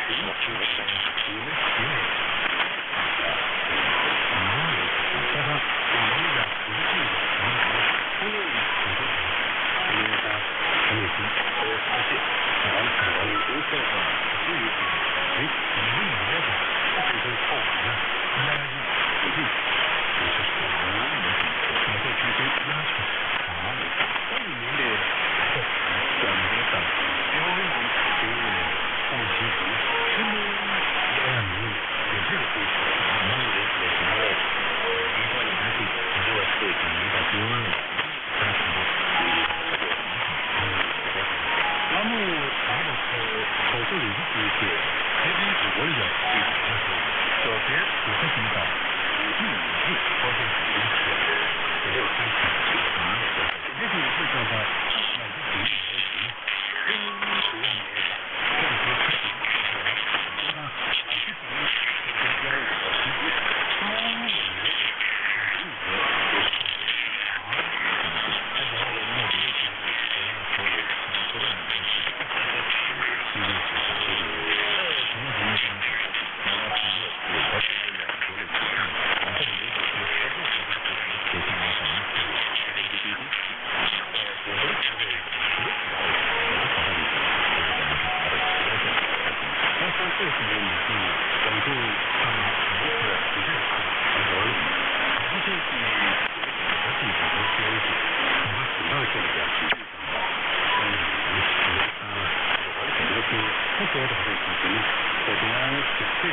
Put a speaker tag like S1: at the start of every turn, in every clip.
S1: 这所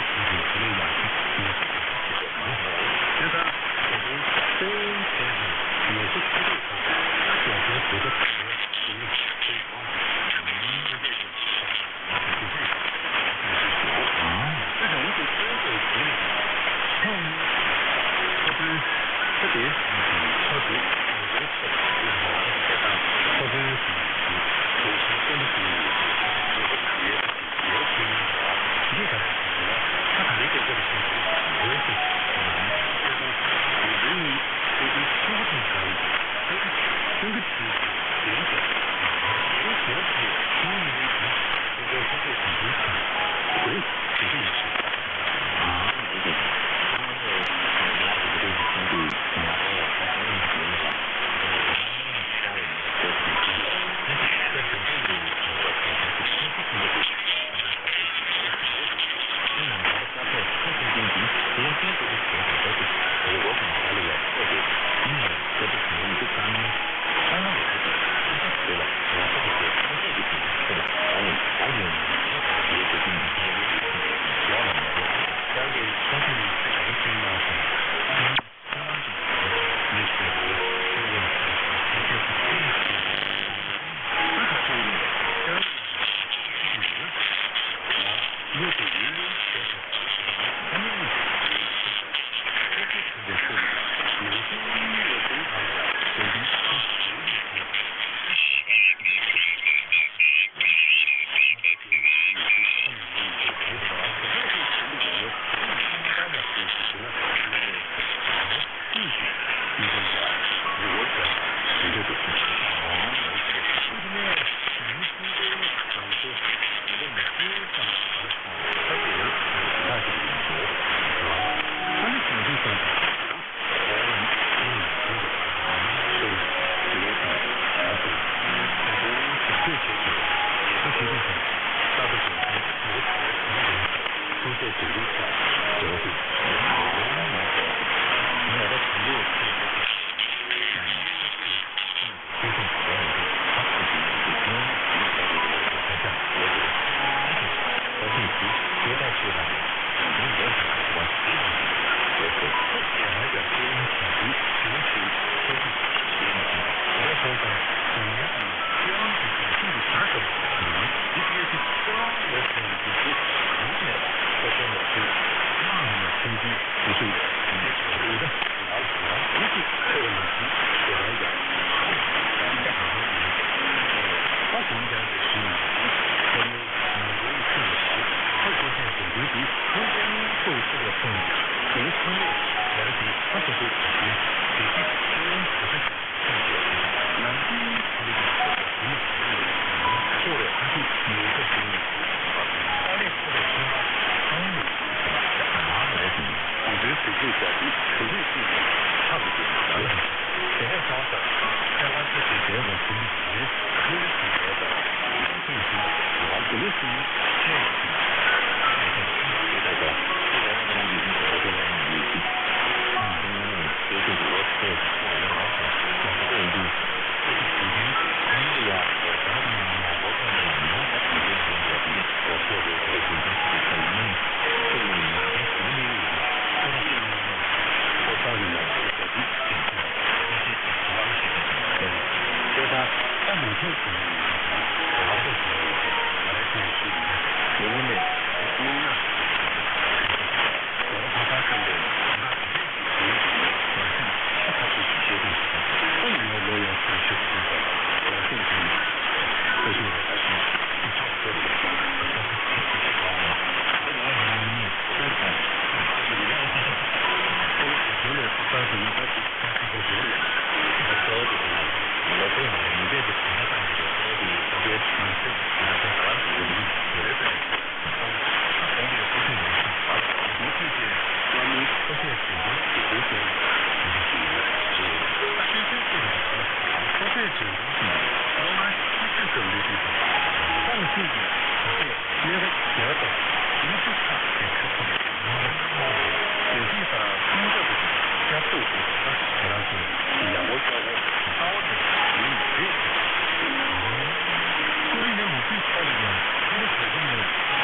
S1: 以呢，我最高的呢，这个活动呢，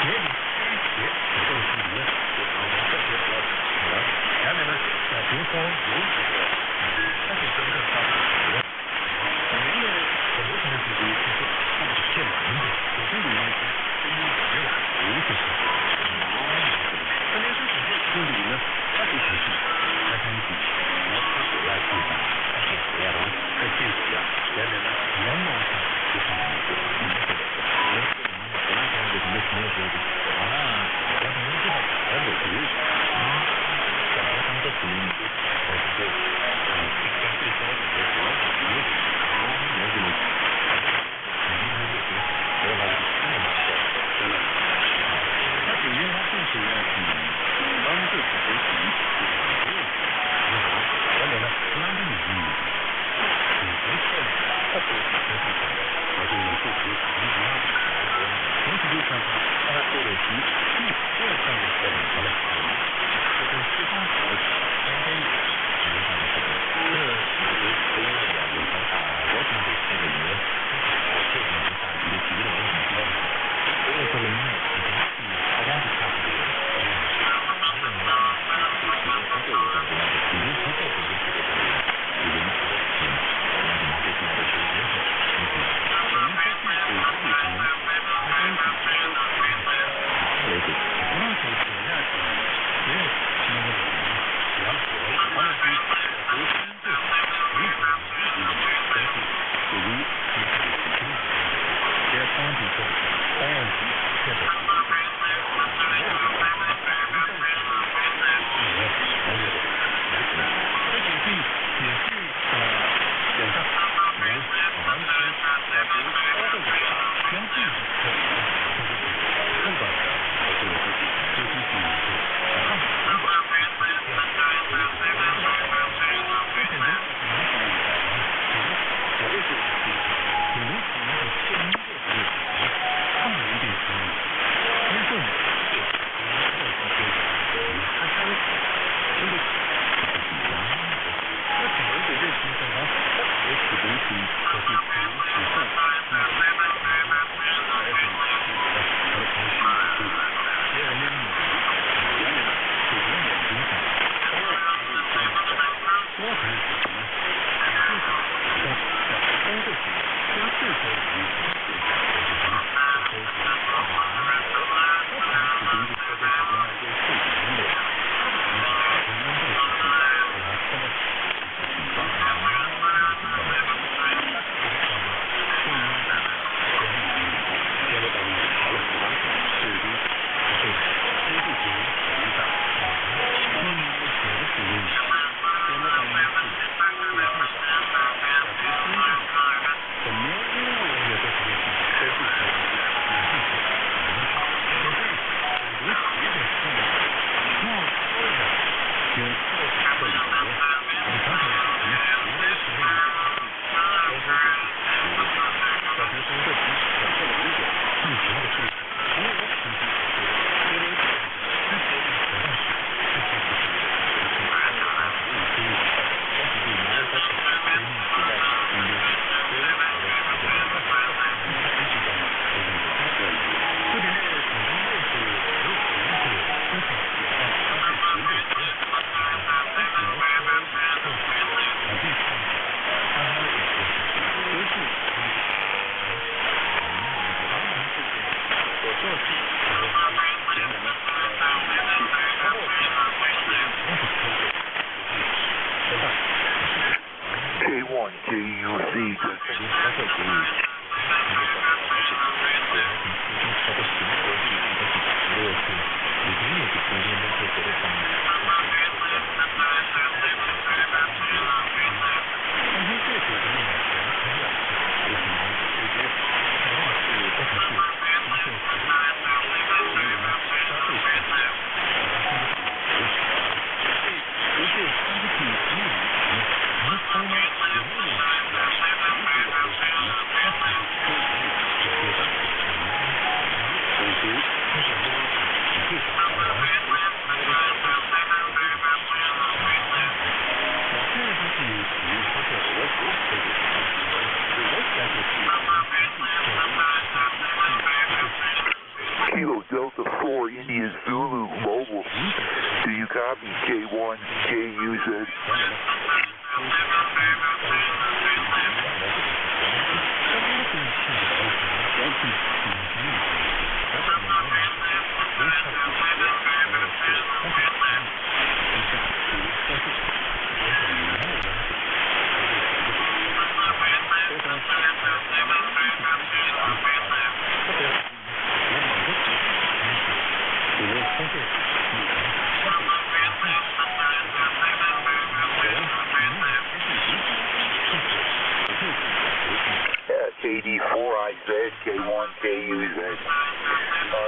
S1: 年龄偏斜活动是里面。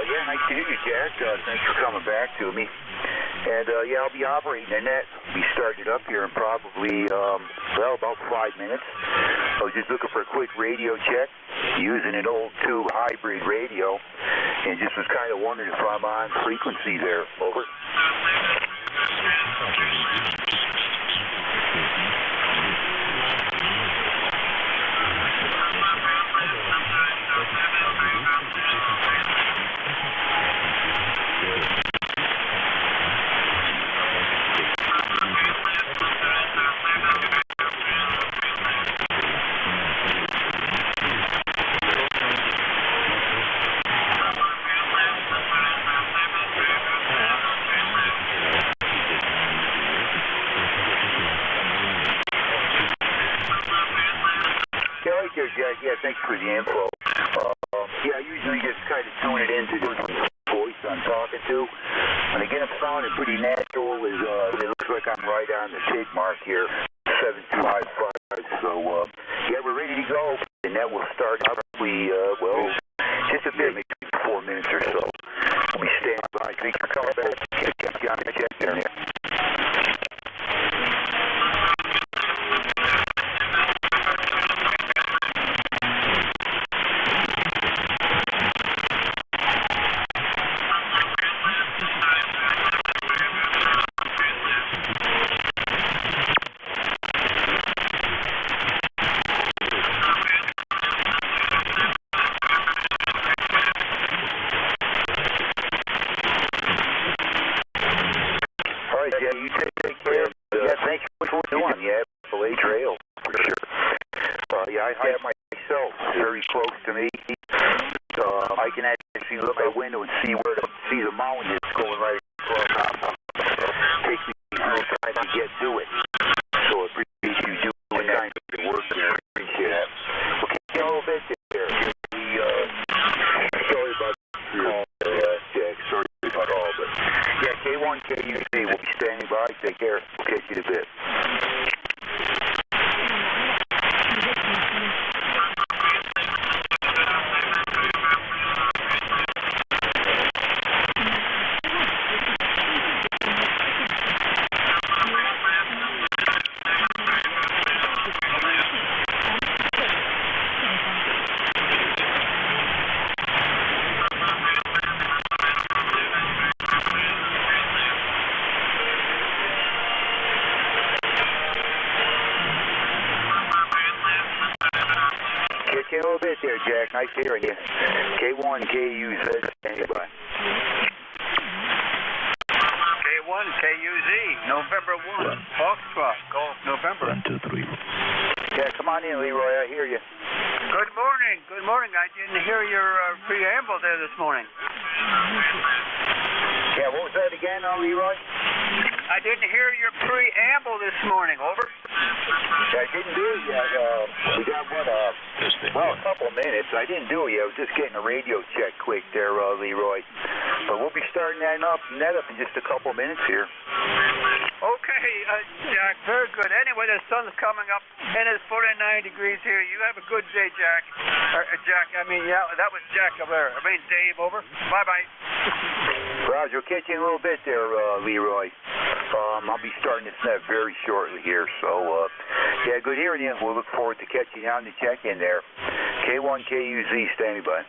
S1: Yeah, nice to hear you, Jack. Thanks for coming back to me. And, yeah, I'll be operating the net. Be starting it up here in probably, about 5 minutes. I was just looking for a quick radio check using an old tube hybrid radio, and just was kind of wondering if I'm on frequency there. Over. Yeah, thanks for the info. Yeah, I usually just kind of tune it into the voice I'm talking to. And again, I'm sounding pretty natural. It looks like I'm right on the TIG mark here, 7255. So, yeah, we're ready to go. And that will start probably, just a bit, maybe 4 minutes or so. We'll be standing by. Thanks for calling back. Catch you on the check there. Jack, nice hearing you. K1KUZ, standing by.
S2: K1KUZ, November 1, Foxtrot, Golf, November.
S3: 1, 2, 3.
S1: Yeah, come on in, Leroy, I hear you.
S2: Good morning. I didn't hear your preamble there this morning.
S1: Yeah, what was that again, Leroy?
S2: I didn't hear your preamble this morning, over.
S1: I didn't do it yet. We got a couple of minutes. I didn't do it yet. I was just getting a radio check quick there, Leroy. But we'll be starting that up in just a couple of minutes here.
S2: Okay, Jack, very good. Anyway, the sun's coming up, and it's 49 degrees here. You have a good day, Jack. Jack, that was Jack over there. Dave, over. Bye-bye.
S1: Roger, we'll catch you in a little bit there, Leroy. I'll be starting this net very shortly here. So, yeah, good hearing you. We'll look forward to catching you on the check-in there. K1KUZ, standing by.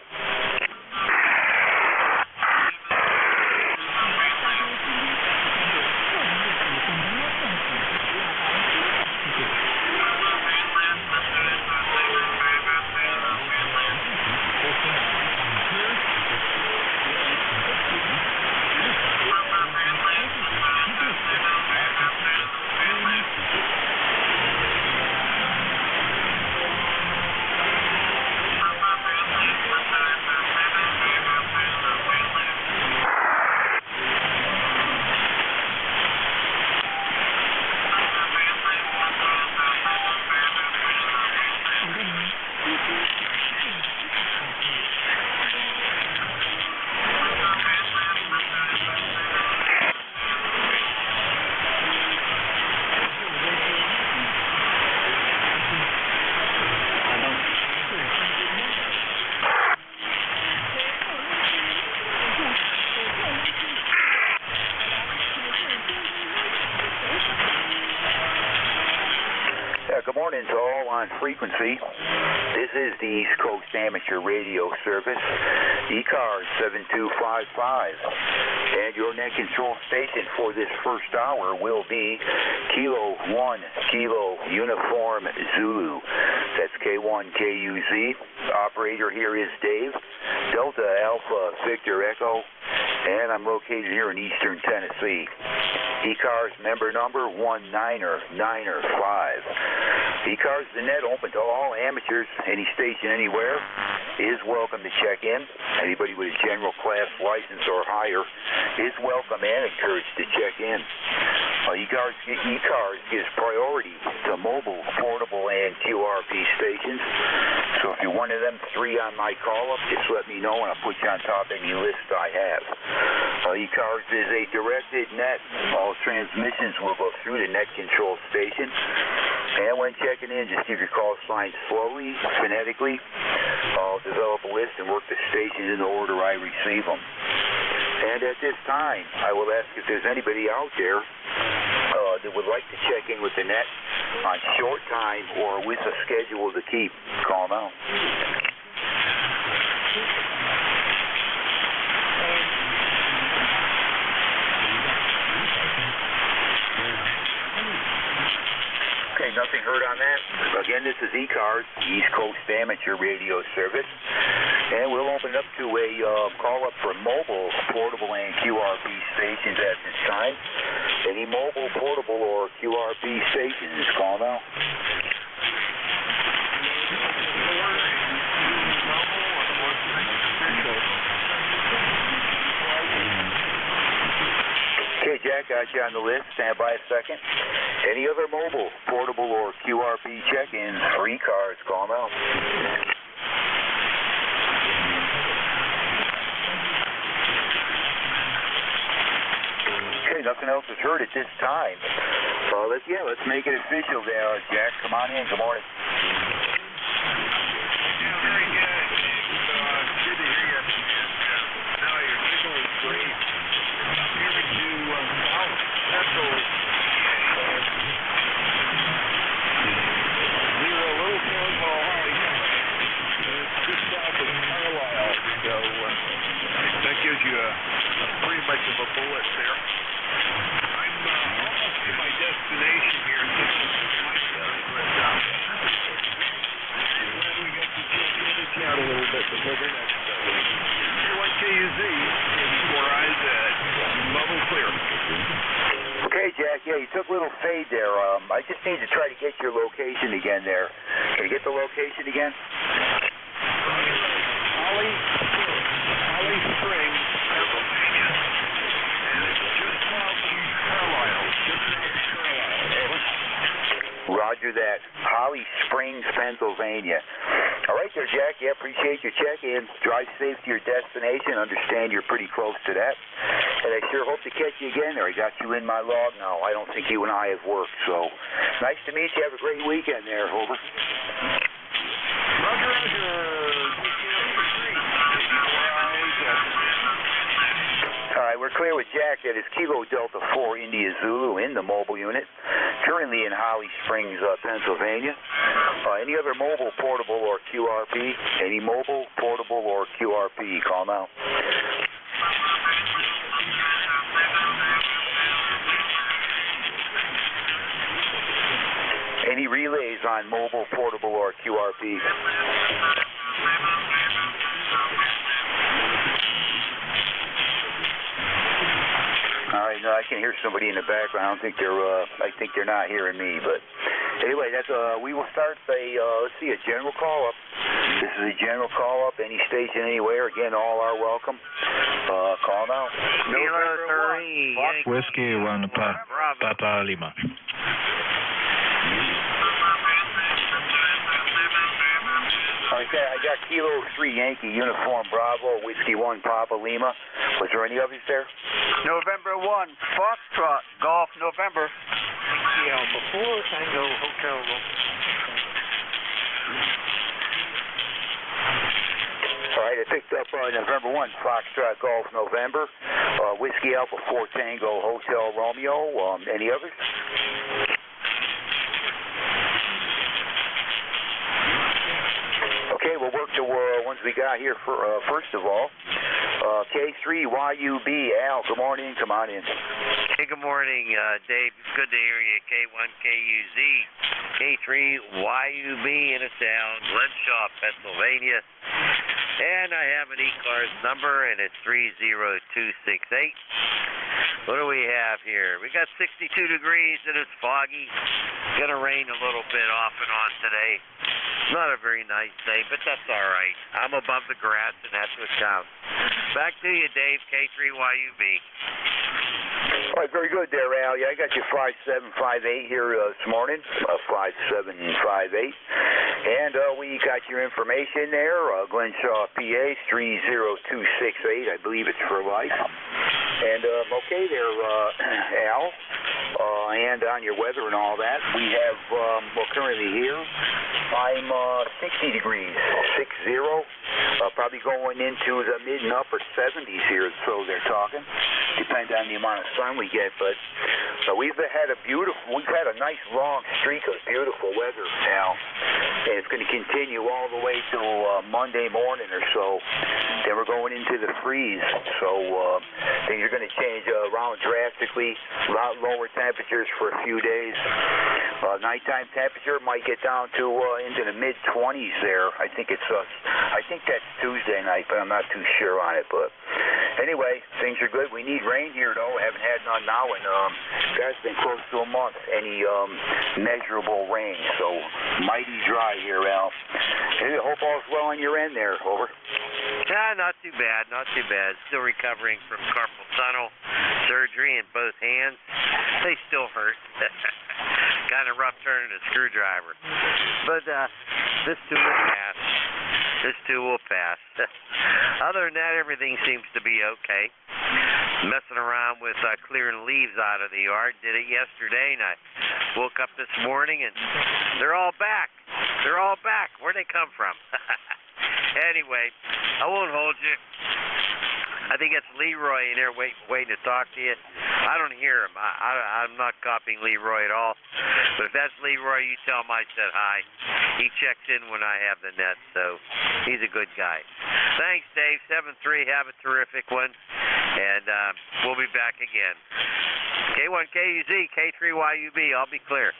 S1: frequency. This is the East Coast Amateur Radio Service, ECARS 7255. And your net control station for this first hour will be Kilo 1 Kilo Uniform Zulu. That's K1KUZ. Operator here is Dave, Delta Alpha Victor Echo, and I'm located here in Eastern Tennessee. ECARS member number 19995. ECARS, the net open to all amateurs, any station, anywhere, is welcome to check in. Anybody with a general class license or higher is welcome and encouraged to check in. ECARS gives priority to mobile, portable, and QRP stations. So if you're one of them three on my call-up, just let me know and I'll put you on top of any list I have. ECARS is a directed net. All transmissions will go through the net control station. And when checking in, just give your call signs slowly, phonetically. I'll develop a list and work the station in the order I receive them. And at this time, I will ask if there's anybody out there that would like to check in with the net on short time or with a schedule to keep. Call now. Okay, nothing heard on that. Again, this is ECARS, East Coast Amateur Radio Service. And we'll open it up to a call-up for mobile, portable, and QRP stations at this time. Any mobile, portable, or QRP stations, call now. Okay, Jack, got you on the list. Stand by a second. Any other mobile, portable, or QRP check-ins for ECARS, call now. Okay, nothing else is heard at this time. Let's make it official there, Jack. Come on in. Good morning.
S3: Yeah, very good. It's good to hear you. And now your signal is great. I'm hearing you South Central. We were a little close to Ohio. Just south of Carlisle. So that gives you pretty much of a bullet there. I'm almost to my destination here. We got to chat a little bit before the next K1KUZ where I level clear.
S1: Okay, Jack. Yeah, you took a little fade there. I just need to try to get your location again there. Can you get the location again?
S3: Holly Springs, Pennsylvania. And it's just south of Carlisle.
S1: Roger that. Holly Springs, Pennsylvania. All right there, Jack. Yeah, appreciate your check-in. Drive safe to your destination. Understand you're pretty close to that. And I sure hope to catch you again there. I got you in my log now. I don't think you and I have worked, so nice to meet you. Have a great weekend there. Over.
S3: Roger.
S1: All right, we're clear with Jack. That is Kilo Delta 4 India Zulu in the mobile unit, currently in Holly Springs, Pennsylvania. Any other mobile, portable, or QRP? Any mobile, portable, or QRP? Call now. Any relays on mobile, portable, or QRP? All right, no, I can hear somebody in the background. I think they're not hearing me, but anyway, that's we will start let's see, a general call-up. This is a general call-up, any station, anywhere. Again, all are welcome. Call now.
S2: Kilo 3.
S4: Whiskey 1 Papa Lima.
S1: Okay, I got Kilo 3 Yankee Uniform Bravo, Whiskey 1 Papa Lima. Was there any others there?
S2: November 1, Foxtrot, Golf, November. Alpha 4, Tango, Hotel.
S1: All right, I picked up November 1, Foxtrot, Golf, November. Whiskey Alpha 4, Tango, Hotel, Romeo. Any others? Okay, we'll work the ones we got here for first of all. K3YUB, Al, good morning. Come on in.
S5: Hey, good morning, Dave. Good to hear you. K1KUZ, K3YUB in a town, Glenshaw, Pennsylvania. And I have an ECARS number, and it's 30268. What do we have here? We got 62 degrees, and it's foggy. It's going to rain a little bit off and on today. Not a very nice day, but that's all right. I'm above the grass, and that's what counts. Back to you, Dave, K3YUB.
S1: All right, very good there, Al. Yeah, I got you 5758 here this morning, 5758. And we got your information there, Glenshaw, PA, 30268. I believe it's for life. And, okay there, Al, and on your weather and all that, we have, well, currently here, I'm 60 degrees, 60, probably going into the mid and upper 70s here, so they're talking, depending on the amount of sun we get, but we've had a nice long streak of beautiful weather now, and it's going to continue all the way till Monday morning or so. Then we're going into the freeze, so things are going to change around drastically. A lot lower temperatures for a few days. Nighttime temperature might get down to into the mid-20s there. I think that's Tuesday night, but I'm not too sure on it. But anyway, things are good. We need rain here, though. Haven't had none now, and it's been close to a month. Any measurable rain, so mighty dry here, Al. I hope all's well on your end there. Over.
S5: Not too bad, not too bad. Still recovering from carpal tunnel surgery in both hands. They still hurt. Kind of rough turning a screwdriver. But this too will pass. This too will pass. Other than that, everything seems to be okay. Messing around with clearing leaves out of the yard. Did it yesterday, and I woke up this morning, and they're all back. They're all back. Where'd they come from? Anyway, I won't hold you. I think it's Leroy in there waiting to talk to you. I don't hear him. I'm not copying Leroy at all. But if that's Leroy, you tell him I said hi. He checks in when I have the net, so he's a good guy. Thanks, Dave. 7-3. Have a terrific one. And we'll be back again. K1KUZ, K3YUB. I'll be clear.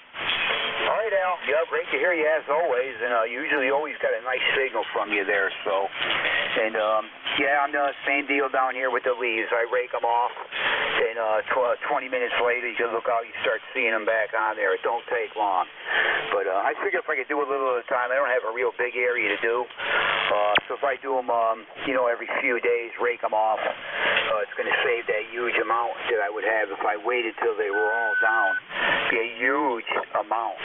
S1: All right, Al. Yeah, great to hear you as always, and usually always got a nice signal from you there. So, and yeah, I'm the same deal down here with the leaves. I rake them off, and 20 minutes later, you can look out, you start seeing them back on there. It don't take long. But I figure if I could do a little at a time, I don't have a real big area to do. So if I do them, every few days, rake them off, it's going to save that huge amount that I would have if I waited till they were all down. Be a huge amount.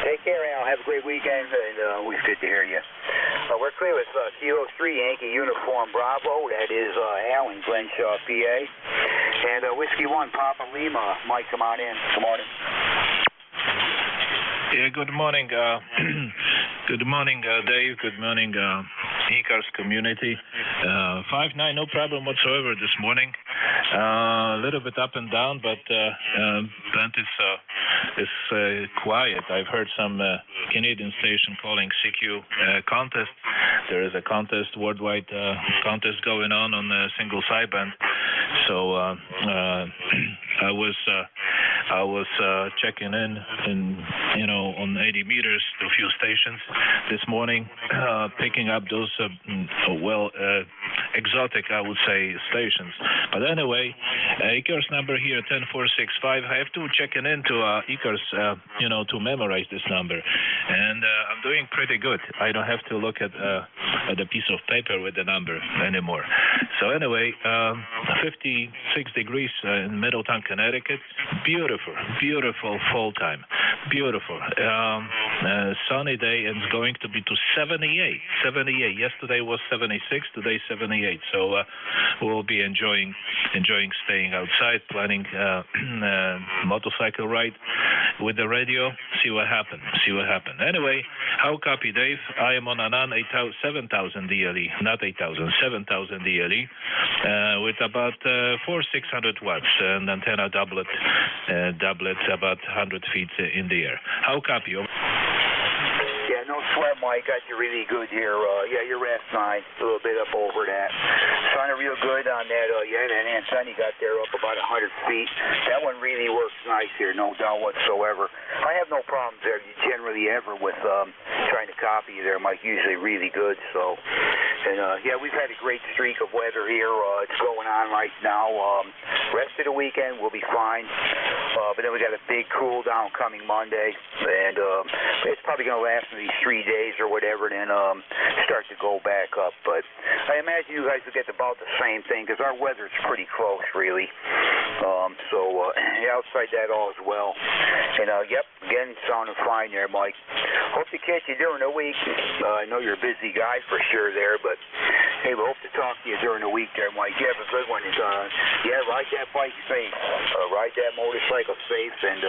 S1: Take care, Al. Have a great weekend, and always good to hear you. We're clear with Kilo 3 Yankee Uniform Bravo. That is Al in Glenshaw, PA. And Whiskey 1 Papa Lima. Mike, come on in. Good morning.
S4: Yeah, good morning. Good morning, Dave. Good morning, ECARS community. 5-9, no problem whatsoever this morning. A little bit up and down, but plant is quiet. I've heard some Canadian station calling CQ contest. There is a contest, worldwide contest going on the single sideband. So I was checking in on 80 meters to a few stations this morning, picking up those exotic, I would say, stations. But anyway, ECARS number here 10465. I have to check into ECARS, to memorize this number, and I'm doing pretty good. I don't have to look at a piece of paper with the number anymore. So anyway, 56 degrees in Middletown, Connecticut. Beautiful fall time. Beautiful. Sunny day, and it's going to be to 78. Yesterday was 76. Today 78. So we'll be enjoying staying outside, planning motorcycle ride with the radio. See what happens. Anyway, how copy, Dave? I am on an 7,000 DLE, not 8,000, 7,000 DLE, with about 400-600 watts, and antenna doublet about 100 feet in the air. How copy?
S1: Yeah, no Sweat Mike got you really good here. Yeah, your F9, a little bit up over that. Sounded real good on that. Yeah, that antenna you got there up about 100 feet. That one really works nice here, no doubt whatsoever. I have no problems there generally ever with trying to copy you there, Mike. Usually really good. So, and yeah, we've had a great streak of weather here. It's going on right now. Rest of the weekend will be fine. But then we got a big cool down coming Monday, and it's probably going to last these 3 days or whatever, and then start to go back up. But I imagine you guys will get about the same thing because our weather's pretty close, really. So outside that all as well. And yep, again, sounding fine there, Mike. Hope to catch you during the week. I know you're a busy guy for sure there, but hey, we hope to talk to you during the week there, Mike. You have a good one. Yeah, ride that bike safe. Ride that motorcycle safe, and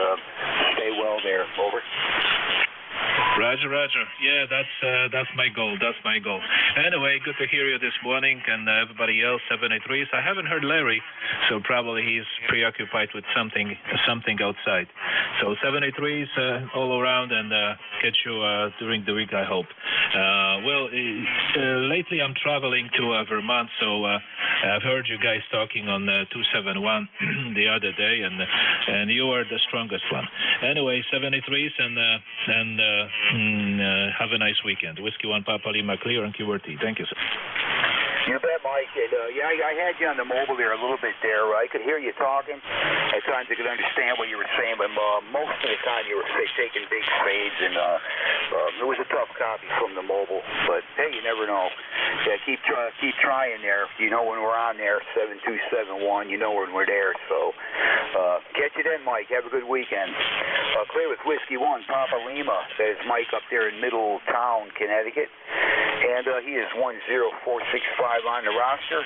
S1: stay well there. Over.
S4: Roger, Roger. Yeah, that's my goal. That's my goal. Anyway, good to hear you this morning, and everybody else, 783s. I haven't heard Larry, so probably he's preoccupied with something outside. So 783s all around, and catch you during the week, I hope. Lately I'm traveling to Vermont, so I've heard you guys talking on 271 the other day, and you are the strongest one. Anyway, 783s, and have a nice weekend. Whiskey 1 Papa Lima Clear and QRT. Thank you, sir.
S1: You bet, Mike. And, yeah, I had you on the mobile there a little bit there. I could hear you talking. At times I could understand what you were saying, but most of the time you were taking big fades, and it was a tough copy from the mobile. But, hey, you never know. Yeah, keep trying there. You know when we're on there, 7271. You know when we're there. So catch you then, Mike. Have a good weekend. Clear with Whiskey 1 Papa Lima. That is Mike up there in Middletown, Connecticut. And he is 10465 on the roster.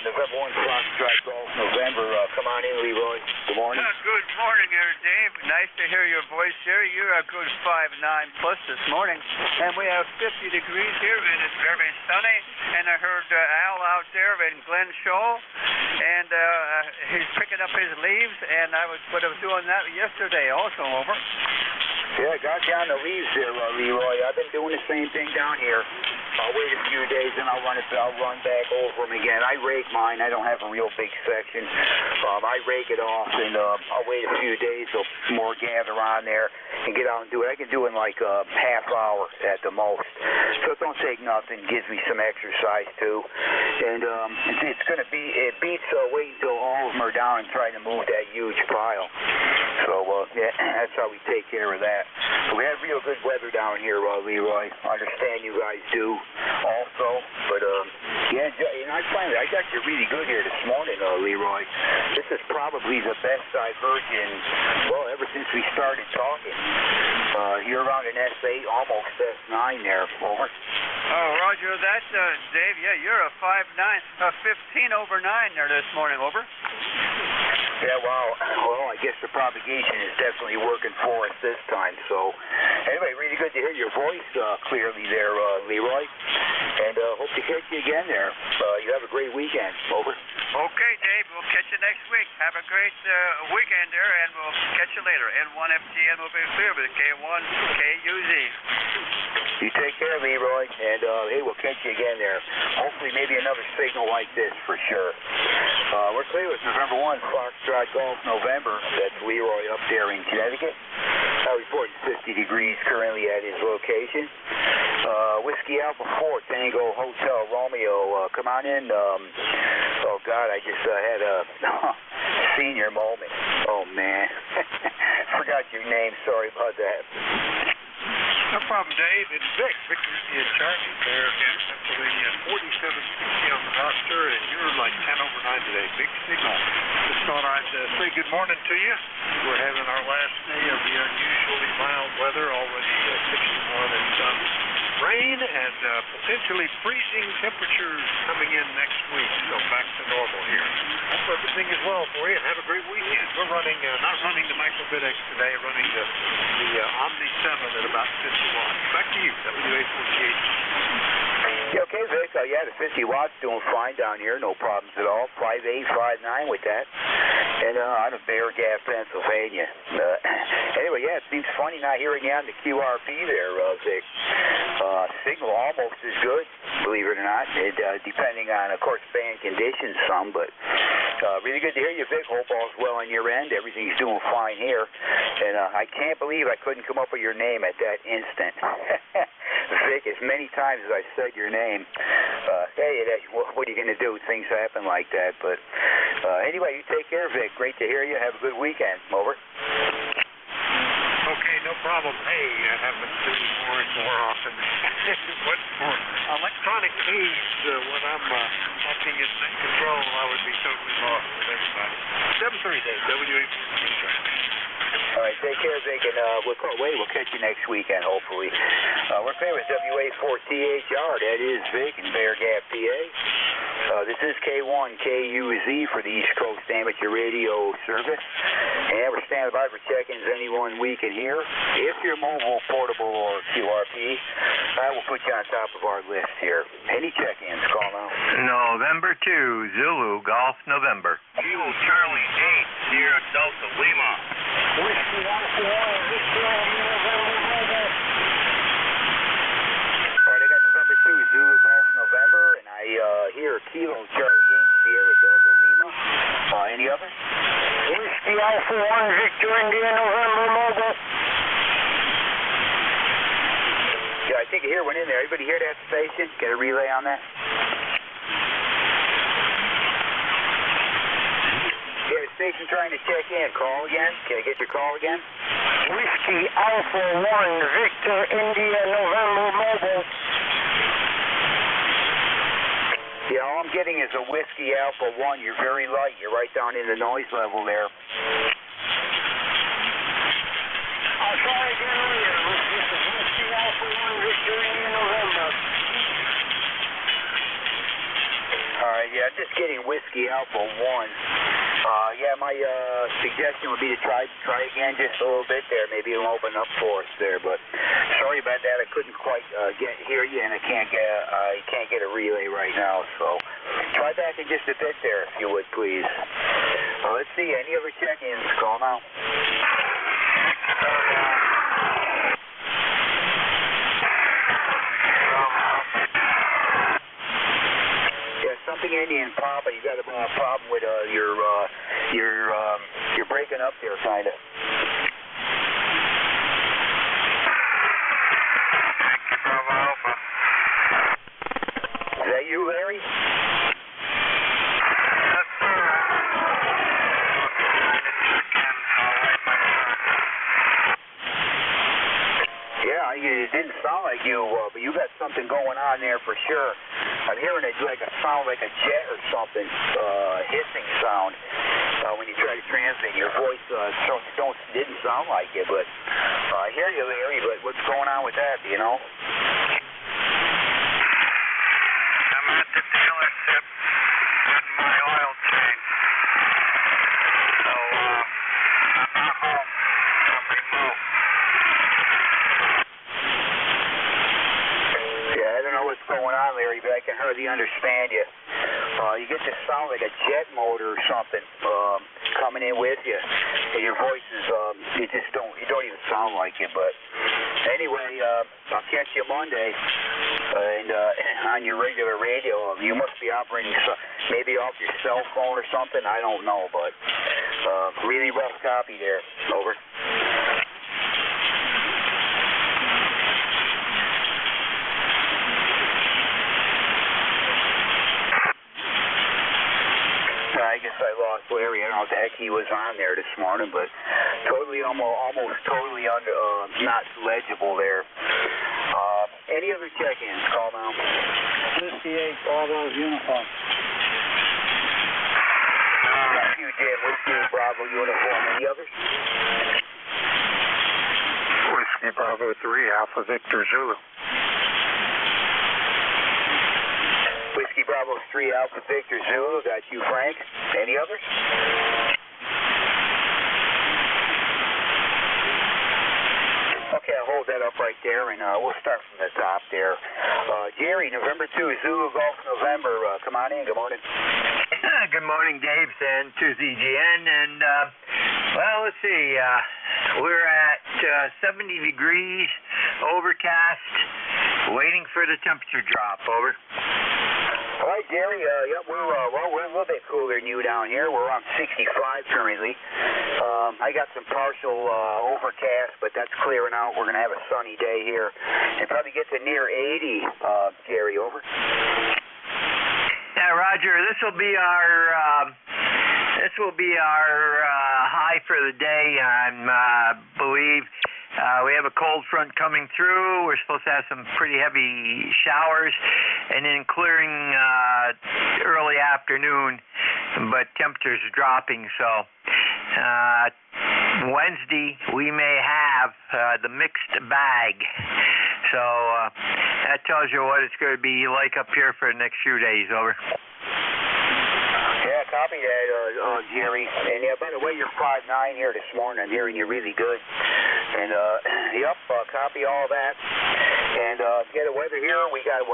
S1: November 1 Fox Drive Golf, November. Come on in, Leroy. Good morning.
S2: Good morning there, Dave. Nice to hear your voice here. You're a good 5'9" plus this morning. And we have 50 degrees here, and it's very sunny. And I heard Al out there in Glen Shoal, and he's picking up his leaves, and I was doing that yesterday also, over.
S1: Yeah, got down the leaves there, Leroy. I've been doing the same thing down here. I'll wait a few days and I'll run back over them again. I rake mine. I don't have a real big section. I rake it off, and I'll wait a few days so more gather on there and get out and do it. I can do it in like a half hour at the most. So it don't take nothing. Gives me some exercise too. And it beats waiting until all of them are down and trying to move that huge pile. So yeah, that's how we take care of that. So we have real good weather down here, Leroy. I understand you guys do also, but yeah, and I got you really good here this morning, Leroy. This is probably the best I've heard you in, well, ever since we started talking. You're around an S8, almost S9 there, over.
S2: Oh, Roger, that's Dave. Yeah, you're a 5'9", 15 over 9 there this morning, over.
S1: Yeah, well, I guess the propagation is definitely working for us this time. So, anyway, really good to hear your voice clearly there, Leroy. And hope to catch you again there. You have a great weekend. Over.
S2: Okay, Dave. We'll catch you next week. Have a great weekend there, and we'll catch you later. N1FTN will be clear with K1KUZ.
S1: You take care, Leroy, and hey, we'll catch you again there. Hopefully, maybe another signal like this for sure. We're clear with November 1 Foxtrot Golf, November. That's Leroy up there in Connecticut. Reporting 50 degrees currently at his location. Whiskey Alpha 4 Tango Hotel Romeo. Come on in. Oh God, I just had a senior moment. Oh man, forgot your name. Sorry about that.
S3: No problem, Dave. It's Vic. Victor is Charlie there in Pennsylvania. 4760 on the roster, and you're like 10 over 9 today. Big signal. Just thought I'd say good morning to you. We're having our last day of the unusually mild weather, already 61 and some rain, and potentially freezing temperatures coming in next week. So back to normal here. Hope everything is well for you, and have a great weekend. We're running, not running the Microbidex today, running the Omni 7 at about 51. Back to you, WA48.
S1: Yeah, okay, Vic. Yeah, the 50 watts doing fine down here. No problems at all. 5859 with that. And out of Bear Gap, Pennsylvania. Anyway, yeah, it seems funny not hearing you on the QRP there, Vic. Signal almost as good, believe it or not. Depending on, of course, band conditions some, but really good to hear you, Vic. Hope all's well on your end. Everything's doing fine here. And I can't believe I couldn't come up with your name at that instant. Vic, as many times as I said your name, hey, what are you going to do? Things happen like that. But anyway, you take care, Vic. Great to hear you. Have a good weekend. Over.
S3: Okay, no problem. Hey, I haven't seen more often. But for electronic aids, when I'm acting as net control, I would be totally lost with everybody. 730 WA.
S1: All right, take care, Vic, and we'll catch you next weekend, hopefully. We're playing with WA4THR. That is Vic in Bear Gap, PA. This is K1KUZ for the East Coast Amateur Radio Service. And we're standing by for check-ins anyone we can hear. If you're mobile, portable, or QRP, I will put you on top of our list here. Any check-ins, call now.
S6: November 2, Zulu, Golf, November.
S3: Kilo Charlie 8, Sierra Delta Lima.
S2: Whiskey Alpha 1, Victor November.
S1: All right, I got November 2, Zulu, Golf, November, and I hear Kilo Charlie 8, Sierra Delta Lima. Any others?
S2: Whiskey Alpha 1, Victor India November Mobile.
S1: Yeah, I think I hear one in there. Everybody hear that station? Get a relay on that? Yeah, the station trying to check in. Call again. Can I get your call again?
S2: Whiskey Alpha 1, Victor India November Mobile.
S1: Yeah, all I'm getting is a Whiskey Alpha 1. You're very light. You're right down in the noise level there.
S2: I'll try again later. This is Whiskey Alpha 1, Victor India November.
S1: All right, yeah, I'm just getting Whiskey Alpha 1. Yeah, my suggestion would be to try again just a little bit there. Maybe it'll open up for us there. But sorry about that. I couldn't quite hear you, and I can't get a relay right now. So try back in just a bit there, if you would, please. Let's see. Any other check-ins? Call now. Something Indian Papa, you got a problem with you're breaking up there, kind of. Is that you, Larry?
S3: Yes, sir.
S1: Yeah, it didn't sound like you, but you got something going on there for sure. I'm hearing it like a sound like a jet or something, hissing sound when you try to transmit. Your voice didn't sound like it, but I hear you, Larry. But what's going on with that? Do you know?
S3: I'm at the dealership getting my oil changed. So I'm not home. I'm remote.
S1: Yeah, I don't know what's going on, Larry, but I can hardly understand you. You get this sound like a jet motor or something coming in with you, and your voice is you don't even sound like it. But anyway, I'll catch you Monday, and on your regular radio. You must be operating maybe off your cell phone or something. I don't know, but really rough copy there. Over. I guess I lost Larry. I don't know what the heck he was on there this morning, but totally, almost totally not legible there. Any other check-ins? Call now.
S2: 58 Bravo's uniform.
S1: Thank you, Jim. Whiskey Bravo uniform. Any others?
S3: Whiskey Bravo 3, Alpha Victor Zulu.
S1: Whiskey Bravo 3, Alpha Victor Zulu. Got you, Frank. Any others? Okay, I'll hold that up right there, and we'll start from the top there. Jerry, November 2, Zulu Golf November. Come on in. Good morning.
S6: Good morning, Dave, and to ZGN. And, well, let's see. We're at 70 degrees, overcast, waiting for the temperature drop. Over.
S1: All right, Jerry. Yeah, we're a little bit cooler than you down here. We're around 65 currently. I got some partial overcast, but that's clearing out. We're going to have a sunny day here, and probably get to near 80. Jerry, over.
S6: Yeah, Roger. This will be our high for the day. I believe. We have a cold front coming through. We're supposed to have some pretty heavy showers, and then clearing early afternoon, but temperatures are dropping. So Wednesday we may have the mixed bag. So that tells you what it's going to be like up here for the next few days. Over.
S1: Yeah, copy that, Jerry. And yeah, by the way, you're 5'9" here this morning. I'm hearing you really good. And yep, copy all that. And yeah, the weather here, we got a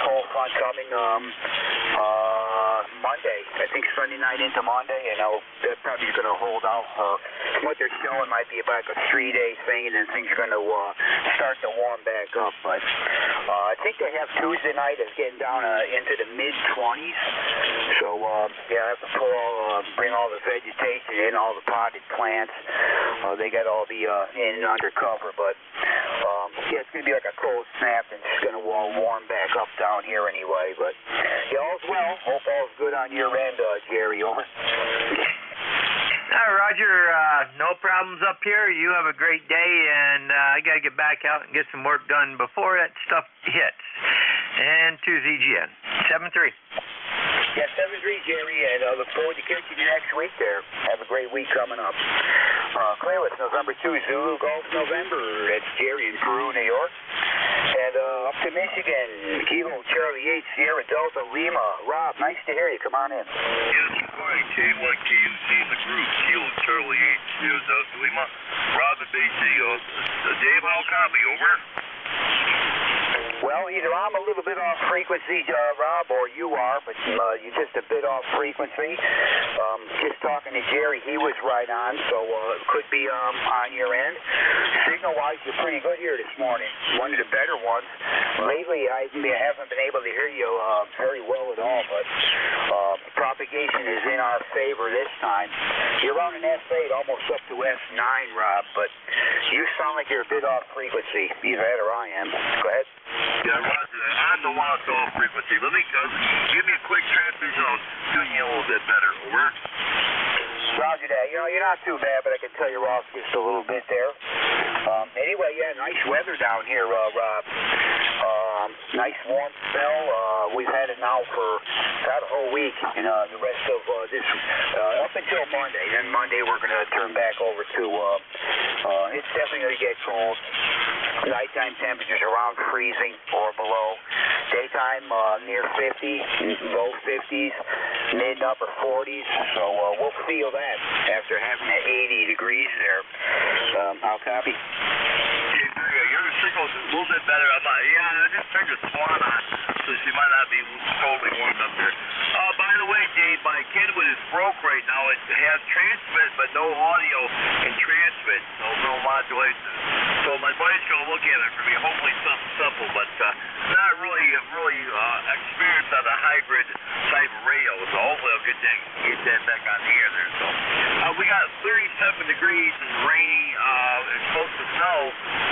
S1: cold front coming Monday. I think Sunday night into Monday, and they're probably going to hold out. What they're showing might be about a 3-day thing, and then things are going to start to warm back up. But I think they have Tuesday night is getting down into the mid-20s. So yeah, I have to bring all the vegetation in, all the potted plants. They got all the in undercover, but yeah, it's going to be like a cold snap, and it's going to warm back up down here anyway. But yeah, all's well. Hope all's good on your end, Jerry. Over.
S6: Roger, no problems up here. You have a great day, and I got to get back out and get some work done before that stuff hits. And to ZGN, 7-3.
S1: Yeah, 7-3, Jerry, and I look forward to catching you next week there. Have a great week coming up. Clear, it's November 2, Zulu Golf November. It's Jerry in Peru, New York. And up to Michigan, Kilo Charlie 8, Sierra Delta Lima. Rob, nice to hear you. Come on in.
S3: Yes, good morning. K1 KUC in the group. Kilo Charlie 8, Sierra Delta Lima. Rob and BC. Dave, how copy? Over.
S1: Well, either I'm a little bit off frequency, Rob, or you are, but you're just a bit off frequency. Just talking to Jerry, he was right on, so it could be on your end. Signal-wise, you're pretty good here this morning. One of the better ones. Lately, I haven't been able to hear you very well at all, but propagation is in our favor this time. You're on an S8, almost up to S9, Rob, but you sound like you're a bit off frequency. Either that or I am. Go ahead.
S3: Yeah, Roger, I'm the one that's off frequency. Let me give me a quick transmission. I'll tune you a little bit better. Over.
S1: Roger that. You know, you're not too bad, but I can tell you're off just a little bit there. Anyway, yeah, nice weather down here, Rob. Nice warm spell. We've had it now for about a whole week, and the rest of this up until Monday. Then Monday we're going to turn back over to. It's definitely going to get cold. Nighttime temperatures around freezing or below. Daytime near 50, low 50s, mid and upper 40s. So we'll feel that after having 80 degrees there. I'll copy.
S3: Your signal's a little bit better. I just turned your swan on, so she might not be totally warm up there. By the way, Dave, my Kenwood is broke right now. It has transmit, but no audio and transmit, no modulation. So my buddy's going to look at it for me. Hopefully something simple, but not really experienced on the hybrid type of radio. So hopefully I'll get that back on the air there. So we got 37 degrees and rainy. It's supposed to snow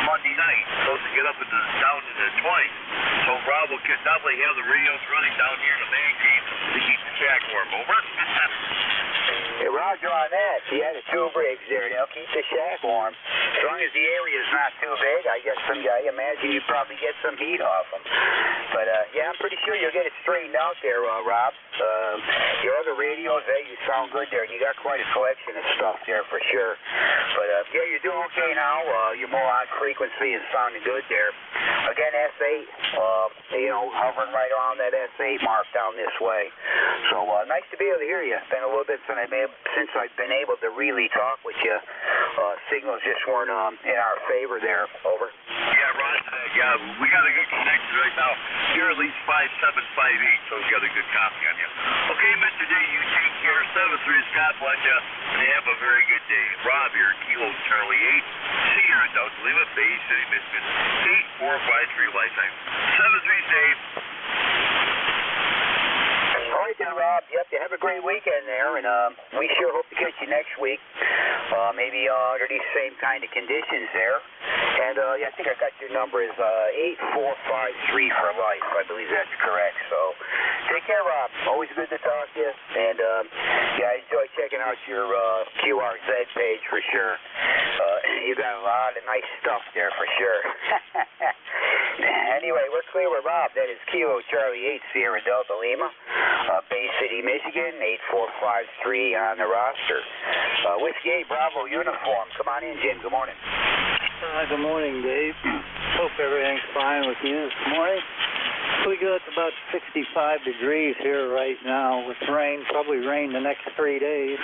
S3: Monday night. It's supposed to get up down in the 20s. So Rob will definitely have the radios running down here in the man cave to keep the shack warm. Over.
S1: Hey, Roger on that. You had the two rigs there. They'll keep the shack warm. As long as the area's not too big, I imagine you probably get some heat off them. But, yeah, I'm pretty sure you'll get it straightened out there, Rob. Your other radios, you sound good there. You got quite a collection of stuff there for sure. But, yeah, you're doing okay now. You're more on frequency and sounding good there. Again, S8, hovering right around that S8 mark down this way. So, nice to be able to hear you. It's been a little bit since I've been able to really talk with you signals just weren't in our favor there. Over.
S3: Yeah, roger that. Yeah, we got a good connection right now. You're at least 5758, so we got a good copy on you. Okay, Mr. D, you take care. 73, God bless you, and have a very good day. Rob here, Kilo Charlie 8, Senior in Delta Lima, Bay City, Michigan, 8453 lifetime. 73 Dave.
S1: All right then, Rob. Yep, you have a great weekend there, and we sure hope to catch you next week. Maybe under these same kind of conditions there. And yeah, I think I got your number is 8453 for life. I believe that's correct. So take care, Rob. Always good to talk to you. And yeah, I enjoy checking out your QRZ page for sure. You got a lot of nice stuff there for sure. Anyway, we're clear with Rob. That is Kilo Charlie 8 Sierra Delta Lima, Bay City, Michigan, 8453 on the roster. Whiskey 8 Bravo uniform. Come on in, Jim. Good morning.
S7: Good morning, Dave. Hope everything's fine with you this morning. We got about 65 degrees here right now with rain, probably rain the next 3 days.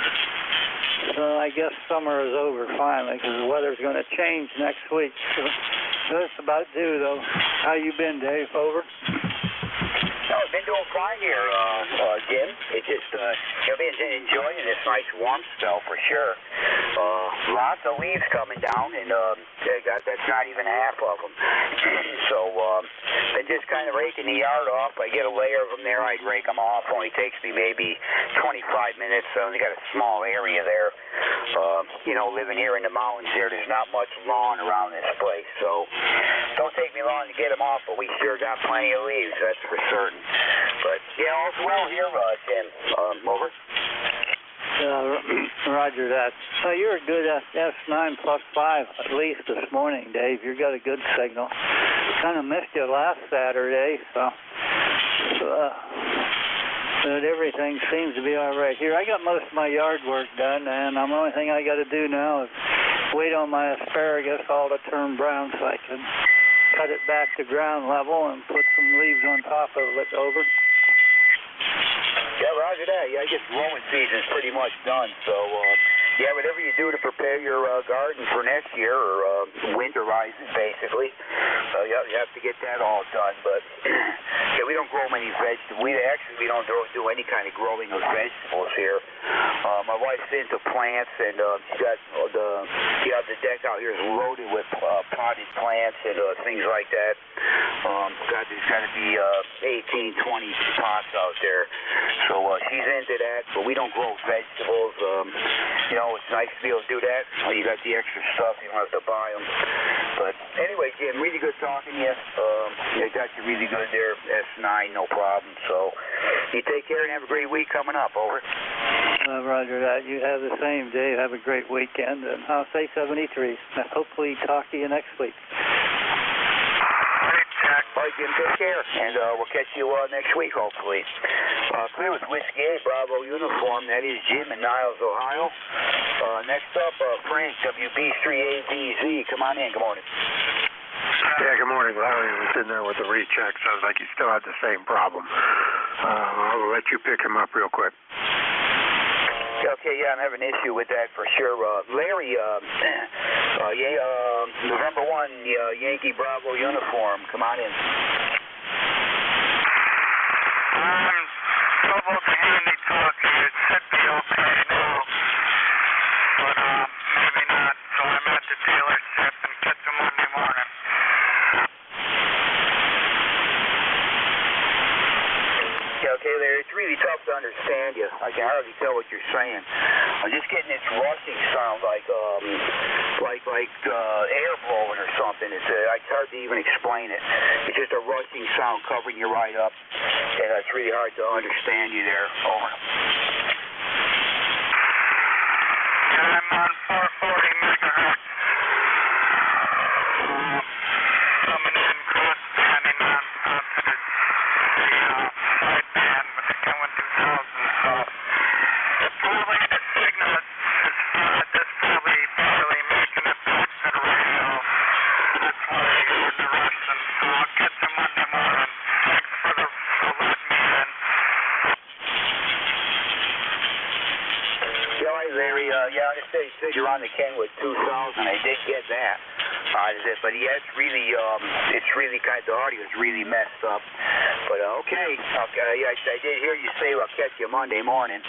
S7: So I guess summer is over finally because the weather's going to change next week. So that's about due, though. How you been, Dave? Over?
S1: No, I've been doing fine here, Jim. It's just, you've been enjoying this nice warm spell for sure. Lots of leaves coming down, and that's not even half of them. So, been just kind of raking the yard off. I get a layer of them there, I'd rake them off. Only takes me maybe 25 minutes. I only got a small area there. You know, living here in the mountains here, there's not much lawn around this place, so don't take me long to get them off, but we sure got plenty of leaves, that's for certain. But, yeah, all's well here, Jim. Over.
S7: Roger that. So you're a good S9 plus 5 at least this morning, Dave. You got a good signal. Kind of missed you last Saturday, so but everything seems to be all right here. I got most of my yard work done, and the only thing I got to do now is wait on my asparagus all to turn brown so I can cut it back to ground level and put some leaves on top of it. Over.
S1: Yeah, roger that. Yeah, I guess growing season's pretty much done. So, yeah, whatever you do to prepare your garden for next year, or winterize it, basically, yeah, you have to get that all done. But, yeah, we don't grow many vegetables. We don't do any kind of growing of vegetables here. My wife's into plants, and she got the deck out here is loaded with potted plants and things like that. There's got to be 18, 20 pots out there. So she's into that, but we don't grow vegetables. You know, it's nice to be able to do that. You got the extra stuff, you don't have to buy them. But anyway, Jim, really good talking to you. You got you really good there, S9, no problem. So you take care and have a great week coming up. Over.
S7: Roger that. You have the same, Dave. Have a great weekend, and I'll say 73. Hopefully talk to you next week.
S1: All right, Jim, take care, and we'll catch you next week, hopefully. Clear with Whiskey 8 Bravo uniform. That is Jim in Niles, Ohio. Next up, Frank, WB3ABZ. Come on in. Good morning.
S8: Yeah, good morning, Larry. I was sitting there with the recheck. Sounds like you still had the same problem. I'll let you pick him up real quick.
S1: Okay, yeah, I'm having an issue with that for sure. Larry, November 1, Yankee Bravo uniform. Come on in.
S9: Trouble to handy talk here. It should be okay now, but maybe not. So I'm at the dealership and catch him Monday morning.
S1: Okay, Larry, it's really tough to understand you. I can hardly tell what you're saying. I'm just getting this rushing sound like air blowing or something. It's hard to even explain it. It's just a rushing sound covering you right up, and it's really hard to understand you there. Over.
S9: I'm on 440 megahertz. Coming in cross banding on top of the side band with the K1 2000. So probably the signal is just probably barely making it back to the radio. That's why I heard the rushing. So I'll catch him Monday morning. Thanks for letting me in.
S1: Yeah, Larry, yeah, Yeah, I just said you're on the Kenwood 2000. I did get that. But yeah, it's really kind of, the audio is really messed up. But okay. Yeah, I did hear you say I'll catch you Monday morning.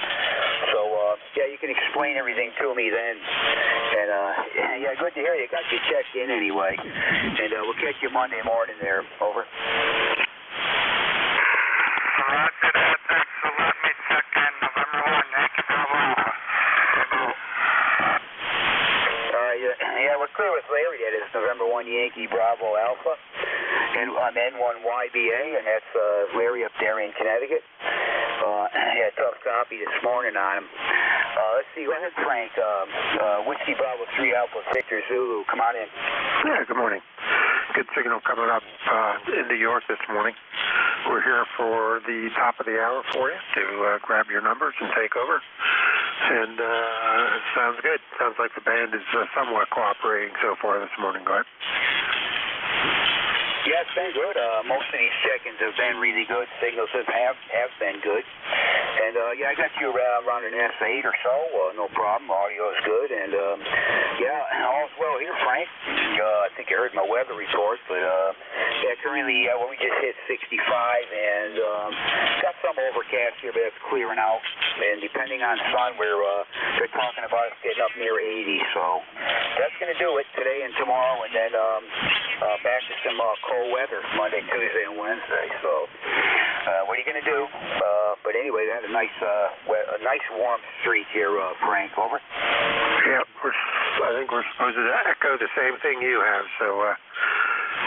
S1: So yeah, you can explain everything to me then. And yeah, good to hear you got you checked in anyway. And we'll catch you Monday morning there. Over.
S9: Roger that. Thanks for letting me check in. November 1, Yankee Bravo Alpha.
S1: Yeah, we're clear with Larry. That is November 1 Yankee Bravo Alpha. And I'm N1YBA, and that's Larry up there in Connecticut. Yeah, tough copy this morning on him. Let's see. Go ahead, Frank. Whiskey Bravo 3 Alpha Victor Zulu. Come on in.
S8: Yeah, good morning. Good signal coming up in New York this morning. We're here for the top of the hour for you to grab your numbers and take over. And it sounds good. Sounds like the band is somewhat cooperating so far this morning. Go ahead.
S1: Yeah, it's been good. Most of these check-ins have been really good. Signals have been good. And yeah, I got you around an S8 or so. No problem. Audio is good. And yeah, all's well here, Frank. I think you heard my weather report, but yeah, currently well, we just hit 65 and got some overcast here, but it's clearing out. And depending on sun, they're talking about us getting up near 80. So that's going to do it today and tomorrow, and then back to some cold weather Monday, Tuesday, and Wednesday. So what are you going to do? But anyway, they had a nice warm streak here, Frank. Over.
S8: Yeah, I think we're supposed to echo the same thing you have, so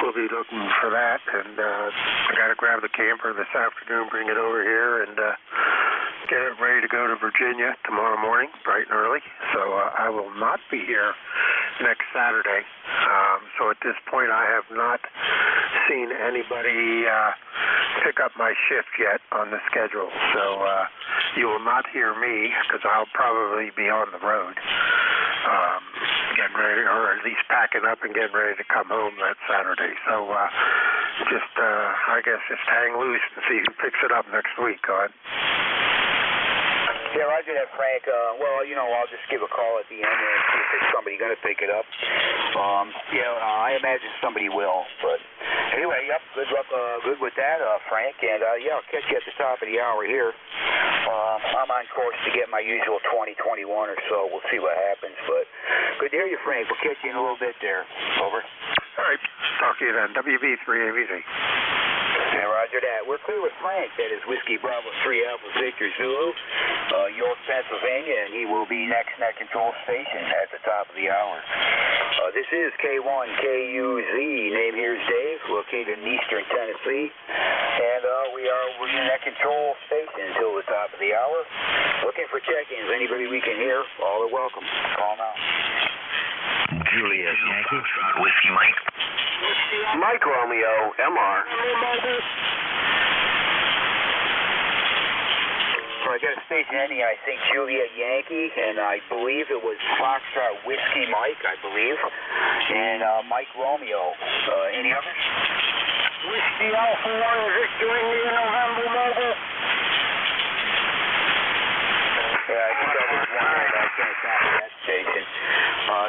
S8: we'll be looking for that. And I got to grab the camper this afternoon, bring it over here, and get it ready to go to Virginia tomorrow morning, bright and early. So I will not be here next Saturday. So at this point, I have not seen anybody pick up my shift yet on the schedule. So you will not hear me because I'll probably be on the road. Getting ready, or at least packing up and getting ready to come home that Saturday. So I guess just hang loose and see who picks it up next week. Go ahead.
S1: Yeah, roger that, Frank. Well, I'll just give a call at the end and see if there's somebody going to pick it up. Yeah, I imagine somebody will. But anyway, yep, good luck, good with that, Frank. And yeah, I'll catch you at the top of the hour here. I'm on course to get my usual 2021 or so. We'll see what happens. But good to hear you, Frank. We'll catch you in a little bit there. Over.
S8: All right. Talk to you then. WB3AVZ.
S1: Yeah, roger that. We're clear with Frank. That is Whiskey Bravo 3 Alpha Victor Zulu, York, Pennsylvania, and he will be next in that control station at the top of the hour. This is K1KUZ. Name here is Dave, located in eastern Tennessee, and we're in that control station until the top of the hour. Looking for check-ins. Anybody we can hear, all are welcome. Call now.
S10: Juliet Yankee, Whiskey Mike.
S11: Mike Romeo, MR.
S1: So I got a station ending, I think, Juliet Yankee, and I believe it was Foxtrot Whiskey Mike, I believe, and Mike Romeo. Any others?
S9: Whiskey Alpha 1 Victor India November Mobile.
S1: Yeah, I think that was one that I can't copy that station.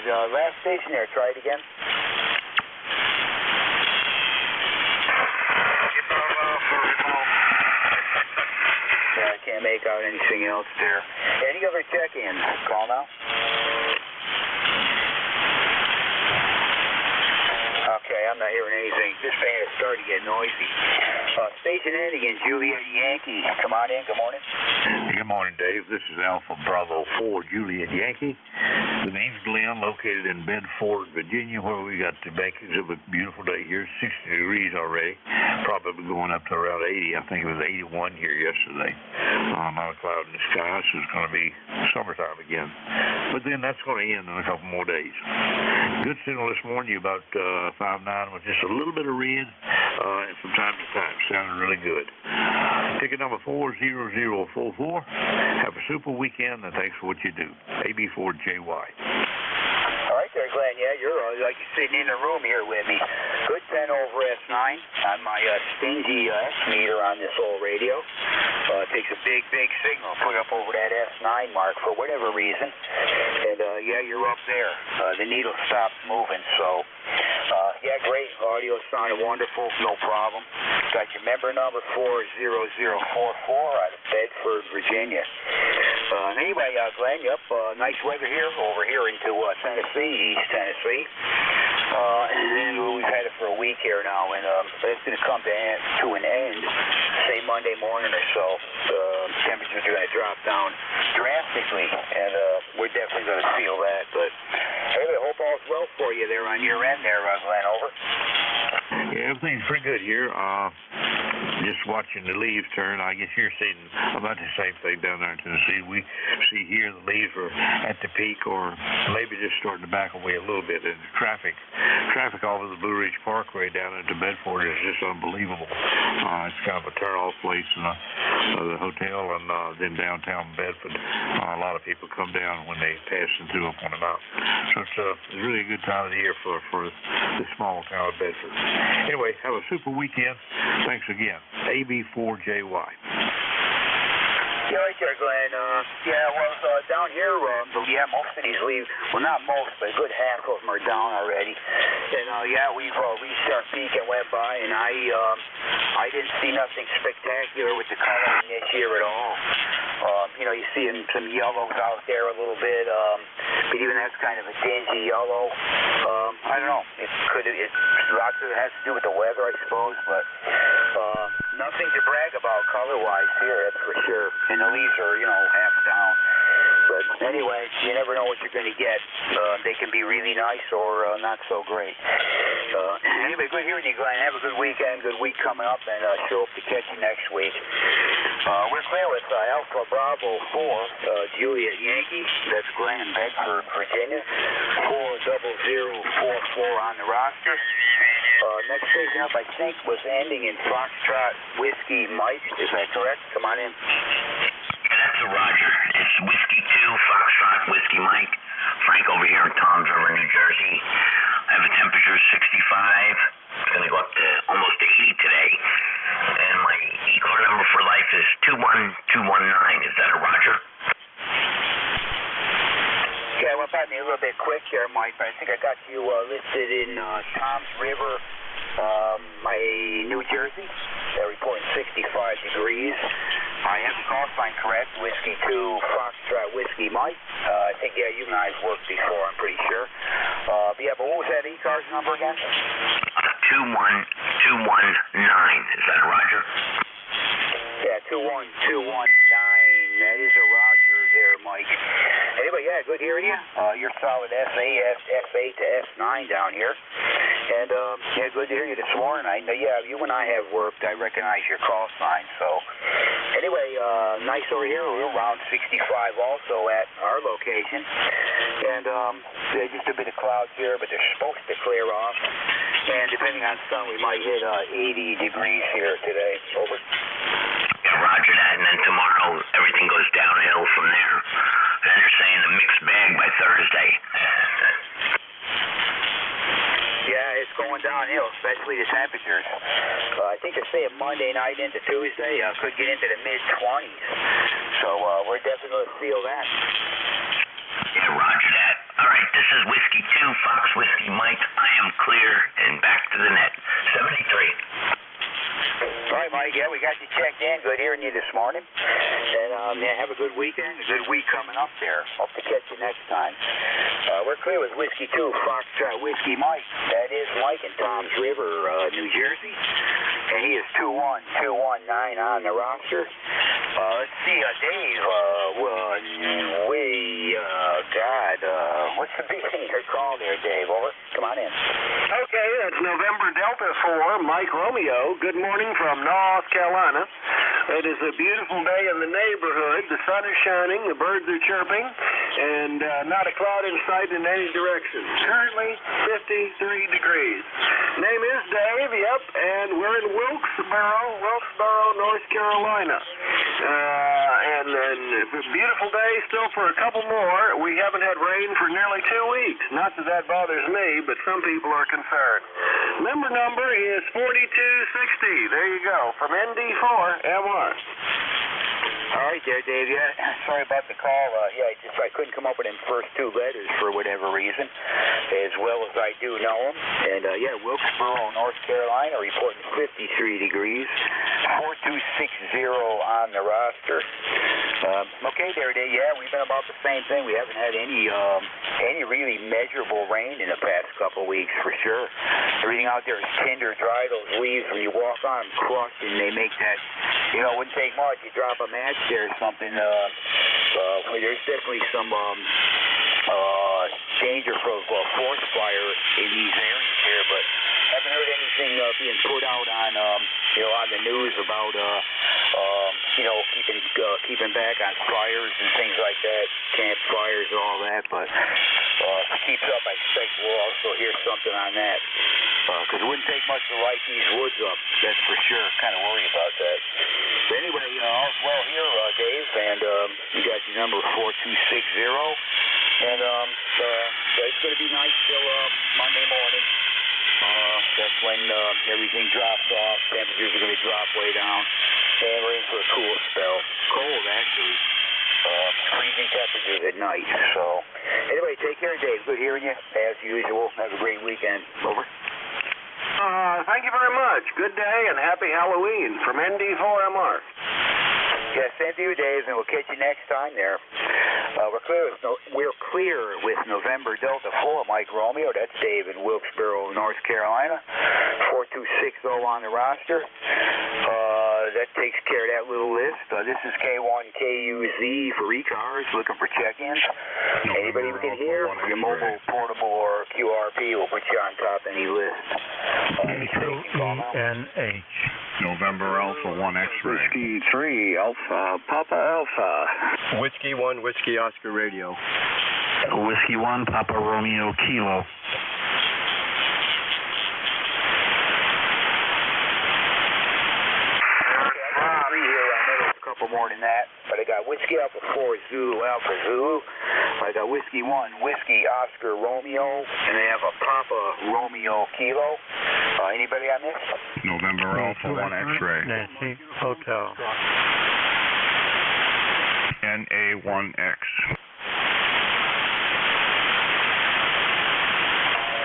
S1: The last station there, try it again. Yeah, I can't make out anything else there. Any other check-in? Call now. Okay, I'm not hearing anything. This fan is starting to get noisy. Station ending in Juliet Yankee. Come on in. Good morning.
S10: Good morning, Dave. This is Alpha Bravo 4 Juliet Yankee. The name's Glenn, located in Bedford, Virginia, where we got the makings of a beautiful day here. 60 degrees already. Probably going up to around 80. I think it was 81 here yesterday. Not a cloud in the sky, so it's going to be summertime again. But then that's going to end in a couple more days. Good signal this morning, about 5.9 with just a little bit of red and from time to time. Sounded really good. Ticket number 40044. Have a super weekend, and thanks for what you do. AB4JY.
S1: All right, there Glenn. Yeah, you're like you're sitting in the room here with me. Good 10 over S9 on my stingy S meter on this old radio. Takes a big signal, put up over that S9 mark for whatever reason. And yeah, you're up there. The needle stopped moving, so yeah, great. Audio sounded wonderful, no problem. Got your member number 40044 out of Bedford, Virginia. Anyway, Glenn, yep, nice weather here, over here into Tennessee, East Tennessee. And then we've had it for a week here now, and it's going to come to an end, say Monday morning or so. Temperatures are going to drop down drastically, and we're definitely going to feel that. But anyway, I hope all's well for you there on your end there, Glenn, over.
S10: Yeah, everything's pretty good here. Just watching the leaves turn. I guess you're seeing about the same thing down there in Tennessee. We see here the leaves are at the peak, or maybe just starting to back away a little bit. And traffic all over the Blue Ridge Parkway down into Bedford is just unbelievable. It's kind of a turn-off place in the hotel, and then downtown Bedford, a lot of people come down when they pass through up on the mountain. So it's really a good time of the year for the small town of Bedford. Anyway, have a super weekend. Thanks again. AB4JY.
S1: Yeah, right there, Glenn. Yeah, well, down here, yeah, most of these leaves, well, not most, but a good half of them are down already. And yeah, we've reached our peak and went by, and I didn't see nothing spectacular with the coloring this year at all. You know, you see some yellows out there a little bit, but even that's kind of a dingy yellow. I don't know. Lots of it has to do with the weather, I suppose, but nothing to brag about color-wise here, that's for sure. And the leaves are, you know, half down. But anyway, you never know what you're going to get. They can be really nice or not so great. Anyway, good hearing you, Glenn. Have a good weekend, good week coming up, and sure hope to catch you next week. We're clear with Alpha Bravo 4, Juliet Yankee. That's Glenn in Bedford, Virginia. 40044 on the roster. Next station up, I think, was ending in Foxtrot Whiskey Mike. Is that correct? Come on in.
S12: That's a Roger. It's Whiskey 2, Foxtrot Whiskey Mike. Frank over here in Toms River, New Jersey. I have a temperature of 65. It's going to go up to almost 80 today. And my ECARS number for life is 21219. Is that a Roger?
S1: Okay, well, that me a little bit quick here, Mike. I think I got you listed in Toms River, New Jersey. They're reporting 65 degrees. I have the call sign correct, Whiskey 2, Foxtrot Whiskey Mike. I think, yeah, you guys worked before, I'm pretty sure. Yeah, but what was that ECARS number again?
S12: 21219. Is that a Roger?
S1: Yeah, 21219. That is a Roger there, Mike. Anyway, yeah, good hearing you. You're solid S8 to S9 down here. And, yeah, good to hear you this morning. I know, yeah, you and I have worked. I recognize your call sign. So, anyway, nice over here. We're around 65 also at our location. And, there's just a bit of clouds here, but they're supposed to clear off. And depending on sun, we might hit 80 degrees here today. Over.
S12: Yeah, Roger that. And then tomorrow, everything goes downhill from there. And they're saying a mixed bag by Thursday.
S1: Yeah, it's going downhill, especially the temperatures. I think they're saying Monday night into Tuesday could get into the mid-20s. So we're definitely going to feel that.
S12: Yeah, Roger that. All right, this is Whiskey 2, Fox Whiskey Mike. I am clear and back to the net. 73.
S1: All right, Mike, yeah, we got you checked in. Good hearing you this morning. And yeah, have a good weekend, a good week coming up there. Hope to catch you next time. We're clear with Whiskey 2, Foxtrot Whiskey Mike. That is Mike in Toms River, New Jersey. And he is 21219 on the roster. Let's see, Dave, what's the beginning of your call there, Dave? Over. Come on in.
S11: Okay, that's November Delta 4, Mike Romeo. Good morning from North Carolina. It is a beautiful day in the neighborhood. The sun is shining, the birds are chirping, and not a cloud in sight in any direction. Currently 53 degrees. Name is Dave, yep, and we're in Wilkesboro, North Carolina. And it's a beautiful day still for a couple more. We haven't had rain for nearly 2 weeks. Not that that bothers me, but some people are concerned. Member number is 4260. There you go, from ND4MR.
S1: All right there, Dave. Yeah, sorry about the call. I couldn't come up with them first two letters for whatever reason, as well as I do know them. And Wilkesboro, North Carolina, reporting 53 degrees, 4260 on the roster. Okay there, Dave. Yeah, we've been about the same thing. We haven't had any really measurable rain in the past couple of weeks, for sure. Everything out there is tinder dry. Those leaves, when you walk on them, crush, and they make that, it wouldn't take much. You drop a match there or something. There's definitely some danger for forest fire in these areas here, but haven't heard anything being put out on on the news about keeping back on fires and things like that, campfires and all that. But if it keeps up, I expect we'll also hear something on that, because it wouldn't take much to light these woods up. That's for sure. Kind of worried about that. But anyway, all's well here, Dave, and you got your number 4260, and it's going to be nice till Monday morning. That's when everything drops off. Temperatures are going to drop way down, and we're in for a cool spell. Cold, actually. Freezing temperatures at night. So, anyway, take care, Dave. Good hearing you, as usual. Have a great weekend. Over.
S11: Thank you very much. Good day and happy Halloween from ND4MR.
S1: Yeah, same to you, Dave, and we'll catch you next time there. We're clear with November Delta 4, Mike Romeo. That's Dave in Wilkesboro, North Carolina. 4260 on the roster. That takes care of that little list. This is K1KUZ for ECARS, looking for check-ins. Anybody we can hear, your mobile, portable, or QRP will put you on top of any list.
S13: NH.
S3: November Alpha 1 X-ray.
S8: Whiskey 3 Alpha Papa Alpha.
S14: Whiskey 1 Whiskey Oscar Radio.
S12: Whiskey 1 Papa Romeo Kilo.
S1: More than that, but I got Whiskey Alpha 4 Zulu Alpha Zulu. I got Whiskey 1 Whiskey Oscar Romeo, and I have a Papa Romeo Kilo. Anybody on this?
S3: November Alpha 1 X-ray.
S13: Nancy Hotel.
S3: NA1X.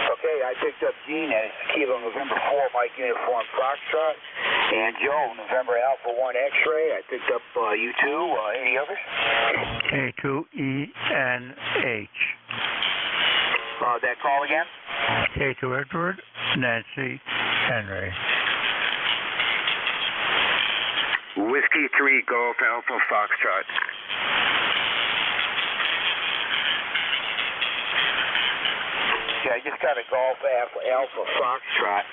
S1: Okay, I picked up Gene at Kilo November 4 Mike Uniform Foxtrot. And Joe, November Alpha 1 X-ray. I picked up you two. Any others?
S13: K2ENH.
S1: That call again?
S13: K2 Edward, Nancy, Henry.
S8: Whiskey 3 Golf Alpha Foxtrot.
S1: Yeah, I just got a Golf Alpha Foxtrot.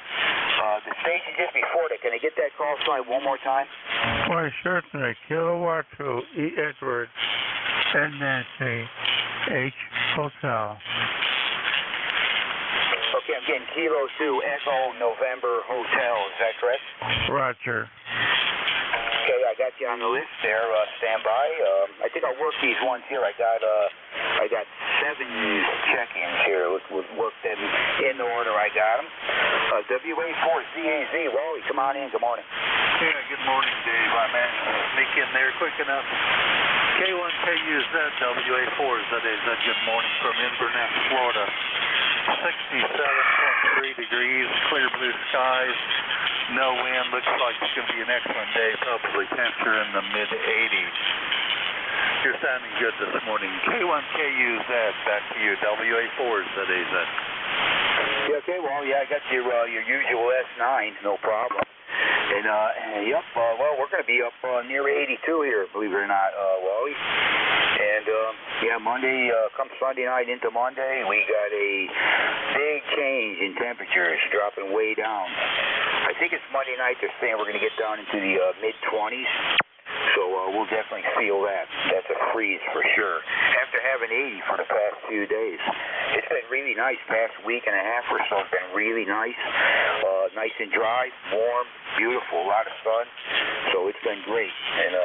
S1: The station just before that, can I get that call sign one more time?
S13: Why, certainly. Kilowatt 2 E. Edward, N. Nancy, H. Hotel.
S1: Okay, I'm getting Kilo 2 Echo November Hotel. Is that correct?
S13: Roger.
S1: Okay, I got you on the list there. Stand by. I think I'll work these ones here. I got 7 check-ins here. We'll work them in the order I got them. WA4ZAZ, Wally, come on in. Good morning.
S15: Yeah, good morning, Dave. I managed to sneak in there quick enough. K1KUZ, WA4ZAZ, good morning from Inverness, Florida. 67.3 degrees, clear blue skies, no wind. Looks like it's going to be an excellent day, probably temperature in the mid-80s. You're sounding good this morning. K1KUZ, back to you. WA4ZAZ.
S1: Yeah, okay, well, yeah, I got your usual S9, no problem. And, well, we're going to be up near 82 here, believe it or not, Wally. And, Monday, come Sunday night into Monday, we got a big change in temperatures, dropping way down. I think it's Monday night. They're saying we're going to get down into the mid-20s. So we'll definitely feel that. That's a freeze for sure. After having 80 for the past few days. It's been really nice. Past week and a half or so has been really nice. Nice and dry, warm, beautiful, a lot of sun. So it's been great. And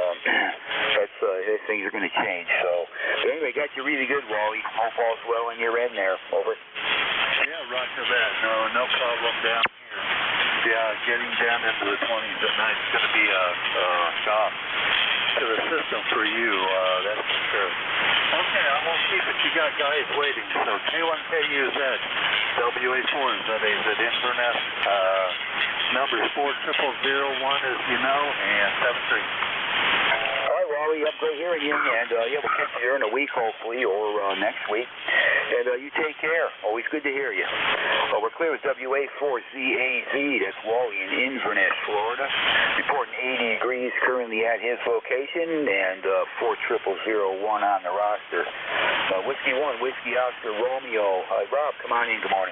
S1: things are going to change. So anyway, got you really good, Wally. Hope all's well in your end there. Over.
S15: Yeah, roger that. No problem down here. Yeah, getting down into the 20s at night is going to be a shock to the system for you, that's for sure. Okay, I won't keep it. You got guys waiting. So K1KUZ, WA4 is that Inverness. Numbers 40001, as you know, and 73.
S1: All right, Wally, I'm great hearing you, and we'll catch you here in a week, hopefully, or next week. And you take care. Always good to hear you. We're clear with WA4ZAZ. That's Wally in Inverness, Florida. Reporting 80 degrees currently at his location, and 40001 on the roster. Whiskey 1, Whiskey Oscar Romeo. Rob, come on in. Good morning.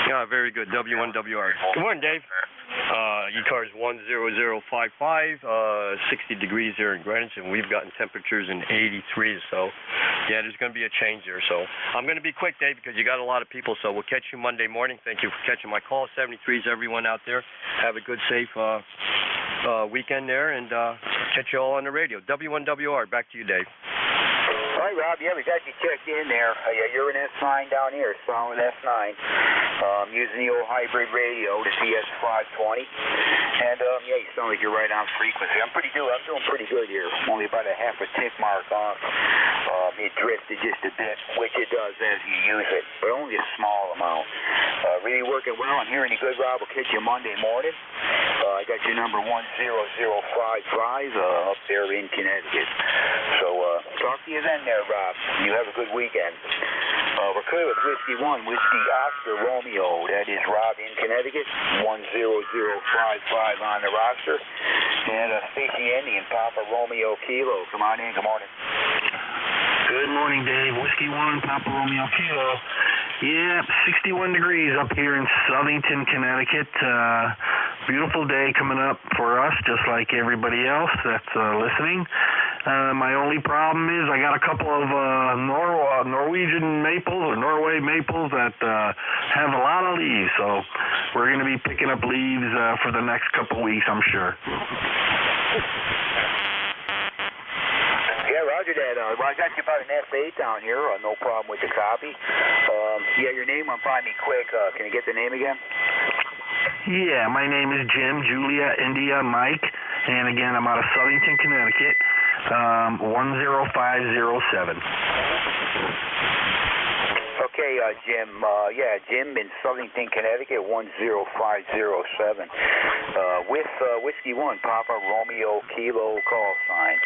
S16: Yeah, very good. W1WR. Good morning, Dave. ECARS 10055, 60 degrees here in Greenwich, and we've gotten temperatures in 83s. So, yeah, there's going to be a change there. So, I'm going to be quick, Dave, because you got a lot of people. So, we'll catch you Monday morning. Thank you for catching my call. 73s, everyone out there. Have a good, safe weekend there, and catch you all on the radio. W1WR. Back to you, Dave.
S1: All right, Rob. Yeah, we got you checked in there. You're an S9 down here, solid S9. Using the old hybrid radio, the CS520. And, you sound like you're right on frequency. I'm doing pretty good here. I'm only about a half a tick mark off. It drifted just a bit, which it does as you use it, but only a small amount. Really working well. I'm hearing you good, Rob. We'll catch you Monday morning. I got your number 10055 up there in Connecticut. So, talk to you then there, Rob. You have a good weekend. We're clear with Whiskey 1, Whiskey Oscar Romeo. That is Rob in Connecticut, 10055 on the roster. And Stacy Indian, Papa Romeo Kilo. Come on in. Good morning.
S17: Good morning, Dave. Whiskey 1, Papa Romeo Kilo. Yeah, 61 degrees up here in Southington, Connecticut. Beautiful day coming up for us, just like everybody else that's listening. My only problem is I got a couple of Norwegian maples or Norway maples that have a lot of leaves, so we're going to be picking up leaves for the next couple weeks, I'm sure.
S1: Yeah, roger that. Well, I got you about an S8 down here. No problem with the copy. Your name went by me quick. Can you get the name again?
S17: Yeah, my name is Jim, Julia, India, Mike, and again, I'm out of Southington, Connecticut, 10507.
S1: Okay, Jim. Jim in Southington, Connecticut, 10507. With Whiskey 1, Papa Romeo Kilo call sign.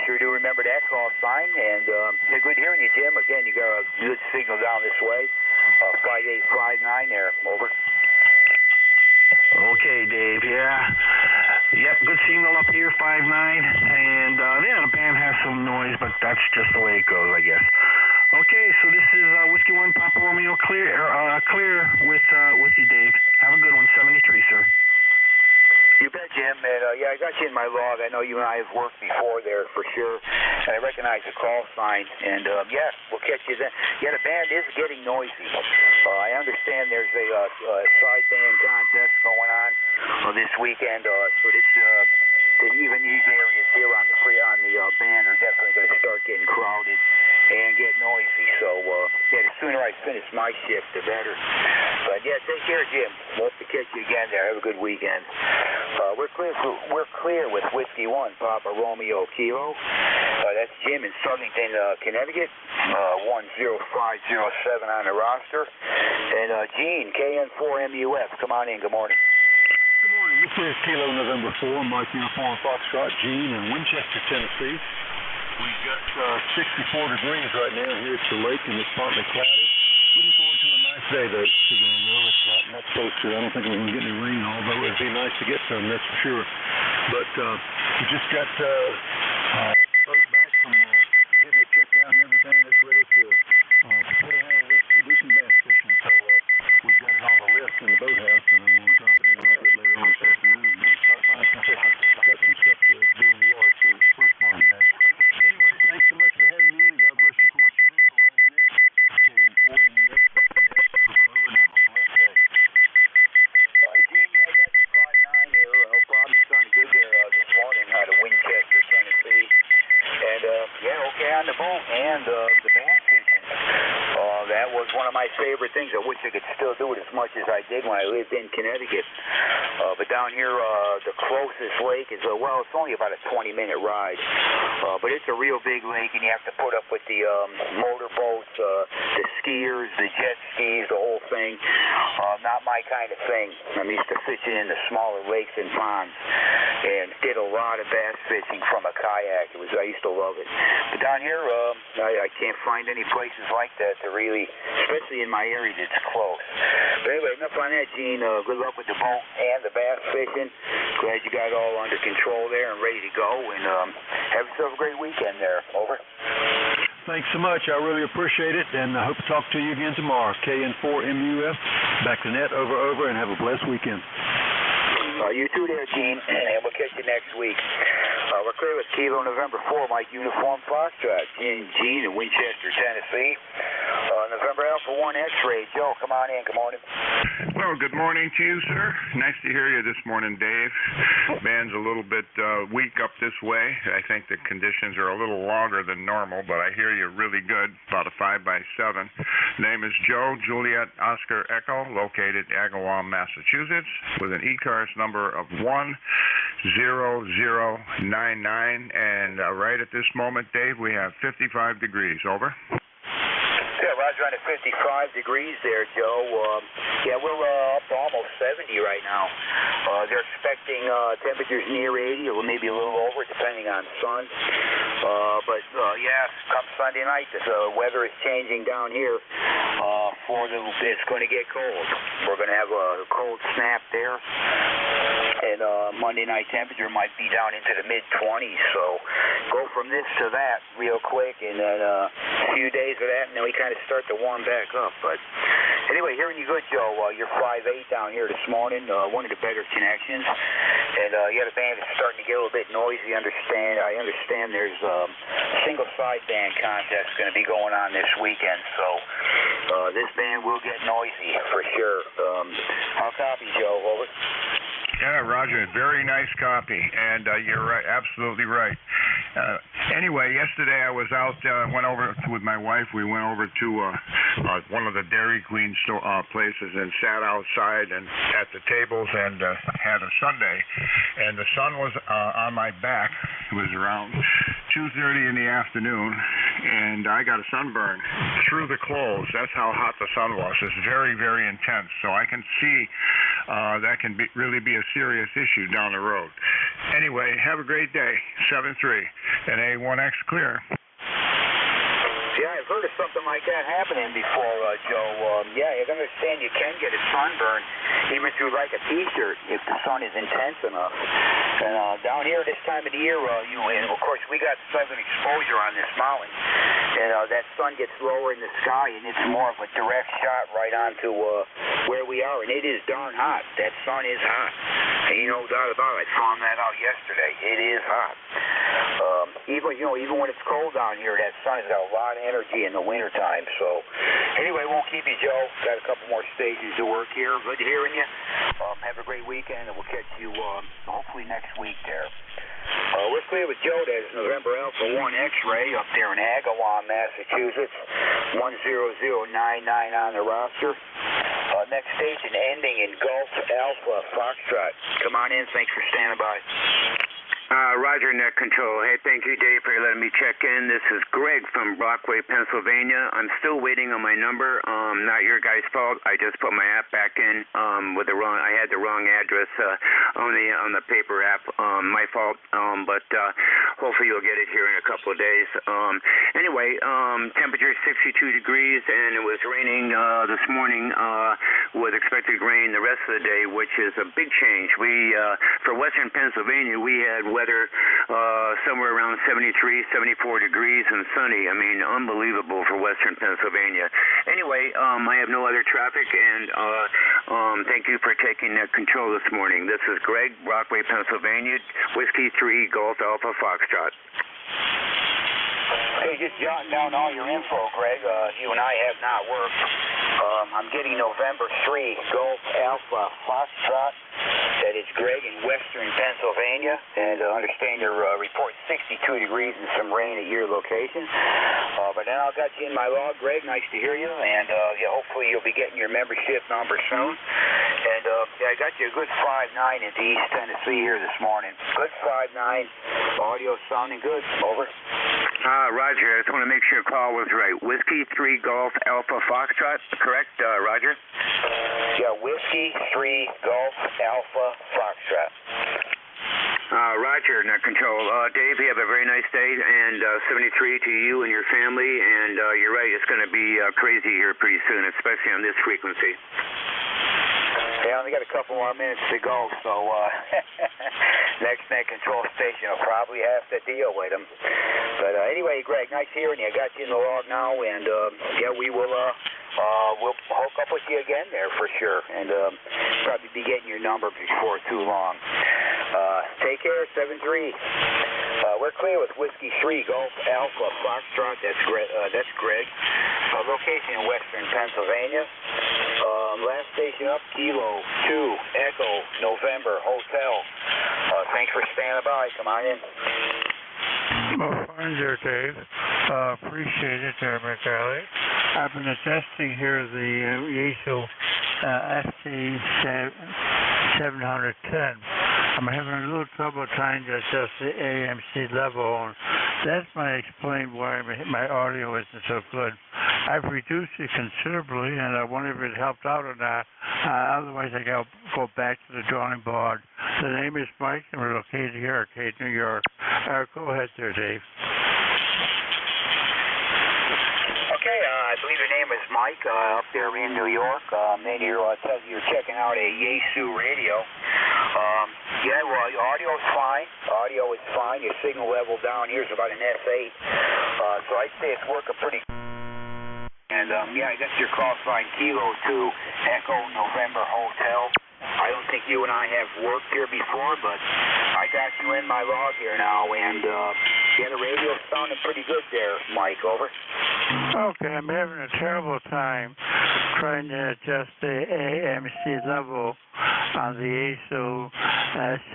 S1: Sure do remember that call sign, and good hearing you, Jim. Again, you got a good signal down this way. 5859 there. Over.
S17: Okay, Dave. Yep, good signal up here, 5.9, and the band has some noise, but that's just the way it goes, I guess. Okay, so this is Whiskey 1, Papa Romeo, clear with you, Dave. Have a good one, 73, sir.
S1: You bet, Jim. And I got you in my log. I know you and I have worked before there for sure, and I recognize the call sign. And we'll catch you then. Yeah, the band is getting noisy. I understand there's a side band contest going on this weekend, so even these areas here on the band are definitely going to start getting crowded and get noisy. So the sooner I finish my shift, the better. But take care, Jim. We'll have to catch you again there. Have a good weekend. We're clear with Whiskey 1, Papa Romeo Kilo. That's Jim in Southington, Connecticut, 10507 on the roster. And Gene, KN4MUF. Come on in. Good morning.
S18: Good morning. This is Kilo November 4, Mike Uniform Foxtrot, Gene in Winchester, Tennessee. We've got 64 degrees right now here at the lake, and it's partly cloudy. Looking forward to a nice day, though. It's not supposed to. I don't think we're going to get any rain, although it'd be nice to get some, that's for sure. But we just got boat back from getting it checked out and everything. It's ready to put it on and do some bass fishing. So we've got it on the list in the boathouse, and I'm going to drop it
S1: yeah, on the boat and the bass fishing. That was one of my favorite things. I wish I could still do it as much as I did when I lived in Connecticut. But down here, the closest lake is, well, it's only about a 20-minute ride. But it's a real big lake, and you have to put up with the motorboats, the skiers, the jet skis, the whole thing. Not my kind of thing. I'm used to fishing in the smaller lakes and ponds, and did a lot of bass fishing from a kayak. I used to love it. But down here, I can't find any places like that to really, especially in my area that's close. But anyway, enough on that, Gene. Good luck with the boat and the bass fishing. Glad you got it all under control there and ready to go. And have yourself a great weekend there. Over.
S18: Thanks so much. I really appreciate it, and I hope to talk to you again tomorrow. KN4MUF, back to net, over, and have a blessed weekend.
S1: You too there, Gene, and we'll catch you next week. We're clear with Kilo November 4, Mike Uniform Foxtrot, Gene in Winchester, Tennessee. November Alpha 1 X-Ray. Joe, come on in. Good morning.
S3: Well, good morning to you, sir. Nice to hear you this morning, Dave. Man's a little bit weak up this way. I think the conditions are a little longer than normal, but I hear you really good, about a 5x7. Name is Joe, Juliet, Oscar, Echo, located in Agawam, Massachusetts, with an ECARS number of 10099. And right at this moment, Dave, we have 55 degrees. Over.
S1: Yeah, Roger, on at 55 degrees there, Joe. Yeah, we're up to almost 70 right now. They're expecting temperatures near 80 or maybe a little over, depending on sun. But yeah, come Sunday night, the weather is changing down here. It's going to get cold. We're going to have a cold snap there. And Monday night temperature might be down into the mid-20s. So go from this to that real quick, and then a few days of that, and then we kind of start to warm back up. But anyway, hearing you good, Joe. You're 5'8" down here this morning. One of the better connections. And yeah, the band is starting to get a little bit noisy. I understand there's a single sideband contest going to be going on this weekend. So this band will get noisy for sure. How copy, Joe? Over.
S3: Yeah, Roger, very nice copy, and you're right, absolutely right. Anyway, yesterday I was out, went over with my wife. We went over to one of the Dairy Queen places and sat outside and at the tables and had a sundae. And the sun was on my back. It was around 2:30 in the afternoon, and I got a sunburn through the clothes. That's how hot the sun was. It's very, very intense. So I can see that can really be a serious issue down the road. Anyway, have a great day. 7-3 and A1X clear.
S1: Yeah, I've heard of something like that happening before, Joe. Yeah, you understand you can get a sunburn even through like a T-shirt if the sun is intense enough. And down here this time of the year, and of course we got southern exposure on this mountain, and that sun gets lower in the sky, and it's more of a direct shot right onto where we are, and it is darn hot. That sun is hot. Ain't no doubt about it. I found that out yesterday. It is hot. Even when it's cold down here, that sun has got a lot of energy in the wintertime. So anyway, won't keep you, Joe. Got a couple more stages to work here. Good hearing you. Have a great weekend, and we'll catch you hopefully next week there. We're clear with Joe. That's November Alpha 1 X-Ray up there in Agawam, Massachusetts. 10099 on the roster. Next station ending in Gulf Alpha Foxtrot. Come on in. Thanks for standing by.
S19: Roger, net control. Hey, thank you, Dave, for letting me check in. This is Greg from Brockway, Pennsylvania. I'm still waiting on my number. Not your guys' fault. I just put my app back in with the wrong. I had the wrong address on the paper app. My fault. But hopefully you'll get it here in a couple of days. Anyway, temperature 62 degrees, and it was raining this morning with expected rain the rest of the day, which is a big change. We for Western Pennsylvania, we had weather somewhere around 73, 74 degrees and sunny. I mean, unbelievable for Western Pennsylvania. Anyway, I have no other traffic, and thank you for taking control this morning. This is Greg, Brockway, Pennsylvania, Whiskey 3 Golf Alpha Foxtrot.
S1: Hey, just jotting down all your info, Greg. You and I have not worked. I'm getting November 3 Golf Alpha Foxtrot. That is Greg in western Pennsylvania, and understand your report 62 degrees and some rain at your location. But now I got you in my log, Greg. Nice to hear you, and yeah, hopefully you'll be getting your membership number soon. And yeah, I got you a good 5.9 into East Tennessee here this morning. Good 5.9, audio sounding good. Over.
S19: Roger, I just want to make sure your call was right. Whiskey 3 Golf Alpha Foxtrot, correct, Roger?
S1: Yeah, Whiskey 3 Golf Alpha Foxtrot.
S19: Roger, net control. Dave, you have a very nice day, and 73 to you and your family, and you're right, it's going to be crazy here pretty soon, especially on this frequency.
S1: Yeah, I only got a couple more minutes to go, so next net control station will probably have to deal with them. But anyway, Greg, nice hearing you. I got you in the log now, and yeah, we will we'll hook up with you again there for sure, and probably be getting your number before too long. Take care, 7-3. We're clear with Whiskey 3 Golf Alpha Foxtrot. That's Greg. Location in western Pennsylvania. Last station up, Kilo 2 Echo November Hotel. Thanks for standing by. Come on in.
S13: Well, fine there, Dave. Appreciate it there, McCallie. I've been adjusting here the Yaesu FT710. I'm having a little trouble trying to adjust the AMC level, and that might explain why my audio isn't so good. I've reduced it considerably, and I wonder if it helped out or not. Otherwise, I got to go back to the drawing board. The name is Mike, and we're located here, Arcade, New York. Go ahead there, Dave.
S1: Okay, I believe your name is Mike, up there in New York. And you're checking out a Yaesu radio. Yeah, well, your audio is fine. Audio is fine. Your signal level down here is about an S8. So I'd say it's working pretty. And yeah, I got your call sign Kilo 2 Echo November Hotel. I don't think you and I have worked here before, but I got you in my log here now, and yeah, the radio's sounding pretty good there, Mike. Over.
S13: Okay, I'm having a terrible time trying to adjust the AMC level on the Yaesu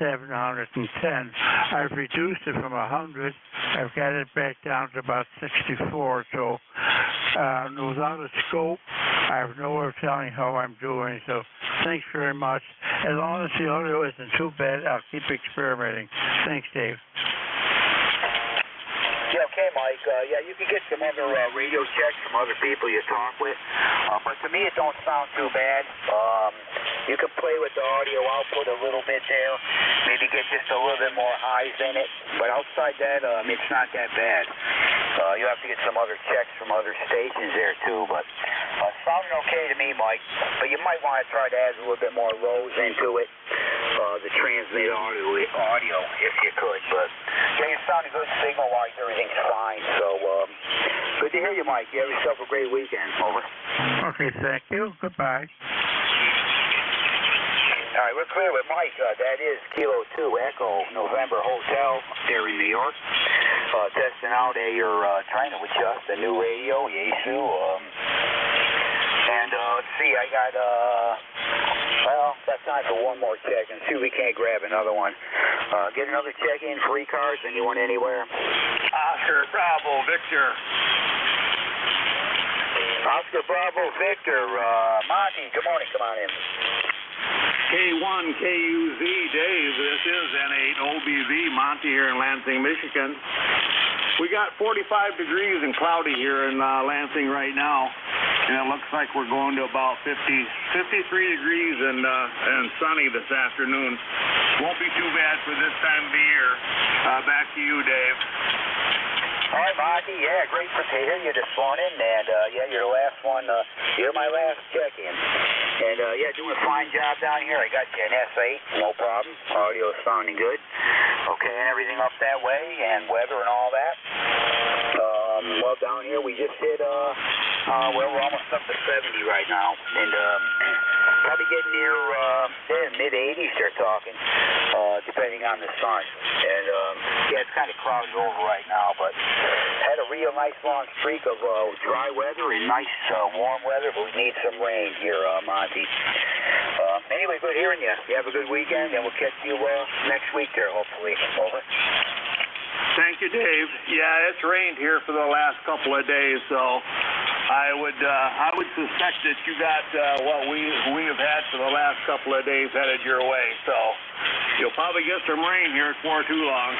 S13: 710. I've reduced it from 100. I've got it back down to about 64. So without a scope, I have no way of telling how I'm doing. So thanks very much. As long as the audio isn't too bad, I'll keep experimenting. Thanks, Dave.
S1: Yeah, okay, Mike. Yeah, you can get some other radio checks from other people you talk with. But to me, it don't sound too bad. You can play with the audio output a little bit there. Maybe get just a little bit more highs in it. But outside that, it's not that bad. You have to get some other checks from other stations there, too. But sounding okay to me, Mike. But you might want to try to add a little bit more lows into it. The transmit audio, if you could. But yeah, you're sounding good signal-wise. Everything's fine. So good to hear you, Mike. You have yourself a great weekend. Over.
S13: Okay, thank you. Goodbye.
S1: All right, we're clear with Mike. That is Kilo 2 Echo November Hotel there in New York. Testing out you're trying to adjust a new radio, Yaesu. And let's see, I got got time for one more check and see if we can't grab another one. Get another check in for ECARS. Anyone anywhere?
S20: Oscar Bravo Victor.
S1: Oscar Bravo Victor. Monty, good morning. Come on in.
S20: K1 KUZ Dave, this is N8 OBV Monty here in Lansing, Michigan. We got 45 degrees and cloudy here in Lansing right now, and it looks like we're going to about 53 degrees and sunny this afternoon. Won't be too bad for this time of the year. Back to you, Dave.
S1: All right, Monty. Yeah, great to hear you this morning. And yeah, you're the last one. You're my last check-in. And yeah, doing a fine job down here. I got you an S8, no problem. Audio is sounding good. Okay, and everything up that way, and weather and all that. Well, down here we just hit. Well, we're almost up to 70 right now, and probably getting near mid-80s. They're talking, depending on the sun. And yeah, it's kind of clouded over right now, but had a real nice long streak of dry weather and nice warm weather, but we need some rain here, Monty. Anyway, good hearing you. You have a good weekend, and we'll catch you next week there, hopefully. Over.
S20: Thank you, Dave. Yeah, it's rained here for the last couple of days, so I would suspect that you got what we have had for the last couple of days headed your way. So you'll probably get some rain here before too long,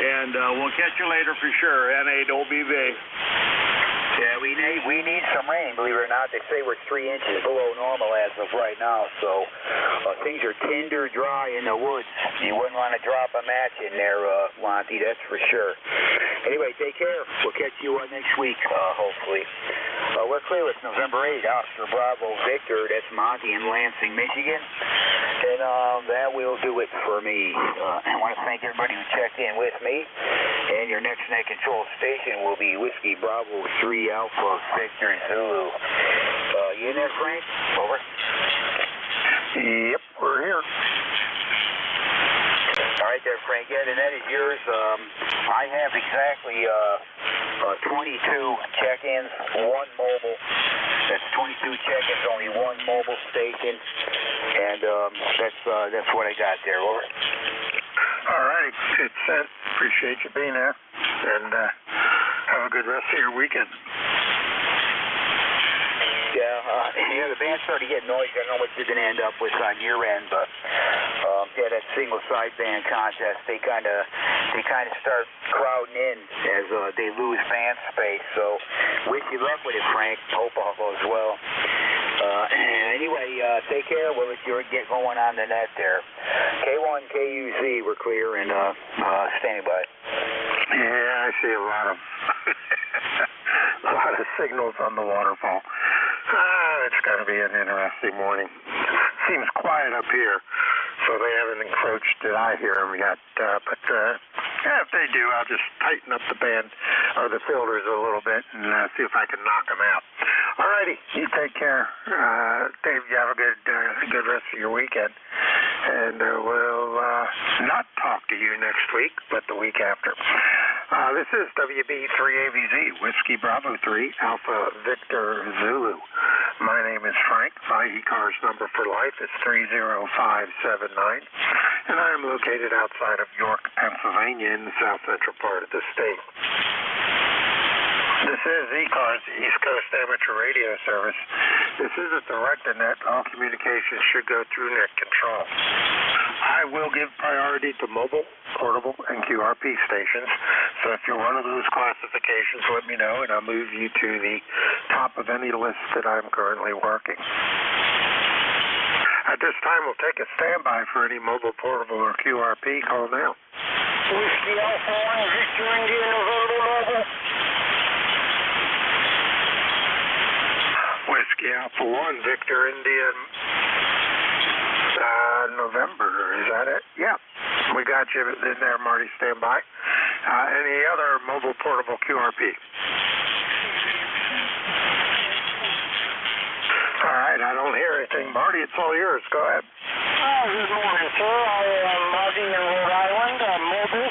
S20: and we'll catch you later for sure. N8OBV.
S1: Yeah, we need some rain, believe it or not. They say we're 3 inches below normal as of right now, so things are tinder dry in the woods. You wouldn't want to drop a match in there, Monty, that's for sure. Anyway, take care. We'll catch you next week, hopefully. We're clear. It's November 8th. Oscar Bravo Victor. That's Monty in Lansing, Michigan. And that will do it for me. I want to thank everybody who checked in with me. And your next net control station will be Whiskey Bravo 3 Alpha Victor Zulu. You in there, Frank? Over.
S8: Yep, we're here.
S1: All right there, Frank. Yeah, and that is yours. I have exactly 22 check-ins, 1 mobile. That's 22 check-ins, only 1 mobile station. And that's what I got there. Over.
S8: All right, it's set. Appreciate you being there, and have a good rest of your weekend.
S1: Yeah, the band started getting noisy. I don't know what you're going to end up with on your end, but yeah, that single sideband contest, they kind of start crowding in as they lose band space. So wish you luck with it, Frank. Hope all goes well. Anyway, take care. We'll let you get going on the net there. K1, KUZ, we're clear and standing by.
S8: Yeah, I see a lot of signals on the waterfall. It's going to be an interesting morning. Seems quiet up here, so they haven't encroached that I hear them yet. But if they do, I'll just tighten up the band or the filters a little bit and see if I can knock them out. All righty, you take care. Dave, you have a good rest of your weekend. And we'll not talk to you next week, but the week after. This is WB3AVZ, Whiskey Bravo 3, Alpha Victor Zulu. My name is Frank. My ECARS number for life is 30579. And I am located outside of York, Pennsylvania, in the south central part of the state. This is ECARS, East Coast Amateur Radio Service. This is a direct-to-net. All communications should go through net control. I will give priority to mobile, portable, and QRP stations. So if you're one of those classifications, let me know, and I'll move you to the top of any list that I'm currently working. At this time, we'll take a standby for any mobile, portable, or QRP. Call now.
S11: Whiskey Alpha 1, Victor India, November mobile.
S8: Whiskey Alpha 1, Victor India, November. Is that it? Yeah. We got you in there, Marty. Stand by. Any other mobile, portable QRP? All right. I don't hear anything. Marty, it's all yours. Go ahead.
S11: Good morning, sir. I am Marty in Rhode Island, mobile,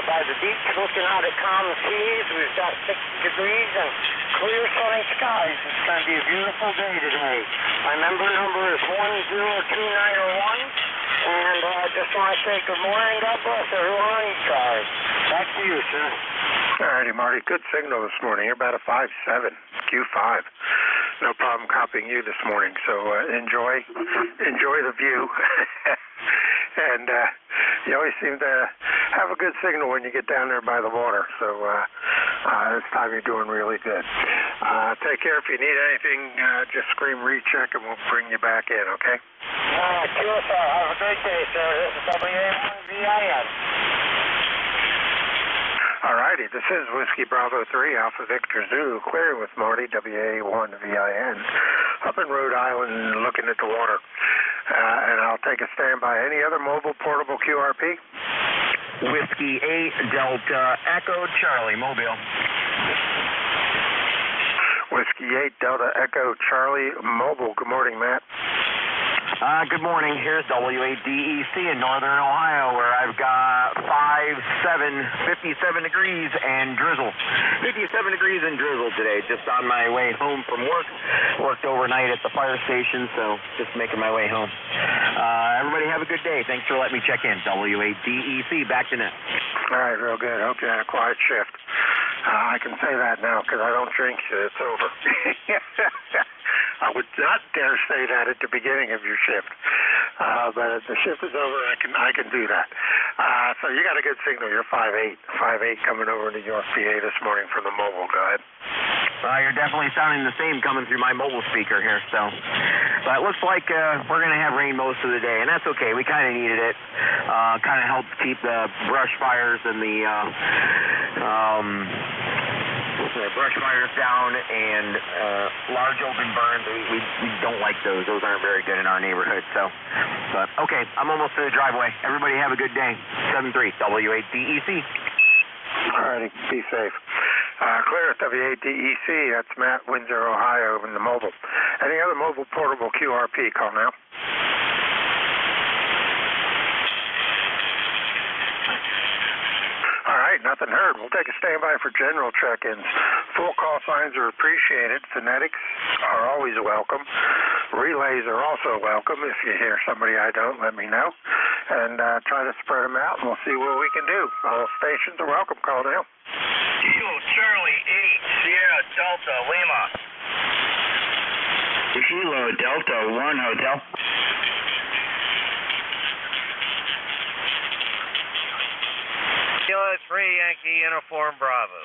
S11: by the beach, looking out at calm seas. We've got 60 degrees and clear sunny skies. It's going to be a beautiful day today. My member number is 10291, and I just want to say good morning. God bless everyone on ECARS. Back to you, sir.
S8: All righty, Marty. Good signal this morning. You're about a 5.7, Q5. No problem copying you this morning. So enjoy the view. And you always seem to have a good signal when you get down there by the water. So this time you're doing really good. Take care. If you need anything, just scream recheck and we'll bring you back in, okay?
S11: Sure, sir. Have a great day, sir. This is WA1VIN.
S8: All righty. This is Whiskey Bravo 3, Alpha Victor Zulu, clearing with Marty, WA1VIN, up in Rhode Island looking at the water. And I'll take a standby. Any other mobile, portable QRP?
S12: Whiskey 8, Delta Echo Charlie, Mobile.
S8: Whiskey 8, Delta Echo Charlie, Mobile. Good morning, Matt.
S12: Good morning. Here's WADEC in northern Ohio, where I've got 5
S21: 57 degrees and drizzle. 57 degrees and drizzle today, just on my way home from work. Worked overnight at the fire station, so just making my way home. Everybody have a good day. Thanks for letting me check in. W8DEC, back to net.
S8: All right, real good. Hope you had a quiet shift. I can say that now because I don't drink. It's over. I would not dare say that at the beginning of your shift. But if the shift is over, I can do that. So you got a good signal. You're 5'8", 5'8" coming over to York, PA this morning from the mobile. Go ahead.
S21: You're definitely sounding the same coming through my mobile speaker here. So, but it looks like we're going to have rain most of the day, and that's okay. We kind of needed it. Kind of helps keep the brush fires and the brush fires down and large open burns. We don't like those. Those aren't very good in our neighborhood. So, but okay, I'm almost to the driveway. Everybody have a good day. 7-3 W8DEC.
S8: All righty, be safe. Clear at W8DEC. That's Matt, Windsor, Ohio, in the mobile. Any other mobile portable QRP? Call now. All right, nothing heard. We'll take a standby for general check-ins. Full call signs are appreciated. Phonetics are always welcome. Relays are also welcome. If you hear somebody I don't, let me know. And try to spread them out, and we'll see what we can do. All stations are welcome. Call now.
S12: Kilo Charlie 8, Sierra Delta Lima. Kilo Delta 1 Hotel.
S5: Kilo 3 Yankee Uniform Bravo.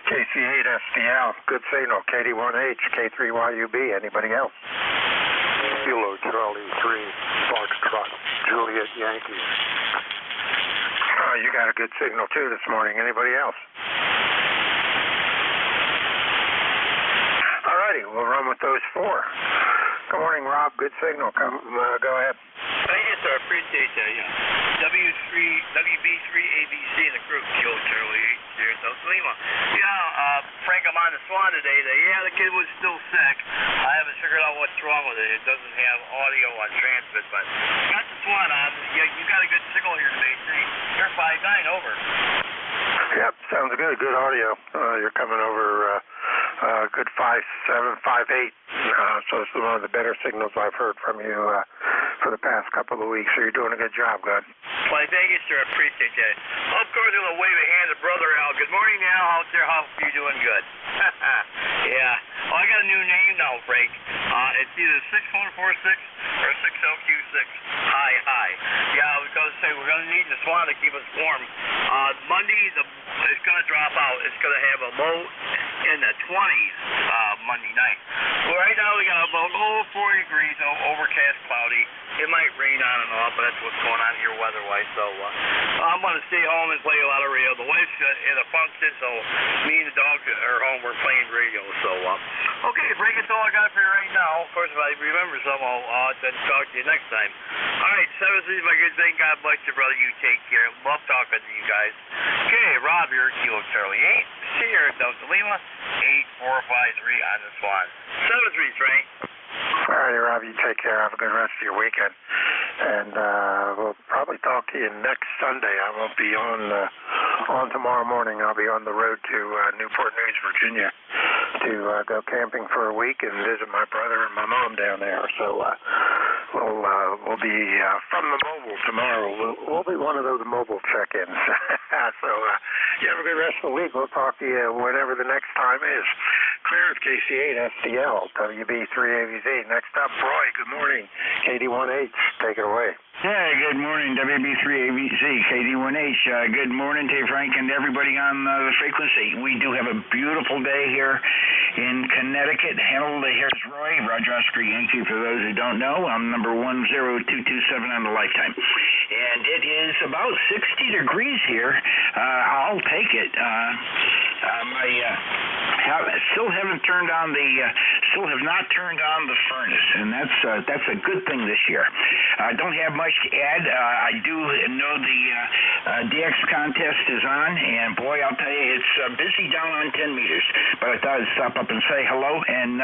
S8: KC8 STL, good signal. KD1H, K3YUB. Anybody else?
S18: Kilo Charlie 3, Foxtrot, Juliet Yankee.
S8: You got a good signal too this morning. Anybody else? All righty, we'll run with those four. Good morning, Rob. Good signal. Go ahead.
S22: Thank you, sir. Appreciate that. Yeah. WB3ABC in the group. Kilo Charlie 8, Sierra Delta Lima. Frank, I'm on the Swan today. The kid was still sick. I haven't figured out what's wrong with it. It doesn't have audio on transmit, but got the Swan on. You got a good signal here today. You're 5'9" over.
S8: Yep, sounds good. Good audio. You're coming over good 5'7", 5'8". So it's one of the better signals I've heard from you for the past couple of weeks. So you're doing a good job, God.
S22: Well, thank you, sir. I appreciate that. Of course, I'm going to wave a hand to Brother Al. Good morning now out there. How are you doing? Good. Yeah. Oh, I got a new name now, Frank. It's either 6146 or 6026. Hi. Yeah, I was going to say we're going to need the Swan to keep us warm. Monday, it's going to drop out. It's going to have a low in the 20s Monday night. Well, right now we got about 40 degrees, overcast, cloudy. It might rain on and off, but that's what's going on here weather-wise. So I'm going to stay home and play a lot of radio. The wife's in a function, so me and the dog are home. We're playing radio. So, okay, Frank, that's all I got for you right now. Of course, if I remember some, I'll then talk to you next time. All right, 7-3, my good thing. God bless you, brother. You take care. Love talking to you guys. Okay, Rob here, Kilo Charlie 8, Sierra Delta Lima, 8453 on the Swan. 7-3, Frank.
S8: All righty, Rob, you take care. Have a good rest of your weekend. And we'll probably talk to you next Sunday. I won't be on tomorrow morning. I'll be on the road to Newport News, Virginia to go camping for a week and visit my brother and my mom down there. So we'll be from the mobile tomorrow. We'll be one of those mobile check-ins. So you have a good rest of the week. We'll talk to you whenever the next time is. Clear with KC8 STL, WB3AVZ. Next up, Roy. Good morning. KD1H. Take it away.
S23: Yeah, good morning, WB3AVZ, KD1H. Good morning to you, Frank, and everybody on the frequency. We do have a beautiful day here in Connecticut. Here's Roy, Roger Oscar Yankee, for those who don't know. I'm number 10227 on the lifetime. And it is about 60 degrees here. I'll take it. Still haven't turned on the still have not turned on the furnace, and that's a good thing this year. I don't have much to add. I do know the DX contest is on, and boy, I'll tell you, it's busy down on 10 meters. But I thought I'd stop up and say hello, and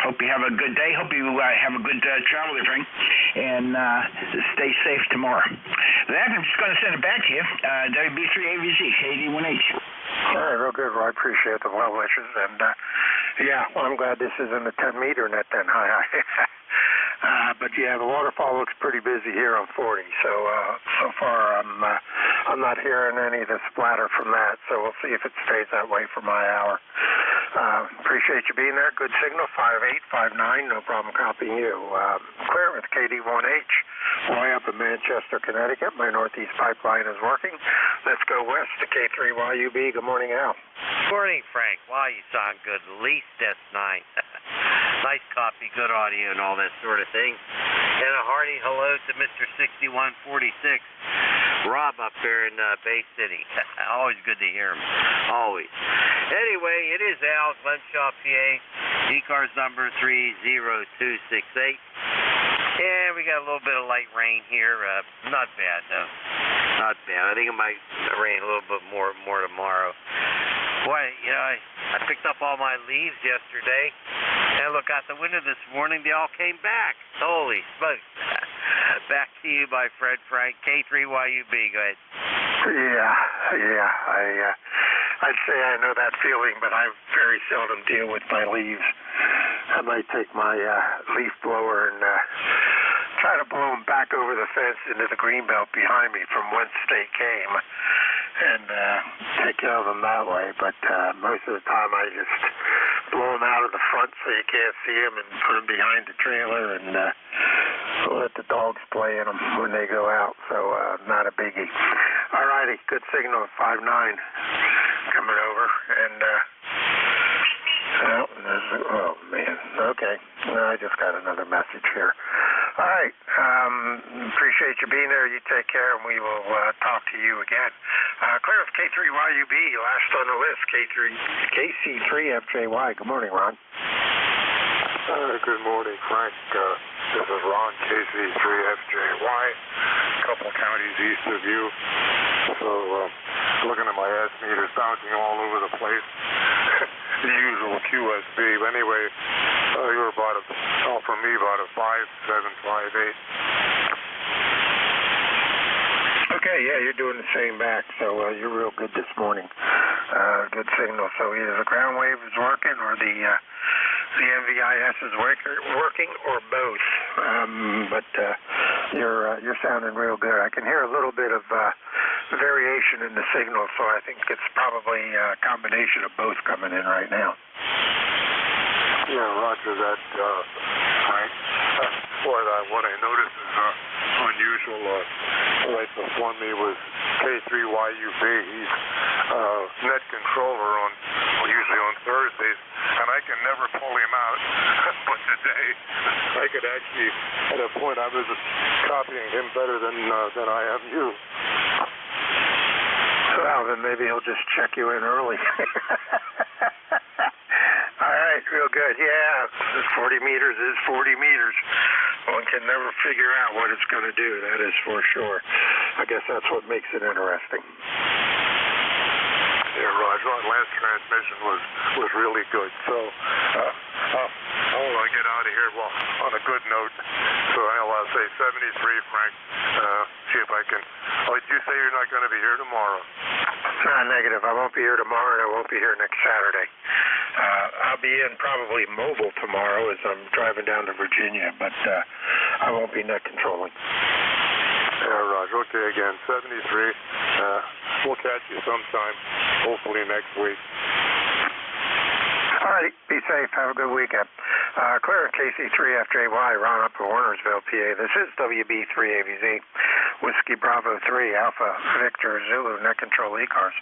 S23: hope you have a good day. Hope you have a good travel there, Frank, and stay safe tomorrow. With that, I'm just going to send it back to you. WB3AVZ, KD1H.
S8: All right, real good. Well, I appreciate the well wishes, and yeah, well, I'm glad this isn't a 10-meter net then. But yeah, the waterfall looks pretty busy here on 40. So far I'm not hearing any of the splatter from that. So we'll see if it stays that way for my hour. Appreciate you being there. Good signal, 5859. No problem copying you. Clear with KD1H. Roy up in Manchester, Connecticut. My northeast pipeline is working. Let's go west to K3YUB. Good morning, Al.
S5: Morning, Frank. Wow, you sound good. At least S9. Nice copy, good audio, and all that sort of thing. And a hearty hello to Mr. 6146, Rob up there in Bay City. Always good to hear him. Always. Anyway, it is Al, Glenshaw, PA. ECARS number 30268. Yeah, we got a little bit of light rain here. Not bad, though. Not bad. I think it might rain a little bit more tomorrow. Boy, you know, I picked up all my leaves yesterday, and I look out the window this morning, they all came back. Holy smokes. Back to you, my friend Frank. K3YUB, go ahead.
S8: Yeah. I'd say I know that feeling, but I very seldom deal with my leaves. I might take my leaf blower and try to blow them back over the fence into the green belt behind me from whence they came, and take care of them that way. But most of the time I just blow them out of the front so you can't see them and put them behind the trailer and let the dogs play in them when they go out. So not a biggie. All righty, good signal at 5-9 coming over, and oh man, okay. I just got another message here. All right, appreciate you being there. You take care, and we will talk to you again. Clear with K3YUB, last on the list, KC3FJY. Good morning, Ron.
S2: Good morning, Frank. This is Ron, KC3FJY, a couple of counties east of you. So, looking at my S meters bouncing all over the place. The usual QSB. But anyway, you were about for me, about a 5758.
S8: Okay, yeah, you're doing the same back, so you're real good this morning. Good signal. So either the ground wave is working or the NVIS is working, or both. But you're sounding real good. I can hear a little bit of variation in the signal, so I think it's probably a combination of both coming in right now.
S2: Yeah, roger that, Frank. What I noticed is unusual. Right before me was K3YUB. He's net controller usually on Thursdays, and I can never pull him out. But today, I could actually, at a point, I was copying him better than I have you.
S8: Well, then maybe he'll just check you in early. All right, real good. Yeah, 40 meters is 40 meters. One can never figure out what it's going to do, that is for sure. I guess that's what makes it interesting.
S2: Yeah, Roger, that last transmission was really good. So, I want to get out of here, well, on a good note. So I'll say 73, Frank. See if I can. Oh, did you say you're not going to be here tomorrow?
S8: Negative. I won't be here tomorrow, and I won't be here next Saturday. I'll be in probably mobile tomorrow as I'm driving down to Virginia, but I won't be net controlling.
S2: Yeah, Roger. Okay, again, 73. We'll catch you sometime, hopefully next week.
S8: All right, be safe. Have a good weekend. Clear KC3FJY, Ron up in Warnersville, PA. This is WB3AVZ, Whiskey Bravo 3, Alpha Victor Zulu, net control ECARS.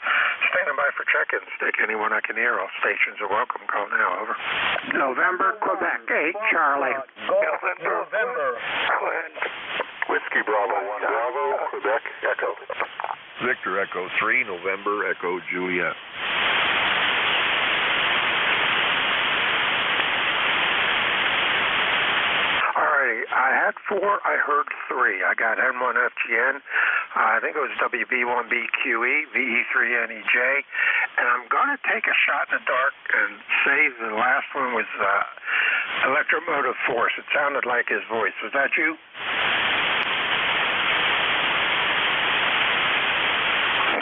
S8: Standing by for check-ins. Take anyone I can hear. All stations are welcome. Call now. Over.
S11: November, Quebec 8, Charlie.
S2: November. Whiskey Bravo 1, Bravo, Quebec, Echo.
S10: Victor Echo 3, November, Echo Juliet.
S8: had 4, I heard 3. I got N1FGN, I think it was WB1BQE, VE3NEJ, and I'm going to take a shot in the dark and say the last one was Electromotive Force. It sounded like his voice. Was that you?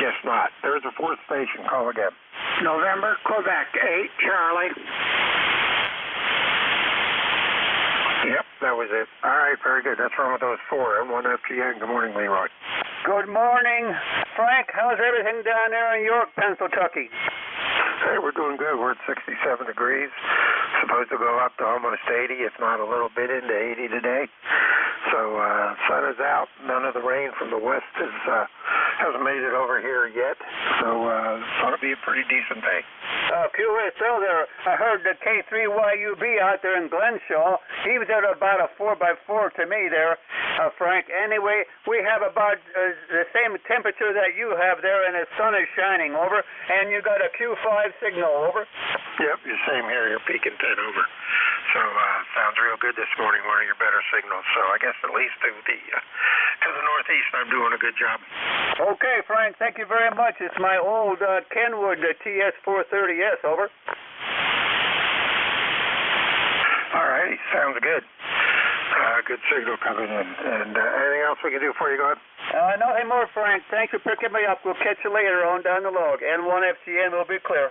S8: Guess not. There's a 4th station. Call again.
S11: November, Quebec, 8, Charlie.
S8: Yep, that was it. All right, very good. That's wrong with those 4. M1FGN. Good morning, Leroy.
S11: Good morning, Frank. How's everything down there in York, Pennsylvania?
S8: Hey, we're doing good. We're at 67 degrees. Supposed to go up to almost 80, if not a little bit into 80 today. So sun is out. None of the rain from the west hasn't made it over here yet. So thought it'd be a pretty decent day.
S11: QSL there. I heard the K3YUB out there in Glenshaw. He was at about a 4x4 to me there, Frank. Anyway, we have about the same temperature that you have there, and the sun is shining over, and you got a Q5 signal over.
S8: Yep, the same here. You're peaking 10 over. So sounds real good this morning, one of your better signals. So I guess at least to the northeast, I'm doing a good job.
S11: Okay, Frank, thank you very much. It's my old Kenwood TS430S, over.
S8: All righty, sounds good. Good signal coming in. And anything else we can do for you, go ahead?
S11: Nothing more, Frank. Thanks for picking me up. We'll catch you later on down the log. N1FGN will be clear.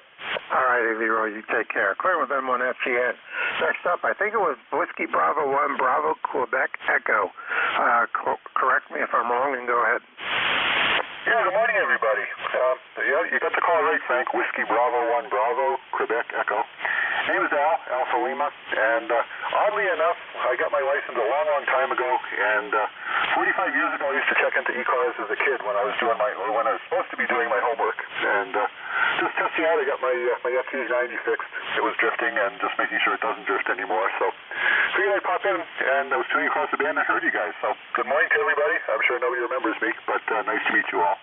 S8: All righty, Leroy, you take care. Clear with N1FGN. Next up, I think it was Whiskey Bravo 1, Bravo, Quebec, Echo. Correct me if I'm wrong, and go ahead.
S4: Yeah, good morning, everybody. Yeah, you got the call right, Frank. Whiskey Bravo 1, Bravo, Quebec, Echo. Name is Al, Alpha Lima, and oddly enough, I got my license a long, long time ago, and 45 years ago I used to check into ECARS as a kid when I was supposed to be doing my homework, and just testing out, I got my FT90 fixed. It was drifting, and just making sure it doesn't drift anymore, so figured I'd pop in, and I was tuning across the band and I heard you guys, so good morning to everybody. I'm sure nobody remembers me, but nice to meet you all.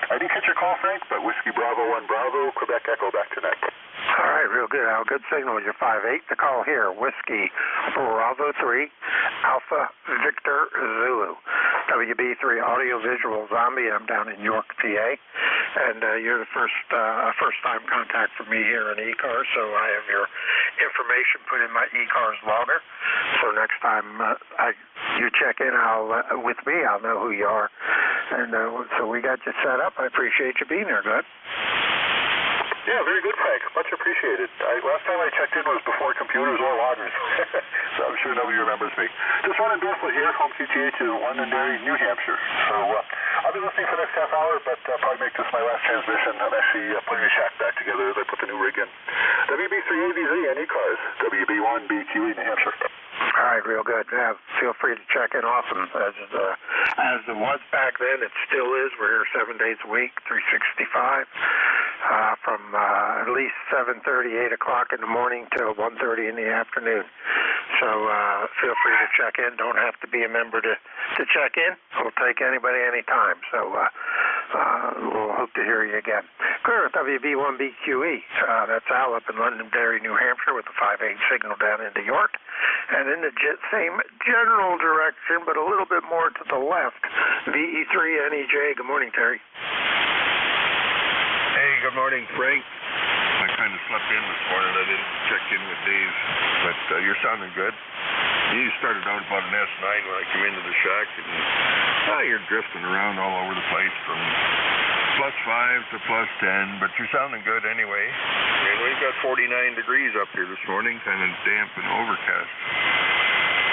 S4: I didn't catch your call, Frank, but Whiskey Bravo 1, Bravo, Quebec, Echo, back to next.
S8: All right, real good, Al. Good signal. You're 5-8. The call here, Whiskey Bravo 3, Alpha Victor Zulu, WB3 Audio Visual Zombie. I'm down in York, PA, and you're the first-time contact for me here in ECARS, so I have your information put in my ECARS logger. So next time you check in with me, I'll know who you are. And so we got you set up. I appreciate you being there, good.
S4: Yeah, very good, Frank. Much appreciated. Last time I checked in was before computers or loggers, so I'm sure nobody remembers me. Just running barefoot here, home QTA to Londonderry, New Hampshire. So I'll be listening for the next half hour, but probably make this my last transmission. I'm actually putting the shack back together as I put the new rig in. WB3AVZ and ECARS, WB1BQE, New Hampshire.
S8: All right, real good. Yeah, feel free to check in often. As it was back then, it still is. We're here 7 days a week, 365, from at least 7:30, 8 o'clock in the morning till 1:30 in the afternoon. So feel free to check in. Don't have to be a member to check in. We'll take anybody anytime. So we'll hope to hear you again. Clear with WB1BQE. That's Al up in Londonderry, New Hampshire, with the 5-8 signal down into York. And in the same general direction, but a little bit more to the left, VE3NEJ. Good morning, Terry.
S6: Hey, good morning, Frank. I kind of slept in this morning. I didn't check in with Dave, but you're sounding good. You started out about an S9 when I came into the shack, and you're drifting around all over the place from +5 to +10, but you're sounding good anyway. And we've got 49 degrees up here this morning, kind of damp and overcast.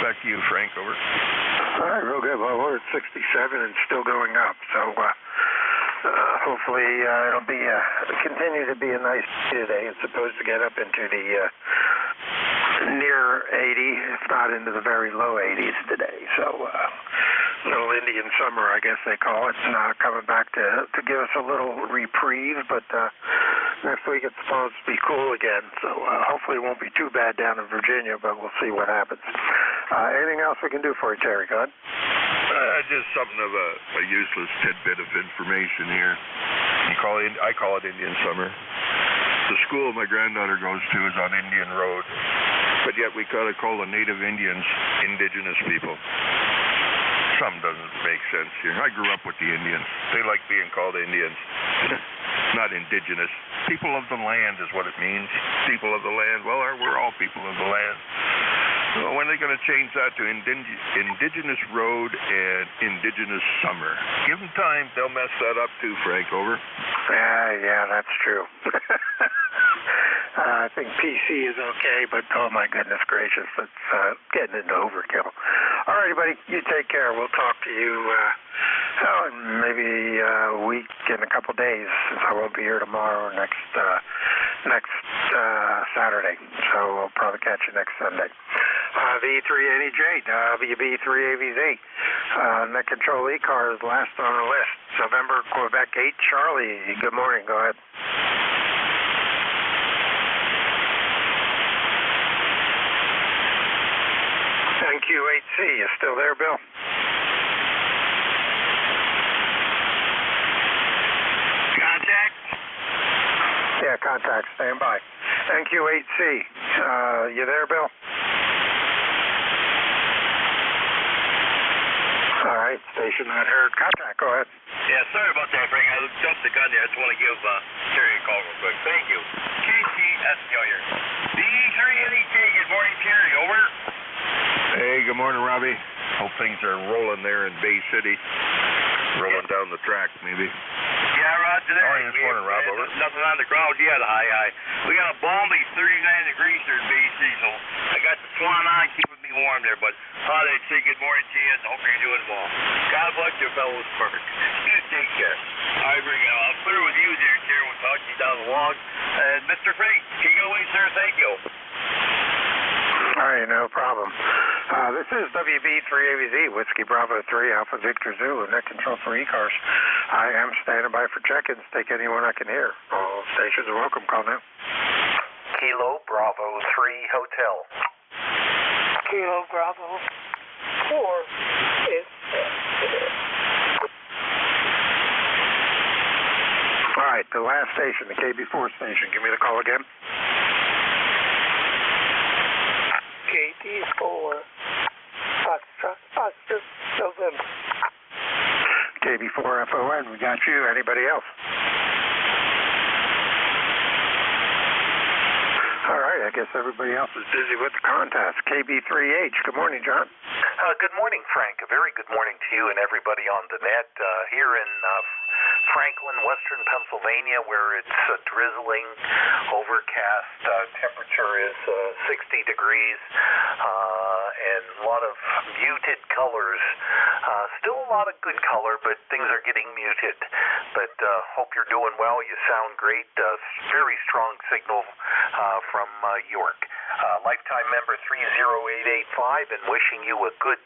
S6: Back to you, Frank, over.
S8: All right, real good. Well, we're at 67 and still going up, so hopefully it'll be continue to be a nice day today. It's supposed to get up into the near 80, if not into the very low 80s today. So little Indian summer, I guess they call it, coming back to give us a little reprieve, but next week it's supposed to be cool again, so hopefully it won't be too bad down in Virginia, but we'll see what happens. Anything else we can do for you, Terry? Go ahead.
S6: Just something of a useless tidbit of information here. I call it Indian summer. The school my granddaughter goes to is on Indian Road. but yet we gotta call the native Indians indigenous people. Some doesn't make sense here. I grew up with the Indians. They like being called Indians. Not indigenous. People of the land is what it means. People of the land. Well, we're all people of the land. Well, when are they going to change that to indigenous road and indigenous summer? Give them time. They'll mess that up too, Frank. Over.
S8: Yeah, that's true. I think PC is okay, but oh my goodness gracious, it's getting into overkill. All righty, buddy. You take care. We'll talk to you in maybe a week and a couple days, since I won't be here tomorrow or next Saturday. So we'll probably catch you next Sunday. V3NEJ, WB3AVZ. Net Control ECARS last on the list. November, Quebec 8, Charlie. Good morning. Go ahead. NQ8C, you still there, Bill?
S22: Contact?
S8: Yeah, contact. Stand by. NQ8C, you there, Bill? All right, station not heard. Contact, go ahead.
S22: Yeah, sorry about that, Frank. I jumped the gun there. I just want to give Terry a call real quick. Thank you. KCS here. V3NEJ, good morning, Terry. Over.
S6: Hey, good morning, Robbie. Hope things are rolling there in Bay City. Rolling down the track, maybe.
S22: Yeah, Roger there.
S6: How are you this morning, Rob? Over.
S22: Nothing on the ground yet. We got a balmy 39 degrees here in Bay City, so I got the swan on keeping me warm there. But thought I'd say good morning to you and hope you're doing well. God bless your fellows, perfect. You take care. All right, very good. I'll clear with you there, Terry. We'll talk to you down the log. And Mr. Frank, take it away, sir. Thank you.
S8: All right, no problem. This is WB3AVZ, Whiskey Bravo 3, Alpha Victor Zulu, Net Control for ECARS. I am standing by for check-ins. Take anyone I can hear. All stations are welcome. Call now.
S7: Kilo Bravo 3 Hotel.
S9: Kilo Bravo 4 is...
S8: All right, the last station, the KB4 station. Give me the call again.
S9: KB4, Foxtrot, November.
S8: KB4 FON, we got you. Anybody else? All right, I guess everybody else is busy with the contest. KB3H, good morning, John.
S7: Good morning, Frank. A very good morning to you and everybody on the net here in Franklin, Western Pennsylvania, where it's drizzling, overcast. Temperature is 60 degrees and a lot of muted colors. Still a lot of good color, but things are getting muted. But hope you're doing well. You sound great. Very strong signal from York. Lifetime member 30885, and wishing you a good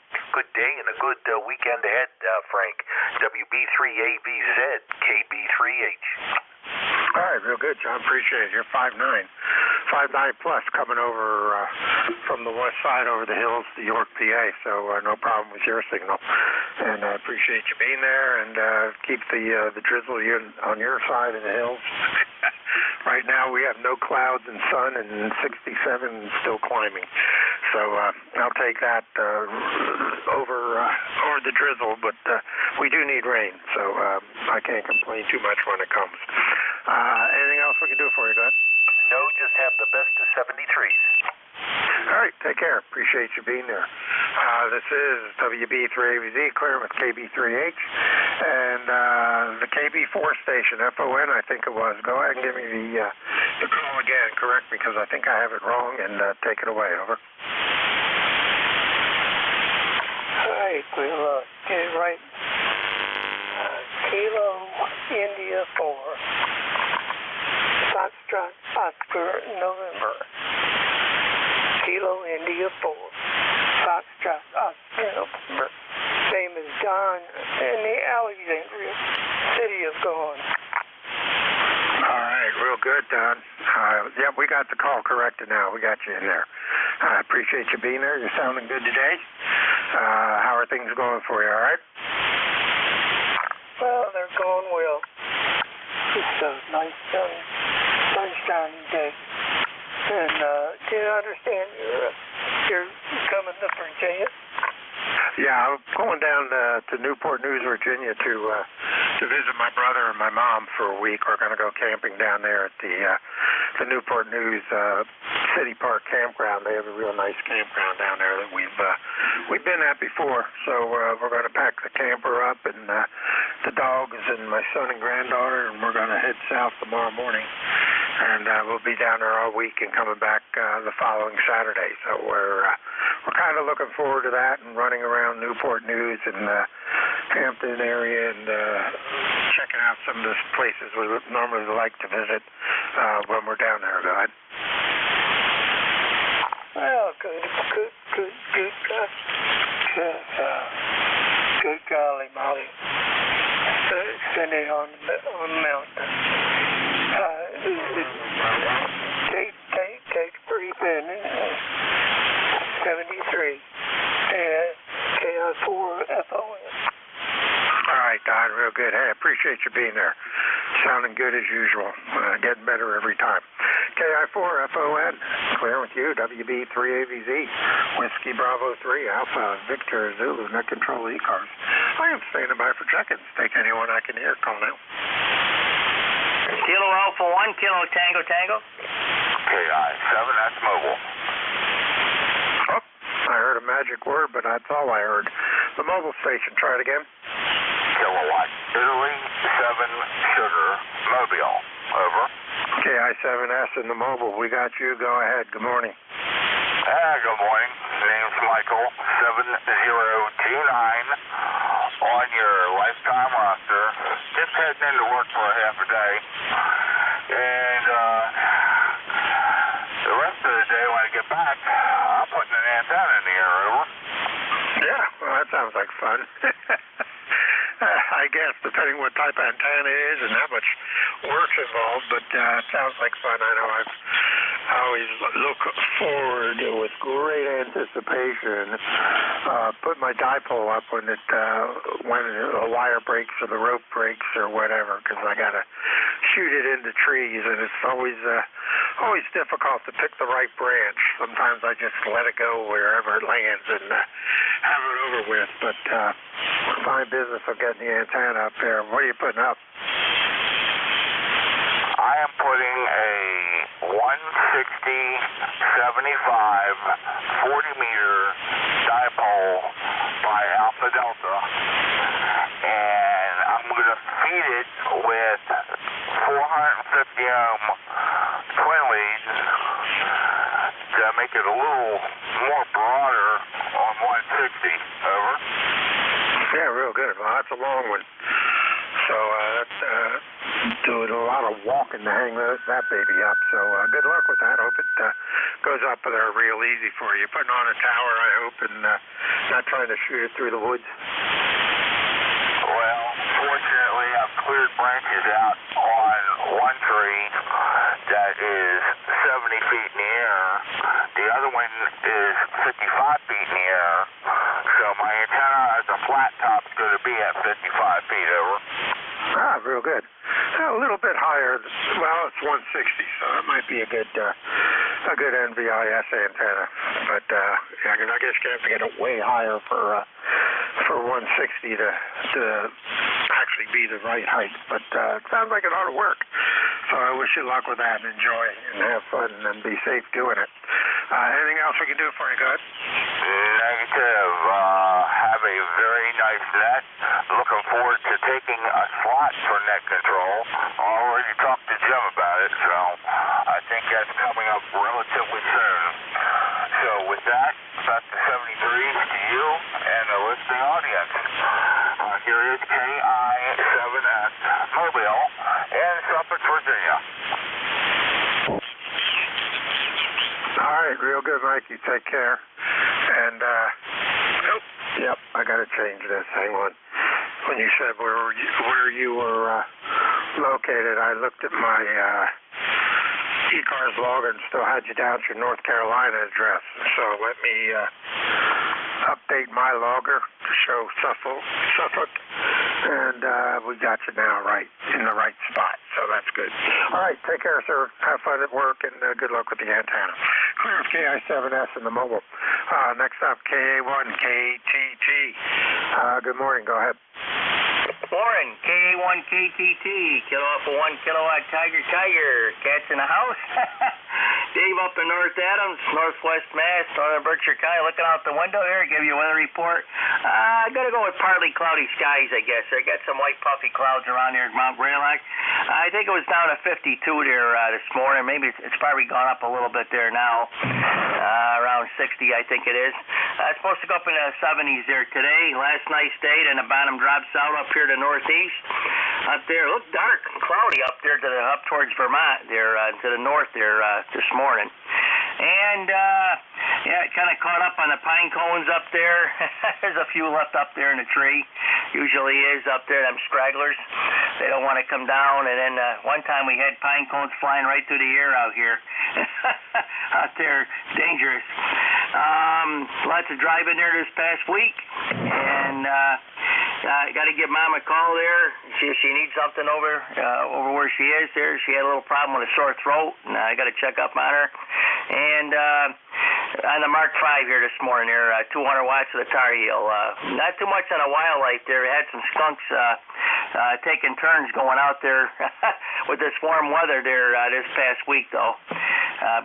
S7: day and a good weekend ahead, Frank. WB3AVZ, KB3H.
S8: All right, real good, John. Appreciate it. You're 5'9". 5'9" plus coming over from the west side over the hills to York, PA, so no problem with your signal. And I appreciate you being there, and keep the drizzle on your side of the hills. Right now we have no clouds and sun, and 67 still climbing. So I'll take that over the drizzle, but we do need rain, so I can't complain too much when it comes. Anything else we can do for you, Glenn?
S7: No, just have the best of 73s.
S8: All right, take care. Appreciate you being there. This is WB3AVZ, clear with KB3H, and the KB4 station, FON, I think it was. Go ahead and give me the call again, correct me, because I think I have it wrong, and take it away, over.
S9: All right, we'll get it right. Kilo India 4, Foxtrot Oscar November. Kilo India 4, Foxtrot Oscar November. Name is Don in the Alexandria city of Gone.
S8: All right, real good, Don. Yep, we got the call corrected now. We got you in there. I appreciate you being there. You're sounding good today. How are things going for you, all right?
S9: Well, they're going well. It's a nice sunshiny day. And do you understand you're coming to Virginia?
S8: Yeah, I'm going down to Newport News, Virginia to visit my brother and my mom for a week. We're going to go camping down there at the Newport News City Park campground. They have a real nice campground down there that we've been at before. So we're going to pack the camper up and the dogs and my son and granddaughter, and we're going to head south tomorrow morning. And we'll be down there all week and coming back the following Saturday. So we're kind of looking forward to that and running around Newport News and Hampton area and checking out some of the places we would normally like to visit when we're down there. Go ahead.
S9: Well, good golly, Molly. Sitting on the mountain. Take a brief in 73. KI4FON.
S8: All right, Don, real good. Hey, I appreciate you being there. Sounding good as usual. Getting better every time. KI4FON, clear with you. WB3AVZ, Whiskey Bravo 3, Alpha, Victor, Zulu, Net Control, ECARS. I am standing by for check-ins. Take anyone I can hear. Call now.
S21: Kilo Alpha 1, Kilo Tango Tango.
S2: KI7, that's mobile.
S8: Oh, I heard a magic word, but that's all I heard. The mobile station, try it again.
S2: Kilowatt, Italy, 7, Sugar, Mobile. Over.
S8: KI7S in the mobile. We got you. Go ahead. Good morning.
S2: Good morning. Name's Michael, 70T9 on your lifetime roster. Just heading into work for a half a day. And the rest of the day when I get back, I'm putting an antenna in the air. Over.
S8: Yeah, well, that sounds like fun. I guess, depending what type of antenna it is and how much work's involved, but it sounds like fun. I know I always look forward with great anticipation, put my dipole up when a wire breaks or the rope breaks or whatever, because I got to shoot it into trees, and it's always difficult to pick the right branch. Sometimes I just let it go wherever it lands and have it over with, but fine business of getting the antenna up there. What are you putting up?
S2: I am putting a 160, 75, 40-meter dipole by Alpha Delta, and I'm going to feed it with 450 ohm twin leads to make it a little more broader on 160. Over.
S8: Yeah, real good. Well, that's a long one. So that's doing a lot of walking to hang that baby up. So good luck with that. Hope it goes up there real easy for you. Putting on a tower, I hope, and not trying to shoot it through the woods.
S2: Well, fortunately, I've cleared branches out on one tree that is 70 feet in the air. The other one is 55 feet in the air. So my antenna as a flat top is going to be at 55 feet. Over.
S8: Ah, real good. A little bit higher. Well, it's 160, so that might be a good NVIS antenna. But yeah, I guess you have to get it way higher for 160 to actually be the right height. But it sounds like it ought to work. So I wish you luck with that and enjoy and have fun and be safe doing it. Anything else we can do for you, guys?
S2: Negative. Have a very nice net. Looking forward to taking a slot for net control. Already talked to Jim about it, so I think that's coming up relatively soon. So with that, back to 73 to you and the listening audience. Here is KI7S Mobile in Suffolk, Virginia.
S8: All right, real good, Mike. You take care. And, yep, I got to change this. Hang on. When you said where you were located, I looked at my ECARS logger and still had you down to your North Carolina address. So let me update my logger to show Suffolk. And we got you now right in the right spot. So that's good. All right, take care, sir. Have fun at work, and good luck with the antenna. Clear of KI7S in the mobile. Next up, KA1KTT. Good morning. Go ahead.
S14: Morning, KA1KTT, kilo off a 1 kilowatt Tiger, cats in the house. Dave up in North Adams, Northwest Mass, Northern Berkshire County, looking out the window here, give you a weather report. I gotta go with partly cloudy skies, I guess. I got some white puffy clouds around here at Mount Greylock. I think it was down to 52 there this morning. Maybe it's probably gone up a little bit there now. Around 60, I think it is. It's supposed to go up in the 70s there today. Last nice day, and the bottom drops out up here to northeast. Up there, look dark and cloudy up there up towards Vermont there to the north there this morning. And yeah, it kind of caught up on the pine cones up there. There's a few left up there in the tree. Usually is up there, them stragglers. They don't want to come down. And then one time we had pine cones flying right through the air out here. Out there, dangerous. Lots of driving there this past week. And I got to give Mom a call there. See if she needs something over where she is there. She had a little problem with a sore throat, and I got to check up on her. And on the Mark V here this morning there, 200 watts of the Tar Heel. Not too much on a wildlife there. Had some skunks taking turns going out there with this warm weather there this past week, though.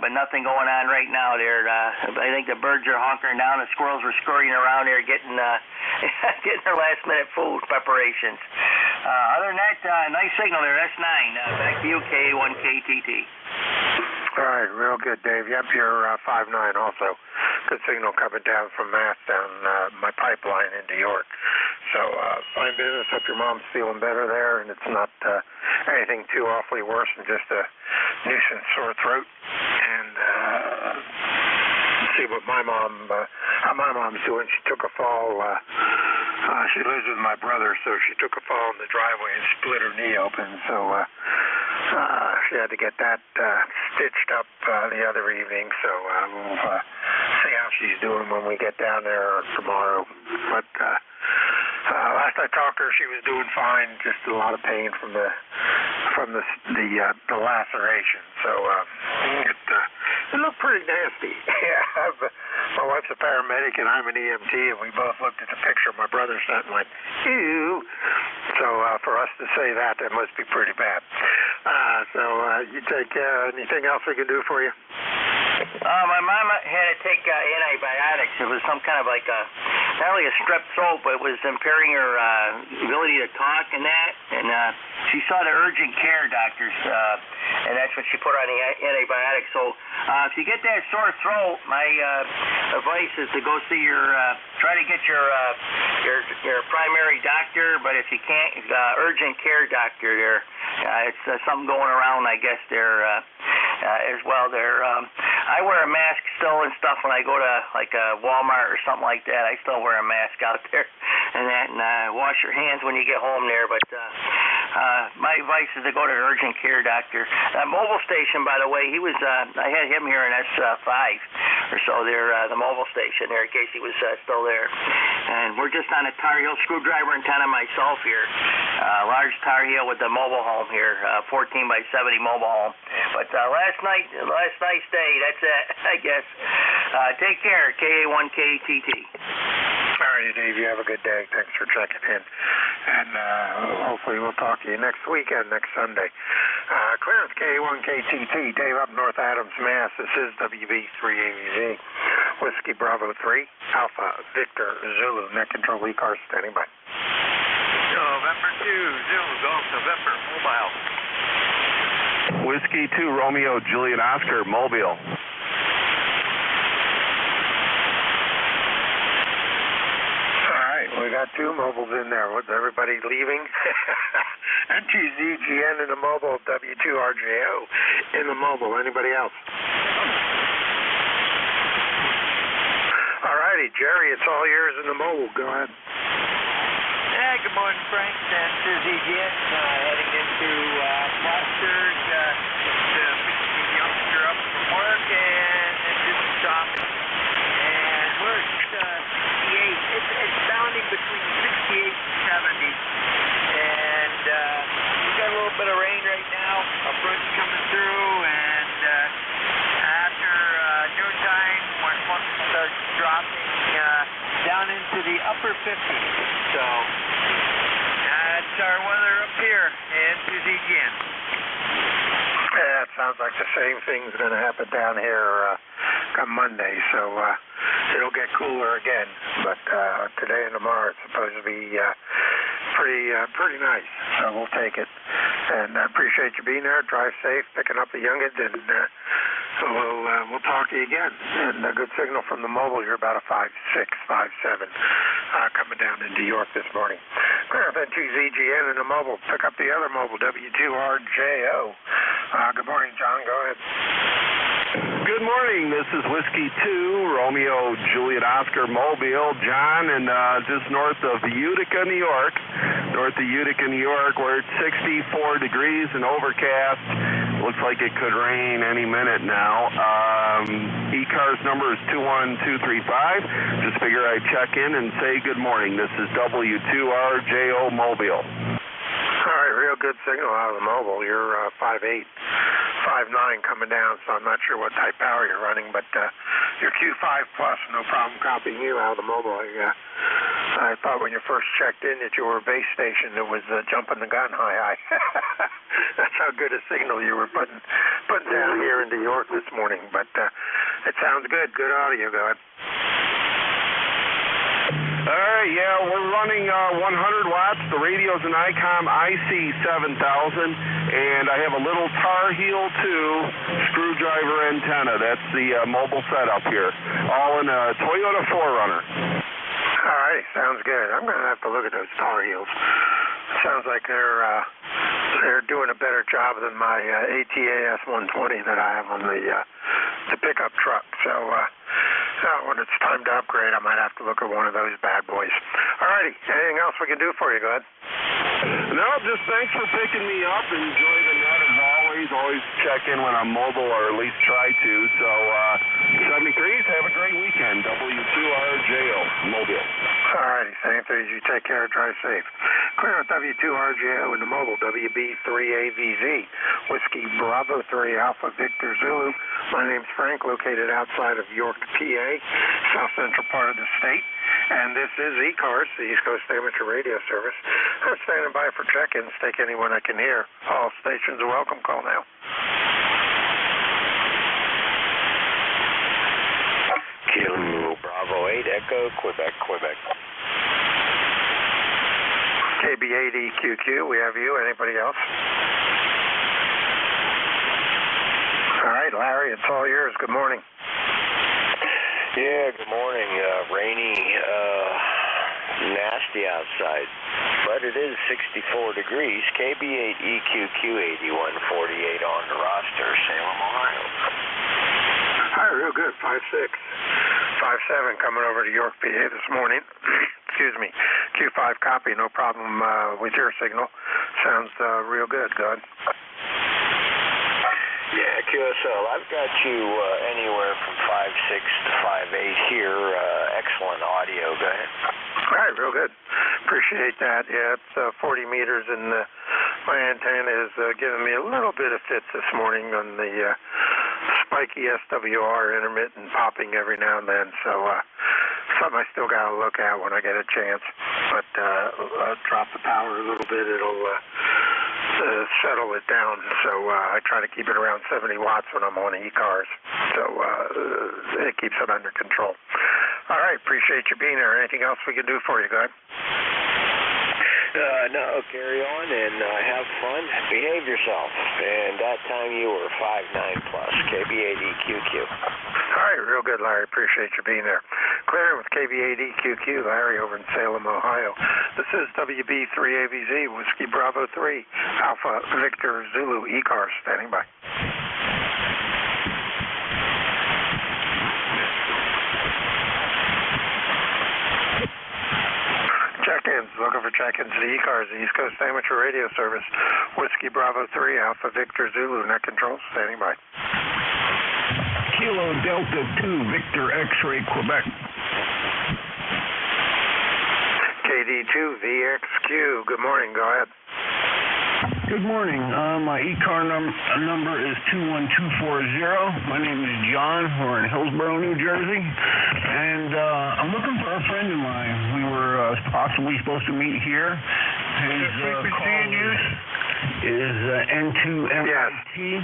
S14: But nothing going on right now there. I think the birds are hunkering down. The squirrels were scurrying around there getting getting their last-minute food preparations. Other than that, nice signal there, S9. Back to you, KA1KTT.
S8: All right, real good, Dave. Yep, you're 5'9" also. Good signal coming down from Mass down my pipeline into York. So fine business. Hope your mom's feeling better there, and it's not anything too awfully worse than just a nuisance sore throat. And see what how my mom's doing. She took a fall. She lives with my brother, so she took a fall in the driveway and split her knee open. So she had to get that stitched up the other evening. So we'll see how she's doing when we get down there tomorrow. But last I talked to her, she was doing fine. Just a lot of pain from the laceration. So it looked pretty nasty. Yeah, my wife's a paramedic and I'm an EMT, and we both looked at the picture my brother sent and went, ew. So for us to say that must be pretty bad. So you take anything else we can do for you?
S14: My mom had to take antibiotics. It was some kind of like not really a strep throat, but it was impairing her ability to talk and that. And she saw the urgent care doctors, and that's when she put her on the antibiotics. So if you get that sore throat, my advice is to go see try to get your primary doctor, but if you can't, urgent care doctor there. It's something going around, I guess, there as well there. I wear a mask still and stuff when I go to like Walmart or something like that. I still wear a mask out there and that, and wash your hands when you get home there. But my advice is to go to an urgent care doctor. Mobile station, by the way, I had him here in S5 or so there, the mobile station there, in case he was still there. And we're just on a Tar Heel screwdriver antenna myself here. Large Tar Heel with the mobile home here, 14 by 70 mobile home. But last night's day, that's it, I guess. Take care, KA1KTT.
S8: All righty, Dave, you have a good day. Thanks for checking in. And hopefully we'll talk to you next weekend, next Sunday. Clearance KA1KTT, Dave up North Adams, Mass. This is WB3AZ. Whiskey Bravo 3, Alpha Victor Zulu, net control ECARS standing by.
S3: November 2, Zulu, Golf, November, mobile.
S15: Whiskey 2, Romeo, Juliet, Oscar, Mobile.
S8: All right, we got two mobiles in there. Was everybody leaving? NTZGN in the mobile, W2RJO in the mobile. Anybody else? All righty, Jerry, it's all yours in the mobile. Go ahead.
S16: Yeah, good morning, Frank. That's ZGN heading into Foster to pick the youngster up from work and do some shopping. And we're at 68. It's bounding between 68 and 70. And we got a little bit of rain right now. A front's coming through, and after noontime, we're supposed to start dropping down into the upper 50s. So that's our weather up here in Tuzijian.
S8: Yeah, it sounds like the same thing's going to happen down here come Monday, so it'll get cooler again. But today and tomorrow it's supposed to be pretty nice, so we'll take it. And I appreciate you being there. Drive safe, picking up the youngins, and we'll talk to you again. And a good signal from the mobile. You're about a 5.6, 5.7 coming down into York this morning. Clear up N2ZGN and the mobile. Pick up the other mobile, W2RJO. Good morning, John. Go ahead.
S15: Good morning. This is Whiskey 2, Romeo, Juliet, Oscar, Mobile, John, and just north of Utica, New York. North of Utica, New York, where it's 64 degrees and overcast. Looks like it could rain any minute now. ECARS number is 21235. Just figure I'd check in and say good morning. This is W2RJO Mobile.
S8: All right, real good signal out of the mobile. You're 5.8, 5.9 coming down, so I'm not sure what type power you're running, but you're Q5 plus, no problem copying you out of the mobile. I thought when you first checked in that you were a base station that was jumping the gun high. That's how good a signal you were putting down here into York this morning, but it sounds good. Good audio, go ahead.
S15: All right, yeah, we're running 100 watts. The radio's an ICOM IC7000, and I have a little Tar Heel 2 screwdriver antenna. That's the mobile setup here, all in a Toyota 4Runner.
S8: All right, sounds good. I'm going to have to look at those Tar Heels. Sounds like they're doing a better job than my ATAS 120 that I have on the pickup truck. So when it's time to upgrade, I might have to look at one of those bad boys. All righty, anything else we can do for you? Go ahead.
S15: No, just thanks for picking me up. Enjoy the net as always. Always check in when I'm mobile, or at least try to. So 73s, have a great weekend. W2RJO Mobile.
S8: All righty, same thing. You take care. Drive safe. Clear with W2RJO in the mobile. WB3AVZ. Whiskey Bravo 3 Alpha Victor Zulu. My name's Frank, located outside of York, PA, south central part of the state. And this is ECARS, the East Coast Amateur Radio Service. I'm standing by for check-ins. Take anyone I can hear. All stations are welcome. Call now.
S13: Kilo Bravo 8 Echo, Quebec.
S8: KB8EQQ, we have you. Anybody else? All right, Larry, it's all yours. Good morning.
S13: Yeah, good morning. Rainy, nasty outside, but it is 64 degrees. KB8EQQ 8148 on the roster, Salem, Ohio.
S8: All right, real good. 5.6, 5.7 coming over to York, PA this morning. Excuse me. Q5 copy, no problem with your signal. Sounds real good. Go ahead.
S13: Yeah, QSL, I've got you anywhere from 5.6 to 5.8 here. Excellent audio. Go ahead.
S8: All right, real good. Appreciate that. Yeah, it's 40 meters, and my antenna is giving me a little bit of fits this morning on the spiky SWR, intermittent popping every now and then. So something I still got to look at when I get a chance. But I'll drop the power a little bit. It'll settle it down. So I try to keep it around 70 watts when I'm on ECARS. So it keeps it under control. All right, appreciate you being there. Anything else we can do for you? Go ahead.
S13: No, carry on and have fun. Behave yourself. And that time you were 5.9 plus, KB8EQQ.
S8: All right, real good, Larry. Appreciate you being there. Clear with KB8EQQ, Larry over in Salem, Ohio. This is WB3AVZ, Whiskey Bravo 3, Alpha Victor Zulu, ECARS, standing by. Check-ins, looking for check-ins to ECARS, the East Coast Amateur Radio Service, Whiskey Bravo 3, Alpha Victor Zulu, net control, standing by.
S15: Kilo Delta 2, Victor X-Ray, Quebec.
S8: KD2 VXQ, good morning, go ahead.
S17: Good morning. My ECAR number is 21240. My name is John. We're in Hillsborough, New Jersey. And I'm looking for a friend of mine. We were possibly supposed to meet here. His call is N2MIT.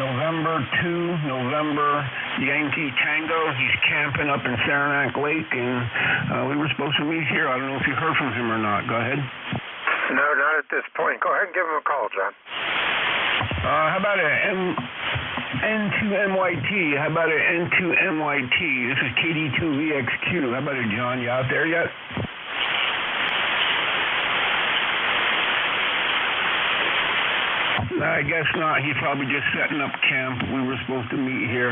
S17: November 2, November Yankee Tango. He's camping up in Saranac Lake, and we were supposed to meet here. I don't know if you heard from him or not. Go ahead.
S8: No, not at this point. Go ahead and give him a call, John.
S17: How about an N2MYT? How about an N2MYT? This is KD2VXQ. How about it, John? You out there yet? I guess not. He's probably just setting up camp. We were supposed to meet here.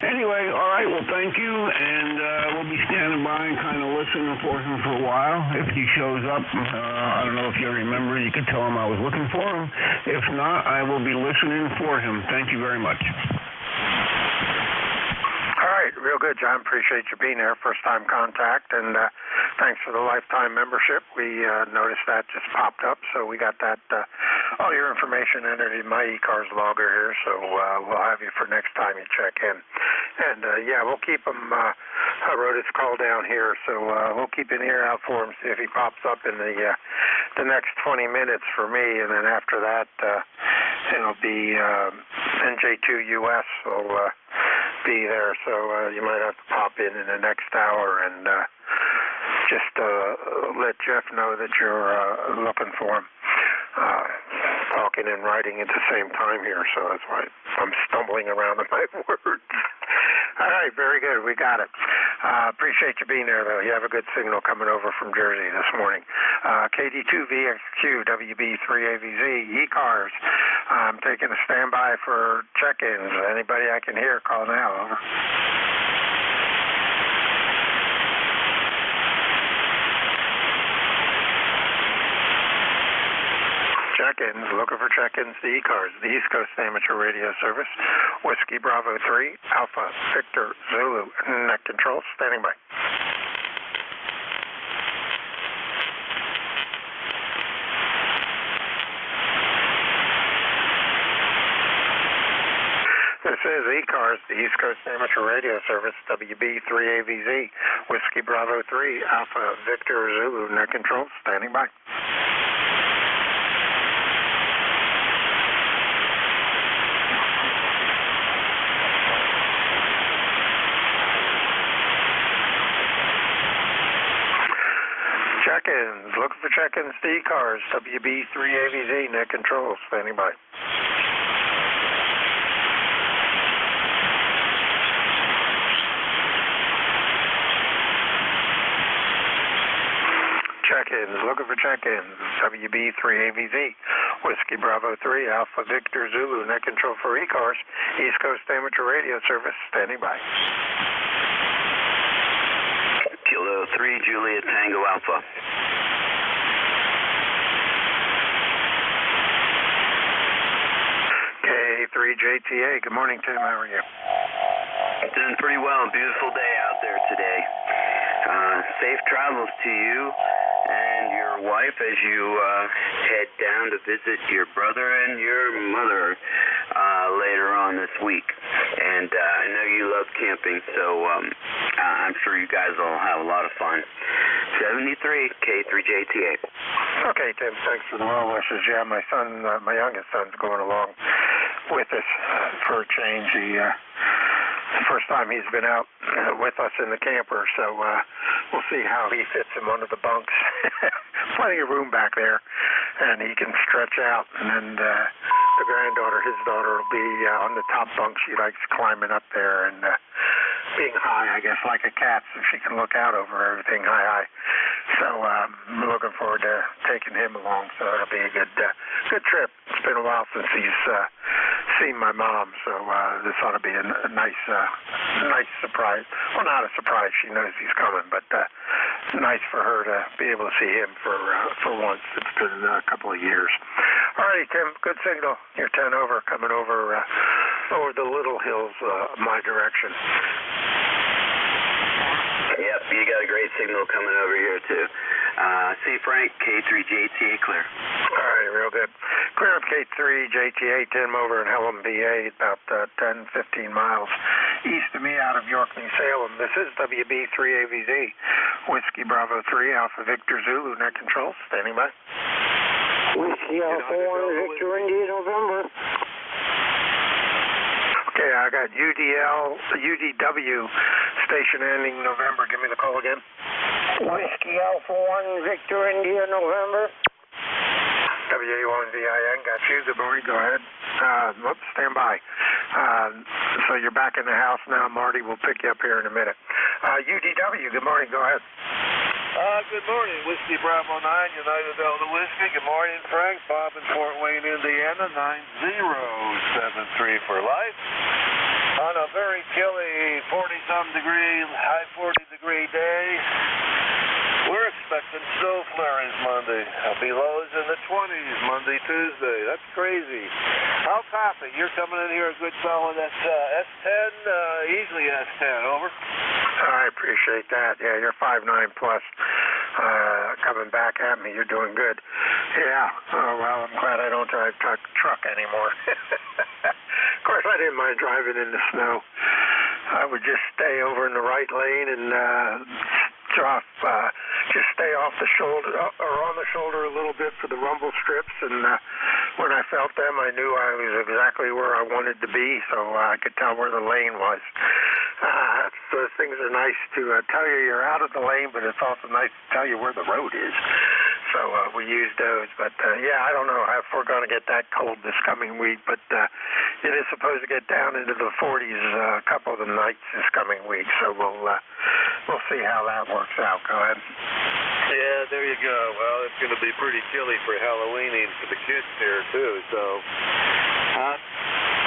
S17: Anyway, all right, well, thank you, and we'll be standing by and kind of listening for him for a while. If he shows up, I don't know if you remember, you could tell him I was looking for him. If not, I will be listening for him. Thank you very much.
S8: All right, real good, John. Appreciate you being there. First-time contact, and thanks for the lifetime membership. We noticed that just popped up, so we got that all your information entered in my ECARS logger here, so we'll have you for next time you check in. And, yeah, we'll keep him. I wrote his call down here, so we'll keep an ear out for him, see if he pops up in the next 20 minutes for me, and then after that, it'll be NJ2US will be there, so you might have to pop in the next hour and just let Jeff know that you're looking for him. Talking and writing at the same time here, so that's why I'm stumbling around in my words. All right, very good. We got it. Appreciate you being there, though. You have a good signal coming over from Jersey this morning. KD2VXQ, WB3AVZ, ECARS. I'm taking a standby for check-ins. Anybody I can hear, call now. Over. Check-ins, looking for check-ins to ECARS, the East Coast Amateur Radio Service. Whiskey Bravo 3, Alpha, Victor, Zulu, net control, standing by. This is ECARS, the East Coast Amateur Radio Service, WB3AVZ, Whiskey Bravo 3, Alpha, Victor, Zulu, net control, standing by. Check-ins, looking for check-ins to ECARS, WB3AVZ, net control, standing by. Check-ins, looking for check-ins, WB3AVZ, Whiskey Bravo 3, Alpha Victor Zulu, net control for ECARS, East Coast Amateur Radio Service, standing by.
S12: Kilo 3, Juliet Tango Alpha.
S8: K3JTA, good morning, Tim. How are you?
S12: Doing pretty well. Beautiful day out there today. Safe travels to you and your wife as you head down to visit your brother and your mother later on this week. And I know you love camping, so I'm sure you guys will have a lot of fun. 73 K3JTA.
S8: Okay, Tim, thanks for the well wishes. Yeah, my son, my youngest son's going along with us for a change. The first time he's been out with us in the camper, so we'll see how he fits in one of the bunks. Plenty of room back there, and he can stretch out. And then the granddaughter, his daughter, will be on the top bunk. She likes climbing up there and being high, I guess, like a cat, so she can look out over everything high. So I'm looking forward to taking him along, so it'll be a good trip. It's been a while since he's seen my mom, so this ought to be a nice surprise. Well, not a surprise. She knows he's coming, but it's nice for her to be able to see him for once. It's been a couple of years. All right, Tim, good signal. You're 10 over, coming over the Little Hills my direction.
S12: Yep, you got a great signal coming over here, too. See Frank, K3JTA clear.
S8: real good. Clear up K3, JTA, Tim over in Helm, VA, about 10, 15 miles east of me out of York, New Salem. This is WB3AVZ, Whiskey Bravo 3, Alpha Victor Zulu, net control, standing by.
S9: Whiskey Alpha 1, Victor India, November.
S8: Okay, I got UDW, station ending November. Give me the call again.
S9: Whiskey Alpha 1, Victor India, November.
S8: WA1VIN, got you. Good morning, go ahead. Stand by. So you're back in the house now. Marty will pick you up here in a minute. UDW, good morning, go ahead.
S3: Good morning, Whiskey Bravo 9, United Delta Whiskey. Good morning, Frank. Bob in Fort Wayne, Indiana, 9073 for life. On a very chilly 40-some degree, high 40-degree day, we're expecting snow flurries Monday. Belows in the 20s Monday, Tuesday. That's crazy. I'll copy. You're coming in here a good solid S10, easily S10, over.
S8: I appreciate that. Yeah, you're 5'9" plus. Coming back at me, you're doing good. Yeah. Oh, well, I'm glad I don't drive truck anymore. Of course, I didn't mind driving in the snow. I would just stay over in the right lane and just stay off the shoulder or on the shoulder a little bit for the rumble strips, and when I felt them, I knew I was exactly where I wanted to be, so I could tell where the lane was. Those things are nice to tell you you're out of the lane, but it's also nice to tell you where the road is. So we use those, but yeah, I don't know if we're going to get that cold this coming week, but it is supposed to get down into the 40s a couple of the nights this coming week, so we'll see how that works out. Go ahead.
S3: Yeah, there you go. Well, it's going to be pretty chilly for Halloweening for the kids here, too, so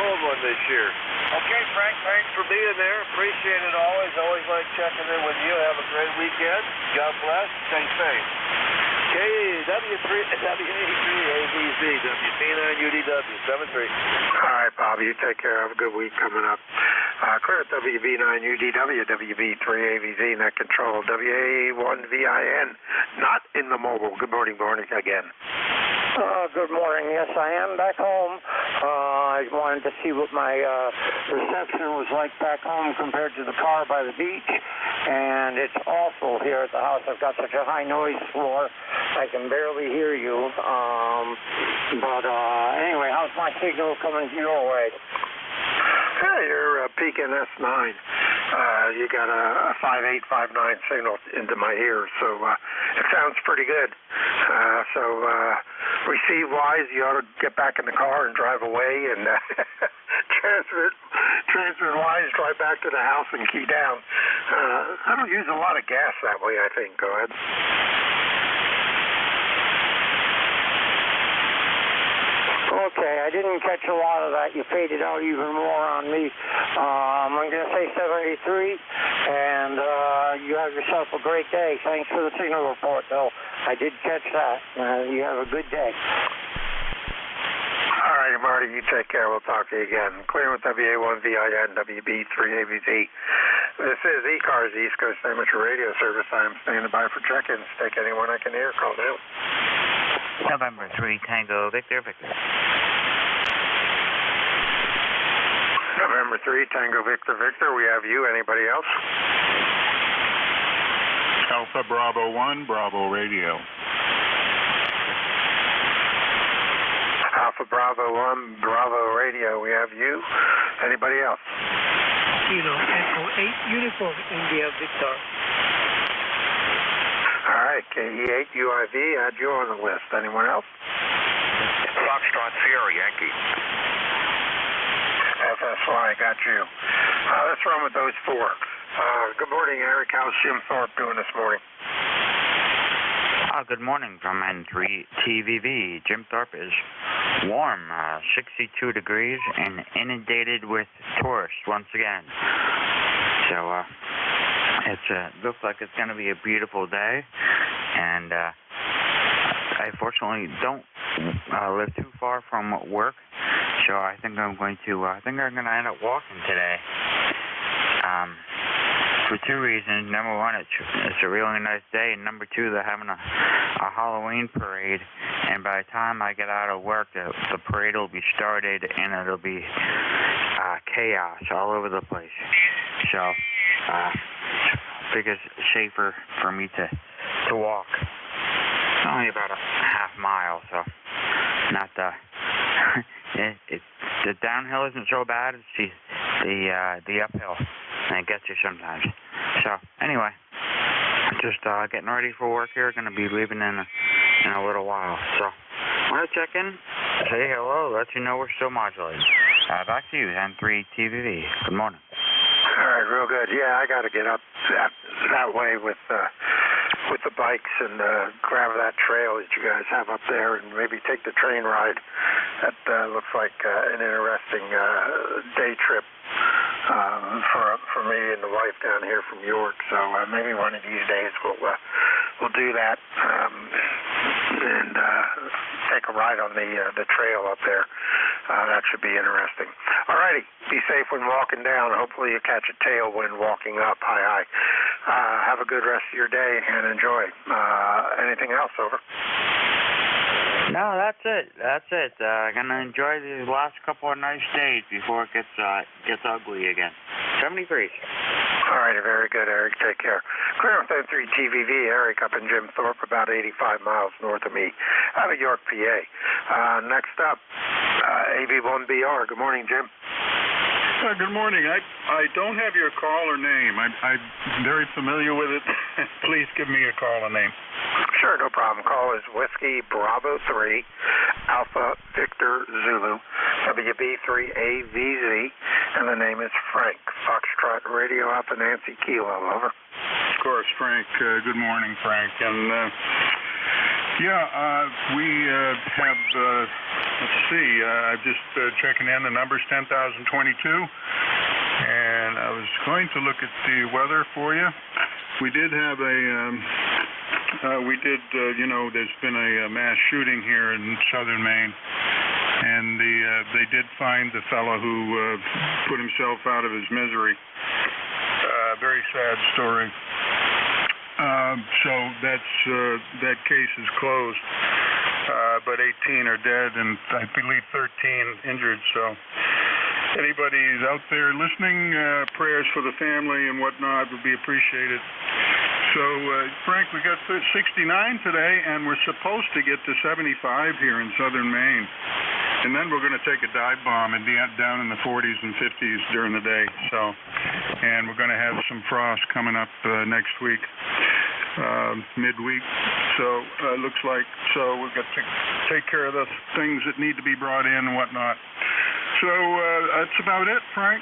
S3: cold one this year. Okay, Frank, thanks for being there. Appreciate it always. Always like checking in with you. Have a great weekend. God bless. Stay safe. W3AVZ, WP9UDW, 73.
S8: All right, Bob, you take care. Have a good week coming up. Clear at WB9UDW, WB3AVZ, net control, WA1VIN, not in the mobile. Good morning, again.
S9: Good morning. Yes, I am back home. I wanted to see what my reception was like back home compared to the car by the beach, and it's awful here at the house. I've got such a high noise floor, I can barely hear you. But anyway, how's my signal coming your way?
S8: Hey, you're peaking S9. You got a 5.8, 5.9 signal into my ears, so it sounds pretty good. So receive-wise, you ought to get back in the car and drive away, and transfer-wise, drive back to the house and key down. I don't use a lot of gas that way, I think. Go ahead.
S9: Okay, I didn't catch a lot of that. You faded out even more on me. I'm going to say 73, and you have yourself a great day. Thanks for the signal report, though. I did catch that. You have a good day.
S8: All right, Marty, you take care. We'll talk to you again. Clear with WA1VIN, WB3AVZ. This is ECARS, the East Coast Amateur Radio Service. I'm standing by for check-ins. Take anyone I can hear. Call now.
S1: November 3, Tango, Victor.
S8: November 3, Tango, Victor. We have you. Anybody else?
S19: Alpha Bravo 1, Bravo Radio.
S8: Alpha Bravo 1, Bravo Radio. We have you. Anybody else?
S9: Kilo Echo 8, Uniform India, Victor.
S8: All right, KE8 UIV, add you on the list. Anyone else?
S20: Foxtrot Sierra Yankee.
S8: FSY, got you. Let's run with those four. Good morning, Eric. How's Jim Thorpe doing this morning?
S1: Good morning from N3TVV. Jim Thorpe is warm, 62 degrees, and inundated with tourists once again. So, it looks like it's going to be a beautiful day, and I fortunately don't live too far from work, so I think I'm going to end up walking today. for two reasons. Number one, it's a really nice day, and number two, they're having a Halloween parade, and by the time I get out of work, the parade will be started, and it'll be chaos all over the place. So, I think it's safer for me to walk. It's only about a half mile, so not the downhill isn't so bad. It's the uphill, and it gets you sometimes. So anyway, just getting ready for work here. Going to be leaving in a little while. So I want to check in, say hello, let you know we're still modulating. Back to you, N3TVV. Good morning.
S8: All right, real good. Yeah, I got to get up that way with the bikes and grab that trail that you guys have up there, and maybe take the train ride. That looks like an interesting day trip for me and the wife down here from York. So maybe one of these days we'll do that and take a ride on the trail up there. That should be interesting. All righty, be safe when walking down. Hopefully you catch a tailwind walking up. Hi. Have a good rest of your day and enjoy. Anything else? Over.
S1: No, that's it. Gonna enjoy these last couple of nice days before it gets ugly again. 70 degrees.
S8: All right, very good, Eric. Take care. Clear with N3TVV, Eric up in Jim Thorpe, about 85 miles north of me, out of York, PA. Next up, AB1BR. Good morning, Jim.
S19: Good morning. I don't have your caller name. I'm very familiar with it. Please give me a caller name.
S8: Sure, no problem. Call is Whiskey Bravo 3 Alpha Victor Zulu WB3AVZ, and the name is Frank. Foxtrot Radio Alpha Nancy Kilo. Over.
S19: Of course, Frank. Good morning, Frank. And we have. Let's see. I'm just checking in. The number's 10,022, and I was going to look at the weather for you. We did have there's been a mass shooting here in southern Maine, and they did find the fellow who put himself out of his misery. Very sad story. So that case is closed. But 18 are dead, and I believe 13 injured. So anybody who's out there listening, prayers for the family and whatnot would be appreciated. So, Frank, we got 69 today, and we're supposed to get to 75 here in southern Maine. And then we're going to take a dive bomb and be down in the 40s and 50s during the day. So, and we're going to have some frost coming up next week, midweek. So, looks like, so we've got to take care of the things that need to be brought in and whatnot. So that's about it, Frank.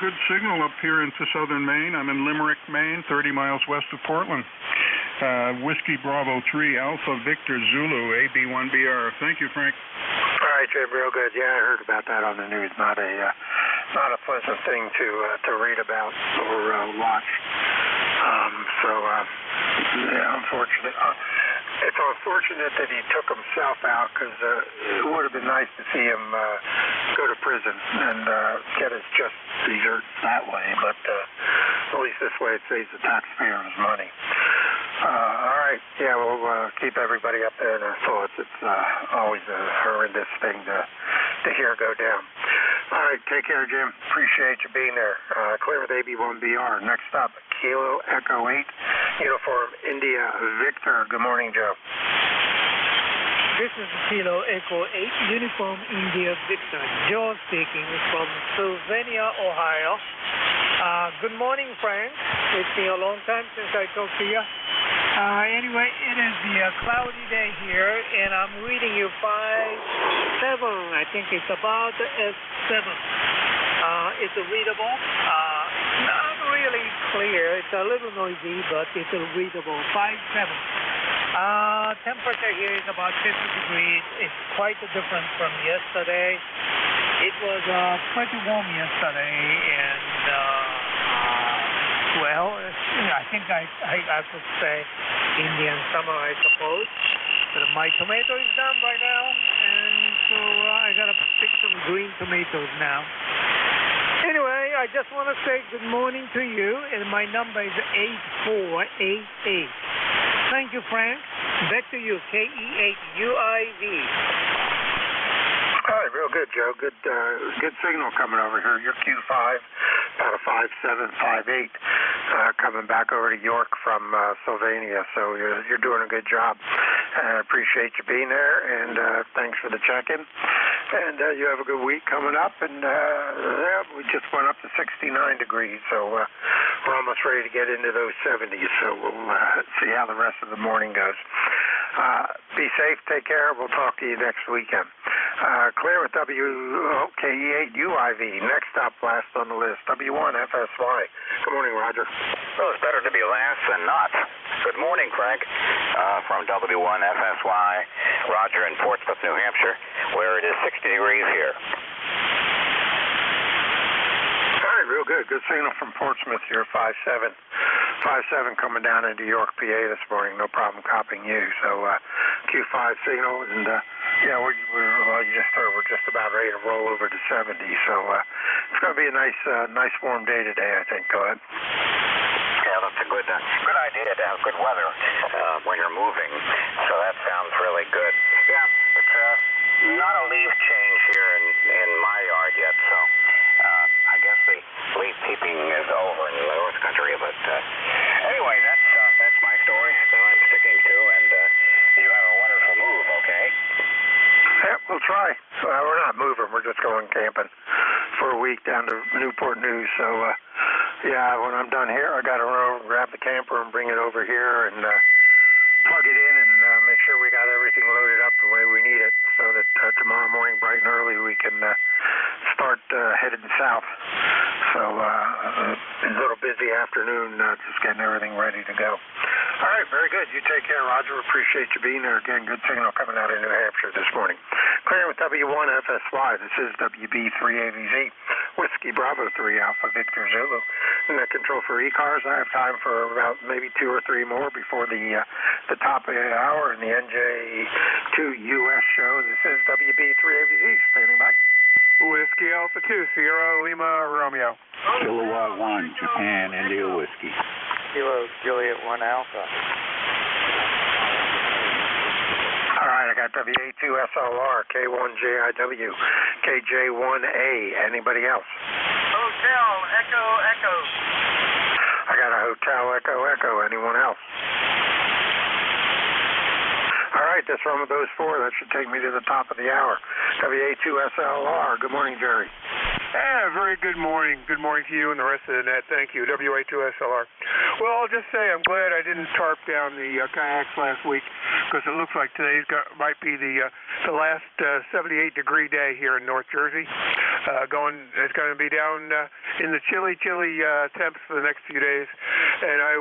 S19: Good signal up here into southern Maine. I'm in Limerick, Maine, 30 miles west of Portland. Whiskey Bravo 3 Alpha Victor Zulu AB1BR. Thank you, Frank.
S8: All right, Jim, real good. Yeah, I heard about that on the news. Not a pleasant thing to read about or watch. Unfortunate. It's unfortunate that he took himself out, because it would have been nice to see him go to prison and get his just desserts that way. But at least this way it saves the taxpayers money. All right. Yeah, we'll keep everybody up there in our thoughts. It's always a horrendous thing to hear go down. All right. Take care, Jim. Appreciate you being there. Clear with AB1BR. Next up, Kilo Echo 8, Uniform India Victor. Good morning, Joe.
S5: This is Kilo Echo 8, Uniform India Victor. Joe speaking from Sylvania, Ohio. Good morning, Frank. It's been a long time since I talked to you. Anyway, it is the cloudy day here, and I'm reading you 5-7. I think it's about S7. It's readable. Not really clear. It's a little noisy, but it's readable. 5-7. Temperature here is about 50 degrees. It's quite different from yesterday. It was pretty warm yesterday, and I think I could say Indian summer, I suppose. But my tomato is done by now, and so I gotta pick some green tomatoes now. Anyway, I I just want to say good morning to you, and my number is 8488. Thank you, Frank. Back to you, KE8UIV.
S8: All right, real good, Joe. Good signal coming over here. You're Q5, about a 5758, coming back over to York from Sylvania. So you're doing a good job. I appreciate you being there, and thanks for the check-in. And you have a good week coming up. And we just went up to 69 degrees, so we're almost ready to get into those 70s. So we'll see how the rest of the morning goes. Be safe, take care. We'll talk to you next weekend. Clear with WKE8UIV. Next up, last on the list, W1FSY. Good morning, Roger.
S10: Well, it's better to be last than not. Good morning, Frank, from W1FSY. Roger in Portsmouth, New Hampshire, where it is 60 degrees here.
S8: All right, real good. Good signal from Portsmouth. You're 57 coming down into York, PA this morning. No problem copying you. So Q5 signal, and yeah, well, you just heard we're just about ready to roll over to 70. So it's going to be a nice warm day today, I think. Go ahead.
S10: Yeah, that's a good idea to have good weather when you're moving. So that sounds really good. Yeah, it's not a leaf change here in my yard yet, so I guess the leaf peeping is over in the North Country. But anyway, that's my story that I'm sticking to, and you have a wonderful move, okay?
S8: Yeah, we'll try. We're not moving. We're just going camping for a week down to Newport News. So, yeah, when I'm done here, I got to run over and grab the camper and bring it over here and plug it in and make sure we got everything loaded up the way we need it so that tomorrow morning, bright and early, we can start heading south. So, a little busy afternoon, just getting everything ready to go. All right, very good. You take care, Roger. Appreciate you being there. Again, good signal coming out of New Hampshire this morning. Clearing with W1FSY. This is WB3AVZ, Whiskey Bravo 3 Alpha Victor Zulu. Net control for ECARS. I have time for about maybe 2 or 3 more before the top of the hour in the NJ2US show. This is WB3AVZ. Standing by.
S18: Whiskey Alpha 2, Sierra Lima Romeo.
S23: Kilowatt 1, Japan, India Whiskey.
S24: Kilo Juliet 1 Alpha.
S8: All right, I got WA2SLR, K1JIW, KJ1A. Anybody else?
S22: Hotel Echo Echo.
S8: I got a Hotel Echo Echo. Anyone else? All right, just run with those 4. That should take me to the top of the hour. WA2SLR. Good morning, Jerry.
S18: Yeah, very good morning. Good morning to you and the rest of the net. Thank you, WA2SLR. Well, I'll just say I'm glad I didn't tarp down the kayaks last week because it looks like today's might be the last 78-degree day here in North Jersey. It's going to be down in the chilly temps for the next few days, and I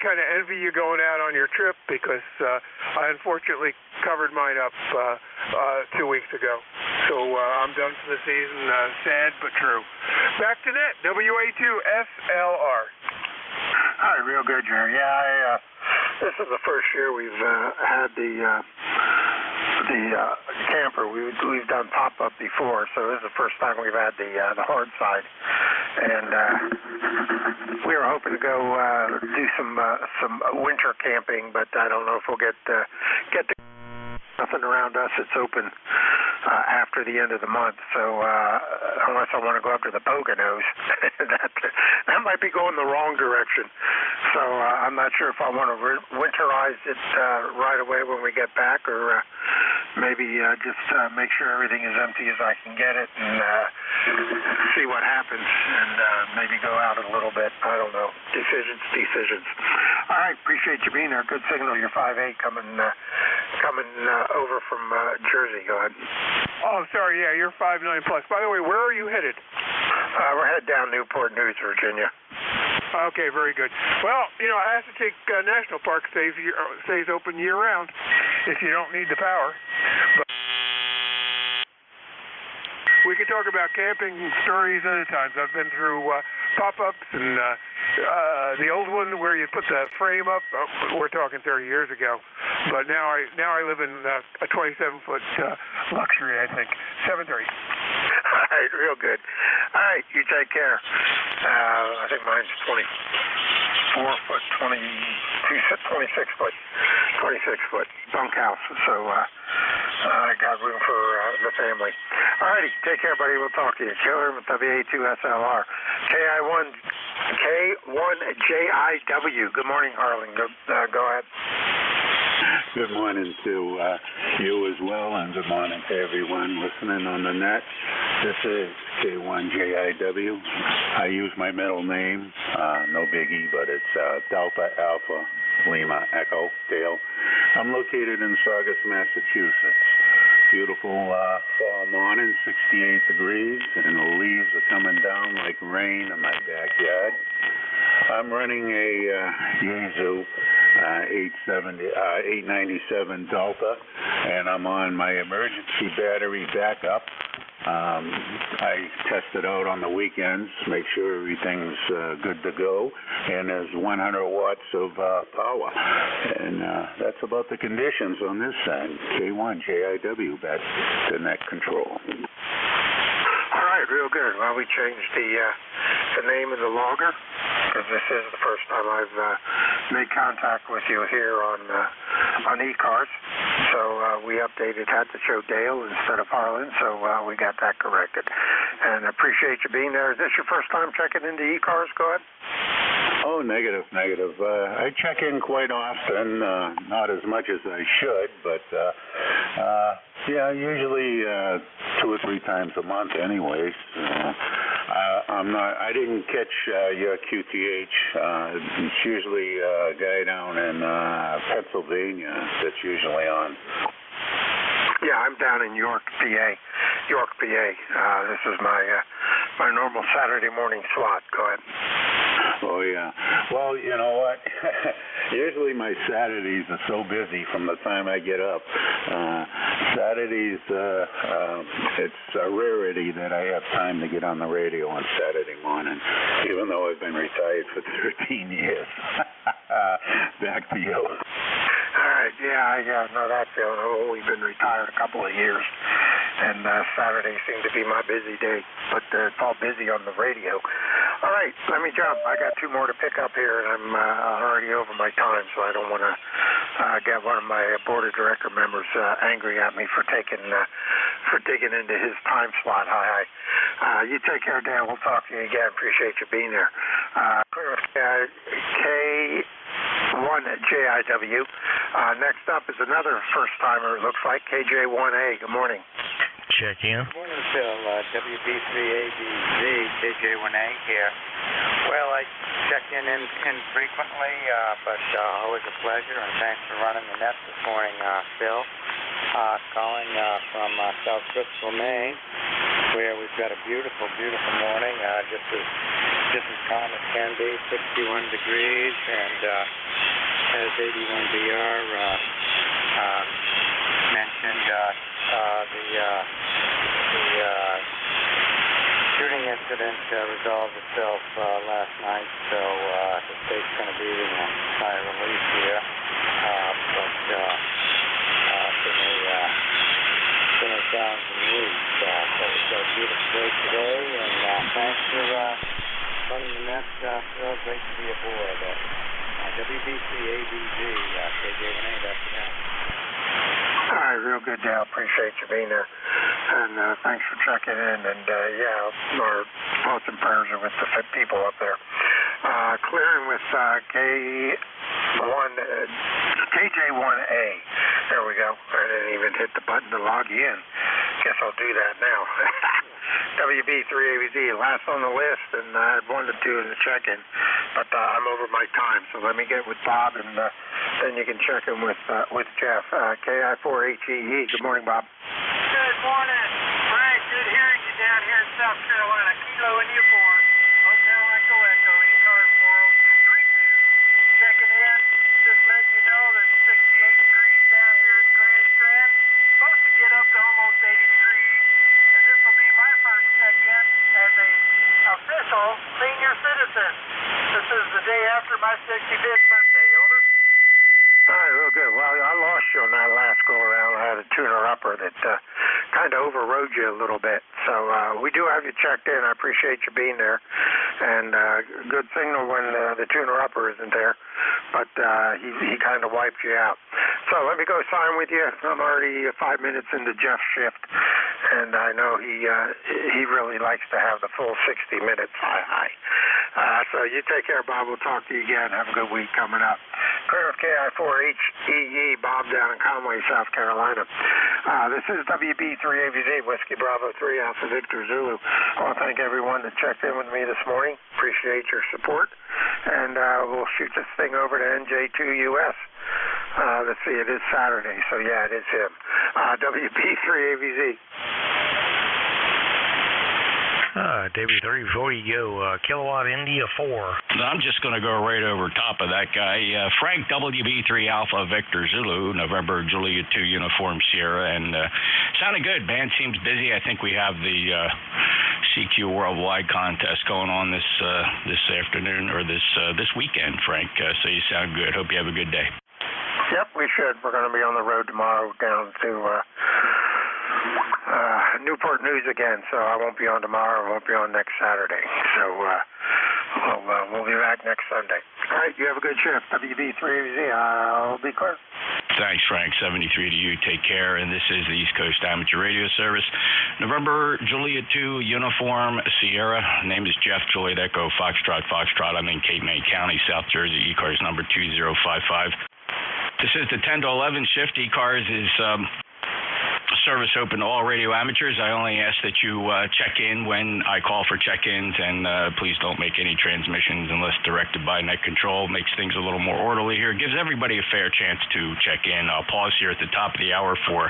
S18: kind of envy you going out on your trip because I unfortunately covered mine up 2 weeks ago. So I'm done for the season. Sad but true. Back to net, WA2SLR.
S8: All right, real good, Jerry. Yeah, this is the first year we've had the camper. We've done pop-up before, so this is the first time we've had the hard side. And we were hoping to go do some winter camping, but I don't know if we'll get the nothing around us. It's open after the end of the month, so unless I want to go up to the Poconos, that might be going the wrong direction. So I'm not sure if I want to winterize it right away when we get back, or maybe just make sure everything is empty as I can get it and see what happens, and maybe go out a little bit. I don't know. Decisions. All right, appreciate you being there. Good signal. You're 5'8", coming over from Jersey. Go ahead.
S18: Oh, sorry. Yeah, you're 5'9+. By the way, where are you headed?
S8: We're headed down Newport News, Virginia.
S18: Okay, very good. Well, Assateague National Park stays open year-round if you don't need the power. But we could talk about camping stories other times. I've been through pop-ups and the old one where you put the frame up. We're talking 30 years ago. But now I live in a 27-foot luxury, I think. 7:30.
S8: All right, real good. All right, you take care. I think mine's 24 foot, 26 foot, 26 foot bunkhouse. So I got room for the family. All righty, take care, buddy. We'll talk to you. Killer with WA2SLR. K1JIW. Good morning, Harlan. Go ahead.
S4: Good morning to you as well, and good morning to everyone listening on the net. This is K1JIW. I use my middle name, no biggie, but it's Delta Alpha Lima Echo Dale. I'm located in Saugus, Massachusetts. Beautiful fall morning, 68 degrees, and the leaves are coming down like rain in my backyard. I'm running a Yaesu 897 Delta, and I'm on my emergency battery backup. I test it out on the weekends, make sure everything's good to go, and there's 100 watts of power. And that's about the conditions on this side. K1JIW, back to net control.
S8: All right, real good. Well, we changed the name of the logger, because this is the first time I've made contact with you here on ECARS. So we updated, had to show Dale instead of Harlan, so we got that corrected. And appreciate you being there. Is this your first time checking into ECARS? Go ahead.
S4: Oh, negative. I check in quite often, not as much as I should, but yeah, usually 2 or 3 times a month anyways. I didn't catch your QTH. It's usually a guy down in Pennsylvania that's usually on.
S8: Yeah, I'm down in York, PA. This is my normal Saturday morning slot. Go ahead.
S4: Oh, yeah. Well, you know what? Usually my Saturdays are so busy from the time I get up. Saturdays, it's a rarity that I have time to get on the radio on Saturday morning, even though I've been retired for 13 years. Back to you.
S8: All right, yeah, I know that feeling. I've only been retired a couple of years, and Saturdays seem to be my busy day, but it's all busy on the radio. All right, let me jump. I got 2 more to pick up here, and I'm already over my time, so I don't want to get one of my board of director members angry at me for digging into his time slot. Hi. You take care, Dan. We'll talk to you again. Appreciate you being there. K1JIW. Next up is another first-timer, it looks like, KJ1A. Good morning.
S6: Check in.
S7: Good morning, Phil. WB3ABZ, KJ1A here. Well, I check in infrequently, but always a pleasure, and thanks for running the net this morning, Phil. Calling from South Bristol, Maine, where we've got a beautiful, beautiful morning. Just as calm as can be, 61 degrees, and as 81BR mentioned, the shooting incident resolved itself last night, so the state's going to be in a sigh of relief here. But been a challenging week. So it's a beautiful day today, and thanks for running the net. Phil, great to be aboard. WBC-ABZ, KJ1A, that's the net.
S8: All right, real good, Dale. Appreciate you being there. And thanks for checking in. And, yeah, our thoughts and prayers are with the people up there. Clearing with KJ1A. There we go. I didn't even hit the button to log you in. Guess I'll do that now. WB3ABZ, last on the list, and I had 1 to 2 in the check-in, but I'm over my time, so let me get with Bob, and then you can check in with Jeff. KI4HEE. Good morning, Bob.
S11: Good morning. Frank, good hearing you down here in South Carolina. Kilo in Newport. Hotel Echo Echo, ECARS 40232. Checking in. Just let you know that 68 degrees down here at Grand Strand. Supposed to get up to almost 80 degrees. And this will be my first check-in as a official senior citizen. This is the day after my 65th birthday. Over.
S8: All right, real good. Well, I lost you on that last go-around. I had a tuner-upper that kind of overrode you a little bit. So we do have you checked in. I appreciate you being there. And good signal when the tuner-upper isn't there. But he kind of wiped you out. So let me go sign with you. I'm already 5 minutes into Jeff's shift. And I know he really likes to have the full 60 minutes. Hi. So you take care, Bob. We'll talk to you again. Have a good week coming up. Clear of KI4HEE, Bob down in Conway, South Carolina. This is WB3AVZ, Whiskey Bravo 3, Alpha Victor Zulu. I want to thank everyone that checked in with me this morning. Appreciate your support. And we'll shoot this thing over to NJ2US. Let's see, it is Saturday, so yeah, it is him. WB3AVZ.
S2: David 340, Kilowatt India 4.
S6: I'm just going to go right over top of that guy. Frank WB3 Alpha Victor Zulu, November Juliet 2 Uniform Sierra, and sounded good. Band seems busy. I think we have the CQ Worldwide contest going on this afternoon or this weekend, Frank. So you sound good. Hope you have a good day.
S8: Yep, we should. We're going to be on the road tomorrow down to Newport News again, so I won't be on tomorrow. I won't be on next Saturday. So we'll be back next Sunday. All right, you have a good shift. WB3AVZ, I'll be clear.
S6: Thanks, Frank. 73 to you. Take care. And this is the East Coast Amateur Radio Service. November Juliet 2 Uniform Sierra. Name is Jeff. Juliet Echo Foxtrot. I'm in Cape May County, South Jersey. ECARS number 2055. This is the 10 to 11 shift. ECARS is service open to all radio amateurs. I only ask that you check in when I call for check-ins, and please don't make any transmissions unless directed by net control. Makes things a little more orderly here. Gives everybody a fair chance to check in. I'll pause here at the top of the hour for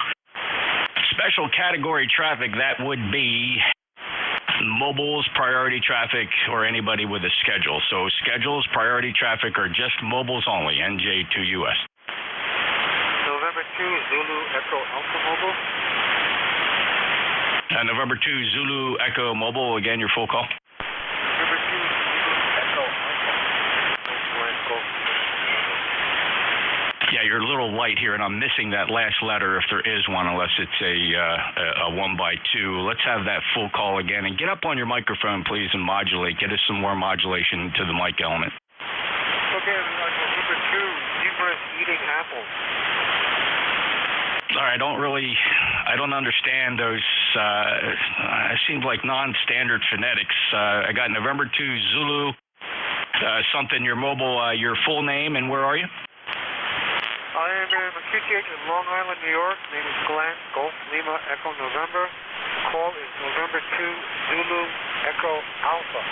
S6: special category traffic. That would be mobiles, priority traffic, or anybody with a schedule. So schedules, priority traffic, are just mobiles only. NJ2US.
S2: November 2 Zulu Echo Alpha Mobile.
S6: November 2 Zulu Echo Mobile. Again, your full call.
S2: November 2 Zulu Echo Alpha.
S6: Yeah, you're a little light here, and I'm missing that last letter if there is one, unless it's a 1x2. Let's have that full call again, and get up on your microphone, please, and modulate. Get us some more modulation to the mic element.
S2: Okay, November 2 Zebra Eating Apples.
S6: All right, I don't understand those. It seems like non-standard phonetics. I got November 2 Zulu, something, your mobile, your full name, and where are you?
S2: I am in QTH in Long Island, New York. Name is Glenn, Golf Lima Echo November. Call is November 2 Zulu Echo Alpha.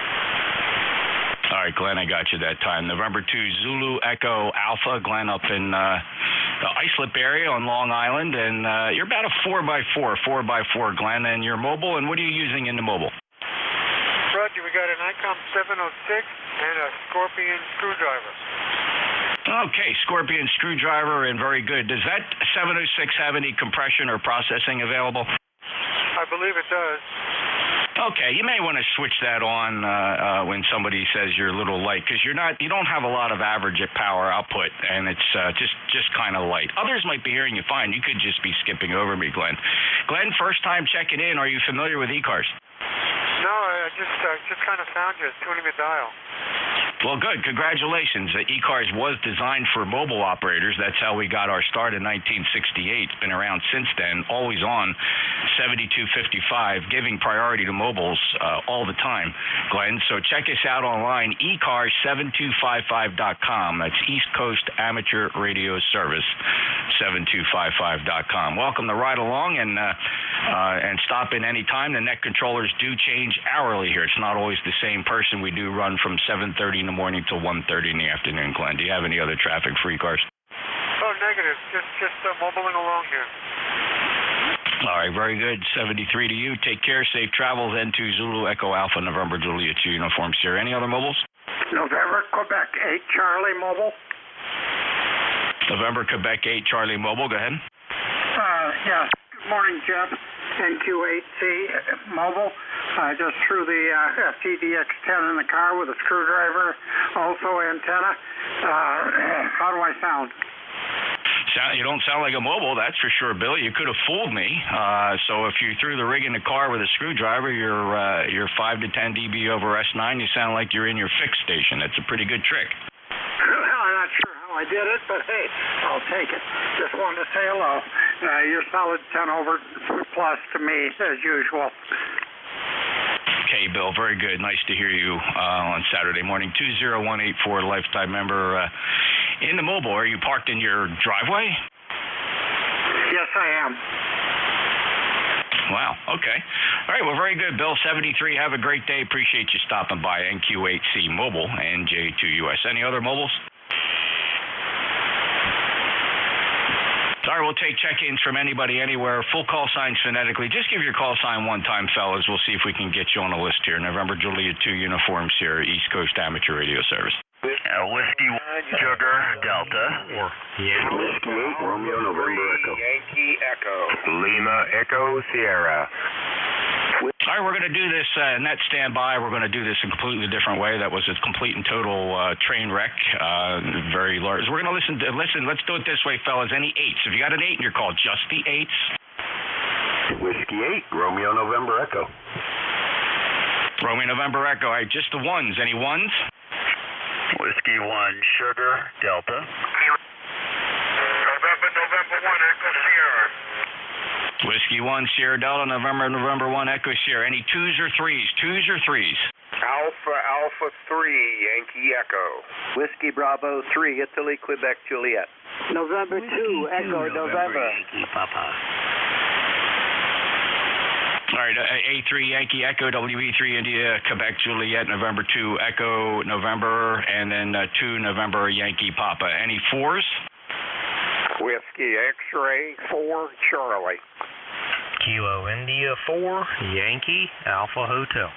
S6: All right, Glenn, I got you that time. November 2 Zulu Echo Alpha. Glenn up in the Islip area on Long Island, and you're about a 4x4, Glenn, and you're mobile, and what are you using in the mobile?
S2: Roger, we got an ICOM 706 and a Scorpion screwdriver.
S6: Okay, Scorpion screwdriver, and very good. Does that 706 have any compression or processing available?
S2: I believe it does.
S6: Okay, you may want to switch that on when somebody says you're a little light, because you don't have a lot of average power output, and it's just kind of light. Others might be hearing you fine. You could just be skipping over me, Glenn. Glenn, first time checking in. Are you familiar with ECARS?
S2: No, I just kind of found you tuning the dial.
S6: Well, good. Congratulations. ECARS was designed for mobile operators. That's how we got our start in 1968. It's been around since then, always on 7255, giving priority to mobiles all the time, Glenn. So check us out online, ECARS7255.com. That's East Coast Amateur Radio Service, 7255.com. Welcome to Ride Along, and stop in any time. The net controllers do change hourly here. It's not always the same person. We do run from 7:30 in the morning till 1:30 in the afternoon, Glenn. Do you have any other traffic for ECARS?
S2: Oh, negative. Just mobiling along here.
S6: All right, very good. 73 to you. Take care. Safe travels. N2 Zulu Echo Alpha November Juliet 2 Uniform Sierra. Any other mobiles?
S9: November Quebec 8 Charlie Mobile.
S6: November Quebec 8 Charlie Mobile. Go ahead.
S9: Yes. Good morning, Jeff. NQ8C Mobile. I just threw the FTDX10 in the car with a screwdriver, also antenna. How do I sound?
S6: You don't sound like a mobile, that's for sure, Bill. You could have fooled me. So if you threw the rig in the car with a screwdriver, you're 5 to 10 dB over S9. You sound like you're in your fix station. That's a pretty good trick.
S9: Well, I'm not sure how I did it, but hey, I'll take it. Just wanted to say hello. You're solid 10 over plus to me, as usual.
S6: Okay, Bill, very good. Nice to hear you on Saturday morning. 20184, lifetime member. In the mobile, are you parked in your driveway?
S9: Yes, I am.
S6: Wow, okay. All right, well, very good, Bill. 73, have a great day. Appreciate you stopping by. NQ8C Mobile, NJ2US. Any other mobiles? Sorry, we'll take check-ins from anybody, anywhere. Full call signs phonetically. Just give your call sign one time, fellas. We'll see if we can get you on the list here. November Juliet 2 Uniform Sierra, East Coast Amateur Radio Service.
S12: Whiskey Sugar Delta.
S3: Whiskey 8 Romeo November Echo.
S12: Yankee Echo.
S3: Lima Echo Sierra.
S6: All right, we're going to do this, net standby. We're going to do this in a completely different way. That was a complete and total train wreck, very large. We're going to listen, let's do it this way, fellas. Any eights? If you got an 8 in your call, just the 8s.
S3: Whiskey 8 Romeo November Echo.
S6: Romeo November Echo. All right, just the 1s. Any 1s?
S12: Whiskey 1 Sugar Delta.
S11: November 1 Echo Sierra.
S6: Whiskey 1 Sierra Delta, November 1 Echo Sierra. Any 2s or 3s? 2s or 3s?
S12: Alpha 3 Yankee Echo.
S13: Whiskey Bravo 3 Italy Quebec Juliet.
S9: November 2 Echo November.
S12: Yankee Papa.
S6: All right, A3 Yankee Echo, WE3 India Quebec Juliet, November 2 Echo November, and then 2 November Yankee Papa. Any 4s?
S12: Whiskey X-Ray 4 Charlie.
S13: Kilo India 4 Yankee Alpha Hotel.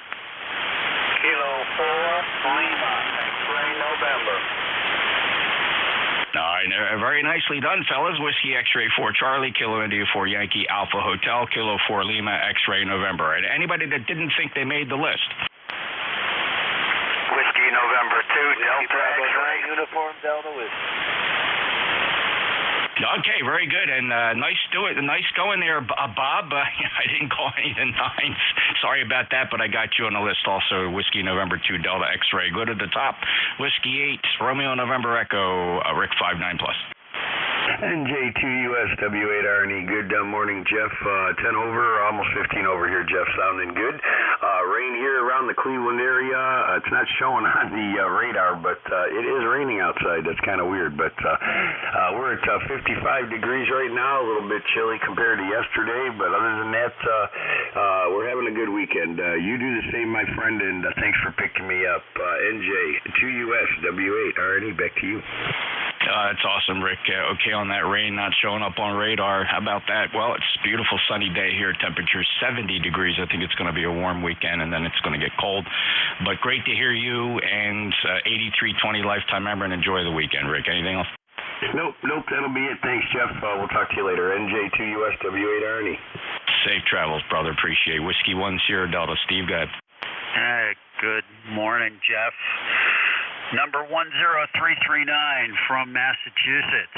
S12: Kilo 4 Lima X-Ray November.
S6: All right, very nicely done, fellas. Whiskey X-Ray 4 Charlie, Kilo India 4 Yankee Alpha Hotel, Kilo 4 Lima X-Ray November. And anybody that didn't think they made the list?
S12: Whiskey November 2 Delta X-Ray
S13: Uniform Delta Whiskey.
S6: Okay, very good, and nice going there, Bob. I didn't call any of the 9s. Sorry about that, but I got you on the list also. Whiskey November 2 Delta X-Ray. Go to the top. Whiskey 8 Romeo November Echo Rick 59 plus.
S3: NJ2US W8RNE. Good morning, Jeff. 10 over, almost 15 over here, Jeff. Sounding good. Rain here around the Cleveland area. It's not showing on the radar, but it is raining outside. That's kind of weird, but we're at 55 degrees right now. A little bit chilly compared to yesterday, but other than that, we're having a good weekend. You do the same, my friend, and thanks for picking me up. NJ2US W8RNE. Back to you.
S6: That's awesome, Rick. Okay on that rain not showing up on radar. How about that? Well, it's a beautiful sunny day here. Temperature 70 degrees. I think it's going to be a warm weekend, and then it's going to get cold. But great to hear you, and 8320 lifetime member, and enjoy the weekend, Rick. Anything else?
S3: Nope. That'll be it. Thanks, Jeff. We'll talk to you later. NJ2US W8RNE.
S6: Safe travels, brother. Appreciate it. Whiskey 1 Sierra Delta. Steve, go ahead.
S14: Hey, good morning, Jeff. Number 10339 from Massachusetts.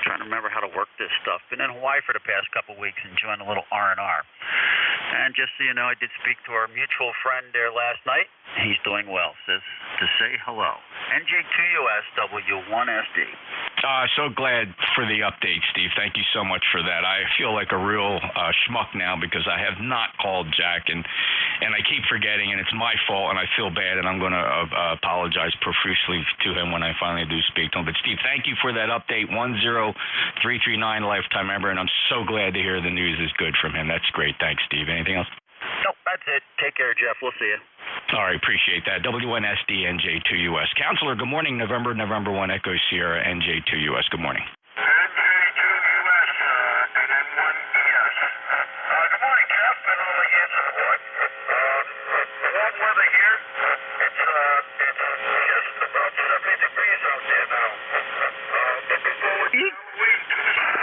S14: Trying to remember how to work this stuff. Been in Hawaii for the past couple of weeks, enjoying a little R&R. And just so you know, I did speak to our mutual friend there last night. He's doing well. Says to say hello. NJ2US W1SD.
S6: So glad for the update, Steve. Thank you so much for that. I feel like a real schmuck now because I have not called Jack, and I keep forgetting, and it's my fault, and I feel bad, and I'm going to apologize profusely to him when I finally do speak to him. But, Steve, thank you for that update. 10339 lifetime member, and I'm so glad to hear the news is good from him. That's great. Thanks, Steve. Anything else?
S14: Nope, that's it. Take care, Jeff. We'll see you.
S6: All right, appreciate that. WNSD NJ2US. Counselor, good morning. November 1 Echo Sierra NJ2US. Good morning.
S11: NJ2US and then 1ES. Good morning, Jeff. I don't know what you answer the boy. Warm weather here. It's just about 70 degrees out there now. Looking forward to the week.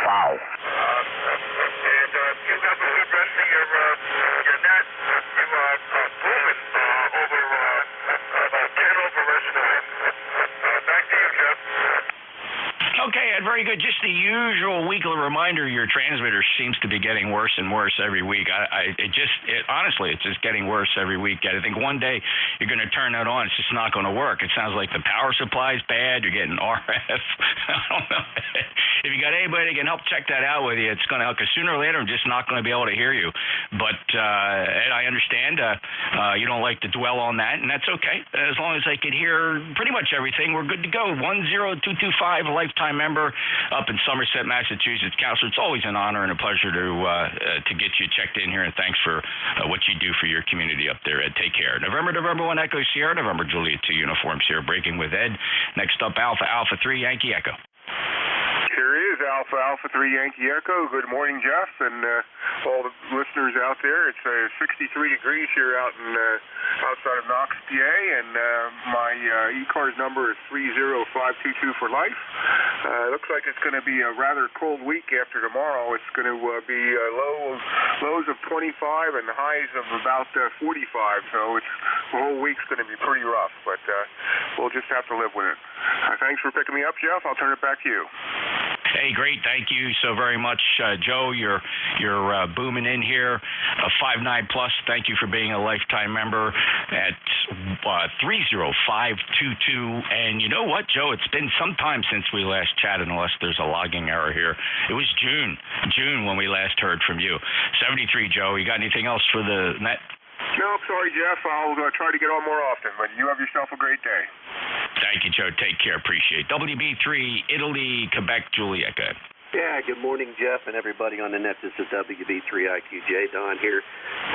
S3: Wow.
S11: And you have a good rest of your net. You are booming over about 10 over rest of the night. Back to you, Jeff.
S6: Okay, Ed, very very good. Just the usual weekly reminder, your transmitter seems to be getting worse and worse every week. Honestly, it's just getting worse every week. I think one day you're going to turn that on, it's just not going to work. It sounds like the power supply is bad. You're getting RF. I don't know. If you got anybody that can help check that out with you, it's going to help, because sooner or later I'm just not going to be able to hear you. But Ed, I understand you don't like to dwell on that, and that's okay. As long as I could hear pretty much everything, we're good to go. 10225, a lifetime member up in Somerset, Massachusetts. Counselor, it's always an honor and a pleasure to get you checked in here, and thanks for what you do for your community up there, Ed. Take care. November 1 Echo Sierra, November Juliet 2 Uniform Sierra, breaking with Ed. Next up, Alpha 3 Yankee Echo.
S18: Here is Alpha 3 Yankee Echo. Good morning, Jeff, and all the listeners out there. It's 63 degrees here outside of Knox, PA, and my ECARS number is 30522 for life. Looks like it's going to be a rather cold week after tomorrow. It's going to be lows of 25 and highs of about 45, so the whole week's going to be pretty rough, but we'll just have to live with it. Thanks for picking me up, Jeff. I'll turn it back to you.
S6: Hey, great. Thank you so very much, Joe. You're booming in here. 59 plus. Thank you for being a lifetime member at 30522. And you know what, Joe? It's been some time since we last chatted, unless there's a logging error here. It was June when we last heard from you. 73, Joe. You got anything else for the net?
S18: No, sorry, Jeff. I'll try to get on more often, but you have yourself a great day.
S6: Thank you, Joe. Take care. Appreciate it. WB3, Italy, Quebec, Juliet. Go ahead.
S13: Yeah, good morning, Jeff, and everybody on the net. This is WB3IQJ. Don here,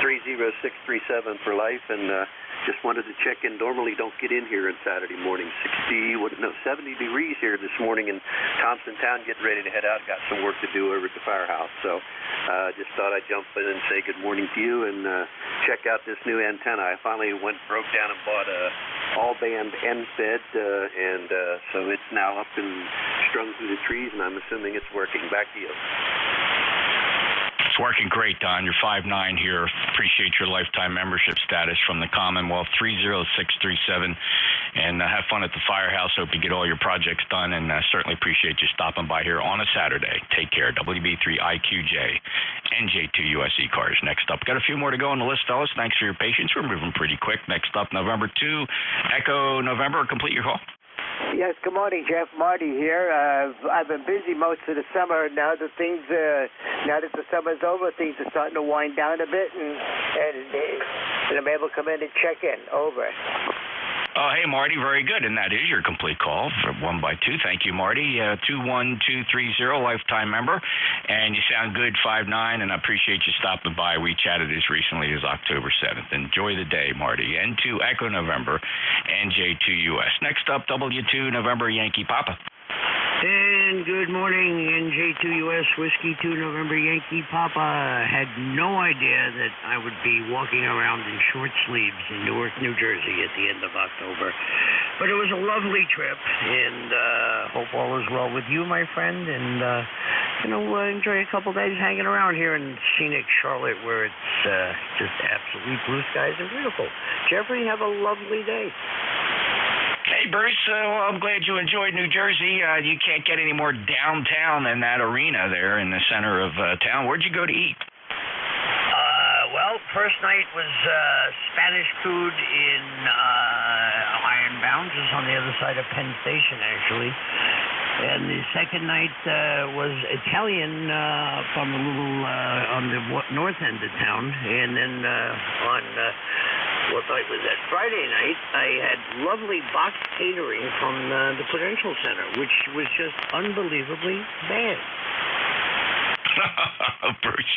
S13: 30637 for life, and just wanted to check in. Normally don't get in here on Saturday morning. 70 degrees here this morning in Thompson Town, getting ready to head out. Got some work to do over at the firehouse, so just thought I'd jump in and say good morning to you and check out this new antenna. I finally broke down and bought a all-band end-fed, and so it's now up and strung through the trees, and I'm assuming it's working. Back to you.
S6: It's working great, Don. You're 5'9" here. Appreciate your lifetime membership status from the Commonwealth, 30637. And have fun at the firehouse. Hope you get all your projects done, and certainly appreciate you stopping by here on a Saturday. Take care. WB3IQJ, NJ2US ECARS. Next up, got a few more to go on the list, fellas. Thanks for your patience. We're moving pretty quick. Next up, November 2, Echo November. Complete your call.
S15: Yes, good morning, Jeff. Marty here. I've been busy most of the summer. Now that the summer's over, things are starting to wind down a bit, and I'm able to come in and check in. Over.
S6: Oh, hey, Marty, very good. And that is your complete call for 1 by 2. Thank you, Marty. 21230, lifetime member. And you sound good, 5'9", and I appreciate you stopping by. We chatted as recently as October 7th. Enjoy the day, Marty. N2 Echo November, NJ2US. Next up, W2 November Yankee Papa.
S16: And good morning, NJ2US Whiskey 2 November Yankee Papa. Had no idea that I would be walking around in short sleeves in Newark, New Jersey at the end of October. But it was a lovely trip, and hope all is well with you, my friend. And, enjoy a couple days hanging around here in scenic Charlotte, where it's just absolutely blue skies and beautiful. Jeffrey, have a lovely day.
S6: Hey, Bruce, I'm glad you enjoyed New Jersey. You can't get any more downtown than that arena there in the center of town. Where'd you go to eat?
S16: Well, first night was Spanish food in Ironbound, just on the other side of Penn Station, actually. And the second night was Italian from a little on the north end of town. And then on... what night was that? Friday night, I had lovely box catering from the Prudential Center, which was just unbelievably bad.
S6: Bruce,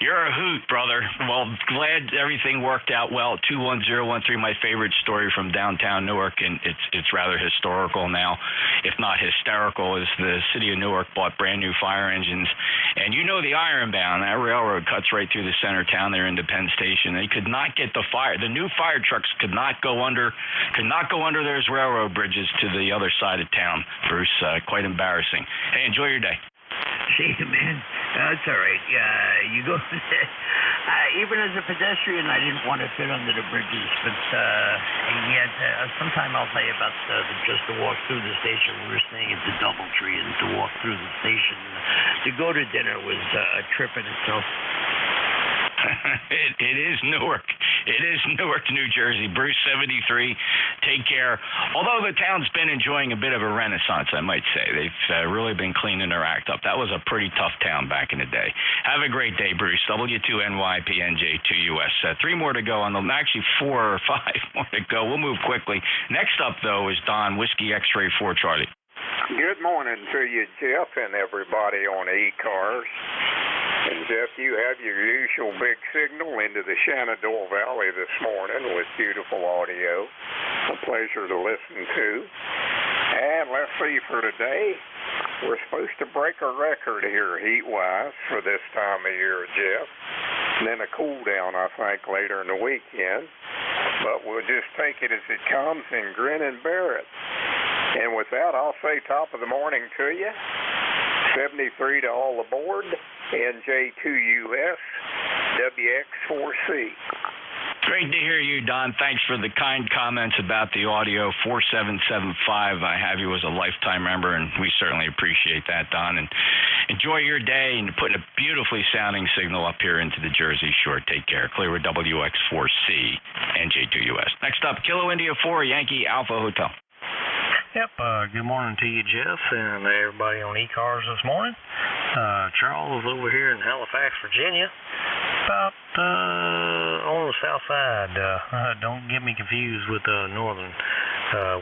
S6: you're a hoot, brother. Well, glad everything worked out well. 21013, my favorite story from downtown Newark, and it's rather historical now, if not hysterical, is the city of Newark bought brand new fire engines. And you know the Ironbound, that railroad cuts right through the center of town there into Penn Station. They could not get the new fire trucks could not go under those railroad bridges to the other side of town, Bruce. Quite embarrassing. Hey, enjoy your day.
S16: See you, man. That's all right. You go. Even as a pedestrian, I didn't want to fit under the bridges, but yet sometime I'll tell you about just to walk through the station. We were staying at the DoubleTree, and to walk through the station to go to dinner was a trip in itself.
S6: It is Newark. It is Newark, New Jersey. Bruce 73. Take care. Although the town's been enjoying a bit of a renaissance, I might say. They've really been cleaning their act up. That was a pretty tough town back in the day. Have a great day, Bruce. W2NYP NJ2US. 3 more to go on actually 4 or 5 more to go. We'll move quickly. Next up, though, is Don, Whiskey X-Ray 4 Charlie.
S1: Good morning to you, Jeff, and everybody on ECARS. And, Jeff, you have your usual big signal into the Shenandoah Valley this morning with beautiful audio. A pleasure to listen to. And let's see, for today, we're supposed to break a record here heat-wise for this time of year, Jeff. And then a cool down, I think, later in the weekend. But we'll just take it as it comes and grin and bear it. And with that, I'll say top of the morning to you. 73 to all aboard. NJ2US, WX4C.
S6: Great to hear you, Don. Thanks for the kind comments about the audio. 4775, I have you as a lifetime member, and we certainly appreciate that, Don. And enjoy your day and putting a beautifully sounding signal up here into the Jersey Shore. Take care. Clear with WX4C, NJ2US. Next up, Kilo India 4, Yankee Alpha Hotel.
S17: Yep, good morning to you, Jeff, and everybody on ECARS this morning. Charles over here in Halifax, Virginia, about on the south side. Don't get me confused with northern.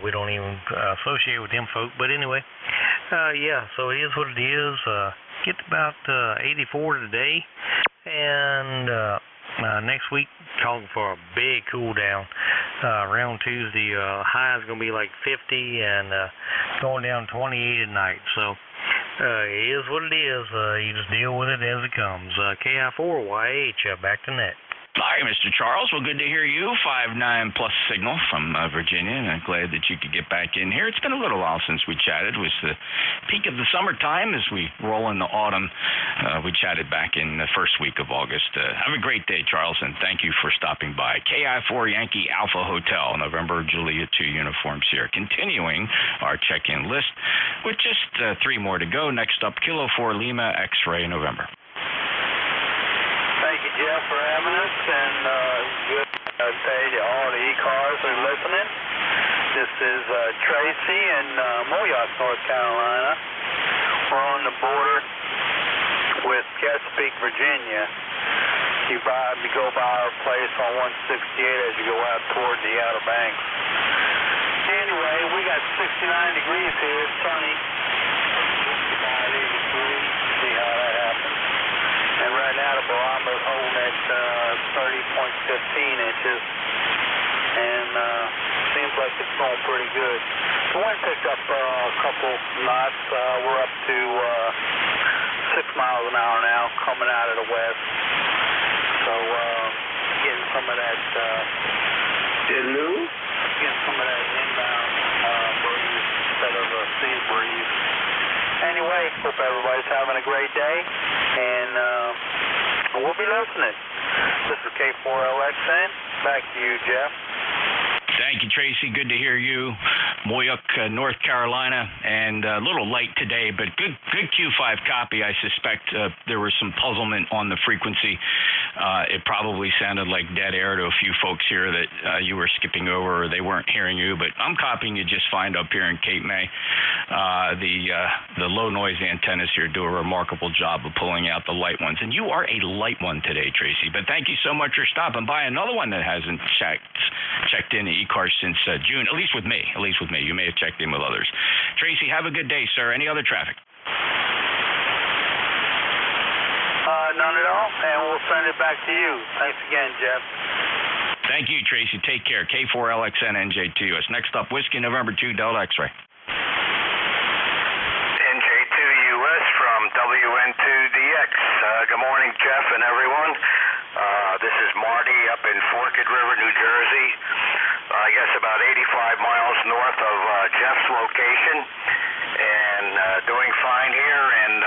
S17: We don't even associate with them folk, but anyway, yeah, so it is what it is. Get about 84 today, and next week, calling for a big cool down. Around Tuesday, high is going to be like 50 and going down 28 at night. So it is what it is. You just deal with it as it comes. KI4YH, back to net.
S6: Hi, Mr. Charles. Well, good to hear you. 5'9" plus signal from Virginia, and I'm glad that you could get back in here. It's been a little while since we chatted. It was the peak of the summertime as we roll into autumn. We chatted back in the first week of August. Have a great day, Charles, and thank you for stopping by. KI4 Yankee Alpha Hotel, November Juliet 2 uniforms here. Continuing our check-in list with just 3 more to go. Next up, Kilo 4 Lima X-Ray November.
S11: Thank you, Jeff, for having us, and good day to all the ECARS that are listening. This is Tracy in Moyock, North Carolina. We're on the border with Chesapeake, Virginia. You go by our place on 168 as you go out toward the Outer Banks. Anyway, we got 69 degrees here, sunny. 85, 83, see how that happens. And right now the barometer's holding at 30.15 inches, and seems like it's going pretty good. The wind picked up a couple knots. We're up to 6 miles an hour now, coming out of the west. So getting some of that. Getting some of that inbound breeze instead of a sea breeze. Anyway, hope everybody's having a great day, and we'll be listening. This is K4LXN. Back to you, Jeff.
S6: Thank you, Tracy. Good to hear you. Moyock, North Carolina, and a little light today, but good Q5 copy. I suspect there was some puzzlement on the frequency. It probably sounded like dead air to a few folks here that you were skipping over or they weren't hearing you, but I'm copying you just fine up here in Cape May. The low noise antennas here do a remarkable job of pulling out the light ones, and you are a light one today, Tracy, but thank you so much for stopping by. Another one that hasn't checked in ECARS since June, at least with me. You may have checked in with others. Tracy, have a good day, sir. Any other traffic?
S11: None at all, and we'll send it back to you. Thanks again, Jeff.
S6: Thank you, Tracy. Take care. K4LXN NJ2US. Next up, Whiskey November 2 Delta X-Ray.
S10: NJ2US from WN2DX. Good morning, Jeff and everyone. This is Marty up in Forked River, New Jersey. I guess about 85 miles north of Jeff's location, and doing fine here, and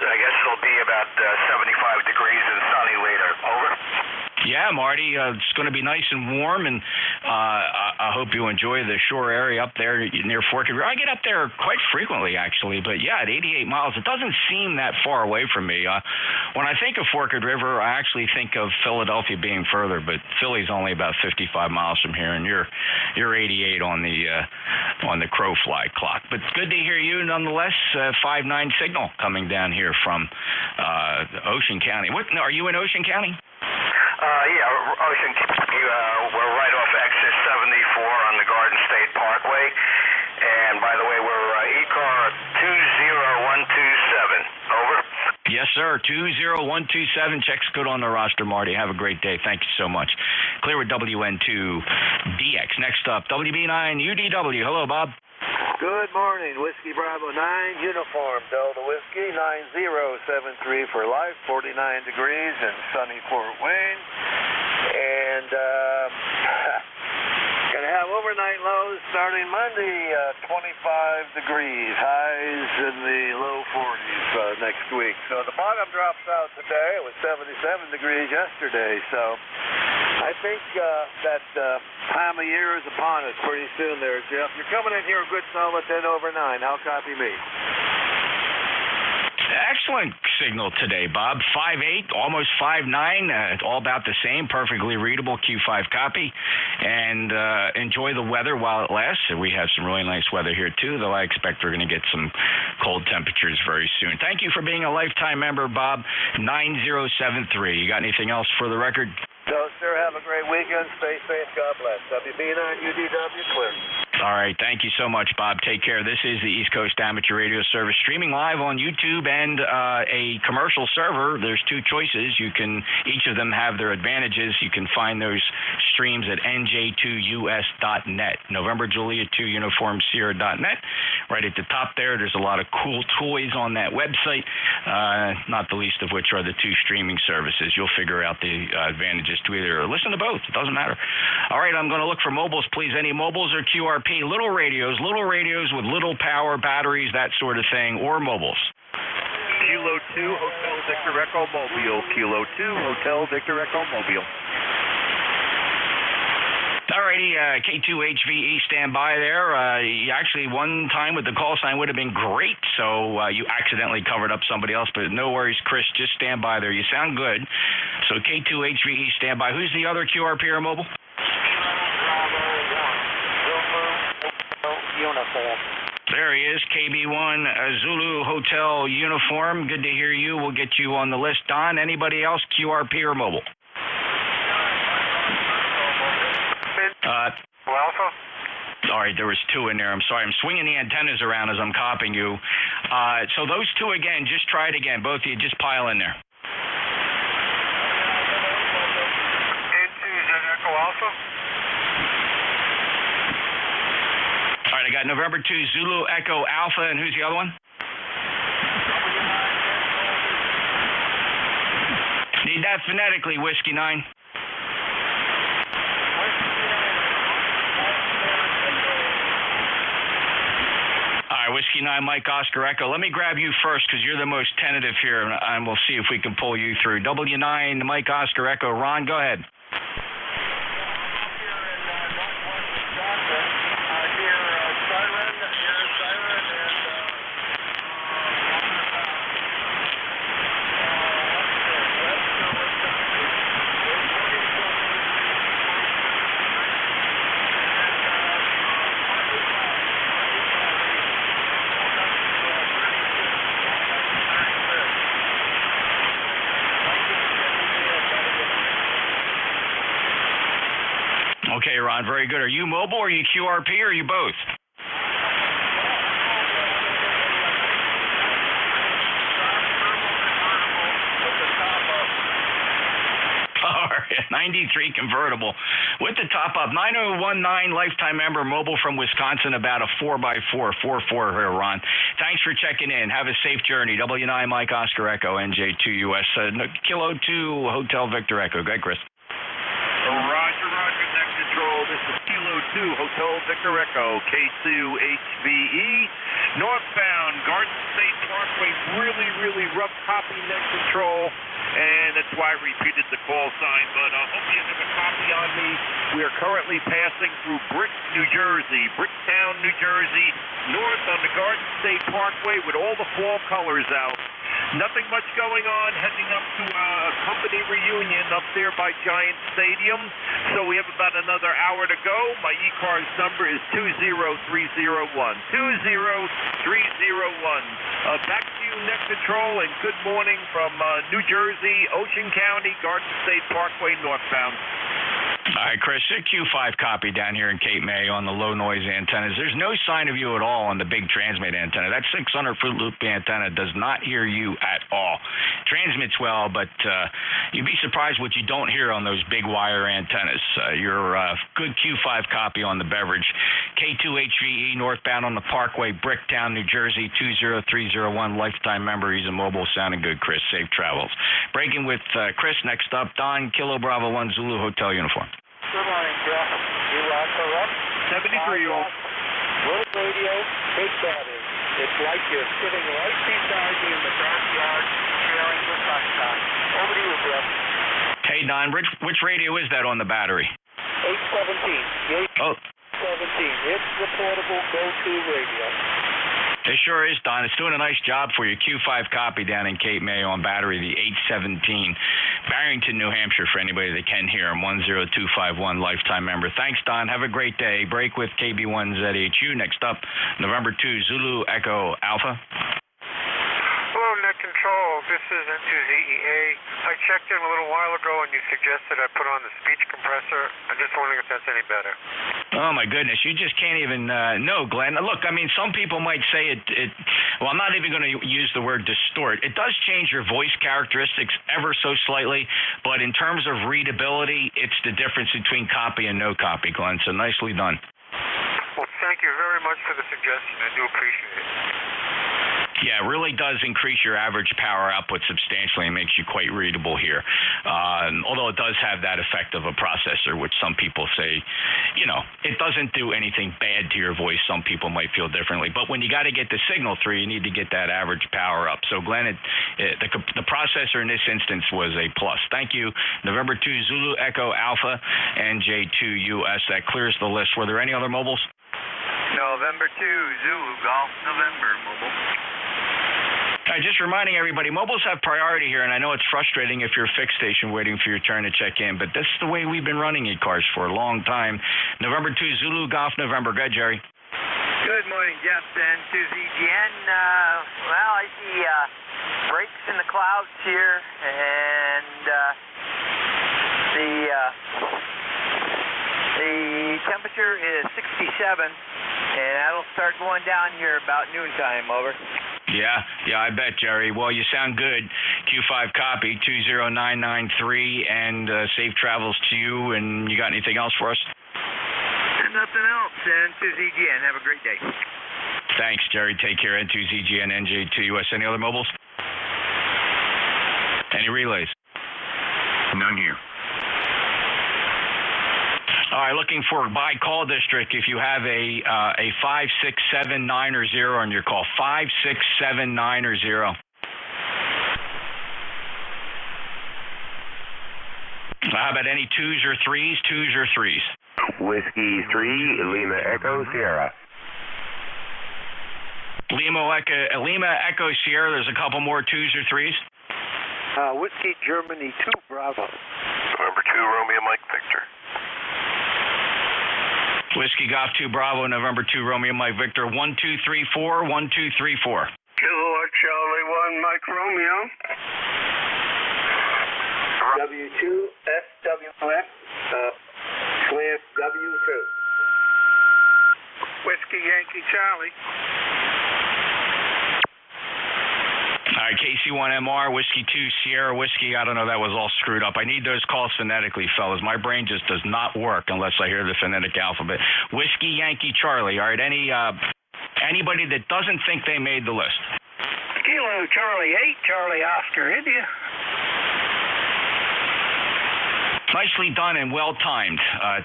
S12: I guess it'll be about 75 degrees and sunny later. Over.
S6: Yeah, Marty, it's going to be nice and warm, and I hope you enjoy the shore area up there near Forked River. I get up there quite frequently, actually, but yeah, at 88 miles, it doesn't seem that far away from me. When I think of Forked River, I actually think of Philadelphia being further, but Philly's only about 55 miles from here, and you're 88 on the crow fly clock. But it's good to hear you, nonetheless. 5-9 signal coming down here from Ocean County. Are you in Ocean County?
S12: Yeah, Ocean. We're right off exit 74 on the Garden State Parkway. And by the way, we're ECAR 20127. Over.
S6: Yes, sir. 20127. Check's good on the roster, Marty. Have a great day. Thank you so much. Clear with WN2DX. Next up, WB9UDW. Hello, Bob.
S5: Good morning. Whiskey Bravo 9, Uniform Delta Whiskey 9073 for life, 49 degrees in sunny Fort Wayne. And going to have overnight lows starting Monday, 25 degrees, highs in the low 40s next week. So the bottom drops out today. It was 77 degrees yesterday. So I think that time of year is upon us pretty soon there, Jeff. You're coming in here a good solid 10 over 9. How copy me?
S6: Excellent signal today, Bob. 5.8, almost 5.9, all about the same, perfectly readable Q5 copy. And enjoy the weather while it lasts. We have some really nice weather here, too, though I expect we're going to get some cold temperatures very soon. Thank you for being a lifetime member, Bob. 9073. You got anything else for the record?
S5: No, sir. Have a great weekend. Stay safe. God bless. WB9UDW clear.
S6: All right. Thank you so much, Bob. Take care. This is the East Coast Amateur Radio Service, streaming live on YouTube and a commercial server. There's two choices. Each of them have their advantages. You can find those streams at NJ2US.net. November Juliet 2 Uniform Sierra.net. Right at the top there's a lot of cool toys on that website, not the least of which are the two streaming services. You'll figure out the advantages to either listen to both. It doesn't matter. All right, I'm going to look for mobiles, please. Any mobiles or QRP? Little radios with little power, batteries, that sort of thing, or mobiles.
S3: Kilo 2, Hotel Victor Echo Mobile. Kilo 2, Hotel Victor Echo Mobile.
S6: Alrighty, K2HVE, stand by there. Actually, one time with the call sign would have been great, so you accidentally covered up somebody else, but no worries, Chris, just stand by there. You sound good. So K2HVE, stand by. Who's the other QRP or mobile?
S5: Uniform.
S6: There he is, KB1 Zulu Hotel Uniform. Good to hear you. We'll get you on the list. Don, anybody else, QRP or mobile?
S2: Alpha?
S6: Sorry, there was two in there. I'm sorry. I'm swinging the antennas around as I'm copying you. So those two again, just try it again. Both of you, just pile in there.
S2: N2 Echo Alpha?
S6: All right, I got November 2 Zulu Echo Alpha, and who's the other one? Need that phonetically, Whiskey 9. Whiskey 9, Mike Oscar Echo. Let me grab you first because you're the most tentative here, and we'll see if we can pull you through. W9, Mike Oscar Echo. Ron, go ahead. Okay, Ron, very good. Are you mobile, or are you QRP, or are you both? All right, 93 convertible with the top up. 9019 lifetime member, mobile from Wisconsin, about a 4x4, 4-4 here, Ron. Thanks for checking in. Have a safe journey. W9 Mike Oscar Echo, NJ2US, Kilo 2 Hotel Victor Echo. Go ahead, Chris.
S3: Roger, Net Control. This is Kilo 2 Hotel Victor Echo, K2HVE. Northbound, Garden State Parkway, really, really rough copy neck control, and that's why I repeated the call sign, but I hope you have a copy on me. We are currently passing through Bricktown, New Jersey, north on the Garden State Parkway with all the fall colors out. Nothing much going on, heading up to a company reunion up there by Giant Stadium. So we have about another hour to go. My ECARS number is 20301. 20301. Back to you, Net Control, and good morning from New Jersey, Ocean County, Garden State Parkway, northbound.
S6: All right, Chris, Q5 copy down here in Cape May on the low noise antennas. There's no sign of you at all on the big transmit antenna. That 600-foot loop antenna does not hear you at all. Transmits well, but you'd be surprised what you don't hear on those big wire antennas. Your good Q5 copy on the Beverage. K2HVE northbound on the Parkway, Bricktown, New Jersey, 20301, lifetime member. He's a mobile. Sounding good, Chris. Safe travels. Breaking with Chris next up. Don, Kilo Bravo 1 Zulu Hotel uniform.
S2: Good morning, Jeff. You are correct.
S3: 73-year-old.
S2: Road radio, big battery. It's like you're sitting right beside me in the backyard sharing the sunshine. Over to you, Jeff.
S6: Hey, Don, which radio is that on the battery?
S2: 817.
S6: Oh.
S2: 817. It's the portable go-to radio.
S6: It sure is, Don. It's doing a nice job for you. Q5 copy down in Cape May on battery, the 817. Barrington, New Hampshire, for anybody that can hear him, 10251, lifetime member. Thanks, Don. Have a great day. Break with KB1ZHU. Next up, November 2, Zulu Echo Alpha.
S2: Hello, Net Control. This is N2ZEA. I checked in a little while ago, and you suggested I put on the speech compressor. I'm just wondering if that's any better.
S6: Oh, my goodness. You just can't even know, Glenn. Look, I mean, some people might say well, I'm not even going to use the word distort. It does change your voice characteristics ever so slightly, but in terms of readability, it's the difference between copy and no copy, Glenn. So nicely done.
S2: Well, thank you very much for the suggestion. I do appreciate it.
S6: Yeah, it really does increase your average power output substantially and makes you quite readable here. Although it does have that effect of a processor, which some people say, it doesn't do anything bad to your voice. Some people might feel differently. But when you got to get the signal through, you need to get that average power up. So, Glenn, the processor in this instance was a plus. Thank you. November 2, Zulu Echo Alpha, NJ2US. That clears the list. Were there any other mobiles?
S7: November 2, Zulu Golf November mobile.
S6: Just reminding everybody, mobiles have priority here, and I know it's frustrating if you're a fixed station waiting for your turn to check in, but this is the way we've been running ECARS for a long time. November 2, Zulu Golf November. Go ahead, Jerry.
S7: Good morning, Jeff and ZGN. Well, I see breaks in the clouds here, and the temperature is 67, and that'll start going down here about noontime. Over.
S6: Yeah, I bet, Jerry. Well, you sound good. Q5 copy, 20993, and safe travels to you. And you got anything else for us?
S7: Nothing else. N2ZGN. Have a great day.
S6: Thanks, Jerry. Take care. N2ZGN, NJ2US. Any other mobiles? Any relays?
S3: None here.
S6: All right, looking for by call district. If you have a 5, 6, 7, 9, or 0 on your call, 5, 6, 7, 9, or 0. How about any 2s or 3s? 2s or 3s?
S19: Whiskey 3, Lima Echo Sierra.
S6: Lima Echo Sierra. There's a couple more 2s or 3s.
S9: Whiskey Germany 2 Bravo.
S19: November 2, Romeo Mike Victor.
S6: Whiskey Golf 2 Bravo, November 2 Romeo Mike Victor, 1234, 1234.
S19: Kilo Charlie 1 Mike Romeo.
S9: W2 SWX /W2.
S2: Whiskey Yankee Charlie.
S6: All right, KC1MR, Whiskey 2 Sierra Whiskey. I don't know, that was all screwed up. I need those calls phonetically, fellas. My brain just does not work unless I hear the phonetic alphabet. Whiskey Yankee Charlie. All right, anybody that doesn't think they made the list?
S2: Kilo Charlie 8, Charlie Oscar, India.
S6: Nicely done and well timed,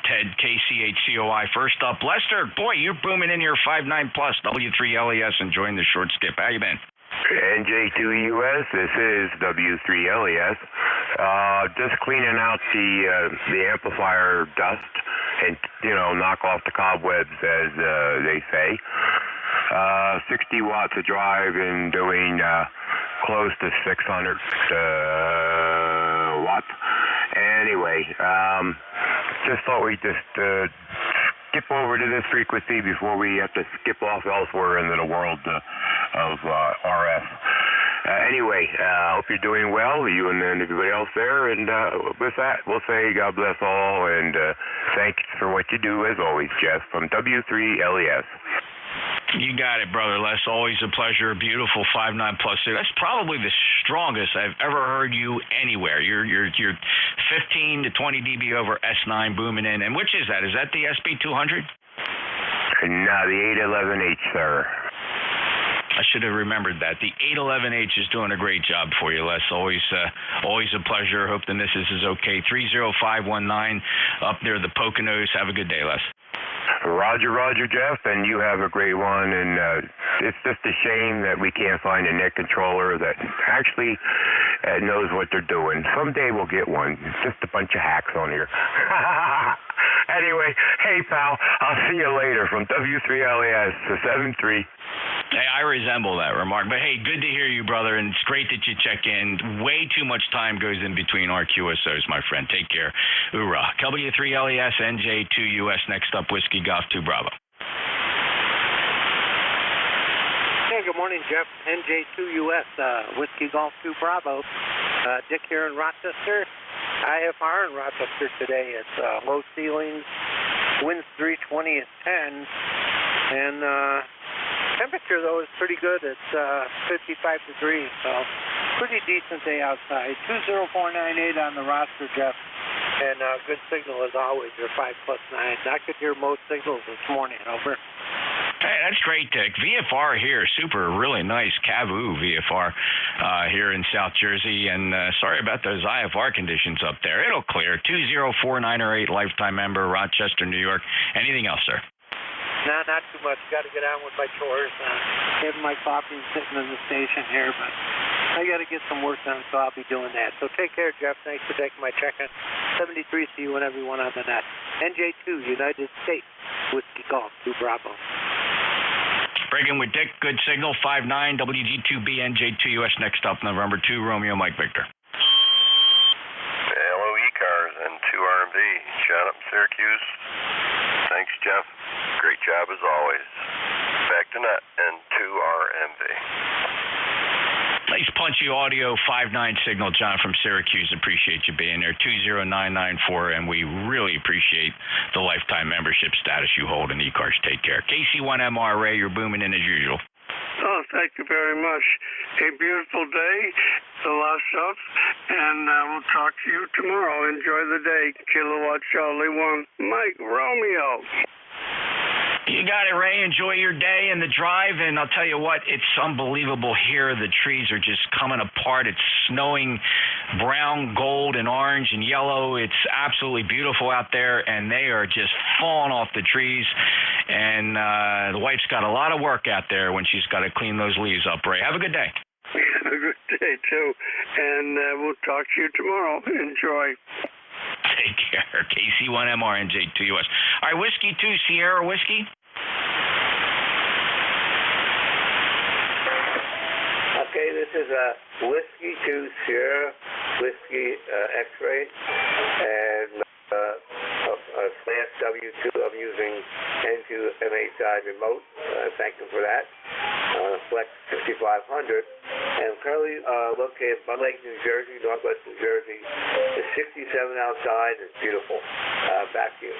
S6: Ted, KCHCOI. First up, Lester, boy, you're booming in here 5.9 plus, W3LES, enjoying the short skip. How you been?
S19: NJ2US, this is W3LES. Just cleaning out the amplifier dust and, knock off the cobwebs, as they say. 60 watts of drive and doing close to 600 watts. Anyway, just thought we'd just skip over to this frequency before we have to skip off elsewhere into the world of RF. Anyway, hope you're doing well, you and everybody else there. And with that, we'll say God bless all, and thanks for what you do, as always, Jeff, from W3LES.
S6: You got it, brother Les. Always a pleasure. Beautiful 5.9 plus. That's probably the strongest I've ever heard you anywhere. You're 15 to 20 dB over S9 booming in. And which is that? Is that the SB200?
S19: No, the 811H, sir.
S6: I should have remembered that. The 811H is doing a great job for you, Les. Always a pleasure. Hope the missus is okay. 30519 up near the Poconos. Have a good day, Les.
S19: Roger, Jeff, and you have a great one. And it's just a shame that we can't find a net controller that actually knows what they're doing. Someday we'll get one. It's just a bunch of hacks on here. Anyway, hey, pal, I'll see you later from W3LES 73.
S6: Hey, I resemble that remark. But, hey, good to hear you, brother, and it's great that you check in. Way too much time goes in between our QSOs, my friend. Take care. Hoorah. W3LES, NJ2US, next up, Whiskey Golf 2 Bravo.
S20: Hey, good morning, Jeff. NJ2US, Whiskey Golf 2 Bravo. Dick here in Rochester. IFR in Rochester today. It's low ceilings, winds 320 at 10, and temperature, though, is pretty good. It's 55 degrees, so pretty decent day outside. 20498 on the roster, Jeff, and good signal as always. You're 5+9. I could hear most signals this morning. Over.
S6: Hey, that's great, Dick. VFR here, super, really nice Cavu VFR here in South Jersey. And sorry about those IFR conditions up there. It'll clear. 20498, lifetime member, Rochester, New York. Anything else, sir?
S20: No, not too much. Got to get on with my chores. Having my coffee sitting in the station here, but I got to get some work done, so I'll be doing that. So take care, Jeff. Thanks for taking my check-in. 73, see you and everyone on the net. NJ2, United States, Whiskey Golf 2 Bravo.
S6: Breaking with Dick, good signal, 5.9, WG2B, NJ2US, next up, November 2, Romeo Mike Victor.
S21: Hello, ECARS and 2RMV. John up in Syracuse. Thanks, Jeff. Great job as always. Back to net and 2RMV.
S6: Nice punchy audio, 5.9 signal, John from Syracuse. Appreciate you being there. 20994, and we really appreciate the lifetime membership status you hold in ECARS. Take care. KC1MR, Ray, you're booming in as usual.
S23: Oh, thank you very much. A beautiful day, a lot of stuff, and we'll talk to you tomorrow. Enjoy the day. Kilowatt Charlie 1, Mike Romeo.
S6: You got it, Ray. Enjoy your day and the drive, and I'll tell you what, it's unbelievable here. The trees are just coming apart. It's snowing brown, gold, and orange, and yellow. It's absolutely beautiful out there, and they are just falling off the trees, and the wife's got a lot of work out there when she's got to clean those leaves up, Ray. Have a good day.
S23: Have a good day, too, and we'll talk to you tomorrow. Enjoy.
S6: Take care. KC1MR, NJ2US. All right, Whiskey 2, Sierra Whiskey.
S24: Okay, this is Whiskey 2 Sierra Whiskey X-ray and slash W2. I'm using N2MHI remote. Thank you for that. Flex 6500. And I'm currently located in Bud Lake, New Jersey, Northwest New Jersey. It's 67 outside. It's beautiful. Back to you.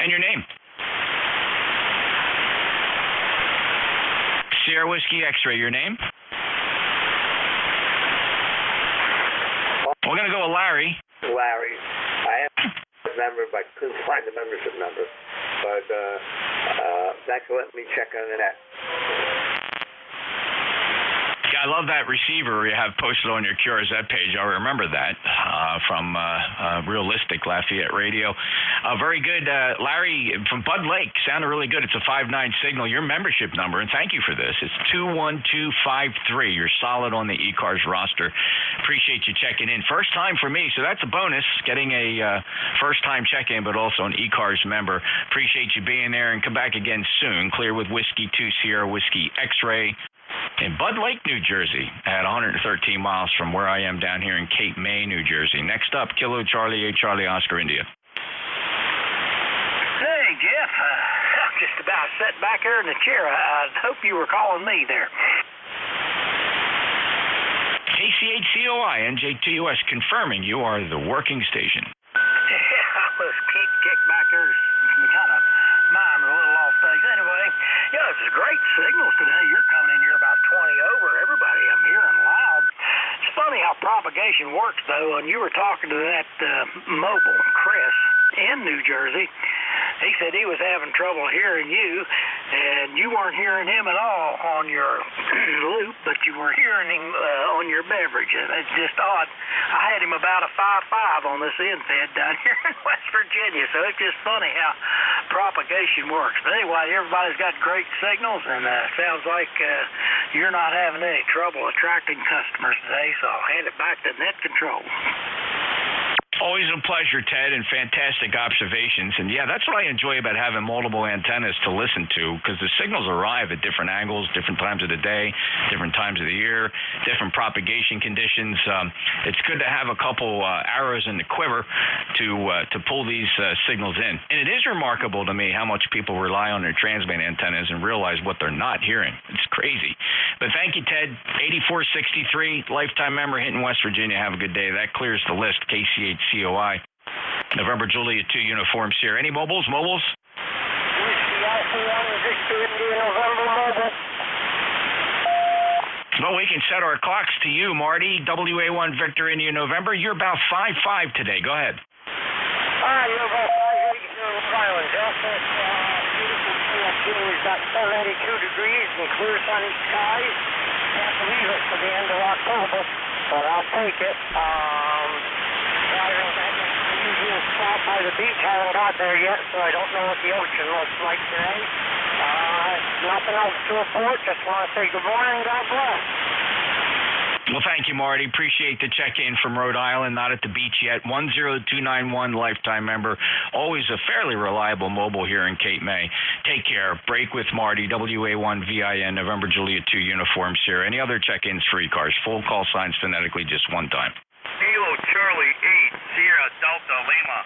S6: And your name? Sierra Whiskey X-ray, your name? We're going to go with Larry.
S24: Larry. I have a member, but I couldn't find the membership number. But thanks for letting me check on the net.
S6: Yeah, I love that receiver you have posted on your QRZ page. I remember that from Realistic Lafayette Radio. Very good. Larry from Bud Lake, sounded really good. It's a 5-9 signal. Your membership number, and thank you for this, it's 21253. You're solid on the ECARS roster. Appreciate you checking in. First time for me, so that's a bonus, getting a first-time check-in, but also an ECARS member. Appreciate you being there, and come back again soon. Clear with Whiskey 2 Sierra Whiskey X-Ray in Bud Lake, New Jersey, at 113 miles from where I am down here in Cape May, New Jersey. Next up, Kilo Charlie 8 Charlie Oscar India.
S4: Hey, Jeff. I'm just about sitting back here in the chair. I hope you were calling me there.
S6: KCHCOI, NJ2US, confirming you are the working station.
S4: Yeah, I was kicked back there. Kind of mind was a little off things. Anyway, yeah, it's great signals today. You're coming in here about 20 over. Everybody, I'm hearing loud. It's funny how propagation works, though. And you were talking to that mobile, Chris, in New Jersey. He said he was having trouble hearing you, and you weren't hearing him at all on your loop, but you were hearing him on your beverage. And it's just odd. I had him about a 5.5 on this infed down here in West Virginia, so it's just funny how propagation works. But anyway, everybody's got great signals, and sounds like you're not having any trouble attracting customers today, so I'll hand it back to Net Control.
S6: Always a pleasure, Ted, and fantastic observations. And yeah, that's what I enjoy about having multiple antennas to listen to, because the signals arrive at different angles, different times of the day, different times of the year, different propagation conditions. It's good to have a couple arrows in the quiver to pull these signals in. And it is remarkable to me how much people rely on their transband antennas and realize what they're not hearing. It's crazy. But thank you, Ted. 8463, lifetime member, Hinton, West Virginia. Have a good day. That clears the list. KCHCOI. November Juliet 2 Uniform Sierra. Any mobiles?
S9: Whiskey Alpha 1 Victor India November mobile.
S6: Well, we can set our clocks to you, Marty. WA1 Victor India November. You're about 5.5 today. Go ahead.
S9: You're about 5.8 Long Island, Jeff. Beautiful day up here. We've got 72 degrees and clear sunny skies. Can't believe it for the end of October, but I'll take it. Driving back in the usual spot by the beach. Haven't got there yet, so I don't know what the ocean looks like today. Nothing else to report. Just want to say good morning. God bless.
S6: Well, thank you, Marty. Appreciate the check-in from Rhode Island. Not at the beach yet. 10291, lifetime member. Always a fairly reliable mobile here in Cape May. Take care. Break with Marty. WA1 VIN, November Juliet 2 Uniform Sierra. Any other check-ins for ECARS? Full call signs phonetically, just one time.
S8: Kilo Charlie 8 Sierra Delta Lima.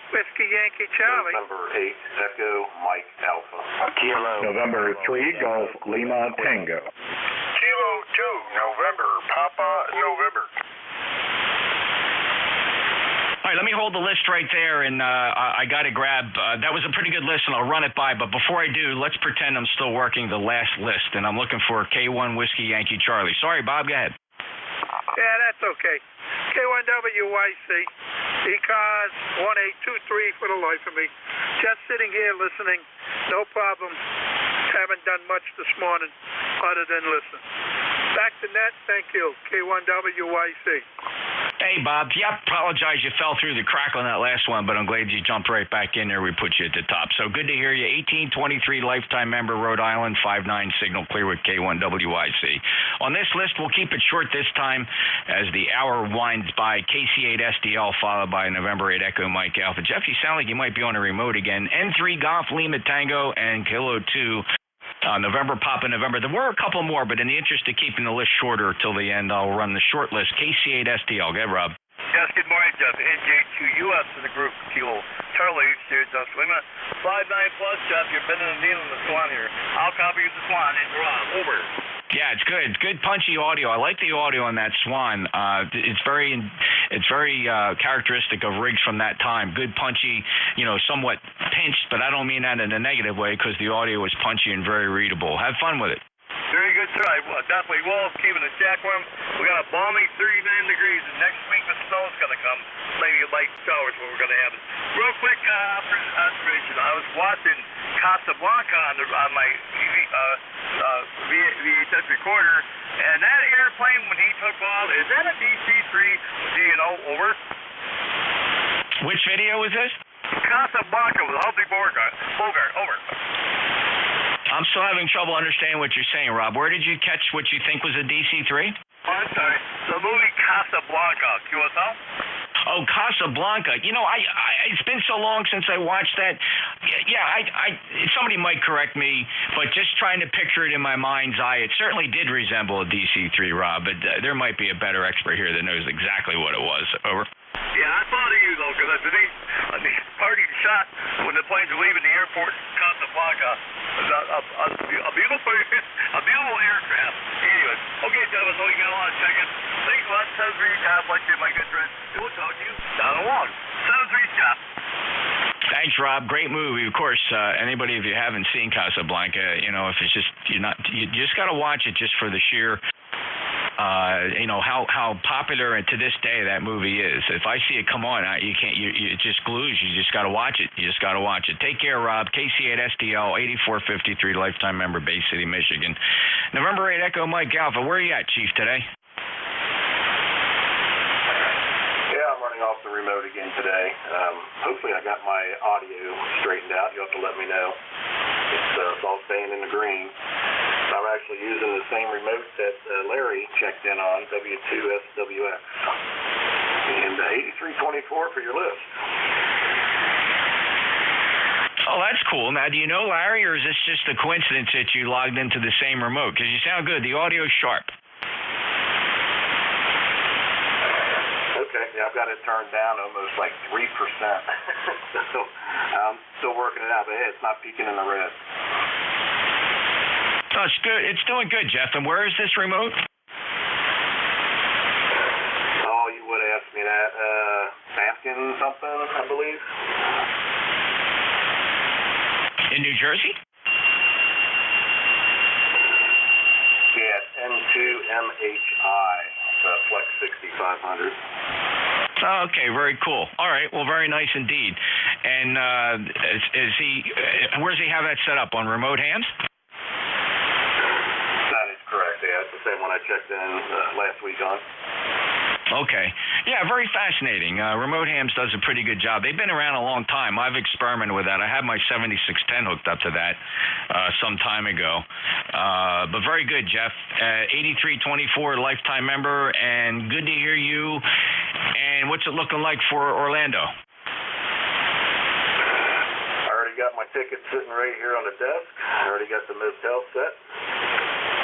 S11: Whiskey Yankee Charlie.
S14: November 8 Echo Mike Alpha. Kilo.
S22: November 3 Golf Lima Tango.
S21: Kilo 2 November Papa November.
S6: All right, let me hold the list right there, and I got to grab, that was a pretty good list, and I'll run it by, but before I do, let's pretend I'm still working the last list, and I'm looking for K1 Whiskey Yankee Charlie. Sorry, Bob, go ahead.
S11: Yeah, that's okay. K1WYC, ECARS 1823 for the life of me. Just sitting here listening, no problem. Haven't done much this morning other than listen. Back to Net, thank you. K1WYC.
S6: Hey, Bob. Yep, apologize you fell through the crack on that last one, but I'm glad you jumped right back in there. We put you at the top. So good to hear you. 1823 lifetime member, Rhode Island, 59 signal clear with K1WYC. On this list, we'll keep it short this time as the hour winds by. KC8 SDL followed by November 8 Echo Mike Alpha. Jeff, you sound like you might be on a remote again. N3 Golf Lima Tango and Kilo 2 November Papa November. There were a couple more, but in the interest of keeping the list shorter till the end, I'll run the short list. KC8 SDL. Go ahead, Rob.
S8: Yes, good morning, Jeff. NJ2US in the group. Kilo Charlie Sierra Delta Lima. 5-9 plus, Jeff. You're bending the needle in the Swan here. I'll copy the Swan and Rob. Over.
S6: Yeah, it's good. Good punchy audio. I like the audio on that Swan. It's very characteristic of rigs from that time. Good punchy, somewhat pinched, but I don't mean that in a negative way because the audio is punchy and very readable. Have fun with it.
S8: Very good, So I definitely will, keeping a check with them. We got a balmy 39 degrees, and next week the snow's going to come. Maybe light showers what we're going to have. Real quick observation. I was watching Casablanca on my VHS recorder, and that airplane, when he took off, is that a DC-3? Do you know, over?
S6: Which video was this?
S8: Casablanca with Humphrey Bogart, over.
S6: I'm still having trouble understanding what you're saying, Rob. Where did you catch what you think was a DC-3?
S8: Oh, I'm sorry. The movie Casablanca, QSL?
S6: Oh, Casablanca. You know, it's been so long since I watched that. Yeah, somebody might correct me, but just trying to picture it in my mind's eye, it certainly did resemble a DC-3, Rob, but there might be a better expert here that knows exactly what it was. Over.
S8: Yeah, I thought of you, though, because the party shot when the planes were leaving the airport in Casablanca. A beautiful aircraft. Anyway, okay, gentlemen, so you got a lot of seconds. Thanks a lot. 7-3 Scott. Like you, my good friend. We'll talk to you down the walk. 7-3 Scott.
S6: Thanks, Rob. Great movie. Of course, anybody, if you haven't seen Casablanca, you know, if it's just, you just got to watch it just for the sheer, you know, how popular and to this day that movie is. If I see it come on, you can't, it just glues. You just got to watch it. You just got to watch it. Take care, Rob. KC8STL, 8453, lifetime member, Bay City, Michigan. November 8, Echo Mike Alpha. Where are you at, Chief, today?
S14: Yeah, I'm running off the remote again today. Hopefully I got my audio straightened out. You'll have to let me know. It's all staying in the green. I'm actually using the same remote that Larry checked in on, W2SWX. And 8324 for your list.
S6: Oh, that's cool. Now, do you know Larry, or is this just a coincidence that you logged into the same remote? Because you sound good. The audio's sharp.
S14: Okay, yeah, I've got it turned down almost like 3%. So I'm still working it out, but hey, it's not peaking in the red.
S6: Oh, it's good. It's doing good, Jeff. And where is this remote?
S14: Oh, you would ask me that. Baskin something, I believe.
S6: In New Jersey?
S14: Yeah, it's N2MHI, Flex 6500.
S6: Oh, okay, very cool. All right, well, very nice indeed. And is he? Where does he have that set up, on remote hands?
S14: That is correct. Yeah, it's the same one I checked in last week on.
S6: Okay. Yeah, very fascinating. Remote Hams does a pretty good job. They've been around a long time. I've experimented with that. I had my 7610 hooked up to that some time ago. But very good, Jeff. 8324, lifetime member, and good to hear you. And what's it looking like for Orlando?
S14: I already got my ticket sitting right here on the desk. I already got the motel set.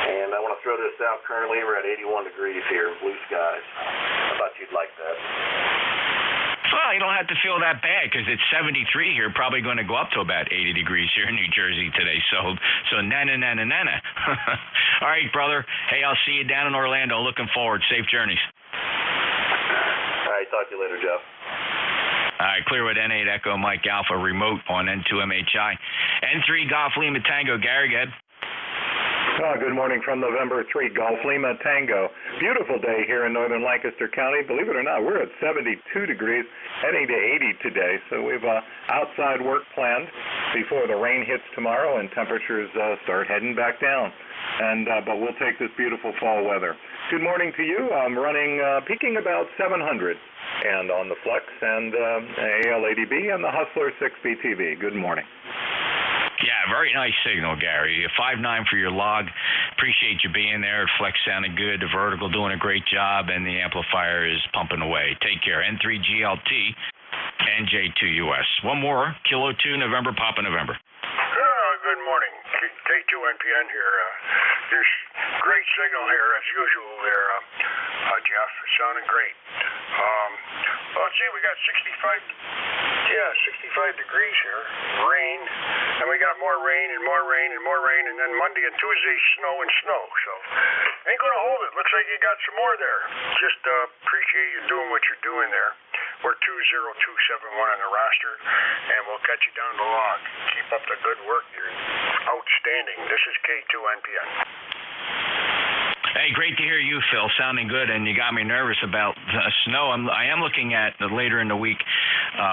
S14: And I want to throw this out. Currently, we're at 81 degrees here, blue skies. I thought you'd like that.
S6: Well, you don't have to feel that bad, because it's 73 here, probably going to go up to about 80 degrees here in New Jersey today. So nana. All right, brother. Hey, I'll see you down in Orlando. Looking forward. Safe journeys.
S14: All right, talk to you later, Jeff.
S6: All right, Clearwood N8 Echo Mike Alpha remote on N2MHI. N3 Golf Lima Tango. Gary, go ahead.
S22: Good morning from November 3, Golf Lima Tango. Beautiful day here in northern Lancaster County. Believe it or not, we're at 72 degrees, heading to 80 today. So we've outside work planned before the rain hits tomorrow and temperatures start heading back down. But we'll take this beautiful fall weather. Good morning to you. I'm running, peaking about 700 and on the Flex and AL80B and the Hustler 6BTV. Good morning.
S6: Yeah, very nice signal, Gary. 5.9 for your log. Appreciate you being there. Flex sounded good. The vertical doing a great job, and the amplifier is pumping away. Take care. N3GLT, NJ2US. One more. Kilo 2, November, Papa November.
S13: Good morning. K2NPN here. There's great signal here as usual there, Jeff. It's sounding great. Let's see, we got 65 degrees here. Rain, and we got more rain and more rain and more rain, and then Monday and Tuesday snow and snow. So ain't gonna hold it. Looks like you got some more there. Just appreciate you doing what you're doing there. We're 20271 on the roster, and we'll catch you down the log. Keep up the good work. You're outstanding. This is K2NPN.
S6: Hey, great to hear you, Phil. Sounding good, and you got me nervous about snow. I am looking at later in the week.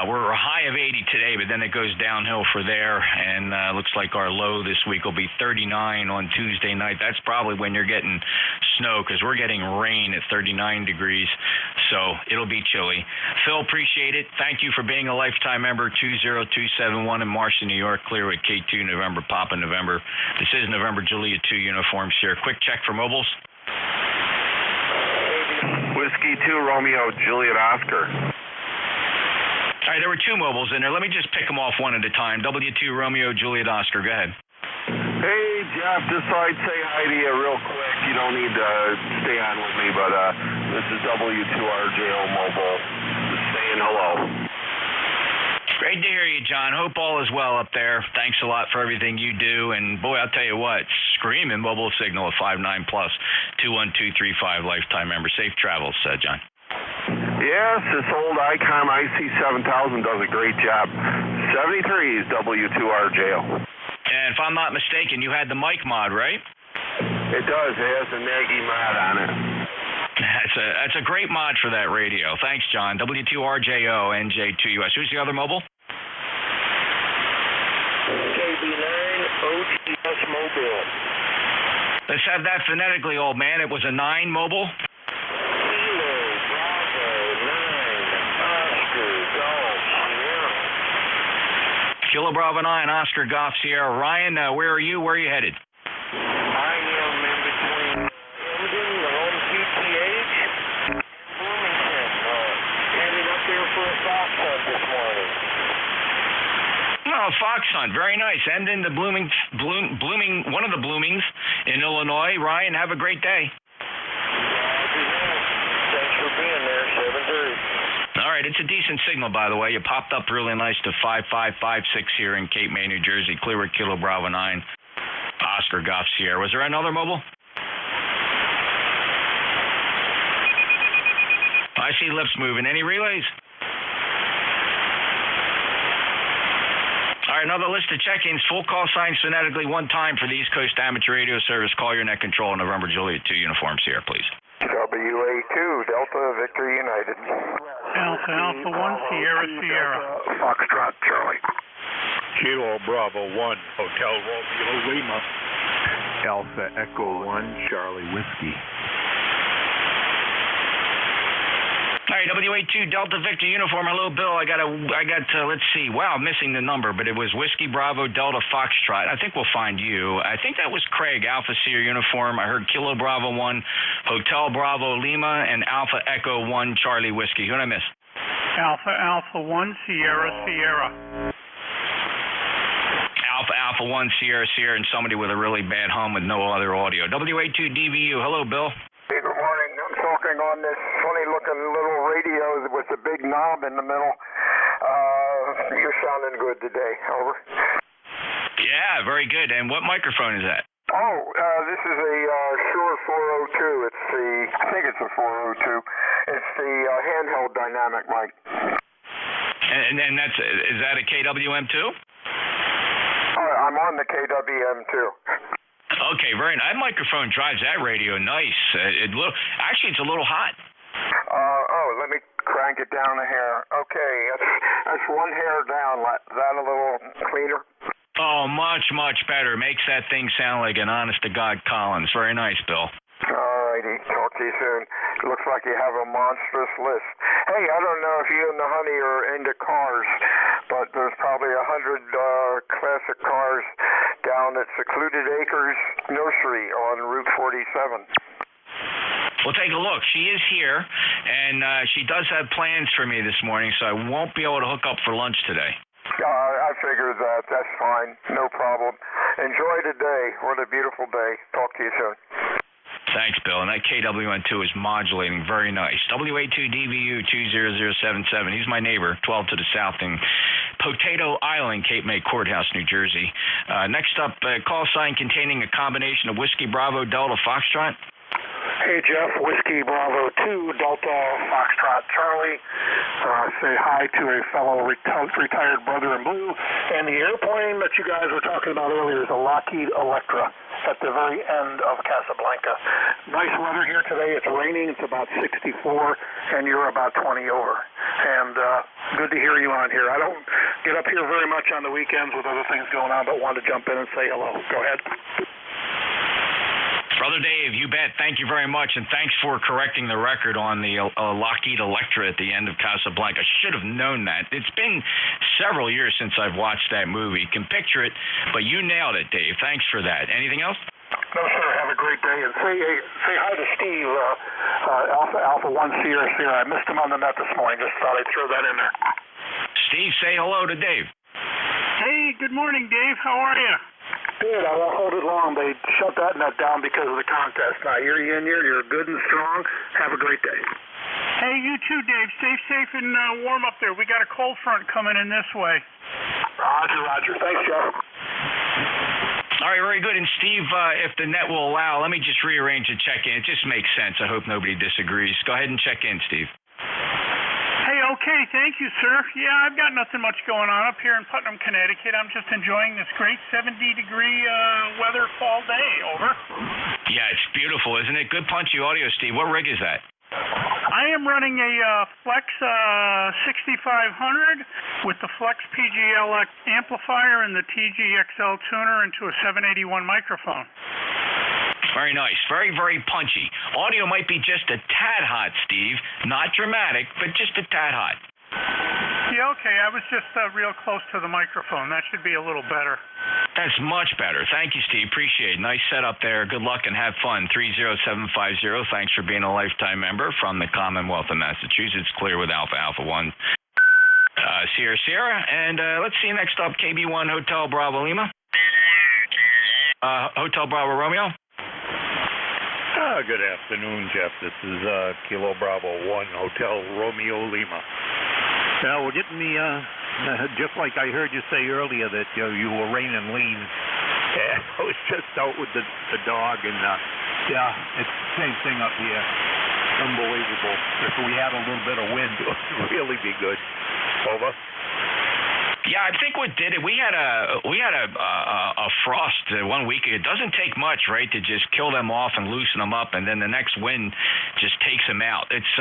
S6: We're a high of 80 today, but then it goes downhill for there, and looks like our low this week will be 39 on Tuesday night. That's probably when you're getting snow, because we're getting rain at 39 degrees, so it'll be chilly. Phil, appreciate it. Thank you for being a lifetime member. 20271 in Marston, New York, clear with K2 November, Papa November. This is November Julia 2 uniforms here. Quick check for mobiles.
S19: Whiskey 2 Romeo Juliet Oscar.
S6: All right, there were two mobiles in there. Let me just pick them off one at a time. W2 Romeo Juliet Oscar. Go ahead.
S19: Hey, Jeff, just thought I'd say hi to you real quick. You don't need to stay on with me, but this is W2RJO Mobile. Just saying hello.
S6: Great to hear you, John. Hope all is well up there. Thanks a lot for everything you do. And, boy, I'll tell you what, screaming mobile signal at 59+, 21235, lifetime member. Safe travels, John.
S19: Yes, this old Icon IC7000 does a great job. 73 is W2RJO.
S6: And if I'm not mistaken, you had the mic mod, right?
S19: It does. It has a Nagy mod on it.
S6: That's a great mod for that radio. Thanks, John. W2RJO, NJ2US. Who's the other mobile?
S24: KB9 OTS Mobile.
S6: Let's have that phonetically, old man. It was a 9 mobile. Kilo Bravo 9, Oscar Golf Sierra. Ryan, where are you? Where are you headed?
S24: I am in between Emden, the home PTH, and Bloomington. Headed up there for a fox hunt this morning.
S6: Oh, fox hunt. Very nice. Emden, the blooming, one of the bloomings in Illinois. Ryan, have a great day.
S24: Thanks for being there, 7:30.
S6: All right, it's a decent signal, by the way. You popped up really nice to 5556 here in Cape May, New Jersey. Clear with Kilo Bravo 9, Oscar Golf Sierra. Was there another mobile? I see lips moving. Any relays? All right, another list of check-ins. Full call signs phonetically one time for the East Coast Amateur Radio Service. Call your net control, November Juliet 2 uniforms here, please.
S13: WA2 Delta Victor United.
S11: Alpha 1 Sierra Sierra.
S13: Foxtrot Charlie.
S3: Kilo Bravo 1 Hotel Romeo Lima.
S1: Alpha Echo 1 Charlie Whiskey.
S6: All right, WA2 Delta Victor uniform. Hello, Bill. I got let's see. Wow, I'm missing the number, but it was Whiskey Bravo Delta Foxtrot. I think we'll find you. I think that was Craig, Alpha Sierra uniform. I heard Kilo Bravo 1, Hotel Bravo Lima, and Alpha Echo 1 Charlie Whiskey. Who did I miss?
S11: Alpha 1 Sierra Sierra.
S6: Alpha 1 Sierra Sierra, and somebody with a really bad hum with no other audio. WA2 DVU. Hello, Bill.
S13: Hey, good morning. I'm talking on this funny-looking little radio with a big knob in the middle. You're sounding good today. Over.
S6: Yeah, very good. And what microphone is that?
S13: Oh, this is a Shure 402. I think it's a 402. It's the handheld dynamic mic.
S6: And is that a KWM2?
S13: I'm on the KWM2.
S6: Okay, very nice. That microphone drives that radio nice. Actually, it's a little hot.
S13: Let me crank it down a hair. Okay, that's one hair down. That a little cleaner?
S6: Oh, much, much better. Makes that thing sound like an honest-to-God Collins. Very nice, Bill.
S13: All righty. Talk to you soon. Looks like you have a monstrous list. Hey, I don't know if you and the honey are into cars, but there's probably 100 classic cars down at Secluded Acres Nursery on Route 47.
S6: Well, take a look. She is here, and she does have plans for me this morning, so I won't be able to hook up for lunch today.
S13: I figured that. That's fine. No problem. Enjoy today. What a beautiful day. Talk to you soon.
S6: Thanks, Bill. And that KWN2 is modulating very nice. WA2DVU 20077. He's my neighbor, 12 to the south in Potato Island, Cape May Courthouse, New Jersey. Next up, call sign containing a combination of Whiskey Bravo Delta Foxtrot.
S13: Hey, Jeff, Whiskey Bravo 2, Delta Foxtrot Charlie. Say hi to a fellow retired brother in blue. And the airplane that you guys were talking about earlier is a Lockheed Electra at the very end of Casablanca. Nice weather here today. It's raining. It's about 64, and you're about 20 over. And good to hear you on here. I don't get up here very much on the weekends with other things going on, but wanted to jump in and say hello. Go ahead.
S6: Brother Dave, you bet. Thank you very much, and thanks for correcting the record on the Lockheed Electra at the end of Casablanca. I should have known that. It's been several years since I've watched that movie. Can picture it, but you nailed it, Dave. Thanks for that. Anything else?
S13: No, sir. Have a great day, and say hi to Steve, Alpha 1 Sierra Sierra. I missed him on the net this morning. Just thought I'd throw that in there.
S6: Steve, say hello to Dave.
S11: Hey, good morning, Dave. How are you?
S13: Good. I won't hold it long. They shut that net down because of the contest. Now, you're in here. You're good and strong. Have a great day.
S11: Hey, you too, Dave. Stay safe and warm up there. We got a cold front coming in this way.
S13: Roger. Thanks, Jeff.
S6: All right, very good. And Steve, if the net will allow, let me just rearrange the check-in. It just makes sense. I hope nobody disagrees. Go ahead and check in, Steve.
S11: Hey, okay, thank you, sir. Yeah, I've got nothing much going on up here in Putnam, Connecticut. I'm just enjoying this great 70-degree weather fall day. Over.
S6: Yeah, it's beautiful, isn't it? Good punchy audio, Steve. What rig is that?
S11: I am running a Flex 6500 with the Flex PGL amplifier and the TGXL tuner into a 781 microphone.
S6: Very nice. Very, very punchy. Audio might be just a tad hot, Steve. Not dramatic, but just a tad hot.
S11: Yeah, okay. I was just real close to the microphone. That should be a little better.
S6: That's much better. Thank you, Steve. Appreciate it. Nice setup there. Good luck and have fun. 30750. Thanks for being a lifetime member from the Commonwealth of Massachusetts. Clear with Alpha 1. Sierra Sierra. And let's see next up, KB1 Hotel Bravo Lima. Hotel Bravo Romeo.
S15: Good afternoon, Jeff. This is Kilo Bravo 1 Hotel Romeo Lima. We're getting the, just like I heard you say earlier that you were rain and lean. I was just out with the dog, and yeah, it's the same thing up here. Unbelievable. If we had a little bit of wind, it would really be good. Over.
S6: Yeah, I think what did it, we had a frost 1 week. It doesn't take much, right, to just kill them off and loosen them up, and then the next wind just takes them out. It's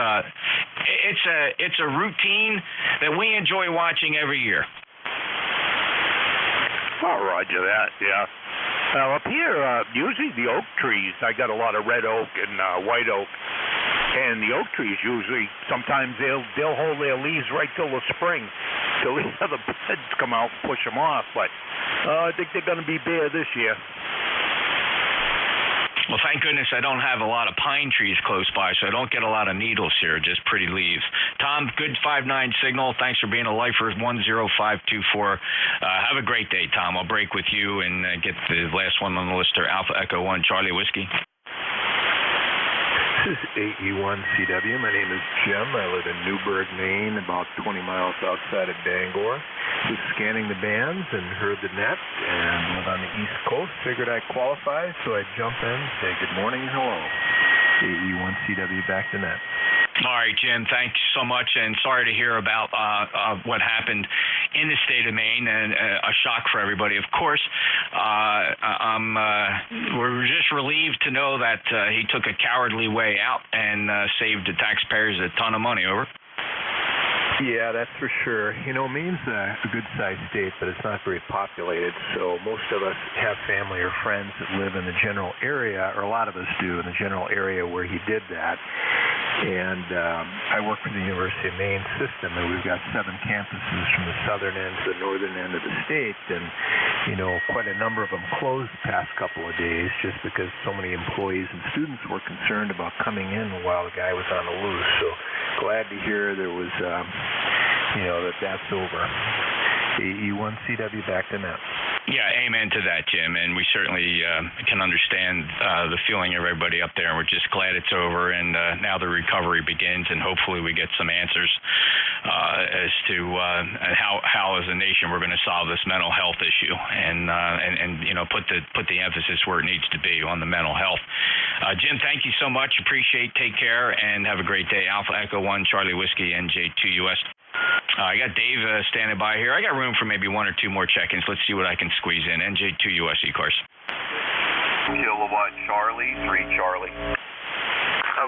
S6: a routine that we enjoy watching every year.
S15: Oh, roger that, yeah. Now, up here, usually the oak trees, I got a lot of red oak and white oak, and the oak trees usually, sometimes they'll hold their leaves right till the spring, till the other buds come out and push them off, but I think they're going to be bare this year.
S6: Well, thank goodness I don't have a lot of pine trees close by, so I don't get a lot of needles here, just pretty leaves. Tom, good 5-9 signal. Thanks for being a lifer, 10524. Have a great day, Tom. I'll break with you and get the last one on the list there, Alpha Echo 1 Charlie Whiskey.
S1: This is AE1CW. My name is Jim. I live in Newburgh, Maine, about 20 miles outside of Bangor. Just scanning the bands and heard the net and live on the East Coast. Figured I'd qualify, so I jump in, say good morning and hello. AE1CW back to net.
S6: All right, Jim, thanks so much, and sorry to hear about what happened in the state of Maine, and a shock for everybody. Of course, we're just relieved to know that he took a cowardly way out and saved the taxpayers a ton of money. Over.
S1: Yeah, that's for sure. You know, Maine's a good-sized state, but it's not very populated, so most of us have family or friends that live in the general area, or a lot of us do, in the general area where he did that. And I work for the University of Maine system, and we've got 7 campuses from the southern end to the northern end of the state, and, you know, quite a number of them closed the past couple of days just because so many employees and students were concerned about coming in while the guy was on the loose. So glad to hear there was, you know, that's over. AE1CW back to net.
S6: Yeah, amen to that, Jim. And we certainly can understand the feeling of everybody up there. And we're just glad it's over, and now the recovery begins, and hopefully we get some answers as to how as a nation we're going to solve this mental health issue, and put the emphasis where it needs to be on the mental health. Jim, thank you so much. Take care, and have a great day. Alpha Echo 1 Charlie Whiskey NJ2US. I got Dave standing by here. I got room for maybe one or two more check-ins. Let's see what I can squeeze in. NJ2US ECARS.
S21: Kilowatt Charlie, 3 Charlie.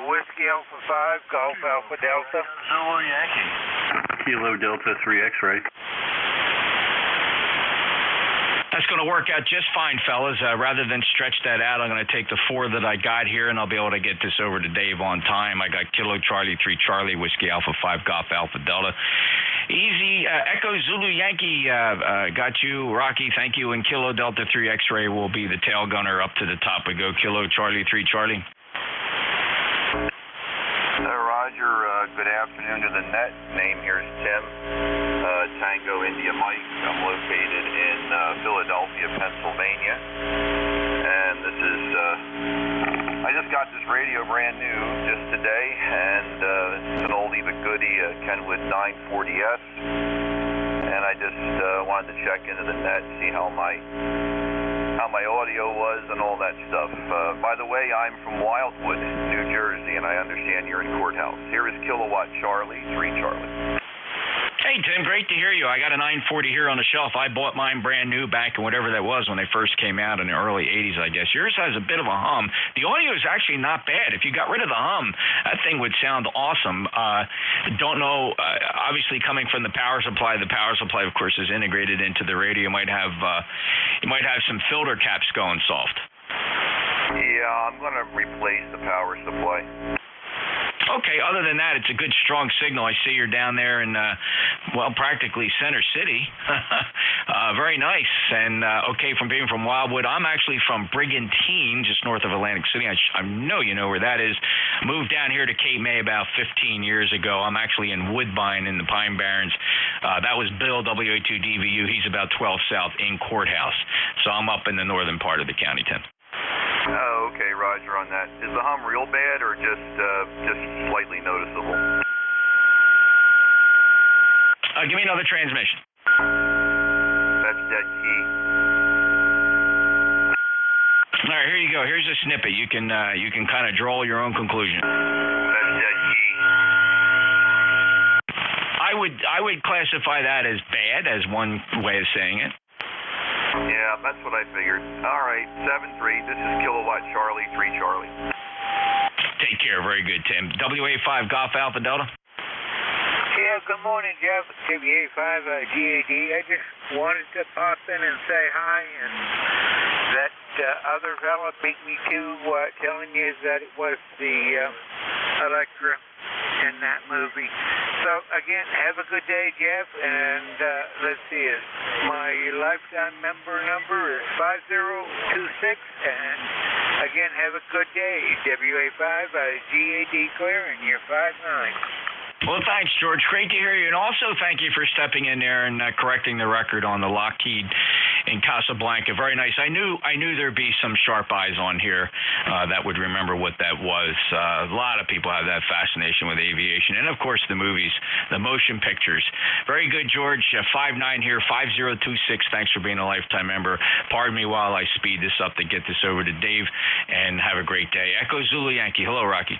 S10: Whiskey Alpha 5, Golf Alpha Delta.
S21: Zulu Yankee.
S22: Kilo Delta 3 X-ray.
S6: That's going to work out just fine, fellas. Rather than stretch that out, I'm going to take the 4 that I got here, and I'll be able to get this over to Dave on time. I got Kilo Charlie 3 Charlie, Whiskey Alpha 5 Golf Alpha Delta. Easy. Echo Zulu Yankee got you. Rocky, thank you. And Kilo Delta 3 X-ray will be the tail gunner. Up to the top we go. Kilo Charlie 3 Charlie.
S21: Roger. Good afternoon to the net. Name here is Tim. Tango India Mike. I'm located in Philadelphia, Pennsylvania. And this is, I just got this radio brand new just today, and it's an oldie but goodie, Kenwood 940S. And I just wanted to check into the net, see how my audio was and all that stuff. By the way, I'm from Wildwood, New Jersey, and I understand you're in Courthouse. Here is Kilowatt Charlie, 3 Charlie.
S6: Hey, Tim, great to hear you. I got a 940 here on the shelf. I bought mine brand new back in whatever that was when they first came out in the early 80s, I guess. Yours has a bit of a hum. The audio is actually not bad. If you got rid of the hum, that thing would sound awesome. Don't know, obviously coming from the power supply, of course, is integrated into the radio. You might have some filter caps going soft.
S21: Yeah, I'm going to replace the power supply.
S6: Okay, other than that, it's a good, strong signal. I see you're down there in, practically Center City. Very nice. And, from being from Wildwood, I'm actually from Brigantine, just north of Atlantic City. I know you know where that is. Moved down here to Cape May about 15 years ago. I'm actually in Woodbine in the Pine Barrens. That was Bill, WA2DVU. He's about 12 south in Courthouse. So I'm up in the northern part of the county, Tim.
S21: Oh, okay, Roger on that. Is the hum real bad or just slightly noticeable?
S6: Give me another transmission.
S21: That's dead key.
S6: All right, here you go. Here's a snippet. You can kind of draw your own conclusion.
S21: That's dead key.
S6: I would classify that as bad, as one way of saying it.
S21: Yeah, that's what I figured. All right, 7-3. This is Kilowatt Charlie, 3 Charlie.
S6: Take care. Very good, Tim. WA5 Golf Alpha Delta.
S10: Yeah, good morning, Jeff. WA5 GAD. I just wanted to pop in and say hi, and that other fella beat me to telling you that it was the Electra in that movie. So, again, have a good day, Jeff, and let's see it. My lifetime member number is 5026, and again, have a good day. WA5 GAD clear, and you're 5-9.
S6: Well, thanks, George. Great to hear you. And also thank you for stepping in there and correcting the record on the Lockheed in Casablanca. Very nice. I knew there'd be some sharp eyes on here that would remember what that was. A lot of people have that fascination with aviation. And, of course, the movies, the motion pictures. Very good, George. 5-9 here, 5026. Thanks for being a lifetime member. Pardon me while I speed this up to get this over to Dave, and have a great day. Echo Zulu Yankee. Hello, Rocky.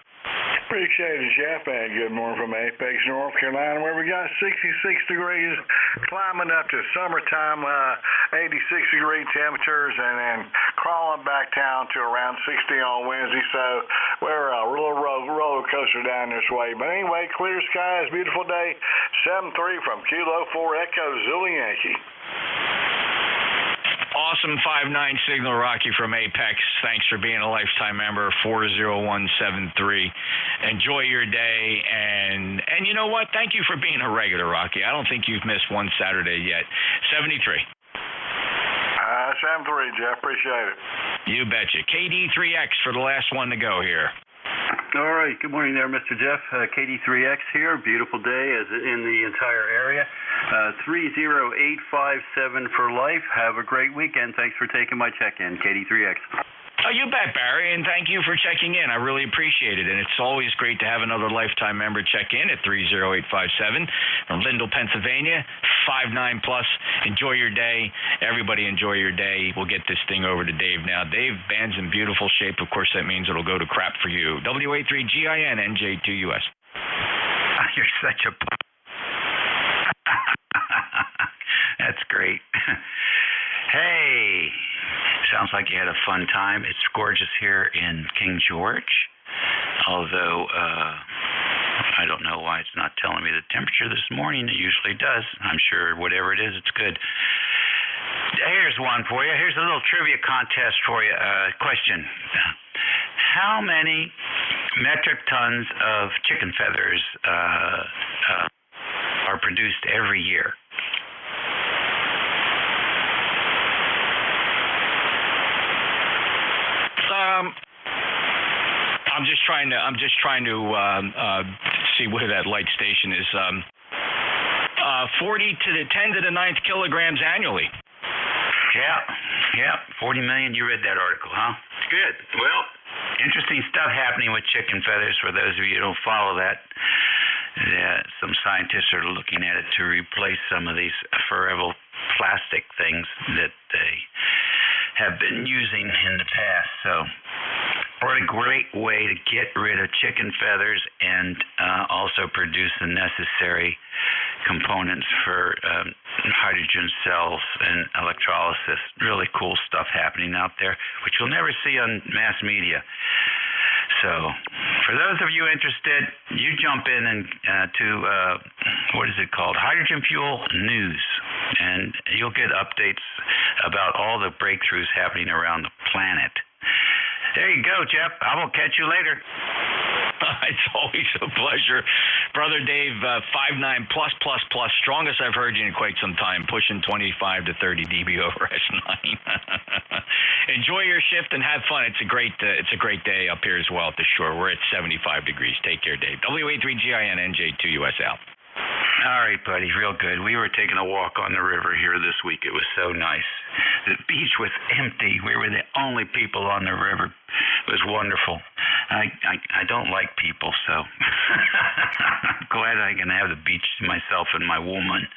S13: Appreciate it, Jeff, and good morning from Apex, North Carolina, where we got 66 degrees, climbing up to summertime, 86-degree temperatures, and then crawling back down to around 60 on Wednesday. So we're a little roller coaster down this way. But anyway, clear skies, beautiful day. 7-3 from Kilo 4 Echo Zulu Yankee.
S6: Awesome 5-9 signal, Rocky from Apex. Thanks for being a lifetime member, 40173. Enjoy your day, and you know what? Thank you for being a regular, Rocky. I don't think you've missed one Saturday yet. 73.
S13: 7-3, Jeff. Appreciate it.
S6: You betcha. KD3X for the last one to go here.
S12: All right. Good morning there, Mr. Jeff. KD3X here. Beautiful day as in the entire area. 30857 for life. Have a great weekend. Thanks for taking my check-in. KD3X.
S6: Oh, you bet, Barry, and thank you for checking in. I really appreciate it, and it's always great to have another lifetime member check in at 30857 from Lindell, Pennsylvania, 59 plus. Enjoy your day. Everybody enjoy your day. We'll get this thing over to Dave now. Dave, band's in beautiful shape. Of course, that means it'll go to crap for you. WA3GIN, NJ2US.
S16: You're such a... That's great. Hey, sounds like you had a fun time. It's gorgeous here in King George, although I don't know why it's not telling me the temperature this morning. It usually does. I'm sure whatever it is, it's good. Here's one for you. Here's a little trivia contest for you. Question. How many metric tons of chicken feathers are produced every year? I'm just trying to see where that light station is. 40 to the 10 to the 9th kilograms annually. Yeah, 40 million. You read that article, huh? Good. Well, interesting stuff happening with chicken feathers. For those of you who don't follow that, some scientists are looking at it to replace some of these forever plastic things that they have been using in the past. So what a great way to get rid of chicken feathers and also produce the necessary components for hydrogen cells and electrolysis. Really cool stuff happening out there, which you'll never see on mass media. So for those of you interested, you jump in and to what is it called? Hydrogen Fuel News, and you'll get updates about all the breakthroughs happening around the planet. There you go, Jeff. I will catch you later.
S6: It's always a pleasure. Brother Dave, 5'9", plus. Strongest I've heard you in quite some time, pushing 25 to 30 dB over S9. Enjoy your shift and have fun. It's a great day up here as well at the shore. We're at 75 degrees. Take care, Dave. WA3GIN, NJ2US out.
S16: All right, buddy, real good. We were taking a walk on the river here this week. It was so nice. The beach was empty. We were the only people on the river. It was wonderful. I don't like people, so I'm glad I can have the beach to myself and my woman.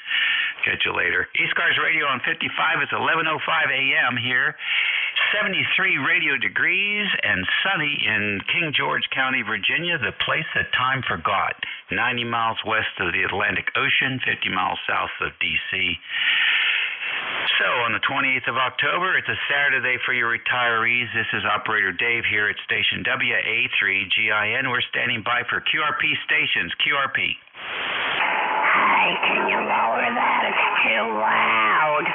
S16: Catch you later. ECARS Radio on 55. It's 11:05 a.m. here. 73 radio degrees and sunny in King George County, Virginia, the place that time forgot. 90 miles west of the Atlantic Ocean, 50 miles south of D.C. So on the 28th of October, it's a Saturday for your retirees. This is Operator Dave here at station WA3GIN. We're standing by for QRP stations. QRP.
S17: Hey, can you lower that? It's too loud.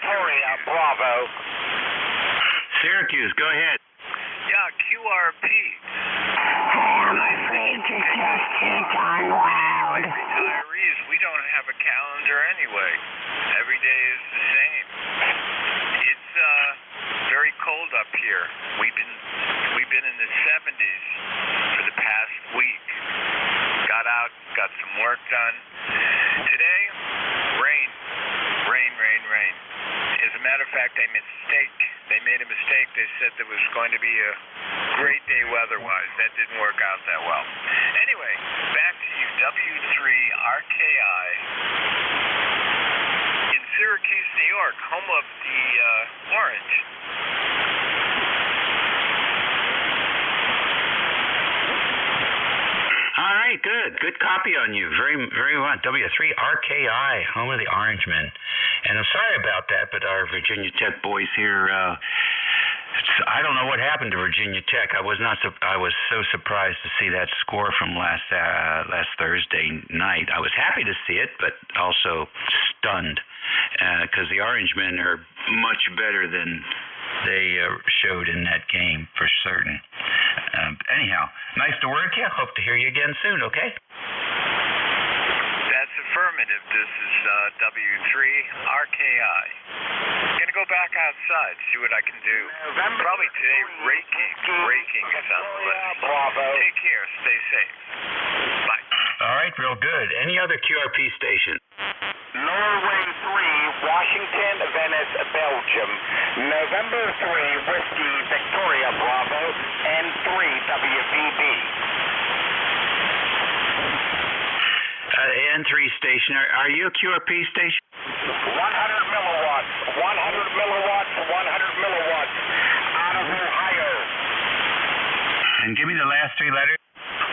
S24: Hurry up, Bravo.
S16: Syracuse, go ahead.
S24: Yeah, QRP.
S17: Hey, I'm afraid you're just too darn loud.
S24: Retirees, we don't have a calendar anyway. Every day is the same. It's very cold up here. We've been in the 70s for the past week. Got out, got some work done. Today, rain. As a matter of fact, they made a mistake. They said there was going to be a great day weather-wise. That didn't work out that well. Anyway, back to you, W3RKI in Syracuse, New York, home of the Orange.
S16: All right, good copy on you. Very well. W3RKI, home of the Orangemen. And I'm sorry about that, but our Virginia Tech boys here, I don't know what happened to Virginia Tech. I was so surprised to see that score from last Thursday night. I was happy to see it, but also stunned because the Orangemen are much better than they showed in that game for certain. Anyhow, nice to work you. Hope to hear you again soon, okay?
S24: That's affirmative.
S2: Affirmative, this is W3RKI. Gonna go back outside, see what I can do. Probably today raking some list. Take care, stay safe. Bye.
S5: All right, real good. Any other QRP station?
S7: Norway 3, Washington, Venice, Belgium. November 3, Whiskey, Victoria, Bravo, N3, WVB.
S16: N3 station. Are you a QRP station?
S7: 100 milliwatts, 100 milliwatts, 100 milliwatts. Out of Ohio.
S16: And give me the last three letters.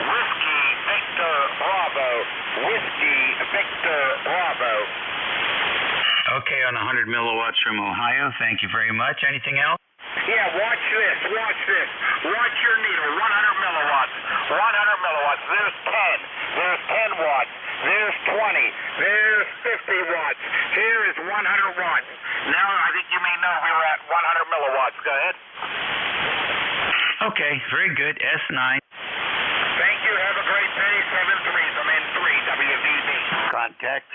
S7: Whiskey, Victor, Bravo. Whiskey, Victor, Bravo.
S16: Okay, on 100 milliwatts from Ohio. Thank you very much. Anything else?
S7: Yeah, watch this, watch this. Watch your needle, 100 milliwatts. 100 milliwatts. There's 10. There's 10 watts. There's 20. There's 50 watts. Here is 100 watts. Now I think you may know we were at 100 milliwatts. Go ahead.
S16: Okay, very good. S9.
S7: Thank you. Have a great day. 7-3 from N3 WVB.
S18: Contact.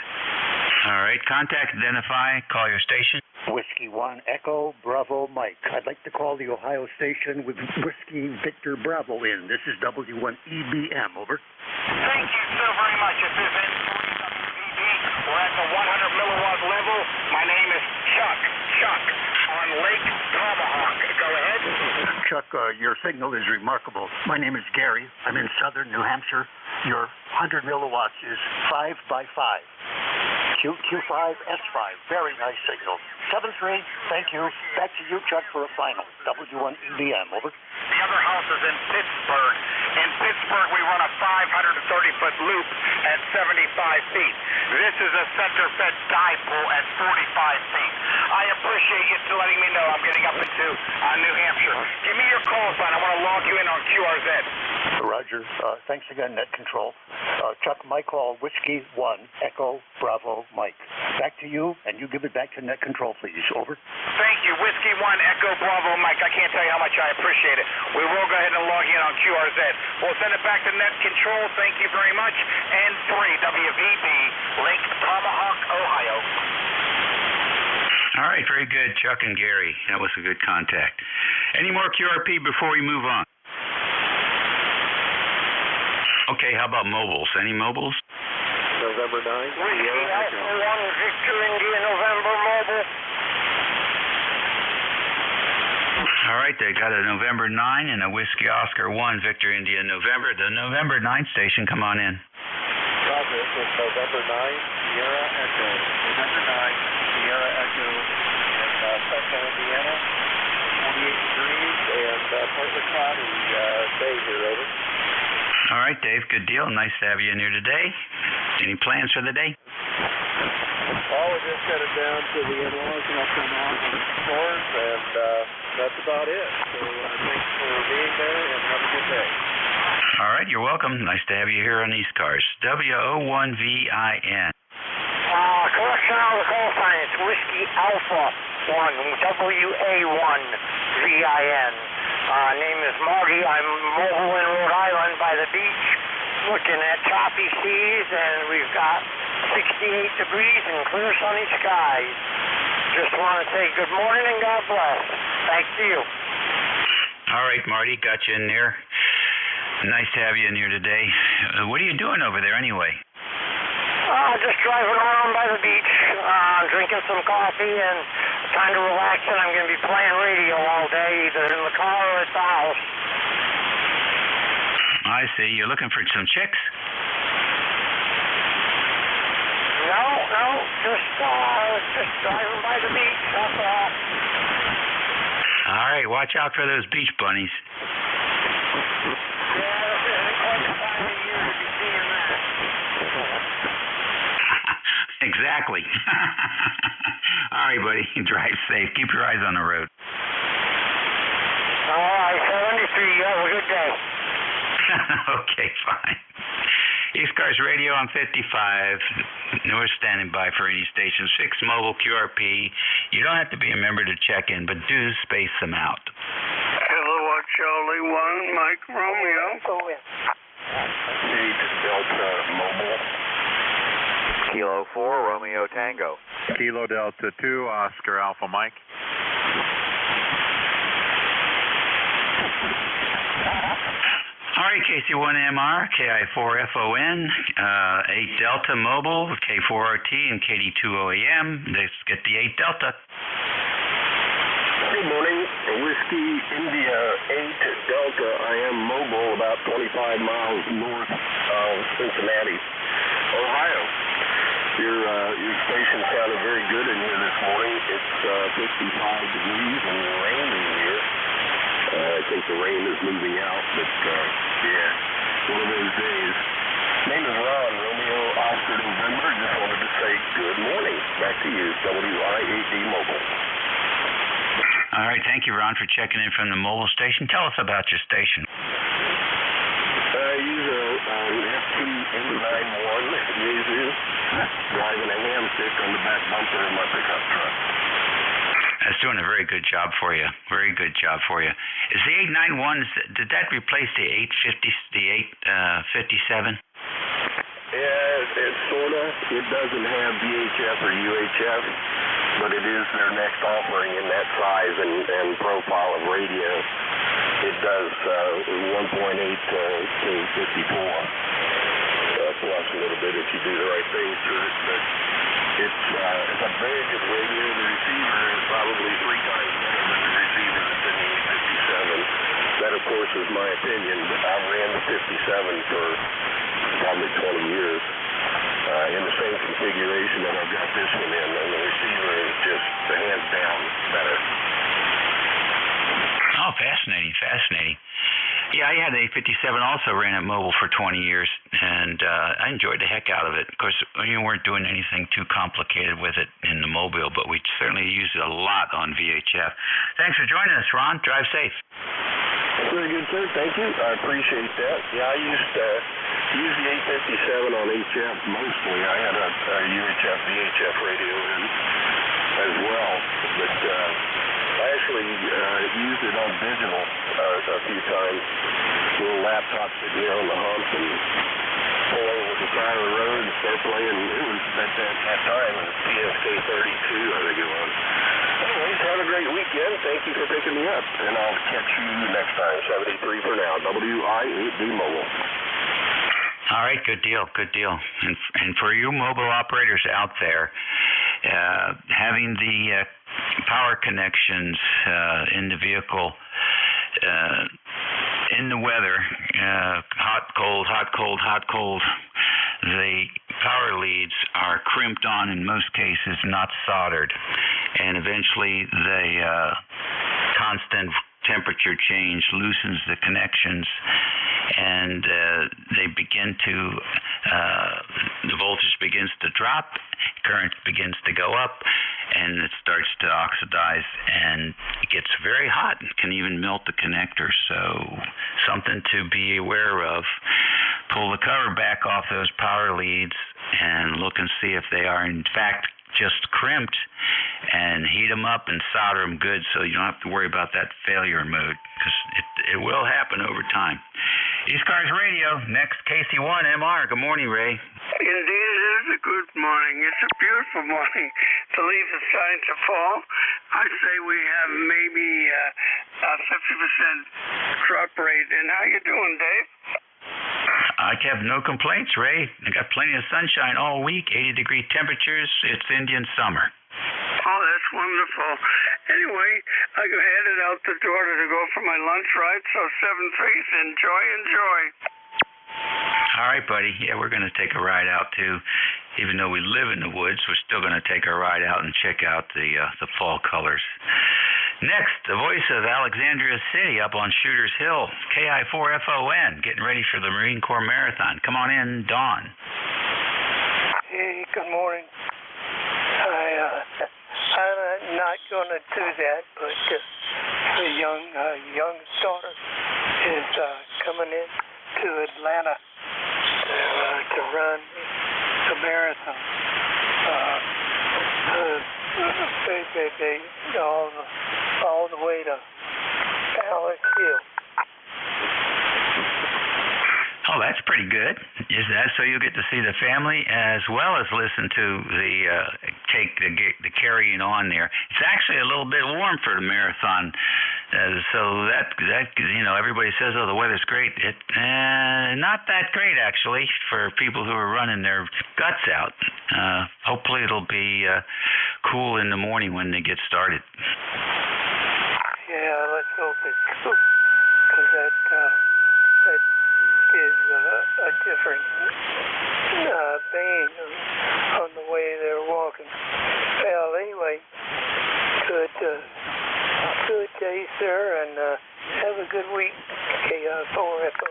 S16: All right, contact, identify, call your station.
S18: Whiskey 1, Echo, Bravo, Mike. I'd like to call the Ohio station with Whiskey Victor Bravo in. This is W1EBM, over.
S7: Thank you so very much. This is N3 WVB. We're at the 100 milliwatt level. My name is Chuck on Lake Tomahawk. Go ahead.
S18: Chuck, your signal is remarkable. My name is Gary. I'm in southern New Hampshire. Your 100 milliwatts is 5 by 5. Q5, S5. Very nice signal. 7-3, thank you. Back to you, Chuck, for a final. W1EBM, over.
S7: The other house is in Pittsburgh. In Pittsburgh, we run a 530-foot loop at 75 feet. This is a center-fed dipole at 45 feet. I appreciate you letting me know I'm getting up into New Hampshire. Give me your call sign. I want to log you in on QRZ.
S18: Roger. Thanks again, Net Control. Chuck, my call, Whiskey 1, Echo, Bravo, Mike. Back to you, and you give it back to Net Control, please. Over.
S7: Thank you. Whiskey 1, Echo, Bravo, Mike. I can't tell you how much I appreciate it. We will go ahead and log in on QRZ. We'll send it back to Net Control. Thank you very much. N3 WVB, Lake Tomahawk, Ohio.
S16: All right, very good, Chuck and Gary. That was a good contact. Any more QRP before we move on? Okay, how about mobiles? Any mobiles?
S25: November 9th.
S7: Whiskey Alpha 1, Victor India, November mobile.
S16: All right, they got a November 9 and a Whiskey Oscar 1, Victor India, November. The November 9 station, come on in.
S25: Roger, this is November 9, Sierra Echo. November 9, Sierra Echo in Central Indiana, 48 degrees, and partly cloudy day here, over.
S16: All right, Dave, good deal. Nice to have you in here today. Any plans for the day?
S25: Well, we're just headed down to the in-laws and I'll come out on the stores, and that's about it. So thanks for being there, and have a good day.
S16: All right, you're welcome. Nice to have you here on ECARS. WO1VIN.
S7: Correction on the call sign. It's Whiskey Alpha 1, WA1VIN. Name is Marty. I'm mobile in Rhode Island by the beach, looking at choppy seas, and we've got 68 degrees and clear sunny skies. Just want to say good morning and God bless. Thank you.
S16: All right, Marty, got you in there. Nice to have you in here today. What are you doing over there anyway?
S7: Just driving around by the beach, drinking some coffee and trying to relax, and I'm going to be playing radio all day, either in the car or at the house.
S16: I see. You're looking for some chicks?
S7: No, just driving by the beach, that's all.
S16: All right, watch out for those beach bunnies.
S7: Yeah, this isn't quite the time of year to be seeing that.
S16: Exactly. All right, buddy. Drive safe. Keep your eyes on the road.
S7: All right, 73. You have a good day.
S16: Okay, fine. ECARS Radio on 55. We're standing by for any stations. Fixed mobile QRP. You don't have to be a member to check in, but do space them out.
S23: Kilowatt Charlie 1, Mike Romeo.
S7: Go in.
S25: Delta Mobile.
S21: Kilo 4, Romeo Tango.
S22: Kilo Delta 2, Oscar Alpha Mike.
S16: All right, KC1MR, KI4FON, 8 Delta Mobile, K4RT, and KD2OAM. Let's get the 8 Delta.
S13: Good morning, Whiskey India 8 Delta. I am mobile about 25 miles north of Cincinnati, Ohio. Your station sounded very good in here this morning. It's 55 degrees and raining here. I think the rain is moving out, but yeah, one of those days. Name is Ron, Romeo Oscar November. Just wanted to say good morning. Back to you, WI8D Mobile.
S16: All right, thank you, Ron, for checking in from the mobile station. Tell us about your station.
S13: I use an FT891 Yaesu, driving a hamstick on the back bumper of my pickup truck.
S16: That's doing a very good job for you. Very good job for you. Is the 891, did that replace the 857?
S13: Yeah, it sort of. It doesn't have VHF or UHF, but it is their next offering in that size and profile of radio. It does 1.8 to 54. Plus a little bit if you do the right things to it, but it's a very good radio. The receiver is probably 3 times better than the receiver that's in the 857. That, of course, is my opinion, but I ran the 57 for probably 20 years in the same configuration that I've got this one in, and the receiver is just hands down better.
S16: Oh, fascinating, fascinating. Yeah, I had the 857, also ran it mobile for 20 years, and I enjoyed the heck out of it. Of course, we weren't doing anything too complicated with it in the mobile, but we certainly used it a lot on VHF. Thanks for joining us, Ron. Drive safe.
S13: Very good, sir. Thank you. I appreciate that. Yeah, I used the 857 on HF mostly. I had a UHF, VHF radio in as well, but I actually used it on digital a few times. Little laptop sitting here on the hump and pull over to the side of the road and start playing. It was at that time, it was PSK 32, I think it was. Anyways, have a great weekend. Thank you for picking me up, and I'll catch you next time. 73 for now. WI8D Mobile.
S16: All right, good deal, good deal. And for you mobile operators out there, having the power connections in the vehicle in the weather, hot, cold, hot, cold, hot, cold, the power leads are crimped on, in most cases not soldered, and eventually the constant temperature change loosens the connections, and they begin to the voltage begins to drop, current begins to go up, and it starts to oxidize, and it gets very hot and can even melt the connector. So something to be aware of. Pull the cover back off those power leads and look and see if they are in fact just crimped, and heat them up and solder them good so you don't have to worry about that failure mode, because it will happen over time. ECARS Radio, next KC1MR. Good morning, Ray.
S23: Indeed, it is a good morning. It's a beautiful morning. The leaves are starting to fall. I'd say we have maybe a 50% drop rate. And how you doing, Dave?
S16: I have no complaints, Ray. I got plenty of sunshine all week, 80-degree temperatures. It's Indian summer.
S23: Oh, that's wonderful. Anyway, I headed out the door to go for my lunch ride, so 7-3, enjoy.
S16: All right, buddy. Yeah, we're going to take a ride out, too. Even though we live in the woods, we're still going to take a ride out and check out the fall colors. Next, the voice of Alexandria City up on Shooters Hill, KI4FON, getting ready for the Marine Corps Marathon. Come on in, Dawn.
S10: Hey, good morning. I'm not going to do that, but the youngest daughter is coming in to Atlanta to run the marathon. They all the way to Alex Hill.
S16: Oh, that's pretty good. Is that so you'll get to see the family as well as listen to the carrying on there. It's actually a little bit warm for the marathon, so that everybody says, oh, the weather's great. Not that great actually for people who are running their guts out. Hopefully it'll be cool in the morning when they get started.
S10: Yeah, let's hope it's cool, because that is a different vein on the way they're walking. Well, anyway, good day, sir, and have a good week, KI4FO.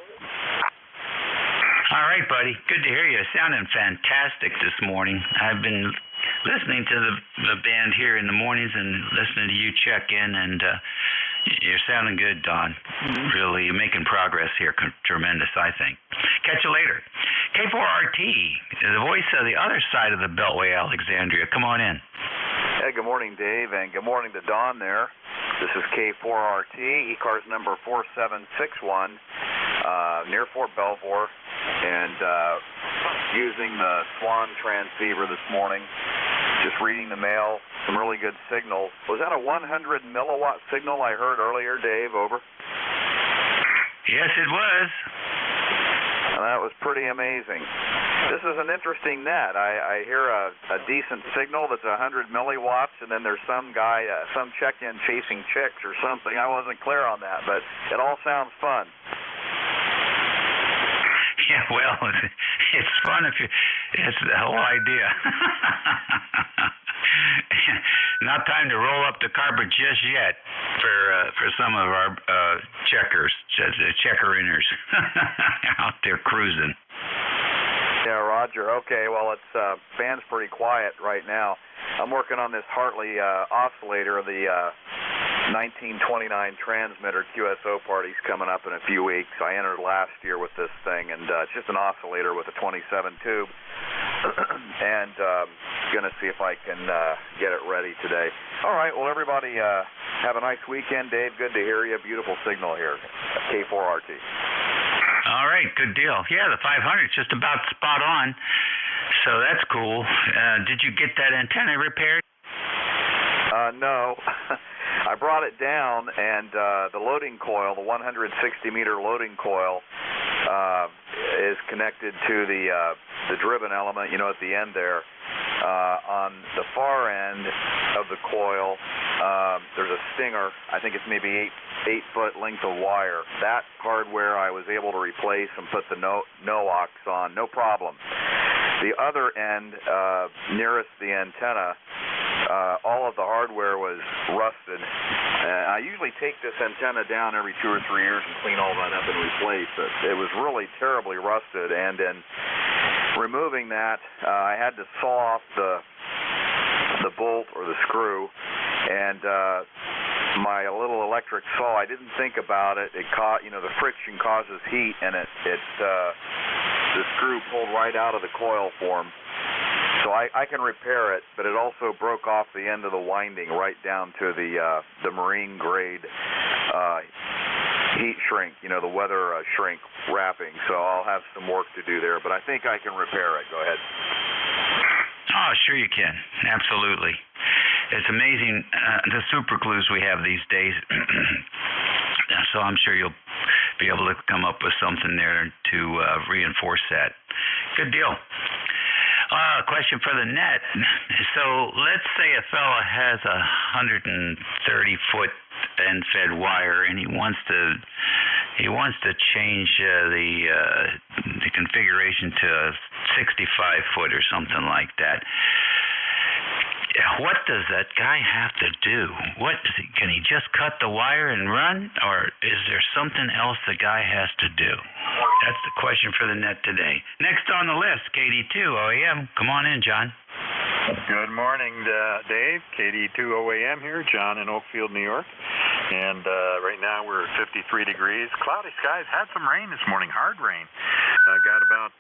S16: All right, buddy. Good to hear you. Sounding fantastic this morning. I've been listening to the band here in the mornings and listening to you check in, and you're sounding good, Don. Really, you're making progress here. Tremendous, I think. Catch you later. K4RT, the voice of the other side of the Beltway, Alexandria. Come on in.
S21: Hey, good morning, Dave, and good morning to Don there. This is K4RT, ECARS number 4761, near Fort Belvoir, and using the Swan transceiver this morning, just reading the mail, some really good signals. Was that a 100 milliwatt signal I heard earlier, Dave? Over?
S16: Yes, it was.
S21: That was pretty amazing. This is an interesting net. I hear a decent signal that's 100 milliwatts, and then there's some guy, some check-in chasing chicks or something. I wasn't clear on that, but it all sounds fun.
S16: Yeah, well, it's fun if you. It's the whole idea. Not time to roll up the carpet just yet for some of our checker-inners out there cruising.
S21: Yeah, Roger. Okay, well, it's band's pretty quiet right now. I'm working on this Hartley oscillator, the 1929 transmitter QSO party's coming up in a few weeks. I entered last year with this thing, and it's just an oscillator with a 27 tube. And going to see if I can get it ready today. All right, well, everybody have a nice weekend. Dave, good to hear you. Beautiful signal here at K4RT.
S16: All right, good deal. Yeah, the 500's just about spot on, so that's cool. Did you get that antenna repaired?
S21: No. I brought it down, and the loading coil, the 160-meter loading coil, is connected to the driven element, at the end there. On the far end of the coil, there's a stinger. I think it's maybe 8-foot length of wire. That hardware I was able to replace and put the NOAX on, no problem. The other end, nearest the antenna, all of the hardware was rusted. I usually take this antenna down every 2 or 3 years and clean all that up and replace it. It was really terribly rusted, and in removing that, I had to saw off the bolt or the screw, and my little electric saw, I didn't think about it. It caught, the friction causes heat, and the screw pulled right out of the coil form. So I can repair it, but it also broke off the end of the winding right down to the marine grade heat shrink, the weather shrink wrapping. So I'll have some work to do there, but I think I can repair it. Go ahead.
S16: Oh, sure you can. Absolutely. It's amazing the super clues we have these days. So I'm sure you'll be able to come up with something there to reinforce that. Good deal. Question for the net. So let's say a fella has 130-foot end-fed wire, and he wants to change the configuration to 65-foot or something like that. What does that guy have to do? Can he just cut the wire and run, or is there something else the guy has to do? That's the question for the net today. Next on the list, KD2 OAM. Come on in, John.
S22: Good morning, Dave. KD2 OAM here, John in Oakfield, New York. And right now we're at 53 degrees. Cloudy skies. Had some rain this morning, hard rain. Got about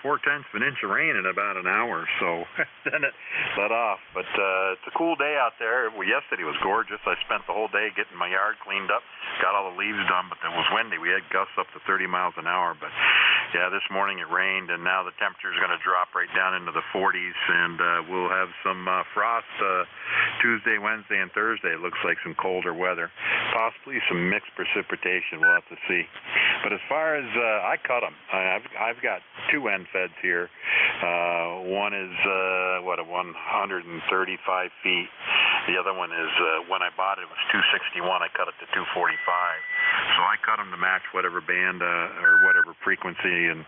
S22: 0.4 of an inch of rain in about an hour, so then it let off. But it's a cool day out there. Well, yesterday was gorgeous. I spent the whole day getting my yard cleaned up, got all the leaves done, but it was windy. We had gusts up to 30 miles an hour, but
S3: Yeah, this morning it rained, and now the temperature is going to drop right down into the 40s, and we'll have some frost Tuesday, Wednesday, and Thursday. It looks like some colder weather, possibly some mixed precipitation. We'll have to see. But as far as I cut them, I've got two end feds here. One is 135 feet. The other one is when I bought it was 261. I cut it to 245. So I cut them to match whatever band or whatever frequency and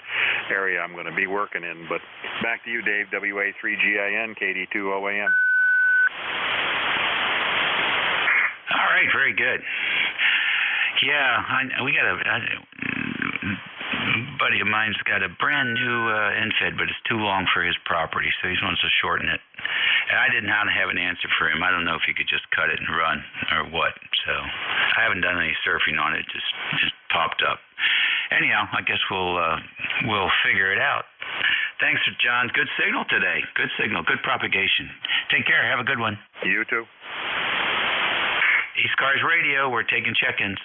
S3: area I'm going to be working in. But back to you, Dave. WA3GIN, KD2OAM.
S16: All right, very good. Yeah, we got a buddy of mine's got a brand new NFED, but it's too long for his property, so he wants to shorten it. And I didn't have an answer for him. I don't know if he could just cut it and run or what. So I haven't done any surfing on it. It just popped up. Anyhow, I guess we'll figure it out. Thanks, John. Good signal today. Good signal. Good propagation. Take care. Have a good one.
S3: You too.
S16: ECARS Radio. We're taking check-ins.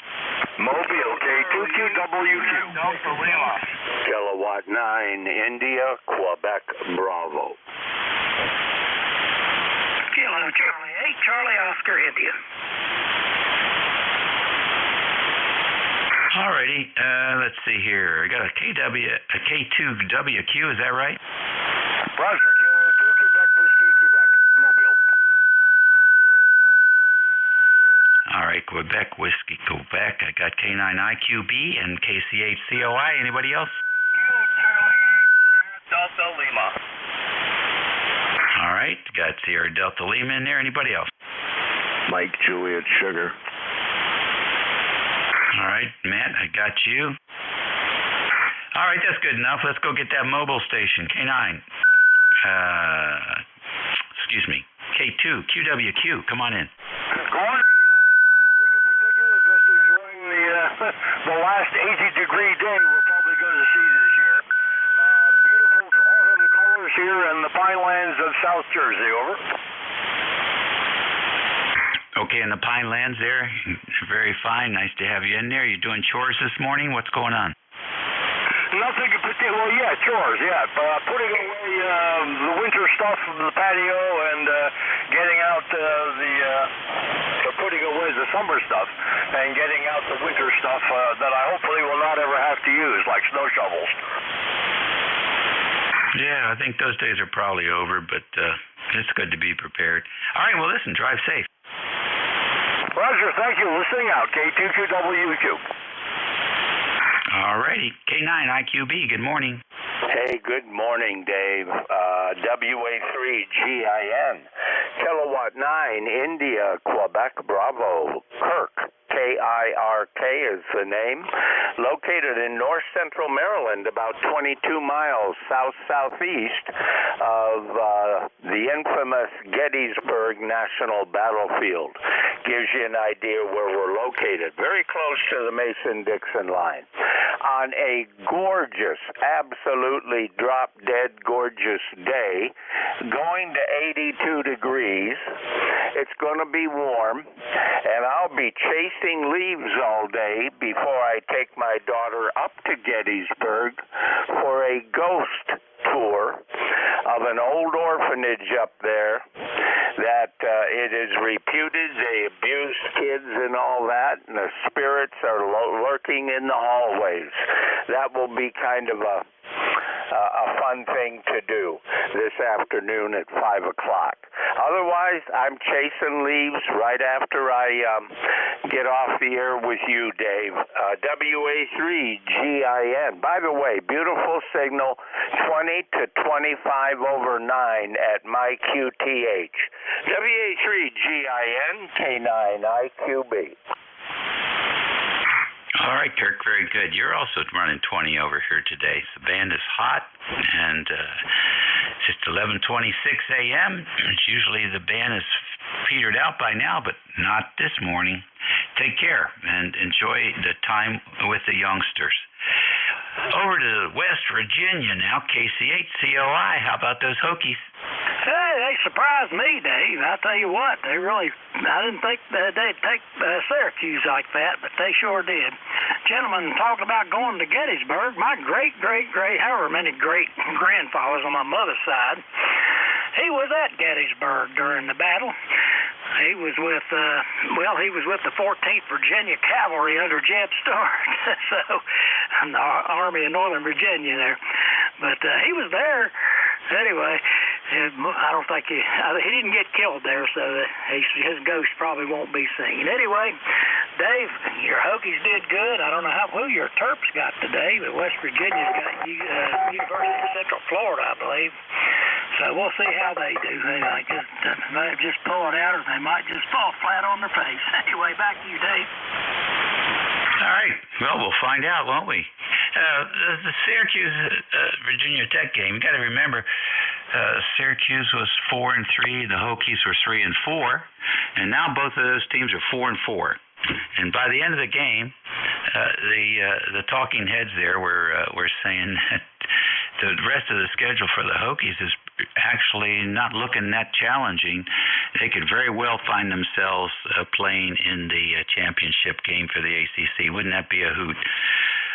S13: Mobile, K2QWQ.
S11: Delta Lima.
S13: Kilowatt 9, India, Quebec, Bravo.
S11: Kilo Charlie 8, Charlie Oscar, India.
S16: Alrighty, let's see here. I got a K2WQ, is that right?
S13: Roger, Kilo 2, Quebec, Whiskey, Quebec, Mobile.
S16: All right, Quebec, Whiskey, Quebec. I got K9IQB and KC8COI. Anybody else?
S11: Kilo Charlie 8, Delta Lima.
S16: All right, got Sierra Delta Lima in there. Anybody else?
S13: Mike, Juliet, Sugar.
S16: All right, Matt, I got you. All right, that's good enough. Let's go get that mobile station, K9. Excuse me, K2, QWQ. Come on in.
S13: The last 80-degree day we're probably going to see this year. Beautiful autumn colors here in the Pinelands of South Jersey. Over.
S16: Okay, in the Pinelands there. Very fine. Nice to have you in there. You doing chores this morning? What's going on?
S13: Nothing in particular. Well, yeah, chores, yeah. Putting away the winter stuff from the patio and getting out putting away the summer stuff and getting out the winter stuff that I hopefully will not ever have to use, like snow shovels.
S16: Yeah, I think those days are probably over, but it's good to be prepared. All right, well, listen, drive safe.
S13: Roger, thank you. Listening out, K2QWQ.
S16: All righty, K9IQB, good morning.
S13: Hey, good morning, Dave. WA3GIN, Kilowatt 9, India, Quebec, Bravo, Kirk. KIRK is the name, located in north central Maryland, about 22 miles south-southeast of the infamous Gettysburg National Battlefield. Gives you an idea where we're located, very close to the Mason-Dixon line. On a gorgeous, absolutely drop-dead gorgeous day, going to 82 degrees, it's going to be warm, and I'll be chasing leaves all day before I take my daughter up to Gettysburg for a ghost tour of an old orphanage up there that it is reputed they abuse kids and all that, and the spirits are lurking in the hallways. That will be kind of a fun thing to do this afternoon at 5 o'clock. Otherwise, I'm chasing leaves right after I get off the air with you, Dave. WA3GIN. By the way, beautiful signal, 20 to 25 over 9 at my QTH. WA3GIN, K9IQB.
S16: All right, Kirk, very good. You're also running 20 over here today. The band is hot, and it's just 11:26 a.m. It's usually the band is petered out by now, but not this morning. Take care and enjoy the time with the youngsters. Over to West Virginia now, KC8COI. How about those Hokies?
S4: Hey, they surprised me, Dave. I tell you what, I didn't think they'd take Syracuse like that, but they sure did. Gentlemen, talking about going to Gettysburg, my great, however many great-grandfathers on my mother's side, he was at Gettysburg during the battle. He was with the 14th Virginia Cavalry under Jeb Stuart, so the Army of Northern Virginia there. But he was there. Anyway, I don't think he didn't get killed there, so his ghost probably won't be seen. Anyway, Dave, your Hokies did good. I don't know who your Terps got today, but West Virginia's got University of Central Florida, I believe. So we'll see how they do. They might just pull it out, or they might just fall flat on their face. Anyway, back to you, Dave.
S16: All right. Well, we'll find out, won't we? The Syracuse Virginia Tech game, you got to remember, Syracuse was 4-3, the Hokies were 3-4, and now both of those teams are 4-4. And by the end of the game, the talking heads there were saying that the rest of the schedule for the Hokies is actually not looking that challenging. They could very well find themselves playing in the championship game for the ACC. Wouldn't that be a hoot?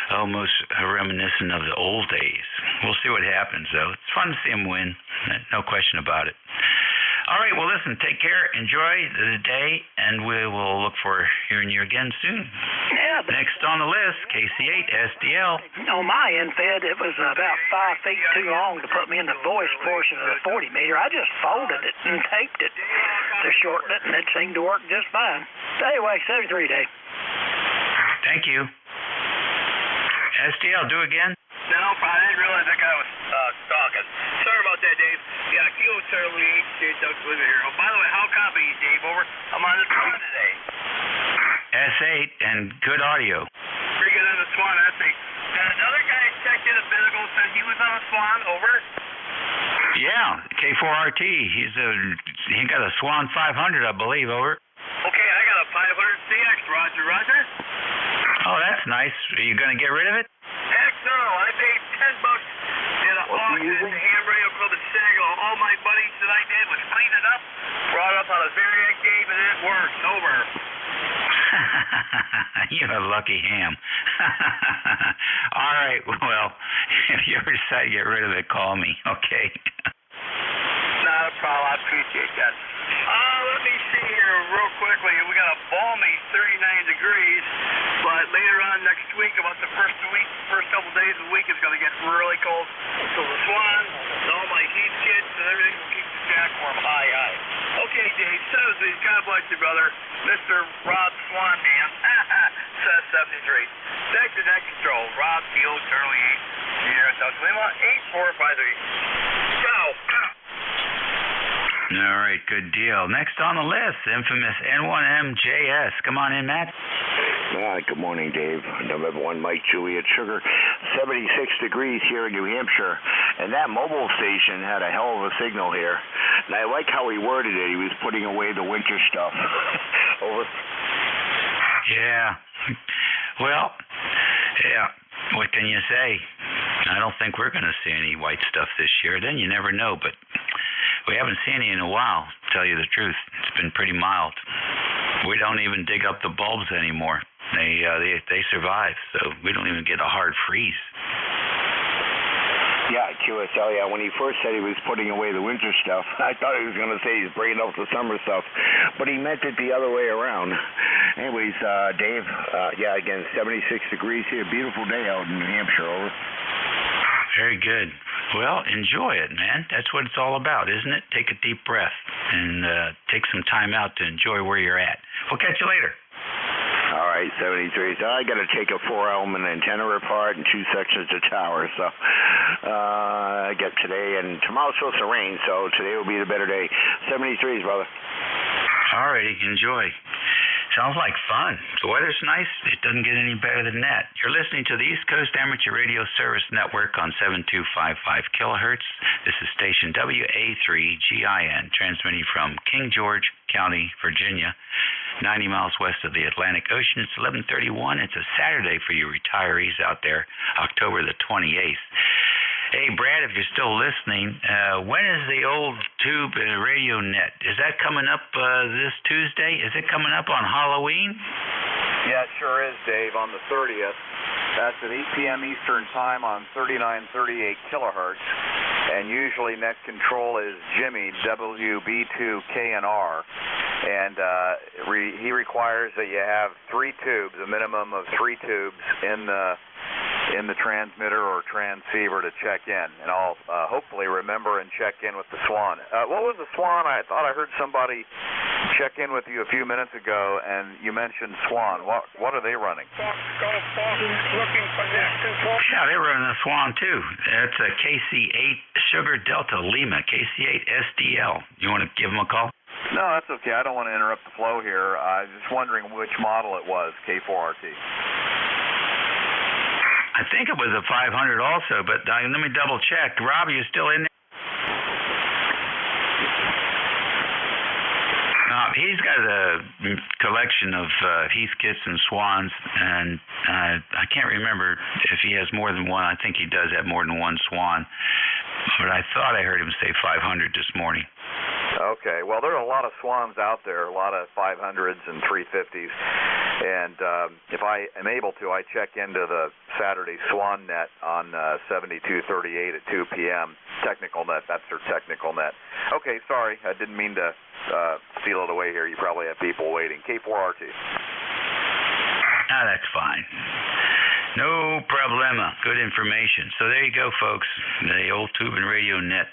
S16: Almost reminiscent of the old days. We'll see what happens, though. It's fun to see them win. No question about it. All right, well, listen, take care, enjoy the day, and we will look for hearing you again soon.
S4: Yeah.
S16: Next on the list, KC8 SDL.
S4: On my end, Fed, it was about 5 feet too long to put me in the voice portion of the 40 meter. I just folded it and taped it to shorten it, and it seemed to work just fine. Anyway, 73 day.
S16: Thank you. SDL, do again.
S8: No, I didn't realize that guy was talking. Sorry about that, Dave. Yeah, Kilo Charlie H. Doug's living here. Oh, by the way, how copy, Dave? Over. I'm on the Swan today.
S16: S8 and good audio.
S8: Pretty good on the Swan, S8. Another guy checked in a bit ago, said he was on a Swan. Over.
S16: Yeah, K4RT. He got a Swan 500, I believe. Over.
S8: Okay, I got a 500 CX. Roger.
S16: Oh, that's nice. Are you going to get rid of it?
S8: Heck no. I paid $10 in a auction at the ham radio club in Saginaw. All my buddies that I did was clean it up, brought it up on a Variac game, and it worked. Over.
S16: You're a lucky ham. All right, well, if you ever decide to get rid of it, call me, okay?
S8: Not a problem. I appreciate that. Let me see here real quickly. We got a balmy 39 degrees, but later on next week, about the first couple days of the week, it's going to get really cold. So the Swan, and all my heat kits and everything will keep the jack warm high. Okay, Dave, says these. God bless you, brother. Mr. Rob Swan Man, says 73. Thanks for that control. Rob Kilo Charlie 8, South Lima, 8453. Ciao.
S16: All right, good deal. Next on the list, infamous N1MJS. Come on in, Matt.
S9: Good morning, Dave. November 1, Mike Juliet Sugar. 76 degrees here in New Hampshire, and that mobile station had a hell of a signal here. And I like how he worded it. He was putting away the winter stuff. Over.
S16: Yeah. Well, yeah. What can you say? I don't think we're going to see any white stuff this year. Then you never know, but we haven't seen any in a while, to tell you the truth. It's been pretty mild. We don't even dig up the bulbs anymore. They survive, so we don't even get a hard freeze.
S9: Yeah, QSL, yeah. When he first said he was putting away the winter stuff, I thought he was going to say he's bringing up the summer stuff, but he meant it the other way around. Anyways, Dave, yeah, again, 76 degrees here. Beautiful day out in New Hampshire. Over.
S16: Very good. Well, enjoy it, man. That's what it's all about, isn't it? Take a deep breath and take some time out to enjoy where you're at. We'll catch you later.
S9: All right, 73. So I got to take a 4-element antenna apart and 2 sections of tower. So I get today, and tomorrow's supposed to rain, so today will be the better day. 73s, brother.
S16: All righty, enjoy. Sounds like fun. The weather's nice. It doesn't get any better than that. You're listening to the East Coast Amateur Radio Service Network on 7255 kilohertz. This is station WA3GIN, transmitting from King George County, Virginia, 90 miles west of the Atlantic Ocean. It's 11:31. It's a Saturday for you retirees out there, October the 28th. Hey, Brad, if you're still listening, when is the old tube radio net? Is that coming up this Tuesday? Is it coming up on Halloween?
S21: Yeah, it sure is, Dave, on the 30th. That's at 8 p.m. Eastern Time on 3938 kilohertz. And usually net control is Jimmy, WB2KNR. And he requires that you have 3 tubes, a minimum of 3 tubes in the transmitter or transceiver to check in. And I'll hopefully remember and check in with the Swan. What was the Swan? I thought I heard somebody check in with you a few minutes ago, and you mentioned Swan. What are they running?
S13: Looking for net control.
S16: Yeah, they're running the Swan too. It's a KC8 Sugar Delta Lima, KC8 SDL. You want to give them a call?
S21: No, that's okay. I don't want to interrupt the flow here. I was just wondering which model it was, K4RT.
S16: I think it was a 500 also, but let me double check. Rob, are you still in there? He's got a collection of Heathkits and Swans, and I can't remember if he has more than one. I think he does have more than one Swan, but I thought I heard him say 500 this morning.
S21: Okay, well, there are a lot of Swans out there, a lot of 500s and 350s, and if I am able to, I check into the Saturday Swan net on 7238 at 2 p.m. Technical net, that's their technical net. Okay, sorry, I didn't mean to steal it away here. You probably have people waiting. K4RT.
S16: That's fine. No problema. Good information. So there you go, folks. The old tube and radio net.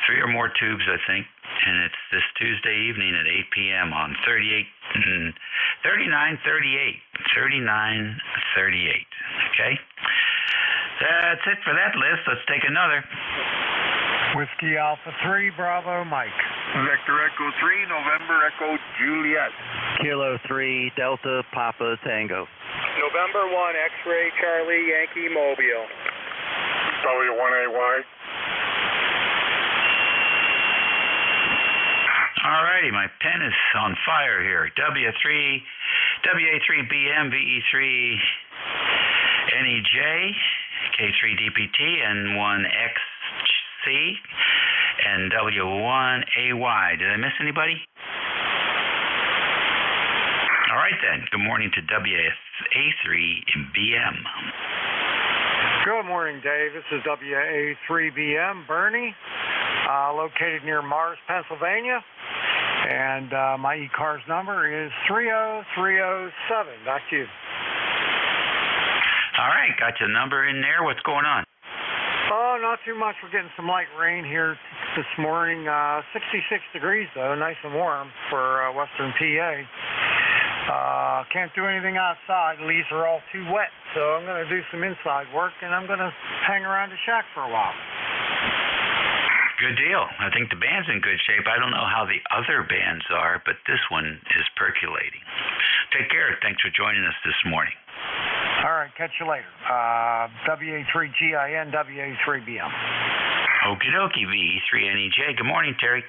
S16: 3 or more tubes, I think. And it's this Tuesday evening at 8 p.m. on 3938. 3938. Okay? That's it for that list. Let's take another.
S1: Whiskey Alpha 3, Bravo Mike.
S3: Vector Echo 3, November Echo Juliet.
S14: Kilo 3, Delta Papa Tango.
S10: November 1, X-Ray Charlie Yankee Mobile.
S13: W1AY.
S16: All righty, my pen is on fire here. WA3BM, VE3 NEJ, K3DPT, N1XC, and W1AY. Did I miss anybody? All right then. Good morning to WA3BM.
S1: Good morning, Dave. This is WA3BM, Bernie, located near Mars, Pennsylvania. And my ECARS number is 30307. Back to you.
S16: All right, got your number in there. What's going on?
S1: Oh, not too much. We're getting some light rain here this morning. 66 degrees, though, nice and warm for western PA. Can't do anything outside. The leaves are all too wet, so I'm going to do some inside work, and I'm going to hang around the shack for a while.
S16: Good deal. I think the band's in good shape. I don't know how the other bands are, but this one is percolating. Take care. Thanks for joining us this morning.
S1: All right. Catch you later. WA3GIN, WA3BM.
S16: Okie dokie, VE3NEJ. Good morning, Terry.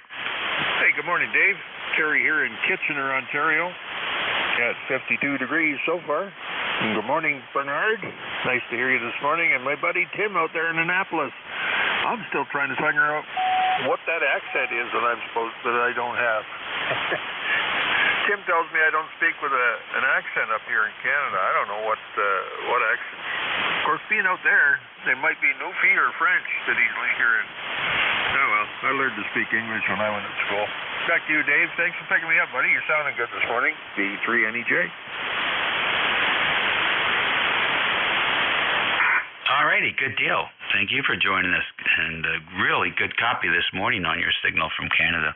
S3: Hey, good morning, Dave. Terry here in Kitchener, Ontario. Yeah, it's 52 degrees so far. And good morning, Bernard. Nice to hear you this morning. And my buddy Tim out there in Annapolis. I'm still trying to figure out what that accent is that I don't have. Tim tells me I don't speak with an accent up here in Canada. I don't know what accent. Of course, being out there, they might be Newfie or French that he's hearing. Oh well, I learned to speak English when I went to school. Back to you, Dave. Thanks for picking me up, buddy. You're sounding good this morning. V3NEJ.
S16: All righty, good deal. Thank you for joining us, and a really good copy this morning on your signal from Canada.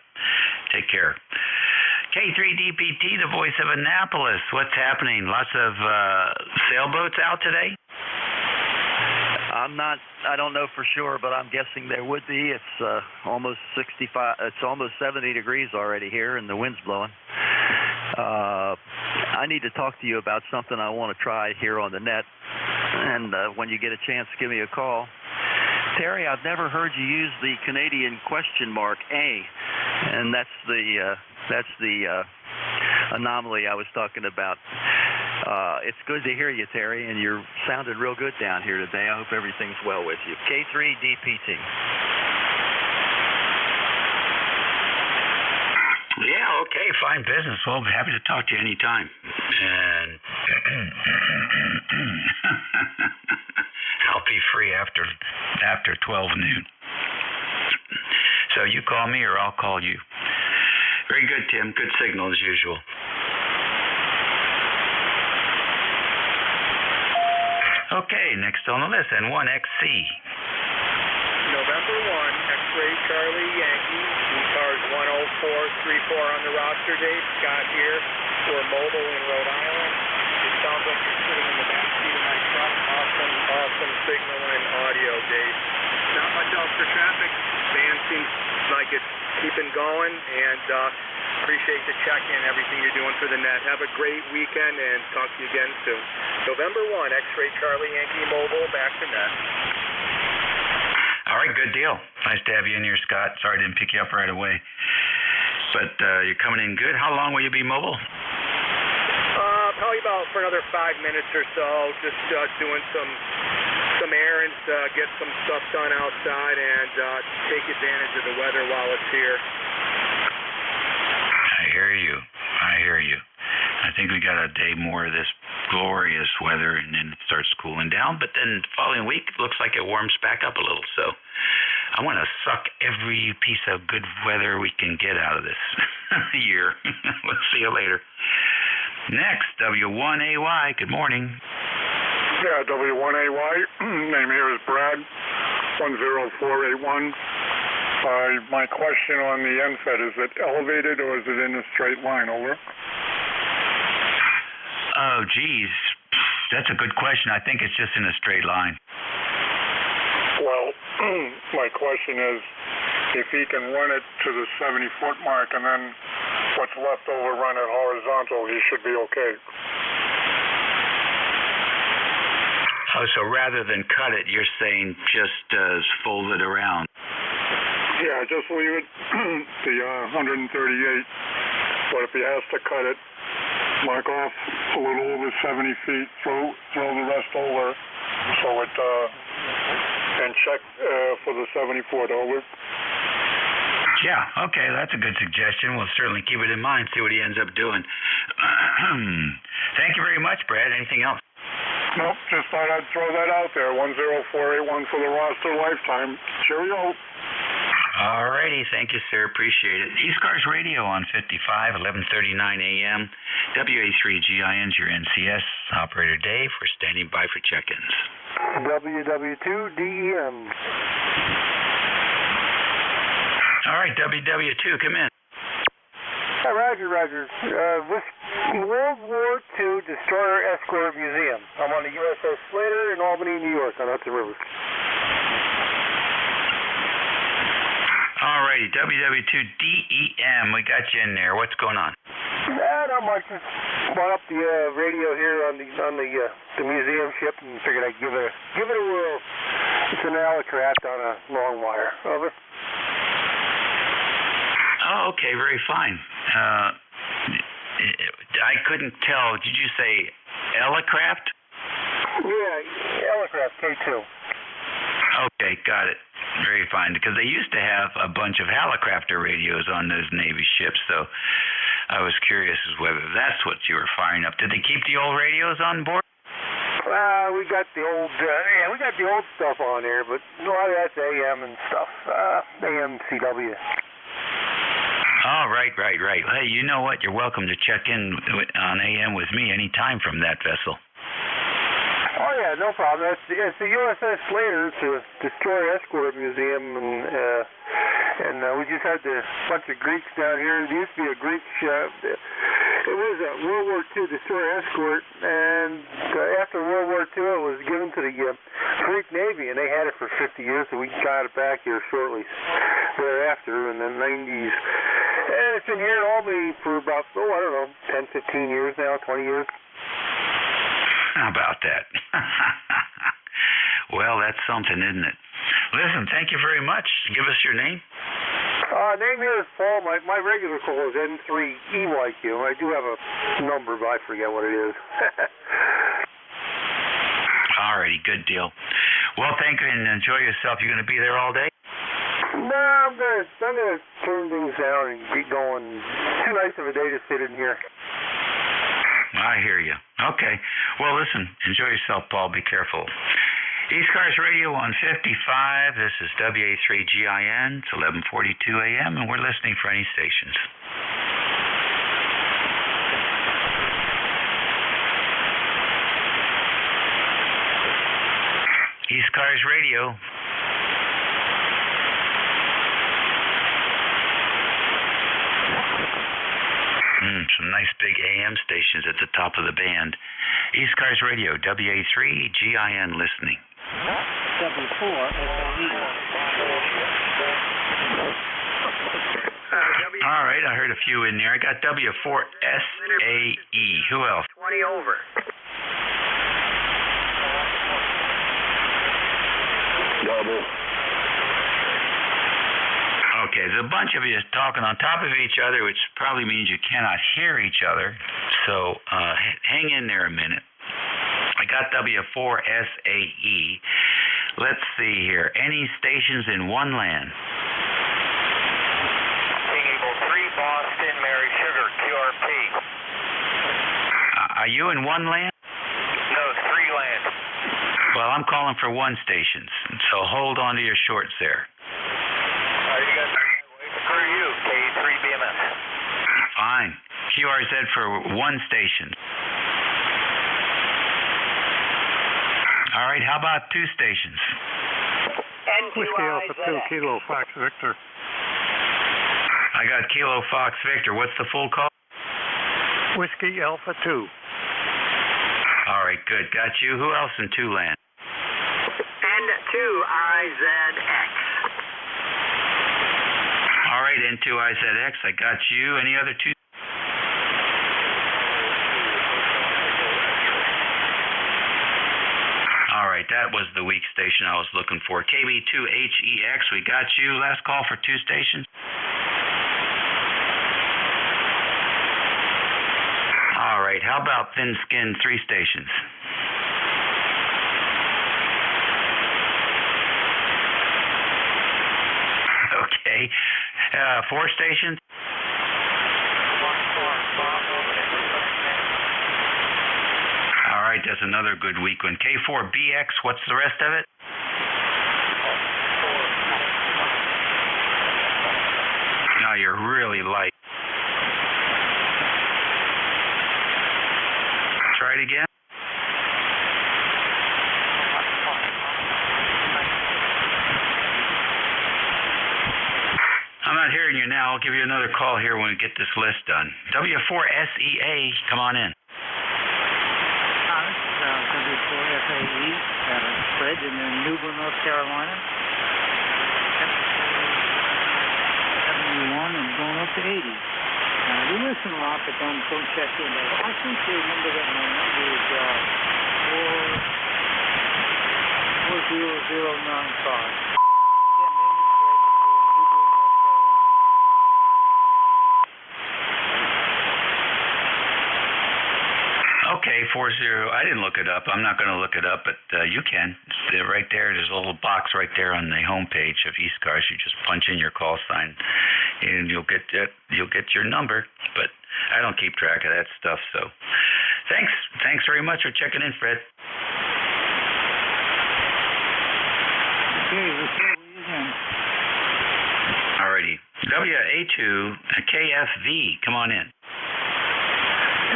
S16: Take care. K3DPT, the voice of Annapolis. What's happening? Lots of sailboats out today?
S14: I don't know for sure, but I'm guessing there would be. It's almost 65. It's almost 70 degrees already here, and the wind's blowing. I need to talk to you about something I want to try here on the net. And when you get a chance, give me a call. Terry, I've never heard you use the Canadian question mark A, and that's the anomaly I was talking about. It's good to hear you, Terry, and you're sounded real good down here today. I hope everything's well with you. K3DPT.
S16: Yeah, okay, fine business. Well, I'm happy to talk to you anytime. And I'll be free after 12 noon. So you call me or I'll call you. Very good, Tim. Good signal as usual. Okay, next on the list, N1XC.
S6: November 1, X-Ray Charlie Yankee, ECARS 10434 on the roster, Dave. Scott here. We're mobile in Rhode Island. It sounds like you're sitting in the back seat of my truck. Awesome signal and audio, Dave. Not much else for traffic. Band seems like it's keeping going, and appreciate the check-in, everything you're doing for the net. Have a great weekend, and talk to you again soon. November 1, X-Ray Charlie Yankee Mobile, back to net.
S16: All right, good deal. Nice to have you in here, Scott. Sorry I didn't pick you up right away. But you're coming in good. How long will you be mobile?
S6: Probably about for another 5 minutes or so. Just doing some errands, get some stuff done outside, and take advantage of the weather while it's here.
S16: I hear you. I think we got a day more of this glorious weather, and then it starts cooling down. But then the following week, it looks like it warms back up a little. So I want to suck every piece of good weather we can get out of this year. We'll see you later. Next, W1AY. Good morning.
S13: Yeah, W1AY. Name here is Brad, 10481. My question on the NFET, is it elevated or is it in a straight line? Over.
S16: Oh, geez. That's a good question. I think it's just in a straight line.
S13: Well, my question is, if he can run it to the 70-foot mark and then what's left over run it horizontal, he should be okay.
S16: Oh, so rather than cut it, you're saying just fold it around?
S13: Yeah, just leave it the 138. But if he has to cut it, mark off a little over 70 feet, throw the rest over, so it and check for the 70-foot over.
S16: Yeah, okay, that's a good suggestion. We'll certainly keep it in mind, see what he ends up doing. Thank you very much, Brad. Anything else?
S13: Nope, just thought I'd throw that out there. 10481 for the roster lifetime. Cheerio.
S16: All righty, thank you, sir. Appreciate it. ECARS Radio on 55, 11:39 a.m. WA3GIN's your NCS. Operator Dave, we're standing by for check-ins.
S12: WW2DEM.
S16: All right, WW2, come in.
S12: Roger. World War II Destroyer Escort Museum. I'm on the USS Slater in Albany, New York, on Hudson River.
S16: All righty, WW2DEM, we got you in there. What's going on?
S12: Not much. Just brought up the radio here on the museum ship and figured I'd give it a whirl. It's an Alacraft on a long wire. Over.
S16: Oh, okay, very fine. I couldn't tell. Did you say Alacraft?
S12: Yeah, Alacraft K2.
S16: Okay, got it. Very fine, because they used to have a bunch of Hallicrafter radios on those Navy ships, so I was curious as whether that's what you were firing up. Did they keep the old radios on board?
S12: We got the old stuff on here, but a lot of that's AM and stuff. AM CW.
S16: Oh, right. Hey, you know what? You're welcome to check in on AM with me anytime from that vessel.
S12: Oh, yeah, no problem. It's the USS Slater. It's a Destroyer Escort Museum, and we just had a bunch of Greeks down here. There used to be a Greek ship. It was a World War II Destroyer Escort, and after World War II, it was given to the Greek Navy, and they had it for 50 years, so we got it back here shortly thereafter in the 90s. And it's been here in Albany for about, 10, 15 years now, 20 years.
S16: How about that? Well, that's something, isn't it? Listen, thank you very much. Give us your name.
S12: Name here is Paul. My regular call is N3EYQ. I do have a number, but I forget what it is.
S16: Alrighty, good deal. Well, thank you and enjoy yourself. You going to be there all day?
S12: No, I'm gonna turn things down and get going. Too nice of a day to sit in here.
S16: I hear you. Okay. Well, listen, enjoy yourself, Paul. Be careful. ECARS Radio 155. This is WA3GIN. It's 11:42 a.m. and we're listening for any stations. ECARS Radio. Some nice big AM stations at the top of the band. ECARS Radio, WA3GIN listening.
S15: W4 SAE.
S16: All right, I heard a few in there. I got W4 SAE. Who else?
S10: 20 over.
S9: Double.
S16: Okay, there's a bunch of you talking on top of each other, which probably means you cannot hear each other. So hang in there a minute. I got W4SAE. Let's see here. Any stations in one land?
S7: Eagle 3, Boston, Mary Sugar, QRP.
S16: Are you in one land?
S7: No, 3 land.
S16: Well, I'm calling for one station, so hold on to your shorts there.
S7: Screw you, K3BMS.
S16: Fine. QRZ for one station. All right, how about 2 stations?
S12: Whiskey Alpha 2, Kilo Fox Victor.
S16: I got Kilo Fox Victor. What's the full call?
S12: Whiskey Alpha 2.
S16: All right, good. Got you. Who else in 2 land?
S10: N2IZX.
S16: All right, N2IZX, I got you. Any other 2? All right, that was the weak station I was looking for. KB2HEX, we got you. Last call for 2 stations. All right, how about thin skin 3 stations? Okay, 4 stations? All right, that's another good weak one. K4BX, what's the rest of it? No, you're really light. Try it again. I'm not hearing you now. I'll give you another call here when we get this list done. W4SEA, come on in.
S15: This is W4FAE, Fred in Newbern, North Carolina. 71 and going up to 80. We listen a lot, but don't check in. I think you remember that my number is 40095.
S16: Okay, 40. I didn't look it up. I'm not going to look it up, but you can. It's right there. There's a little box right there on the home page of ECARS. You just punch in your call sign, and you'll get your number. But I don't keep track of that stuff. So, thanks very much for checking in, Fred.
S15: Okay, we'll see you again.
S16: Alrighty, WA2 KFV, come on in.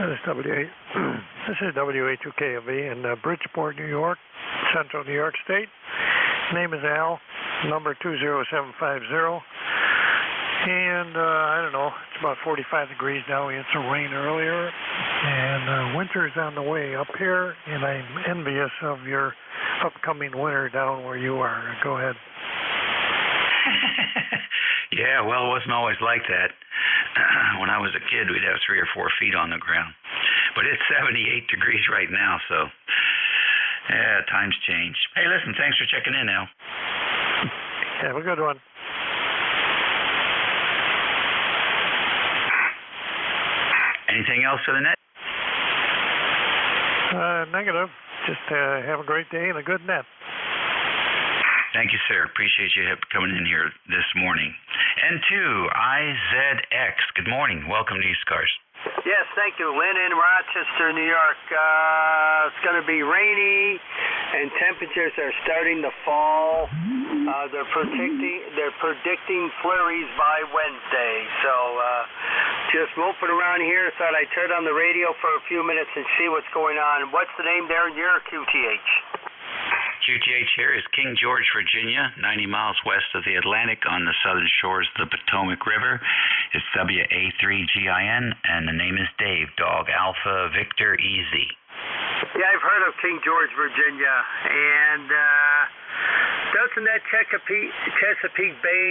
S17: This is WA2KFV in Bridgeport, New York, Central New York State. Name is Al, number 20750. And I don't know, it's about 45 degrees now. We had some rain earlier, and winter's on the way up here, and I'm envious of your upcoming winter down where you are. Go ahead.
S16: Yeah, well, it wasn't always like that. When I was a kid, we'd have 3 or 4 feet on the ground. But it's 78 degrees right now, so yeah, times change. Hey, listen, thanks for checking in, Al.
S17: Have a good one.
S16: Anything else for the net?
S17: Negative. just have a great day and a good net.
S16: Thank you, sir. Appreciate you coming in here this morning. N2IZX, good morning. Welcome to ECARS.
S2: Yes, thank you. Lynn in Rochester, New York. It's going to be rainy, and temperatures are starting to fall. They're predicting flurries by Wednesday. So just moping around here. Thought I'd turn on the radio for a few minutes and see what's going on. What's the name there in your QTH?
S16: QTH here is King George, Virginia, 90 miles west of the Atlantic on the southern shores of the Potomac River. It's WA3GIN, and the name is Dave, Dog Alpha Victor Easy.
S2: Yeah, I've heard of King George, Virginia, and doesn't that Chesapeake Bay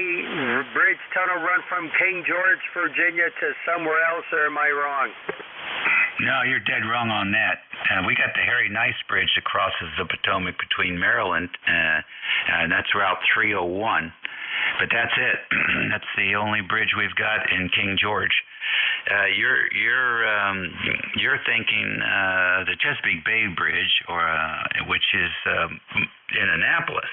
S2: Bridge tunnel run from King George, Virginia to somewhere else, or am I wrong?
S16: No, you're dead wrong on that. We got the Harry Nice Bridge that crosses the Potomac between Maryland, and that's Route 301. But that's it. That's the only bridge we've got in King George. You're thinking the Chesapeake Bay Bridge, or which is in Annapolis.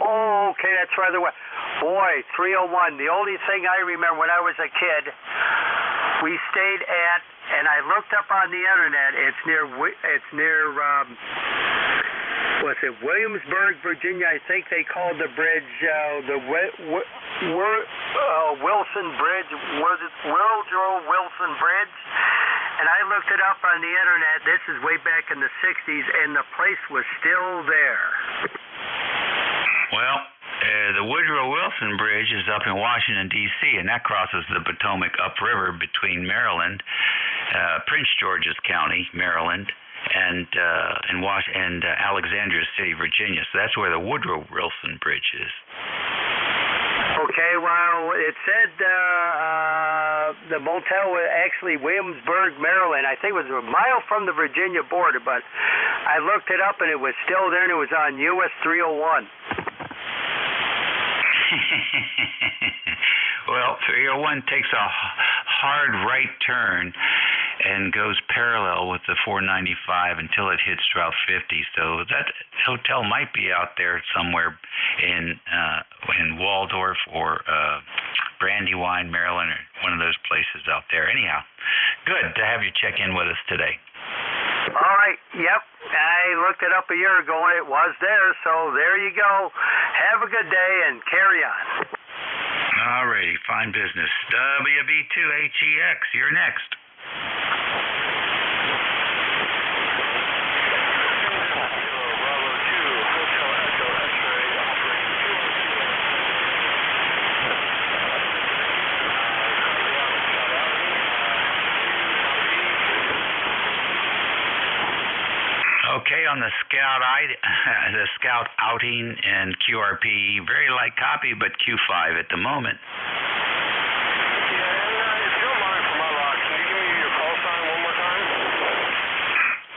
S2: Oh, okay, that's rather well. Boy, 301. The only thing I remember when I was a kid, we stayed at, and I looked up on the internet. It's near Williamsburg, Virginia. I think they called the bridge the Wilson Bridge, Woodrow Wilson Bridge. And I looked it up on the internet. This is way back in the 60s, and the place was still there.
S16: Well, the Woodrow Wilson Bridge is up in Washington, D.C., and that crosses the Potomac upriver between Maryland, Prince George's County, Maryland, and Alexandria City, Virginia. So that's where the Woodrow Wilson Bridge is.
S2: Okay, well, it said the motel was actually Williamsburg, Maryland. I think it was a mile from the Virginia border, but I looked it up, and it was still there, and it was on US 301.
S16: Well, 301 takes a hard right turn and goes parallel with the 495 until it hits Route 50. So that hotel might be out there somewhere in Waldorf or Brandywine, Maryland, or one of those places out there. Anyhow, good to have you check in with us today.
S2: All right, yep. I looked it up a year ago, and it was there, so there you go. Have a good day, and carry on.
S16: All righty, fine business. WB2HEX, you're next. Okay, on the Scout outing and QRP, very light copy, but Q5 at the moment.
S13: Yeah, and if you don't mind for my lot, can you give me your call sign one more time?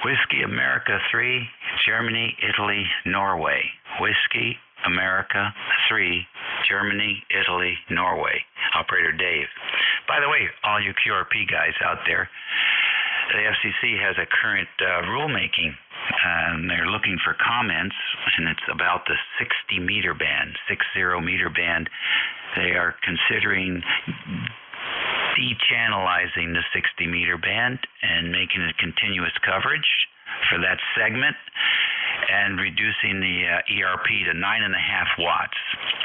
S16: Whiskey America 3, Germany, Italy, Norway. Whiskey America 3, Germany, Italy, Norway. Operator Dave. By the way, all you QRP guys out there, the FCC has a current rulemaking, and they're looking for comments, and it's about the 60-meter band, 60-meter band. They are considering de-channelizing the 60-meter band and making it continuous coverage for that segment and reducing the ERP to 9.5 watts.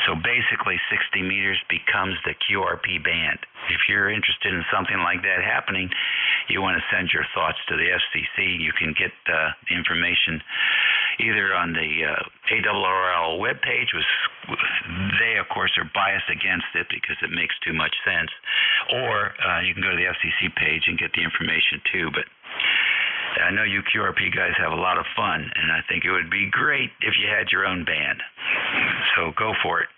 S16: So basically 60 meters becomes the QRP band. If you're interested in something like that happening, you want to send your thoughts to the FCC. You can get the information either on the ARRL webpage, which they, of course, are biased against it because it makes too much sense, or you can go to the FCC page and get the information too. But I know you QRP guys have a lot of fun, and I think it would be great if you had your own band. So go for it.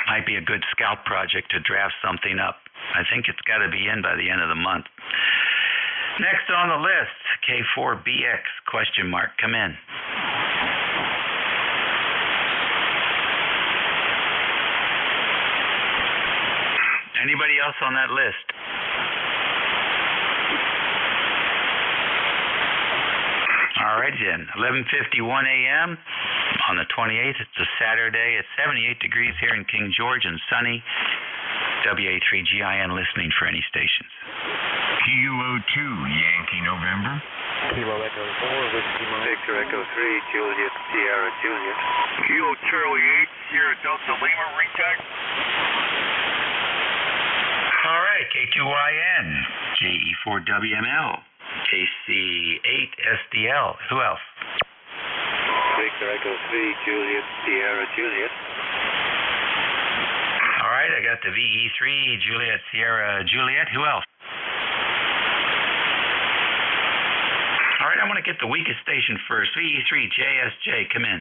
S16: Might be a good scout project to draft something up. I think it's got to be in by the end of the month. Next on the list, K4BX, question mark, come in. Anybody else on that list? right, then. 11:51 a.m. on the 28th. It's a Saturday. It's 78 degrees here in King George and sunny. WA3GIN listening for any stations.
S5: Kilo 2, Yankee November.
S25: Kilo Echo 4, Whiskey Mike. Victor Echo 3, Juliet, Sierra Juliet.
S3: Kilo Charlie 8, Sierra Delta Lima, retake.
S16: All right, K2YN, JE4WML, KC8SDL. Who else?
S25: Victor Echo 3, Juliet, Sierra Juliet.
S16: All right, I got the VE3, Juliet, Sierra Juliet. Who else? All right, I'm going to get the weakest station first. VE3, JSJ, come in.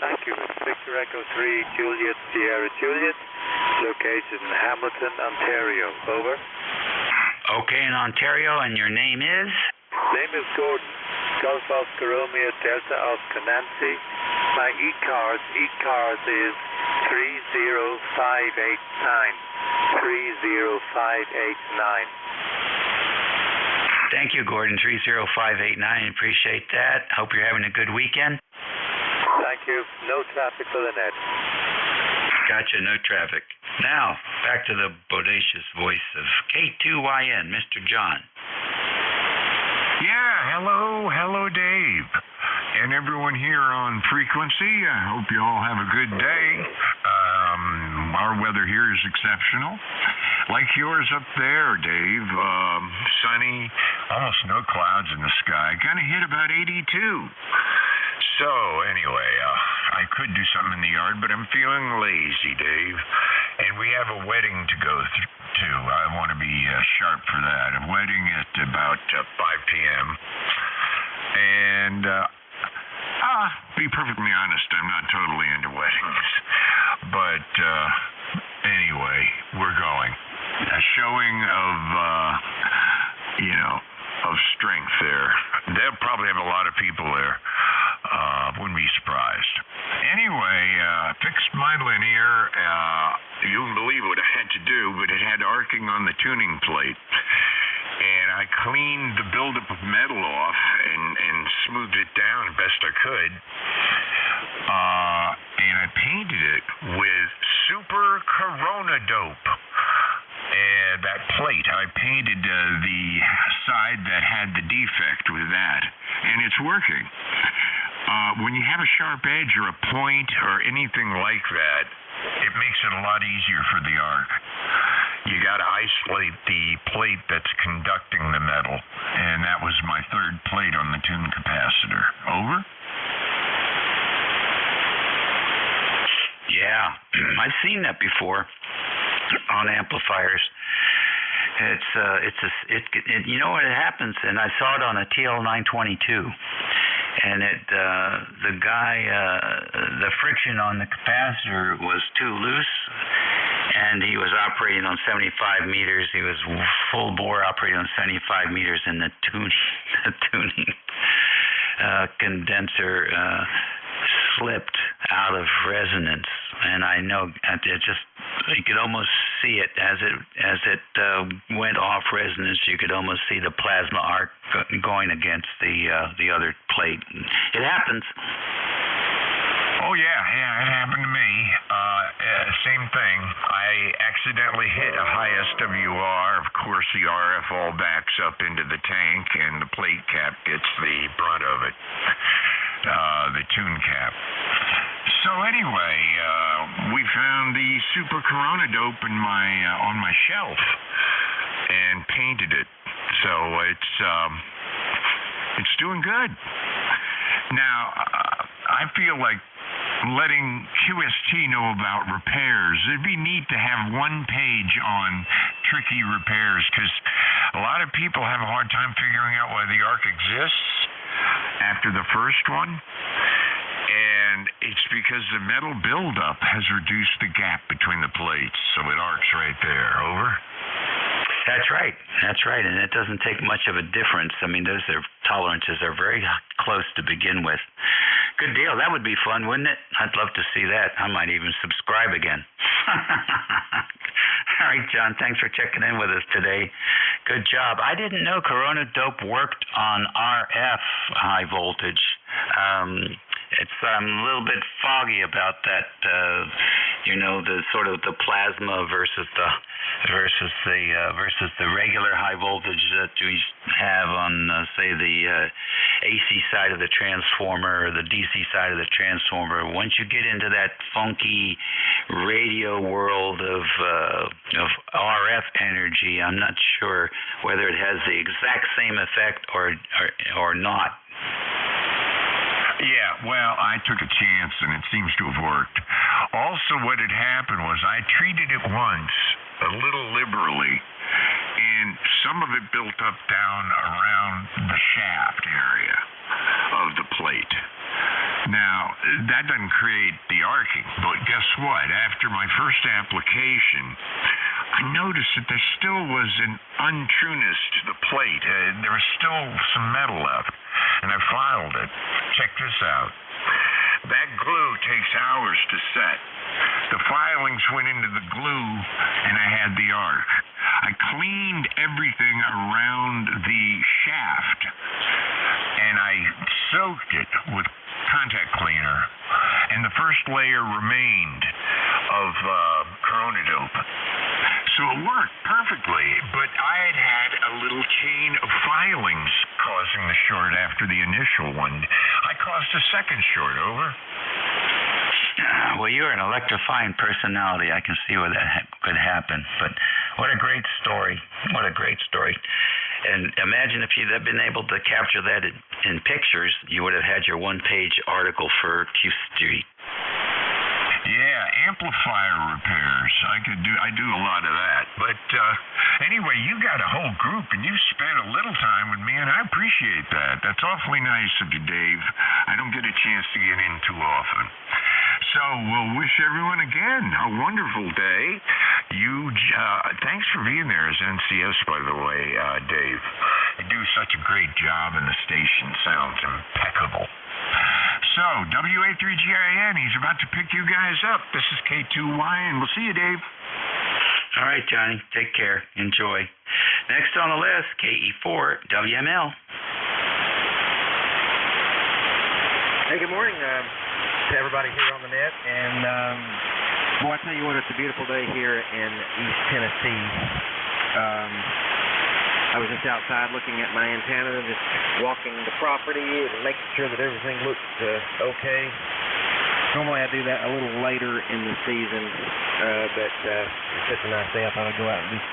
S25: Thank you. Victor Echo 3, Juliet, Sierra Juliet. Location Hamilton, Ontario. Over.
S16: Okay, in Ontario, and your name is?
S25: Name is Gordon. Golf Oscar Romeo Delta Oscar Nancy. My ECARS is 30589. 30589.
S16: Thank you, Gordon. 30589. Appreciate that. Hope you're having a good weekend.
S25: Thank you. No traffic for the net.
S16: Gotcha, no traffic. Now, back to the bodacious voice of K2YN, Mr. John.
S5: Yeah, hello, Dave. And everyone here on frequency, I hope you all have a good day. Our weather here is exceptional. Like yours up there, Dave. Sunny, almost no clouds in the sky. Gonna hit about 82. So, anyway, I could do something in the yard, but I'm feeling lazy, Dave. And we have a wedding to go to. I want to be sharp for that. A wedding at about 5 p.m. And, be perfectly honest, I'm not totally into weddings. But, anyway, we're going. A showing of, of strength there. They'll probably have a lot of people there. Wouldn't be surprised. Anyway, fixed my linear. You wouldn't believe what I had to do, but it had arcing on the tuning plate. And I cleaned the buildup of metal off and smoothed it down the best I could. And I painted it with Super Corona Dope. That plate, I painted the side that had the defect with that, and it's working. When you have a sharp edge or a point or anything like that, it makes it a lot easier for the arc. You got to isolate the plate that's conducting the metal, and that was my third plate on the tune capacitor. Over?
S16: Yeah, I've seen that before on amplifiers. You know what it happens, and I saw it on a TL922, and the friction on the capacitor was too loose, and he was operating on 75 meters. He was full bore operating on 75 meters, and the tuning condenser slipped out of resonance, and I know you could almost see it as it went off resonance. You could almost see the plasma arc going against the other plate. It happens.
S5: Oh yeah, it happened to me. Same thing. I accidentally hit a high SWR. Of course, the RF all backs up into the tank, and the plate cap gets the brunt of it. The tune cap. So anyway, we found the Super Corona Dope on my shelf and painted it. So it's doing good. Now, I feel like letting QST know about repairs. It'd be neat to have one page on tricky repairs, because a lot of people have a hard time figuring out why the arc exists after the first one, and it's because the metal buildup has reduced the gap between the plates, so it arcs right there. Over?
S16: That's right, and it doesn't take much of a difference. I mean, those tolerances are very close to begin with. Good deal. That would be fun, wouldn't it? I'd love to see that. I might even subscribe again. All right, John, thanks for checking in with us today. Good job. I didn't know Corona Dope worked on RF high voltage. It's I'm a little bit foggy about that. The sort of the plasma versus the regular high voltage that we have on say the AC side of the transformer or the DC side of the transformer. Once you get into that funky radio world of RF energy, I'm not sure whether it has the exact same effect or not.
S5: Yeah, well, I took a chance, and it seems to have worked. Also, what had happened was I treated it once a little liberally, and some of it built up down around the shaft area of the plate. Now, that doesn't create the arcing, but guess what? After my first application, I noticed that there still was an untrueness to the plate. There was still some metal left, and I filed it. Check this out. That glue takes hours to set. The filings went into the glue, and I had the arc. I cleaned everything around the shaft, and I soaked it with contact cleaner, and the first layer remained of Corona Dope. So it worked perfectly, but I had a little chain of filings causing the short after the initial one. I caused a second short, over.
S16: Well, you're an electrifying personality. I can see where that could happen. But what a great story. What a great story. And imagine if you'd have been able to capture that in pictures, you would have had your one-page article for Q Street.
S5: Yeah, amplifier repairs. I do a lot of that. But anyway, you got a whole group, and you spent a little time with me, and I appreciate that. That's awfully nice of you, Dave. I don't get a chance to get in too often. So we'll wish everyone again a wonderful day. Thanks for being there as NCS, by the way, Dave. You do such a great job, and the station sounds impeccable. So, WA3GIN, he's about to pick you guys up. This is K2Y, and we'll see you, Dave.
S16: All right, Johnny. Take care. Enjoy. Next on the list, KE4WML.
S18: Hey, good morning to everybody here on the net. And, boy, I tell you what, it's a beautiful day here in East Tennessee. I was just outside looking at my antenna, just walking the property and making sure that everything looked okay. Normally I do that a little later in the season, but it's such a nice day. I thought I'd go out and just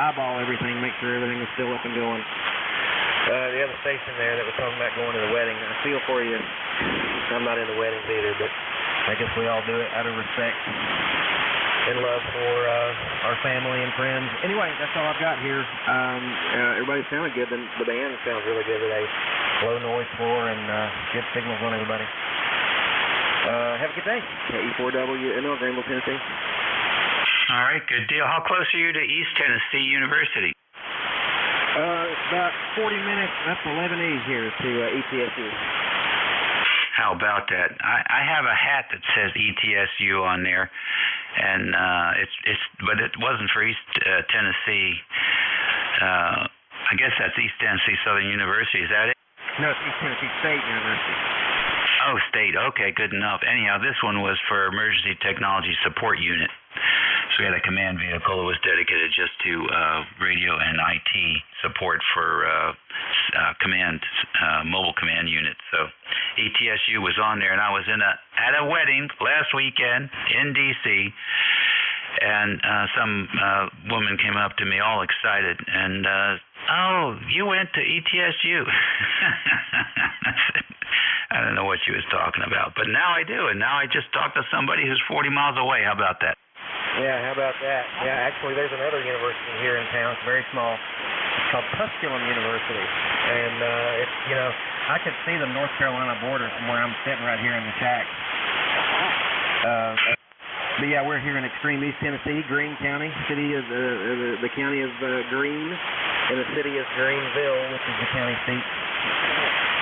S18: eyeball everything, make sure everything is still up and going. The other station there that was talking about going to the wedding, I feel for you. I'm not in the weddings either, but I guess we all do it out of respect and love for our family and friends. Anyway, that's all I've got here. Everybody sounded good. The band sounds really good today. Low noise floor and good signals on everybody. Have a good day. KE4WML, Greenville, Tennessee.
S16: All right, good deal. How close are you to East Tennessee University?
S18: It's about 40 minutes. That's 11 E's here to ETSU.
S16: How about that? I have a hat that says ETSU on there, and but it wasn't for East Tennessee. I guess that's East Tennessee Southern University. Is that it?
S18: No, it's East Tennessee State University.
S16: Oh, State. Okay, good enough. Anyhow, this one was for Emergency Technology Support Unit. So we had a command vehicle that was dedicated just to radio and IT support for mobile command units. So ETSU was on there, and I was at a wedding last weekend in D.C., and some woman came up to me all excited, and, oh, you went to ETSU. I said, I don't know what she was talking about, but now I do, and now I just talked to somebody who's 40 miles away. How about that?
S18: Yeah, how about that? Yeah, actually, there's another university here in town. It's very small. It's called Tusculum University, and it's, I could see the North Carolina border from where I'm sitting right here in the shack. But yeah, we're here in extreme East Tennessee, Greene County, city of the county of Greene, and the city of Greenville, which is the county seat.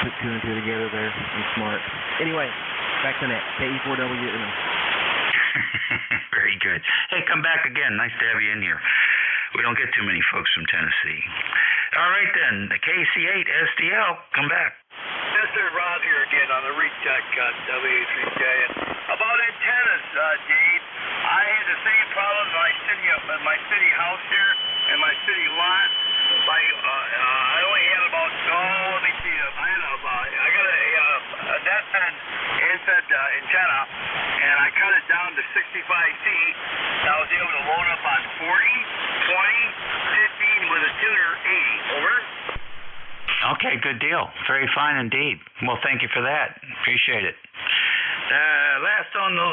S18: Put two and two together there. I'm smart. Anyway, back to net. KE4WML.
S16: Very good. Hey, come back again. Nice to have you in here. We don't get too many folks from Tennessee. All right, then. The KC8 STL, come back.
S8: Yes, sir. Rob here again on the Recheck WA3J. And about antennas, Dave, I had the same problem in my city house here and my city lot. I only had about, let me see, I got a net inset antenna, and I cut it down to 65 feet. I was able to load up on 40, 20, 15 with a tuner 80. Over.
S16: Okay, good deal. Very fine indeed. Well, thank you for that. Appreciate it. Last on the...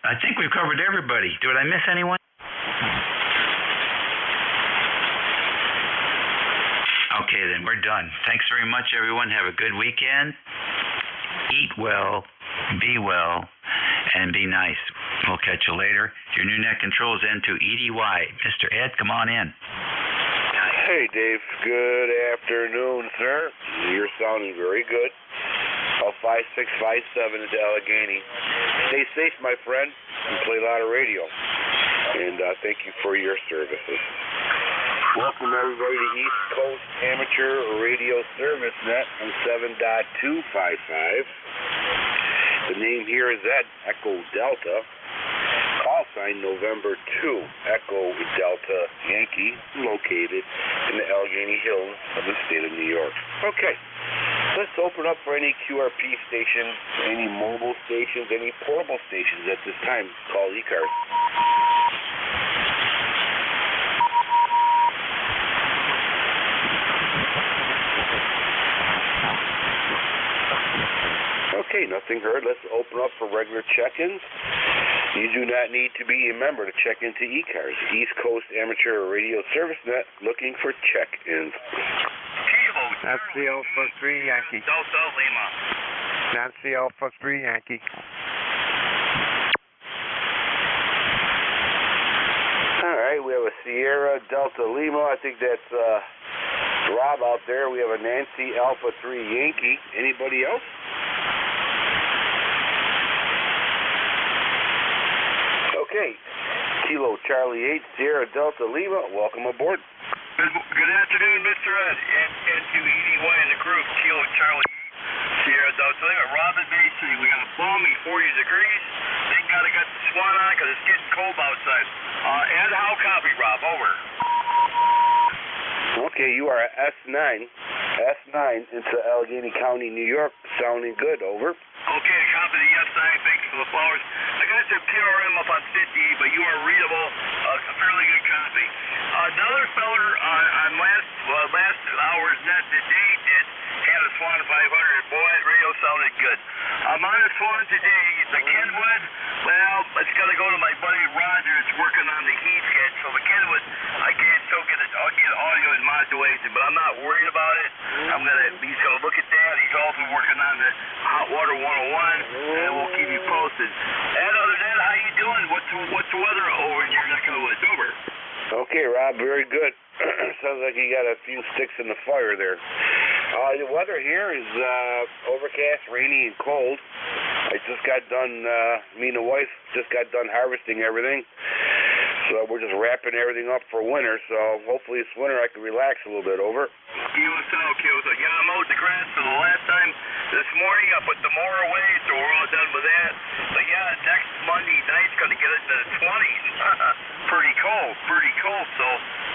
S16: I think we've covered everybody. Did I miss anyone? Okay, then. We're done. Thanks very much, everyone. Have a good weekend. Eat well, be well, and be nice. We'll catch you later. Your new net control is N2EDY. Mr. Ed, come on in.
S19: Hey, Dave. Good afternoon, sir. You're sounding very good. 5657 into Allegheny. Stay safe, my friend, and play a lot of radio. And thank you for your services. Welcome, everybody, to East Coast Amateur Radio Service Net on 7.255. The name here is Ed, Echo Delta. Call sign November 2, Echo Delta Yankee, located in the Allegheny Hills of the state of New York. Okay, let's open up for any QRP stations, any mobile stations, any portable stations at this time. Call ECARS. Okay, nothing heard. Let's open up for regular check-ins. You do not need to be a member to check into ECARS, East Coast Amateur Radio Service Net, looking for check-ins.
S20: Nancy Alpha 3 Yankee.
S8: Delta Lima.
S20: Nancy Alpha 3 Yankee.
S19: All right, we have a Sierra Delta Lima. I think that's Rob out there. We have a Nancy Alpha 3 Yankee. Anybody else? Okay, Kilo Charlie 8, Sierra Delta Lima, welcome aboard.
S8: Good afternoon, Mr. Ed, N2EDY and the crew, Kilo Charlie 8, Sierra Delta Lima, Robin Bay City. We got a balmy 40 degrees. Thank God I got the swan on because it's getting cold outside. Ed, how copy, Rob? Over.
S19: Okay, you are at S9 into Allegheny County, New York, sounding good, over.
S8: Okay, copy the S9, thanks for the flowers. I got your PRM up on 50, but you are readable, a fairly good copy. Another feller on last hour's net today had a Swan 500. Boy, that radio sounded good. I'm on a Swan today. The Kenwood, well, it's got to go to my buddy Rogers working on the heat head. So the Kenwood, I can't still get it. I'll get audio and modulation, but I'm not worried about it. He's going to look at that. He's also working on the Hot Water 101, and we'll keep you posted. And other than that, how you doing? What's the weather over in your neck of the woods? Over.
S19: Okay, Rob, very good. Sounds like you got a few sticks in the fire there. The weather here is overcast, rainy, and cold. I just got done, me and the wife just got done harvesting everything. So we're just wrapping everything up for winter. So hopefully this winter I can relax a little bit, over.
S8: Yeah, I mowed the grass for the last time this morning. I put the mower away, so we're all done with that. But yeah, next Monday night's going to get into the 20s. Pretty cold. So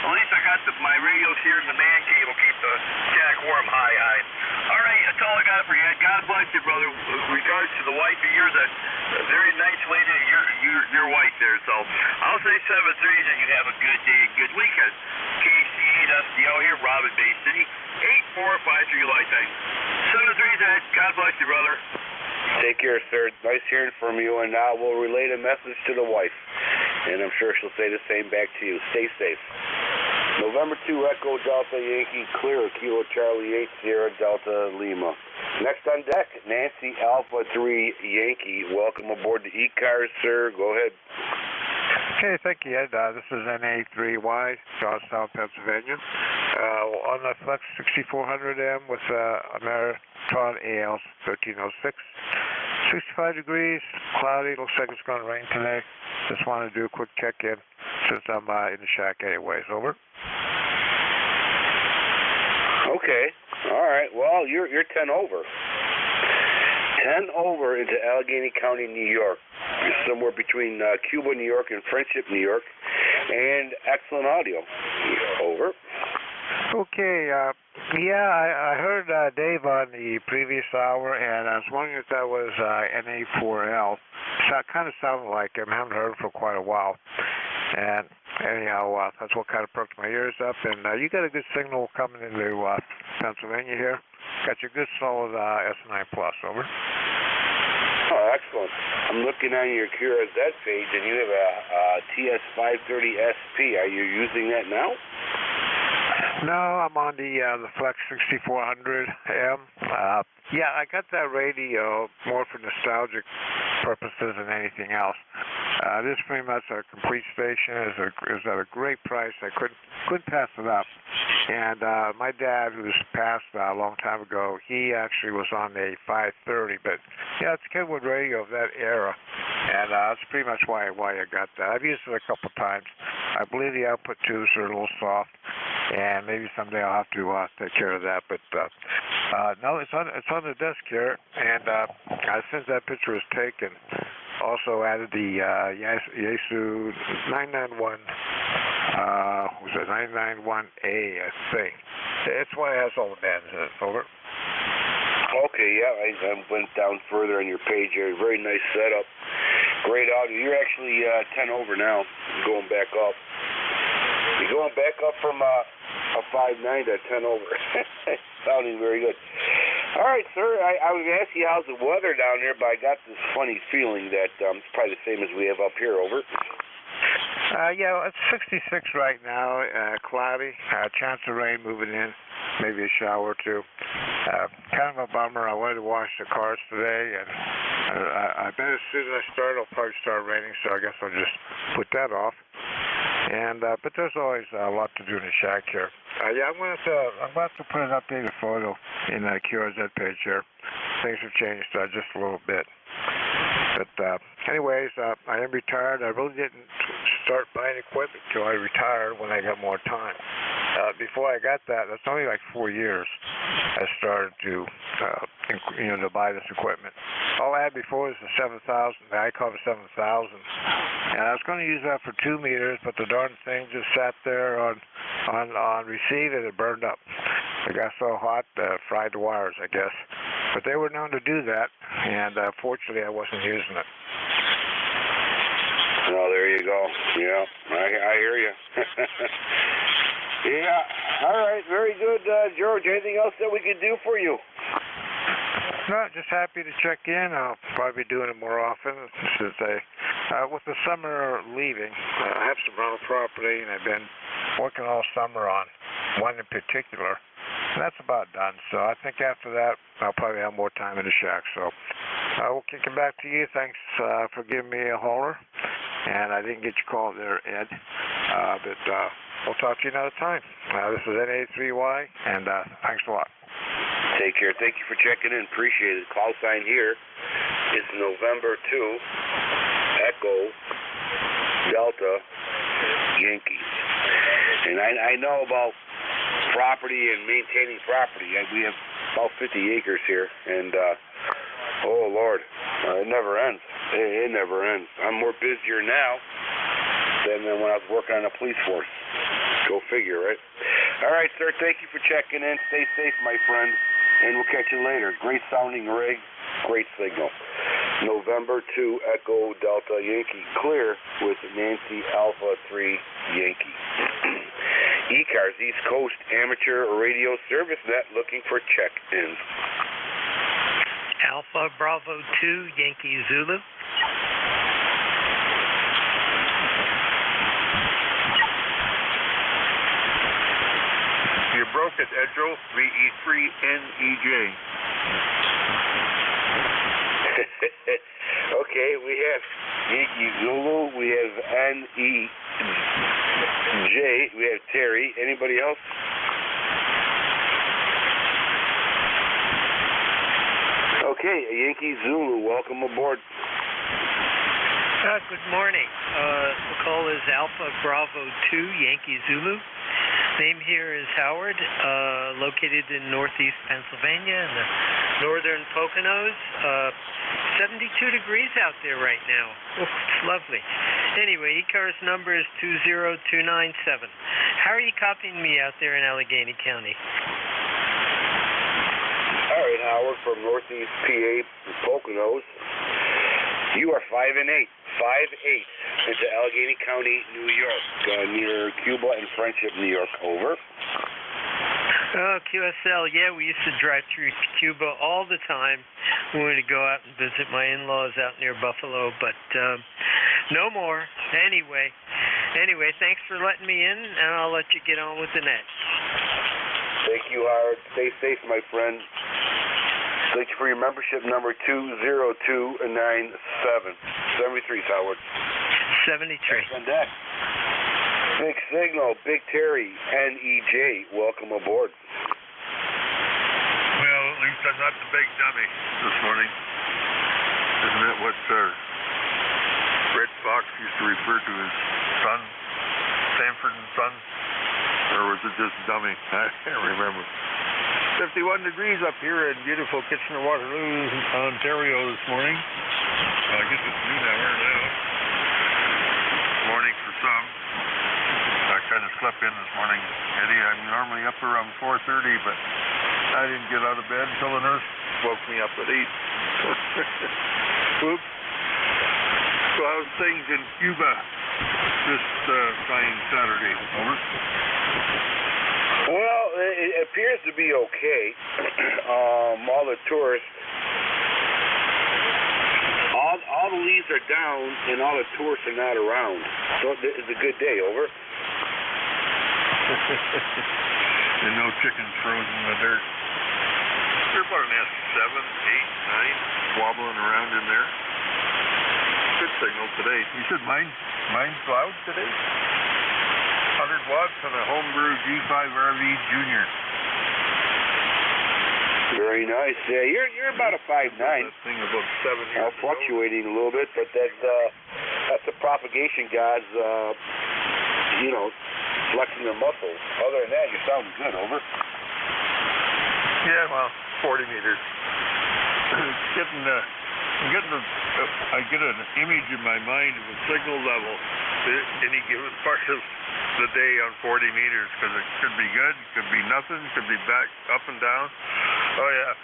S8: at least I got my radios here in the man cave will keep the shack warm high. All right, that's all I got for you. God bless you, brother. With regards to the wife of yours, a very nice lady, your wife there. So I'll say 7-3, and you have a good day, good weekend. KC8SDL here, Robin Bay City, 8453 lifetime. 7-3, Dad. God bless you, brother.
S19: Take care, sir. Nice hearing from you, and now we'll relay the message to the wife. And I'm sure she'll say the same back to you. Stay safe. November 2, Echo Delta Yankee, clear, Kilo Charlie 8, Sierra Delta Lima. Next on deck, Nancy Alpha 3 Yankee. Welcome aboard the ECARS, sir. Go ahead.
S20: Okay, thank you, Ed. This is NA3Y, Georgetown, Pennsylvania. On the Flex 6400M with Ameritron AL 1306. 65 degrees, cloudy. Looks like it's going to rain today. Just want to do a quick check-in. since I'm in the shack anyways. Over.
S19: Okay. All right. Well, you're 10 over. 10 over into Allegheny County, New York. You're somewhere between Cuba, New York, and Friendship, New York, and excellent audio. Over.
S20: Okay. Yeah, I heard Dave on the previous hour, and I was wondering if that was NA4L. So it kind of sounded like him. I haven't heard him for quite a while. And anyhow, that's what kind of perked my ears up. And you got a good signal coming into Pennsylvania here. Got your good solid S9 Plus. Over.
S19: Oh, excellent. I'm looking on your QRZ page, and you have a TS530SP. Are you using that now?
S20: No, I'm on the Flex 6400M. Yeah, I got that radio more for nostalgic purposes than anything else. This is pretty much a complete station. Is at a great price. I couldn't pass it up. And my dad, who's passed a long time ago, he actually was on a 530. But yeah, it's Kenwood radio of that era, and that's pretty much why I got that. I've used it a couple times. I believe the output tubes are a little soft, and maybe someday I'll have to take care of that. But no, it's on the desk here, and since that picture was taken, also added the Yaesu 991. Was it 991A? I think. It's why it has all the bands in it. Over.
S19: Okay, yeah, I went down further on your page here. Very nice setup. Great audio. You're actually 10 over now. Going back up. You're going back up from a 5.9 to 10 over. Sounding very good. All right, sir. I was going to ask you how's the weather down there, but I got this funny feeling that it's probably the same as we have up here. Over.
S20: Yeah, it's 66 right now. Cloudy. Chance of rain moving in. Maybe a shower or two. Kind of a bummer. I wanted to wash the cars today, and I bet as soon as I start, it'll probably start raining. So I guess I'll just put that off. And but there's always a lot to do in the shack here. Yeah, I'm going to put an updated photo in the QRZ page here. Things have changed just a little bit. But anyways, I am retired. I really didn't start buying equipment until I retired when I got more time. Before I got that, that's only like 4 years I started to buy this equipment. All I had before was the 7000, the ICARS 7000. And I was going to use that for 2 meters, but the darn thing just sat there on receive and it burned up. It got so hot, fried the wires, I guess. But they were known to do that, and fortunately I wasn't using it.
S19: Oh, there you go. Yeah, I hear you. Yeah, all right, very good, George. Anything else that we can do for you?
S20: No, just happy to check in. I'll probably be doing it more often. Since with the summer leaving, I have some rental property, and I've been working all summer on one in particular. And that's about done. So I think after that, I'll probably have more time in the shack. So we'll kick it back to you. Thanks for giving me a holler. And I didn't get your call there, Ed. But we'll talk to you another time. This is NA3Y, and thanks a lot.
S19: Take care. Thank you for checking in. Appreciate it. Call sign here is November 2, Echo, Delta, Yankee. And I know about property and maintaining property. We have about 50 acres here, and oh Lord, it never ends. It never ends. I'm more busier now than when I was working on a police force. Go figure, right? All right, sir. Thank you for checking in. Stay safe, my friend, and we'll catch you later. Great sounding rig, great signal. November 2 Echo Delta Yankee clear with Nancy Alpha 3 Yankee. ECARS East Coast Amateur Radio Service Net looking for check-ins.
S4: Alpha Bravo 2 Yankee Zulu.
S3: You broke it, Edro. VE3NEJ.
S19: Okay, we have Yankee Zulu, we have NEJ, we have Terry. Anybody else? Okay, Yankee Zulu, welcome aboard.
S4: Good morning. The call is Alpha Bravo 2 Yankee Zulu. Name here is Howard, located in northeast Pennsylvania in the northern Poconos. 72 degrees out there right now. Oh, it's lovely. Anyway, ECARS number is 20297. How are you copying me out there in Allegheny County?
S19: All right, Howard from northeast PA, Poconos. You are 5 and 8. 5-8 into Allegheny County, New York, near Cuba and Friendship, New York. Over.
S4: Oh, QSL. Yeah, we used to drive through Cuba all the time when we would go out and visit my in-laws out near Buffalo, but no more. Anyway, thanks for letting me in, and I'll let you get on with the net.
S19: Thank you, Howard. Stay safe, my friend. Thank you for your membership number 20297. 73, Howard.
S4: 73.
S19: On deck. Big Signal, Big Terry, NEJ, welcome aboard.
S3: Well, at least I'm not the big dummy this morning. Isn't that what Red Fox used to refer to as son? Sanford and Son? Or was it just dummy? I can't remember. 51 degrees up here in beautiful Kitchener-Waterloo, Ontario this morning. I guess it's noon hour now. Morning for some. I kind of slept in this morning, Eddie. I'm normally up around 4:30, but I didn't get out of bed until the nurse woke me up at 8. Oops. So how's things in Cuba this fine Saturday? Over.
S19: Well, it appears to be okay. All the tourists, all the leaves are down, and all the tourists are not around. So it's a good day. Over.
S3: And no chickens frozen in the dirt. They're about an S7, 8, 9, wobbling around in there. Good signal today. You said mine's loud today? 100 watts on a homebrew G5 RV Junior.
S19: Very nice. Yeah, you're about a 5'9".
S3: That thing about 7 years
S19: fluctuating a little bit, but that's the propagation gods, flexing their muscles. Other than that, you're sounding good. Over.
S3: Yeah, well, 40 meters. I get an image in my mind of a signal level at any given part of the day on 40 meters, because it could be good, could be nothing, could be back up and down. Oh yeah,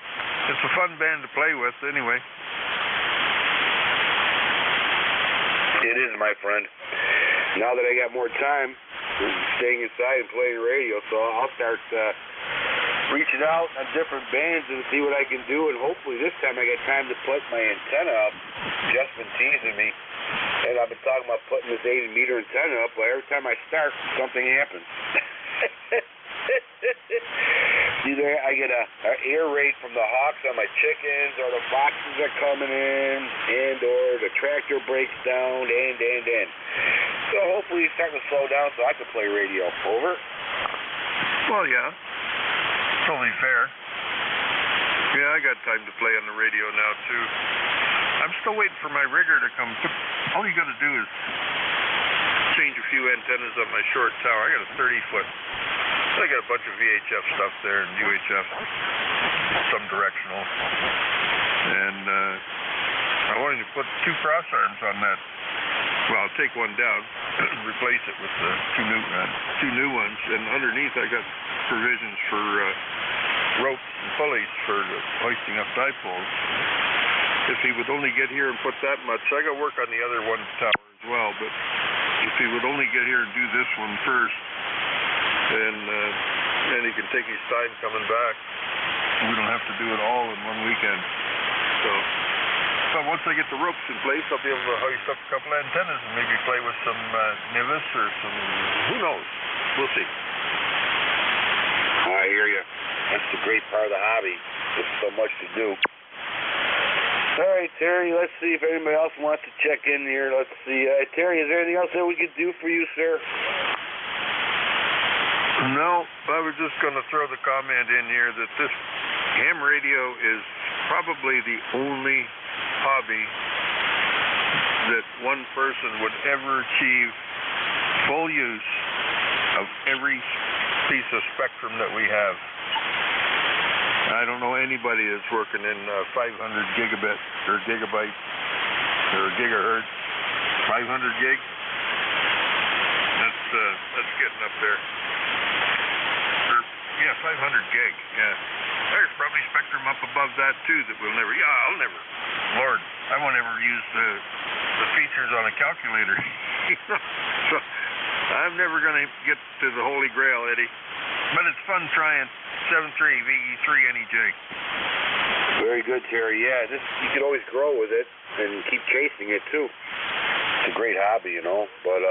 S3: it's a fun band to play with anyway.
S19: It is, my friend. Now that I got more time, staying inside and playing radio, so I'll start reaching out on different bands and see what I can do, and hopefully this time I get time to put my antenna up. Just been teasing me, and I've been talking about putting this 80-meter antenna up, but every time I start, something happens. Either I get an air raid from the hawks on my chickens, or the foxes are coming in, and or the tractor breaks down, and. So hopefully it's starting to slow down so I can play radio. Over.
S3: Well, yeah. It's only fair. Yeah, I got time to play on the radio now, too. I'm still waiting for my rigger to come. All you got to do is change a few antennas on my short tower. I got a 30-foot. I got a bunch of VHF stuff there and UHF, some directional. And I wanted to put 2 cross arms on that. Well, I'll take one down and replace it with two new ones. And underneath I got provisions for ropes and pulleys for hoisting up dipoles. If he would only get here and put that much, I got work on the other one tower as well, but if he would only get here and do this one first, then he can take his time coming back. We don't have to do it all in one weekend. But once I get the ropes in place, I'll be able to hoist up a couple of antennas and maybe play with some Nivis or some, who knows? We'll see.
S19: I hear you. That's the great part of the hobby. There's so much to do. All right, Terry, let's see if anybody else wants to check in here. Let's see. Terry, is there anything else that we could do for you, sir?
S3: No, I was just going to throw the comment in here that this ham radio is probably the only hobby that one person would ever achieve full use of every piece of spectrum that we have. I don't know anybody that's working in 500 gigabit or gigabyte or gigahertz. 500 gig. That's getting up there. Or, yeah, 500 gig. Yeah. There's probably spectrum up above that too that we'll never. Yeah, I'll never. Lord, I won't ever use the features on a calculator. So I'm never going to get to the Holy Grail, Eddie. But it's fun trying 7.3 VE3 NEJ.
S19: Very good, Terry. Yeah, you can always grow with it and keep chasing it too. It's a great hobby, you know. But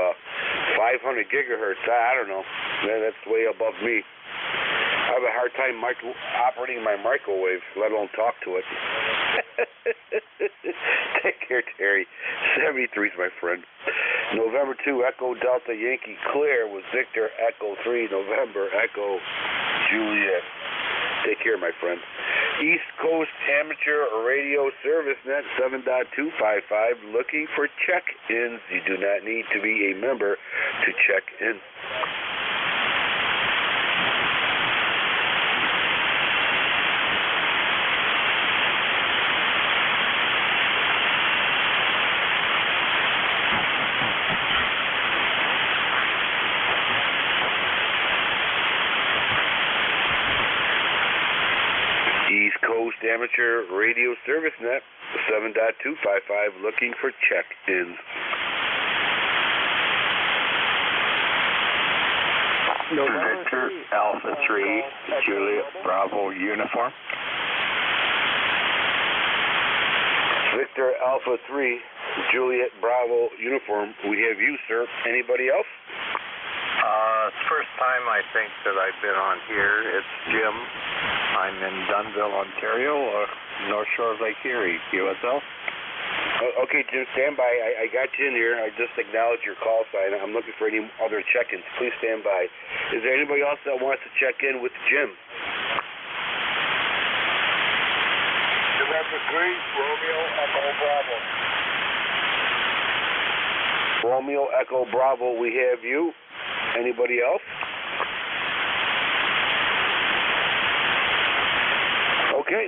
S19: 500 gigahertz, I don't know. Man, that's way above me. I have a hard time operating my microwave, let alone talk to it. Take care, Terry. 73's my friend. November 2, Echo Delta Yankee Clear with Victor Echo 3, November Echo Juliet. Take care, my friend. East Coast Amateur Radio Service Net 7.255, looking for check-ins. You do not need to be a member to check in. East Coast Amateur Radio Service Net 7.255, looking for check-ins.
S11: Victor Alpha 3, Juliet Bravo Uniform.
S19: Victor Alpha 3, Juliet Bravo Uniform. We have you, sir. Anybody else?
S11: It's the first time I think that I've been on here. It's Jim. I'm in Dunnville, Ontario, North Shore of Lake Erie. USL?
S19: Okay, Jim, stand by. I got you in here. I just acknowledged your call sign. I'm looking for any other check-ins. Please stand by. Is there anybody else that wants to check in with Jim?
S13: November 3, Romeo Echo Bravo.
S19: Romeo Echo Bravo, we have you. Anybody else? Okay.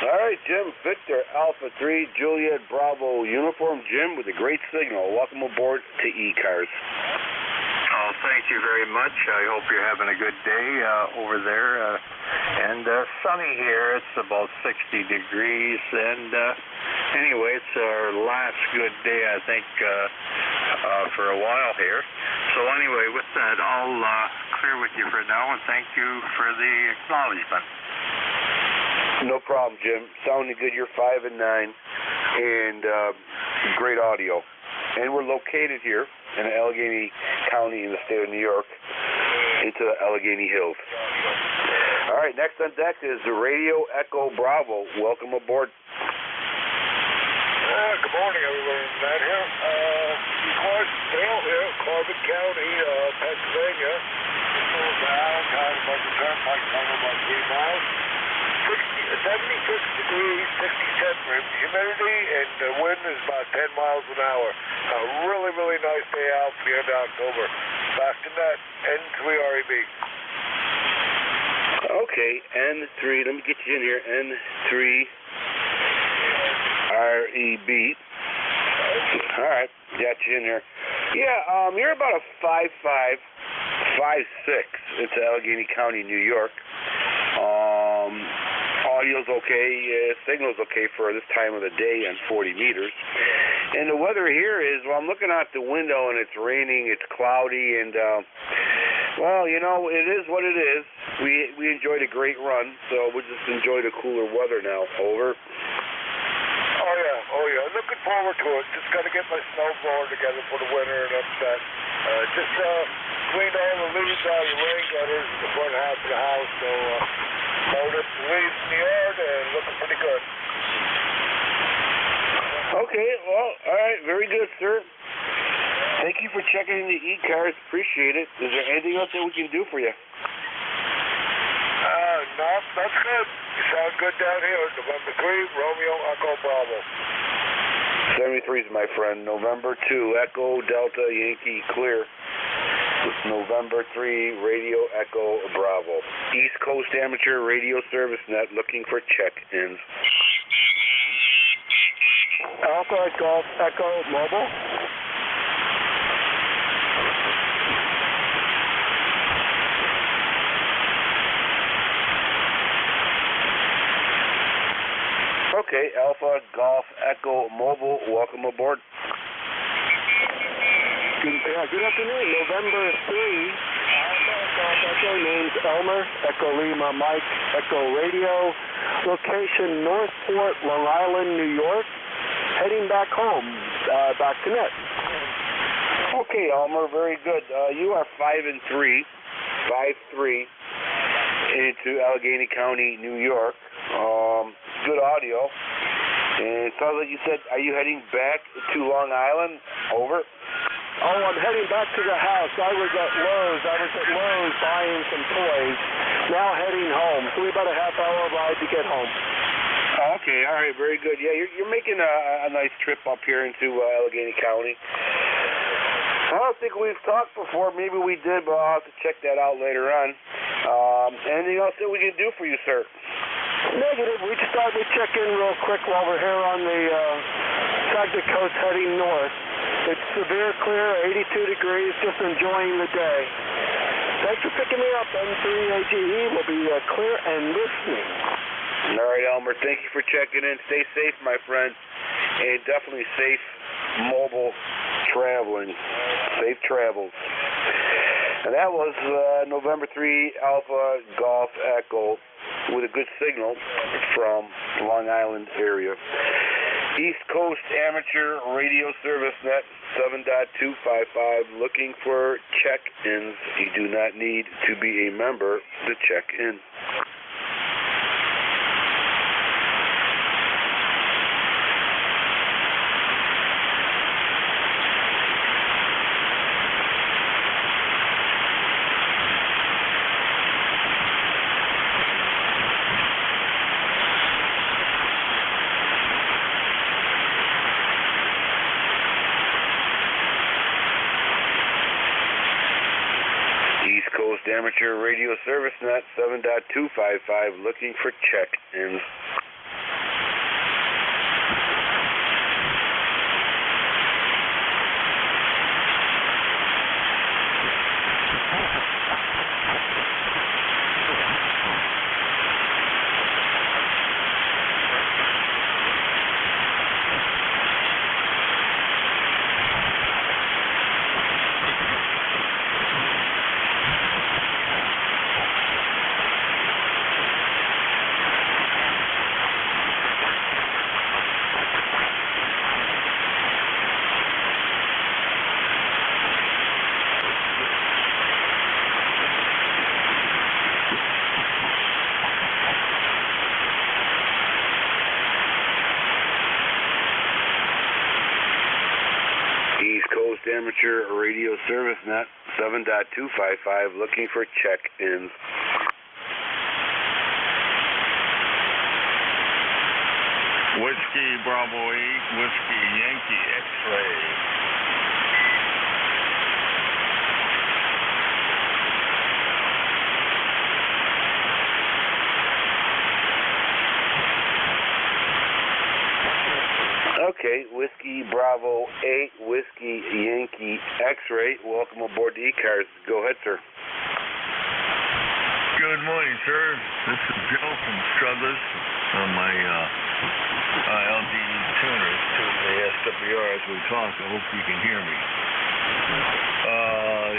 S19: All right, Jim. Victor Alpha 3, Juliet Bravo Uniform. Jim with a great signal. Welcome aboard to ECARS.
S11: Oh, thank you very much. I hope you're having a good day over there. And sunny here. It's about 60 degrees. And anyway, it's our last good day, I think, for a while here. So anyway, with that, I'll clear with you for now, and thank you for the acknowledgement.
S19: No problem, Jim. Sounding good. You're 5 and 9, and great audio. And we're located here in Allegheny County in the state of New York, into the Allegheny Hills. All right, next on deck is the Radio Echo Bravo. Welcome aboard.
S13: Good morning, everyone. Matt here. ECARS Dale here, Corbin County, Pennsylvania. This is Allentown, about the turnpike, about 3 miles. 76 degrees, 60 centimeters. Humidity and the wind is about 10 miles an hour. A really, really nice day out for the end of October. Back to net, N3REB.
S19: Okay, N3, let me get you in here. N3REB. All right, got you in here. Yeah, you're about a 5'5", 5'6". It's Allegheny County, New York. Audio's okay, signal's okay for this time of the day on 40 meters. And the weather here is, well, I'm looking out the window and it's raining, it's cloudy, and, well, you know, it is what it is. We enjoyed a great run, so we'll just enjoy the cooler weather now. Over.
S13: Oh yeah, looking forward to it. Just got to get my snowblower together for the winter and upset. Just cleaned all the leaves out of the rain gutters in the front half of the house, so mowed up the leaves in the yard and looking pretty good.
S19: Okay, well, all right, very good, sir. Thank you for checking in the ECARS. Appreciate it. Is there anything else that we can do for you?
S13: No, that's good. You sound good down here. November 3, Romeo Echo Bravo.
S19: 73 is my friend. November 2, Echo Delta Yankee clear. November 3, Radio Echo Bravo. East Coast Amateur Radio Service Net looking for check-ins.
S13: Alpha Golf Echo Mobile.
S19: Okay, Alpha Golf Echo Mobile, welcome aboard.
S13: Good afternoon. November 3, Alpha Golf Echo, name's Elmer, Echo Lima Mike, Echo Radio, location Northport, Long Island, New York, heading back home, back to net.
S19: Okay, Elmer, very good. You are 5-3 into Allegheny County, New York. Good audio. And it sounds like you said, are you heading back to Long Island? Over.
S13: Oh, I'm heading back to the house. I was at Lowe's buying some toys. Now heading home. So we about a half-hour ride to get home.
S19: Okay, all right, very good. Yeah, you're making a nice trip up here into Allegheny County. I don't think we've talked before. Maybe we did, but I'll have to check that out later on. Anything else that we can do for you, sir?
S13: Negative. We just thought we'd check in real quick while we're here on the subject coast heading north. It's severe clear, 82 degrees, just enjoying the day. Thanks for picking me up. N3AGE will be clear and listening.
S19: All right, Elmer, thank you for checking in. Stay safe, my friend, and definitely safe mobile traveling. Safe travels. And that was November 3 Alpha Golf Echo with a good signal from Long Island area. East Coast Amateur Radio Service Net 7.255 looking for check-ins. You do not need to be a member to check in. Amateur Radio Service Net 7.255 looking for check-ins. Amateur Radio Service Net 7.255 looking for check-ins.
S1: Whiskey Bravo 8, Whiskey Yankee X-Ray.
S19: Okay, Whiskey Bravo 8, Whiskey Yankee X-Ray. Welcome aboard the ECARS. Go ahead, sir.
S1: Good morning, sir. This is Joe from Struthers on my LDE tuners to the SWR as we talk. I hope you can hear me.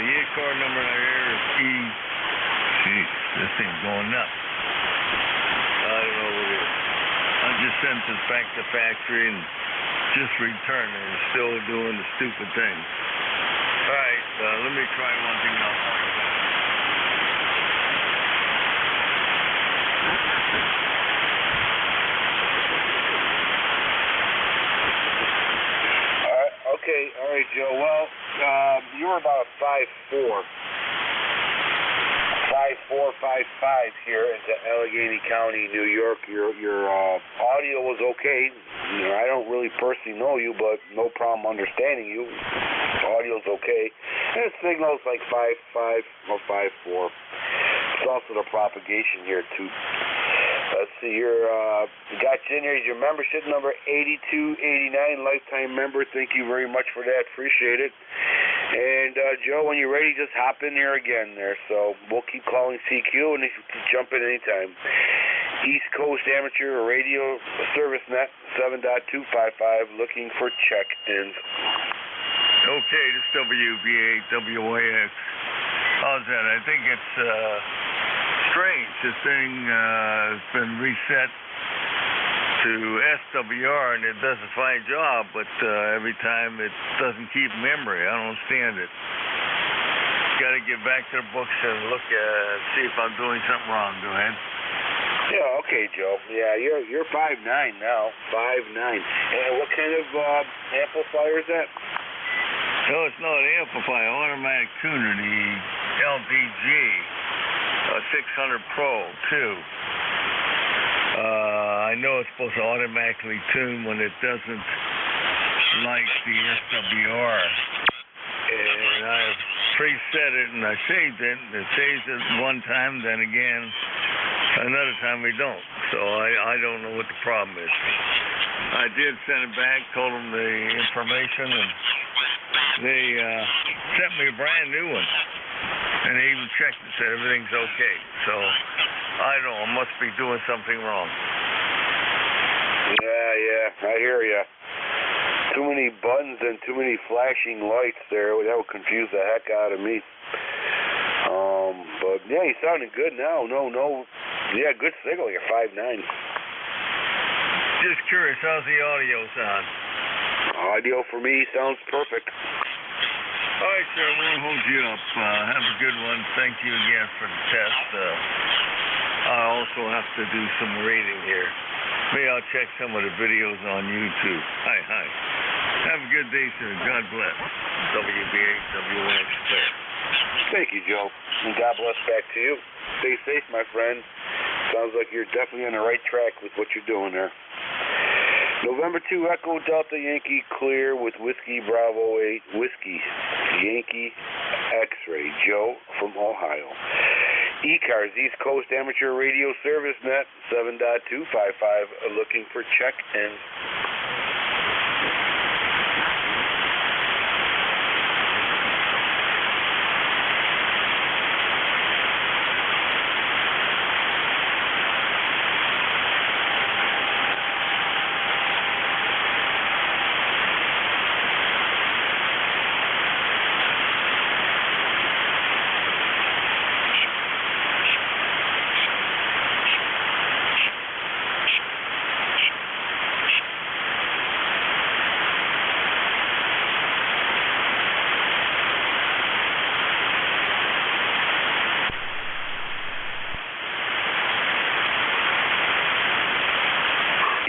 S1: The ECAR number here is E. Jeez, this thing's going nuts. I don't know what it is. I just sent this back to factory and just returned and it's still doing the stupid thing. All right, let me try one thing now.
S19: All right, Joe. Well, you were about a 5'4". 5455 here into Allegheny County, New York. Your audio was okay. You know, I don't really personally know you, but no problem understanding you. Audio's okay. And the signal's like 5.5 or 5.4. It's also the propagation here too. Let's see here. Got you in here. Your membership number 8289, lifetime member. Thank you very much for that. Appreciate it. And Joe, when you're ready, just hop in here again there. So we'll keep calling CQ, and if you can jump in anytime. East Coast Amateur Radio Service Net 7.255, looking for check-ins.
S1: Okay, this is WBA-WYX. How's that? I think it's strange. This thing has been reset to SWR, and it does a fine job, but every time it doesn't keep memory. I don't understand it. Got to get back to the books and look at see if I'm doing something wrong. Go ahead.
S19: Yeah, okay, Joe. Yeah, you're 5'9" now. 5'9". And what kind of amplifier is that?
S1: No, it's not an amplifier. Automatic tuner, the LDG 600 Pro 2. I know it's supposed to automatically tune when it doesn't like the SWR. And I've preset it and I saved it. It saves it one time, then again, another time we don't. So I don't know what the problem is. I did send it back, told them the information, and they sent me a brand new one. And they even checked and said everything's okay. So I don't know, I must be doing something wrong.
S19: Yeah, I hear ya. Too many buttons and too many flashing lights there. That would confuse the heck out of me. But yeah, you sounding good now. No. Yeah, good signal. You're 5'9".
S1: Just curious, how's the audio sound?
S19: Audio for me sounds perfect.
S1: All right, sir, we won't hold you up. Have a good one. Thank you again for the test. I also have to do some reading here. Maybe I'll check some of the videos on YouTube. Hi. Have a good day, sir. God bless. WBA-WX Clear.
S19: Thank you, Joe. And God bless back to you. Stay safe, my friend. Sounds like you're definitely on the right track with what you're doing there. November 2, Echo Delta Yankee clear with Whiskey Bravo 8, Whiskey Yankee X-Ray. Joe from Ohio. ECARS, East Coast Amateur Radio Service Net 7.255, looking for check-in.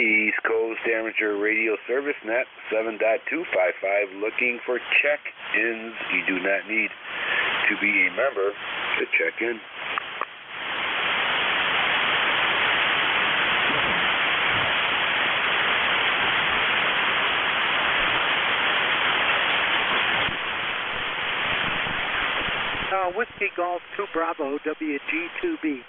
S19: East Coast Amateur Radio Service Net 7.255, looking for check-ins. You do not need to be a member to check in.
S14: Whiskey Golf 2 Bravo, WG2B.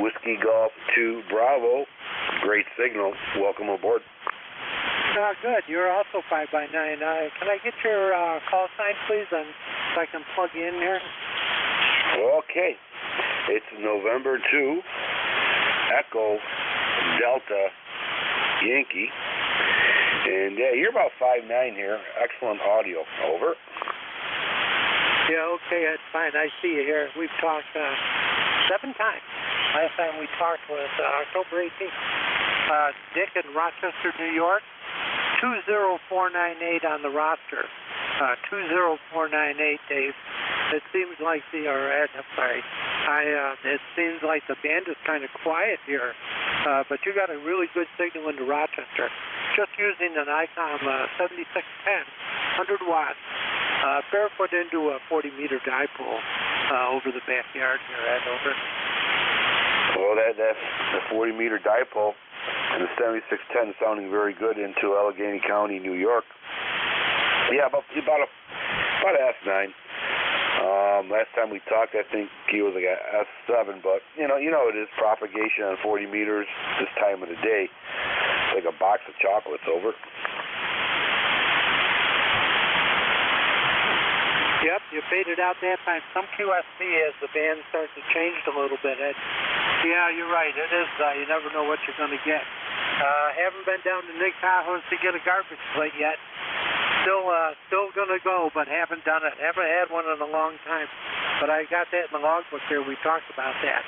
S19: Whiskey Golf 2 Bravo, great signal. Welcome aboard.
S14: Good. You're also 5'9". Can I get your call sign, please, and so I can plug you in here?
S19: Okay. It's November 2, Echo Delta Yankee. And yeah, you're about 5'9" here. Excellent audio. Over.
S14: Yeah, okay, that's fine. I see you here. We've talked 7 times. Last time we talked was October 18th. Dick in Rochester, New York. 20498 on the roster. 20498, Dave. It seems like it seems like the band is kind of quiet here. But you got a really good signal into Rochester. Just using an ICOM 7610, 100 watts. barefoot into a 40-meter dipole over the backyard here at over.
S19: Well, that's the 40-meter dipole and the 7610 sounding very good into Allegheny County, New York. Yeah, about S9. Last time we talked, I think he was like a S7, but you know it is propagation on 40 meters this time of the day. It's like a box of chocolates over.
S14: Yep, you faded out that time. Some QSC as the band starts to change a little bit, Ed. Yeah, you're right. It is. You never know what you're going to get. Haven't been down to Nick Tahoe's to get a garbage plate yet. Still gonna go, but haven't done it. Haven't had one in a long time. But I got that in the logbook here. We talked about that.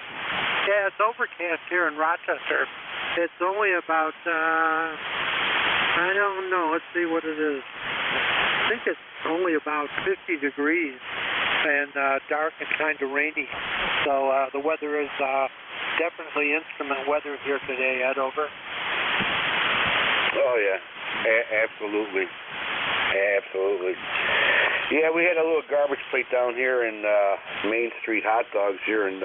S14: Yeah, it's overcast here in Rochester. It's only about I don't know. Let's see what it is. I think it's only about 50 degrees and dark and kind of rainy. So the weather is definitely inclement weather here today. Ed, over.
S19: Oh yeah, absolutely. Absolutely. Yeah, we had a little garbage plate down here in Main Street Hot Dogs here in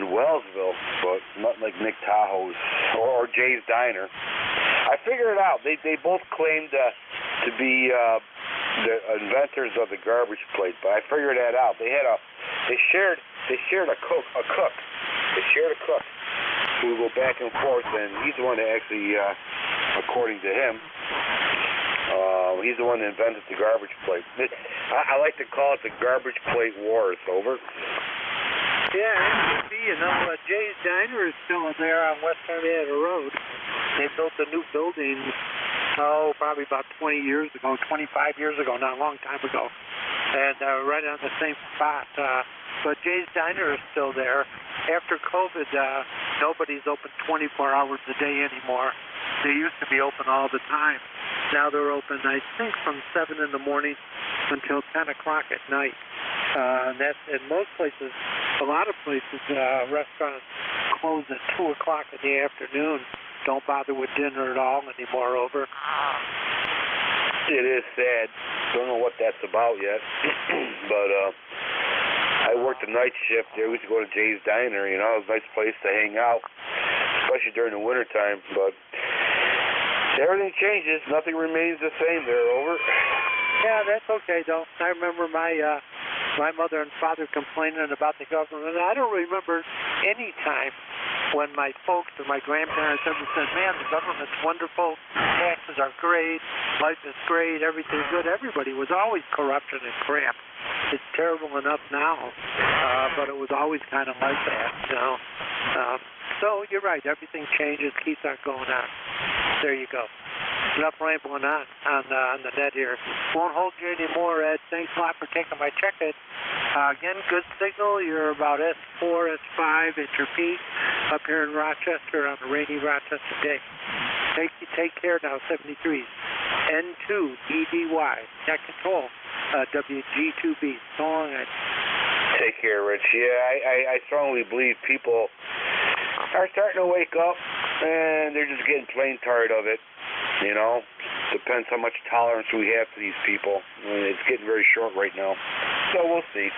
S19: Wellsville, but nothing like Nick Tahoe's or Jay's Diner. I figured it out. They both claimed to be the inventors of the garbage plate, but I figured that out. They shared a cook. They shared a cook who would go back and forth, and he's the one that actually, according to him, he's the one that invented the garbage plate. I like to call it the garbage plate wars. Over.
S14: Yeah, Jay's Diner is still there on West Henrietta Road. They built a new building, probably about 20 years ago, 25 years ago, not a long time ago, and right on the same spot. But Jay's Diner is still there. After COVID, nobody's open 24 hours a day anymore. They used to be open all the time. Now they're open, I think, from 7 in the morning until 10 o'clock at night. And that's in most places. A lot of places, restaurants close at 2 o'clock in the afternoon. Don't bother with dinner at all anymore. Over.
S19: It is sad. Don't know what that's about yet. But I worked a night shift there. We used to go to Jay's Diner. It was a nice place to hang out, especially during the wintertime. But everything changes. Nothing remains the same there. Over.
S14: Yeah, that's okay, though. I remember my mother and father complaining about the government. I don't remember any time when my folks or my grandparents ever said, man, the government's wonderful, taxes are great, life is great, everything's good. Everybody was always corruption and crap. It's terrible enough now, but it was always kind of like that, So you're right, everything changes, keeps on going on. There you go. Enough rambling on the net here. Won't hold you anymore, Ed. Thanks a lot for taking my check, Ed. Again, good signal. You're about S4, S5 at your peak up here in Rochester on a rainy Rochester day. Take care now, 73. N2, EDY, net control, WG2B. So long, Ed.
S19: Take care, Rich. Yeah, I strongly believe people are starting to wake up, and they're just getting plain tired of it. Depends how much tolerance we have to these people. It's getting very short right now. So we'll see.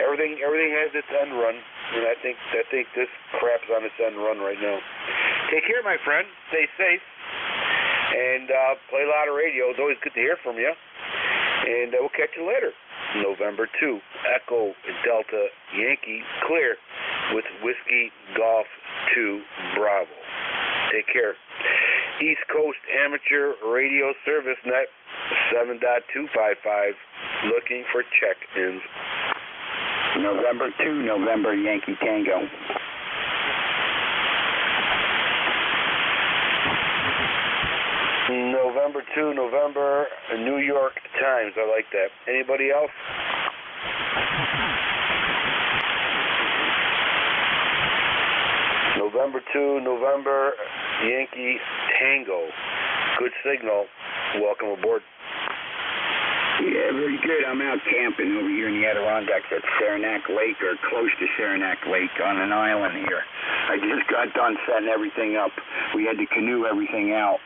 S19: Everything has its end run, and I think this crap's on its end run right now. Take care, my friend. Stay safe, and play a lot of radio. It's always good to hear from you. And we'll catch you later. November 2, Echo Delta Yankee clear with Whiskey Golf 2 Bravo. Take care. East Coast Amateur Radio Service Net 7.255 looking for check-ins.
S6: November 2, November Yankee Tango.
S19: November 2, November New York Times. I like that. Anybody else? November 2, November Yankee Tango. Good signal. Welcome aboard.
S6: Yeah, very good. I'm out camping over here in the Adirondacks at Saranac Lake, or close to Saranac Lake, on an island here. I just got done setting everything up. We had to canoe everything out.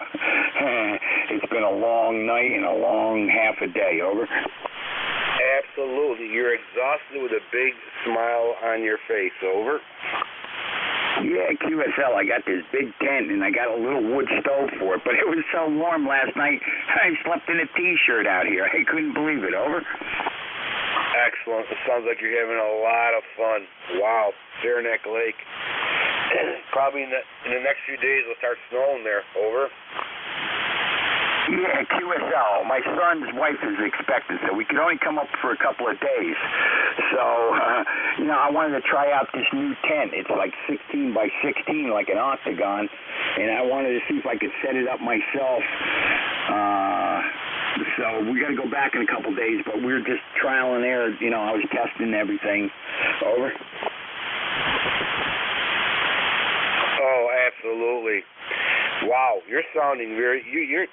S6: It's been a long night and a long half a day. Over.
S19: Absolutely. You're exhausted with a big smile on your face. Over.
S6: Yeah, QSL, I got this big tent, and I got a little wood stove for it, but it was so warm last night, I slept in a T-shirt out here. I couldn't believe it. Over.
S19: Excellent. It sounds like you're having a lot of fun. Wow. Saranac Lake. Probably in the next few days it'll start snowing there. Over.
S6: Yeah, QSL. My son's wife is expecting, so we could only come up for a couple of days. So, I wanted to try out this new tent. It's like 16 by 16, like an octagon, and I wanted to see if I could set it up myself. So we got to go back in a couple of days, but we're just trial and error. I was testing everything. Over.
S19: Oh, absolutely. Wow, you're sounding very. You're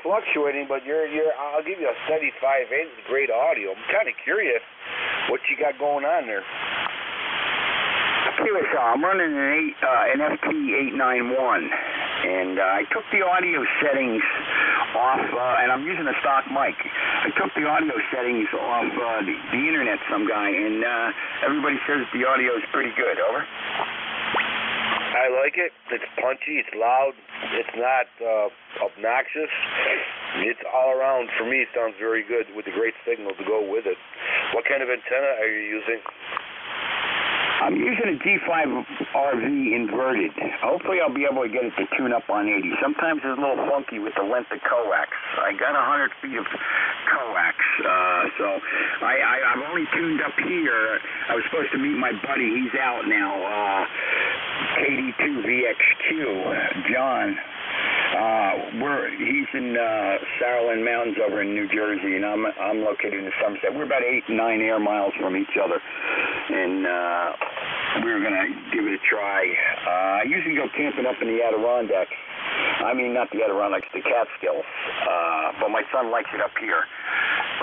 S19: fluctuating, but you're. I'll give you a steady 5.8. It's great audio. I'm kind of curious what you got going on there.
S6: QSL, I'm running an FT891, and I took the audio settings off, and I'm using a stock mic. I took the audio settings off the internet, some guy, and everybody says the audio is pretty good. Over.
S19: I like it. It's punchy. It's loud. It's not obnoxious. It's all around. For me, it sounds very good with a great signal to go with it. What kind of antenna are you using?
S6: I'm using a G5RV inverted. Hopefully I'll be able to get it to tune up on 80. Sometimes it's a little funky with the length of coax. I got 100 feet of coax, so I've only tuned up here. I was supposed to meet my buddy. He's out now, KD2VXQ, John. He's in Sarland Mountains over in New Jersey, and I'm located in Somerset. We're about 8 and 9 air miles from each other, and we were gonna give it a try. I usually go camping up in the Adirondacks. I mean, not the Adirondacks, the Catskills. But my son likes it up here.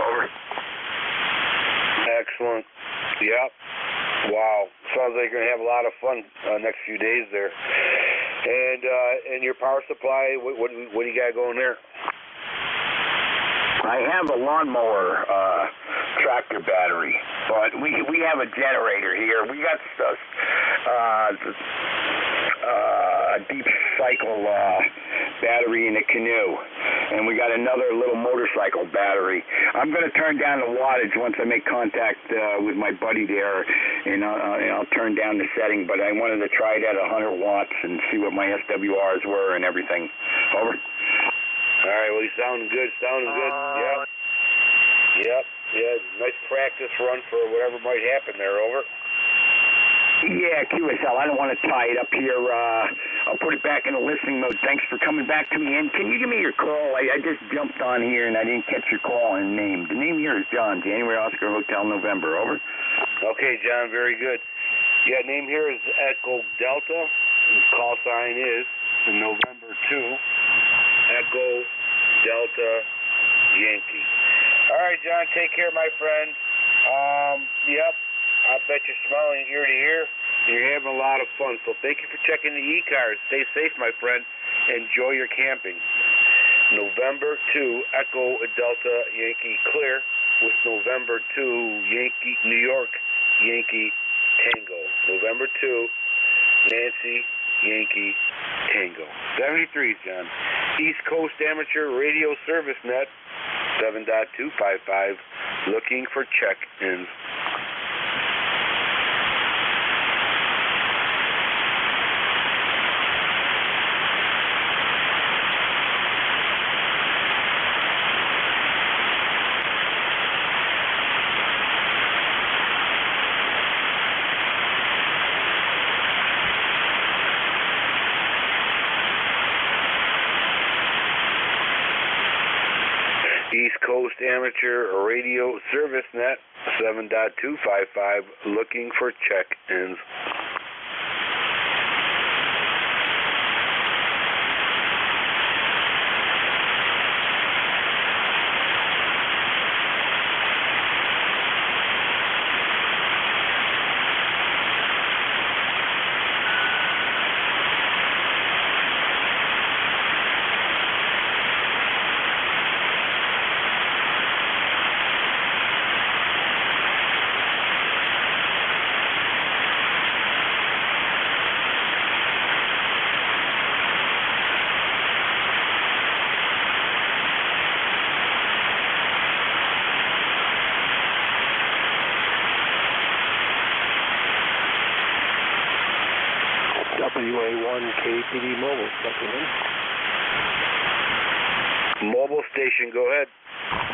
S6: Over.
S19: Excellent. Yep. Wow. Sounds like you're gonna have a lot of fun next few days there. And your power supply, what do you got going there?
S6: I have a lawnmower tractor battery, but we have a generator here. We got a deep cycle battery in a canoe, and we got another little motorcycle battery. I'm going to turn down the wattage once I make contact with my buddy there, and I'll turn down the setting, but I wanted to try it at 100 watts and see what my SWRs were and everything. Over.
S19: All right, well, you sounding good. Yep. Yeah, nice practice run for whatever might happen there. Over.
S6: Yeah, QSL, I don't want to tie it up here. I'll put it back in the listening mode. Thanks for coming back to me. And can you give me your call? I just jumped on here, and I didn't catch your call and name. The name here is John, January Oscar Hotel November. Over.
S19: Okay, John, very good. Yeah, name here is Echo Delta. Call sign is November 2, Echo Delta Yankee. All right, John, take care, my friend. Yep. I bet you're smiling ear to ear. You're having a lot of fun. So thank you for checking the ECARS. Stay safe, my friend. Enjoy your camping. November 2, Echo Delta Yankee clear with November 2, Yankee New York Yankee Tango. November 2, Nancy Yankee Tango. 73, John. East Coast Amateur Radio Service Net 7.255. Looking for check-ins. East Coast Amateur Radio Service Net 7.255. Looking for check-ins.
S12: WA1KPD Mobile, checking in.
S19: Mobile station, go ahead.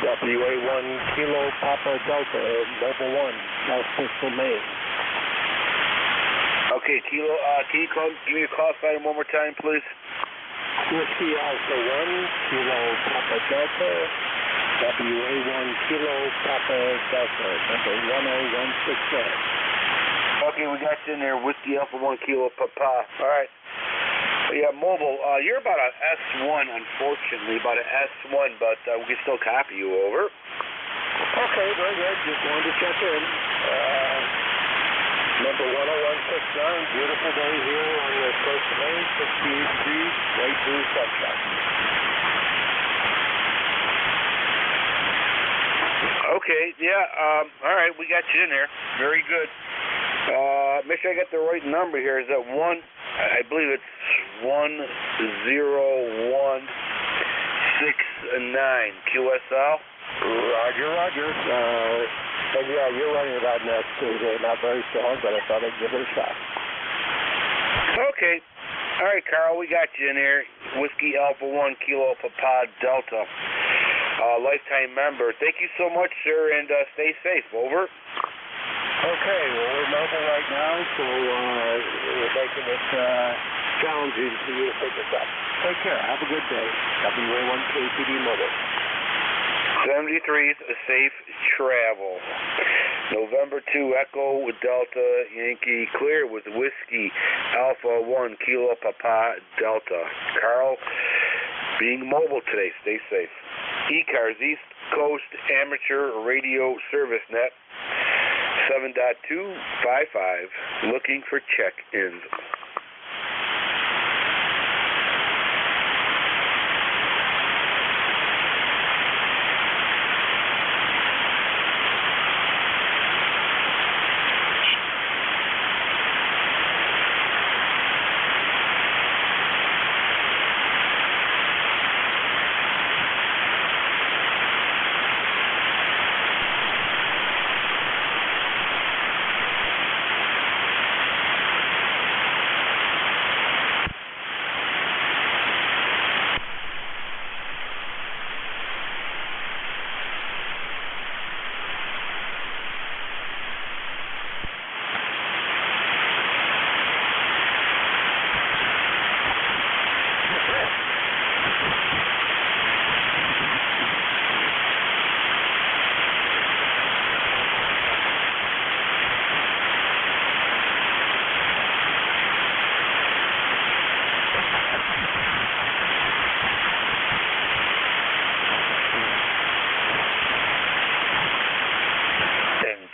S12: WA1 Kilo Papa Delta, Mobile 1, South Coastal Maine.
S19: Okay, Kilo, can you give me a call sign one more time, please?
S12: Whiskey Alpha 1, Kilo Papa Delta, WA1 Kilo Papa Delta, number 10169.
S19: Okay, we got you in there. Whiskey Alpha 1 Kilo Papa. All right. Yeah, mobile. You're about an S1, unfortunately, about an S1, but we can still copy you over.
S12: Okay, very good. Just wanted to check in. Number 10169, beautiful day here on the coast of Maine, 68 degrees, right through sunshine.
S19: Okay, yeah, all right, we got you in there. Very good. Make sure I get the right number here. Is that one? I believe it's 10169 QSL.
S12: Roger, Roger. And yeah, you're running about next Tuesday. Not very strong, but I thought I'd give it a shot.
S19: Okay. All right, Carl, we got you in here. Whiskey Alpha 1 Kilo Papa Delta. Lifetime member. Thank you so much, sir, and stay safe. Over.
S12: Okay, well, we're mobile right now, so we're making it challenging for you to pick us up. Take care. Have a good day. WA1KPD Mobile.
S19: 73's a safe travel. November 2 Echo Delta Yankee clear with Whiskey Alpha 1 Kilo Papa Delta. Carl, being mobile today. Stay safe. ECARS East Coast Amateur Radio Service Net 7.255 looking for check-ins.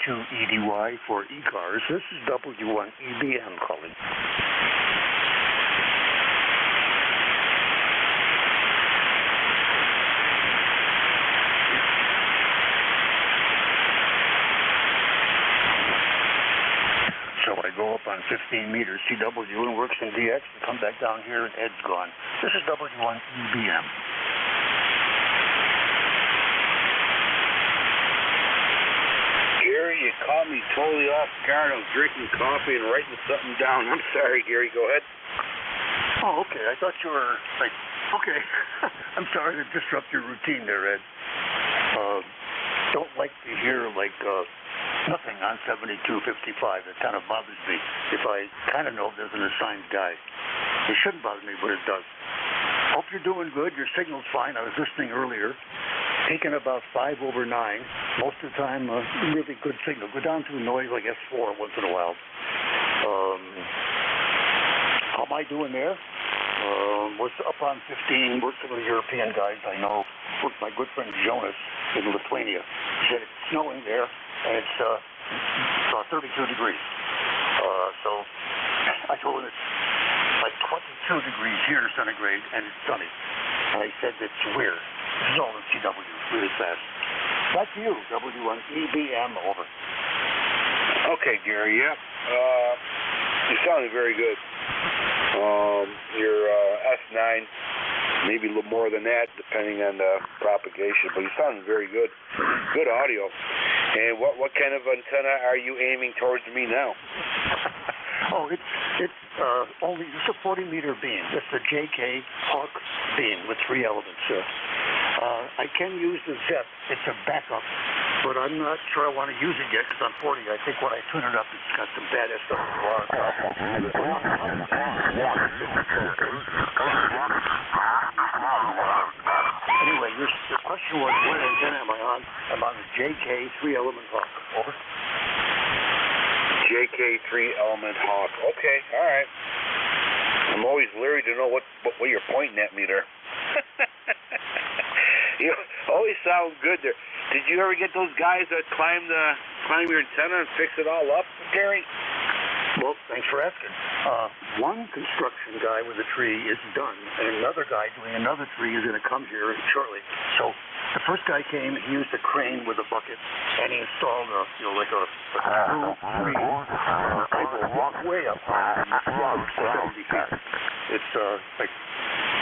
S9: NJ2EDY for ECARS. This is W1EBM calling. So I go up on 15 meters CW and works in DX and come back down here and Ed's gone. This is W1EBM.
S19: Gary, you caught me totally off guard. I was drinking coffee and writing something down. I'm sorry, Gary. Go ahead.
S9: Oh, okay. I thought you were like, okay. I'm sorry to disrupt your routine there, Ed. Don't like to hear like nothing on 7255. It kind of bothers me. If I kind of know there's an assigned guy, it shouldn't bother me, but it does. Hope you're doing good. Your signal's fine. I was listening earlier. Taking about 5 over 9. Most of the time, really good signal. Go down through noise like S4 once in a while. How am I doing there? Was up on 15. Worked with the European guys I know. With my good friend Jonas in Lithuania. He said it's snowing there, and it's 32 degrees. So I told him it's like 22 degrees here centigrade, and it's sunny. And I said it's weird. This is all in CW, really fast. Back to you, W1EBM, over.
S19: Okay, Gary, yeah. You sounded very good. Your S9, maybe a little more than that, depending on the propagation, but you sounded very good. Good audio. And what kind of antenna are you aiming towards me now?
S9: Oh, it's only, this is a 40-meter beam. This is a JK Hawk beam with 3 elements. I can use the ZEP. It's a backup, but I'm not sure I want to use it yet because I'm 40. I think when I tune it up, it's got some bad SWR. Anyway, your question was, what antenna am I on? I'm on the JK 3-element Hawk. Over.
S19: JK 3-element Hawk. Okay, all right. I'm always leery to know what you're pointing at me there. You always sound good there. Did you ever get those guys that climb your antenna and fix it all up, Gary?
S9: Well, thanks for asking. One construction guy with a tree is done, and another guy doing another tree is going to come here shortly. So the first guy came, he used a crane with a bucket, and he installed a tree. I will walk way up high, 70 feet. It's like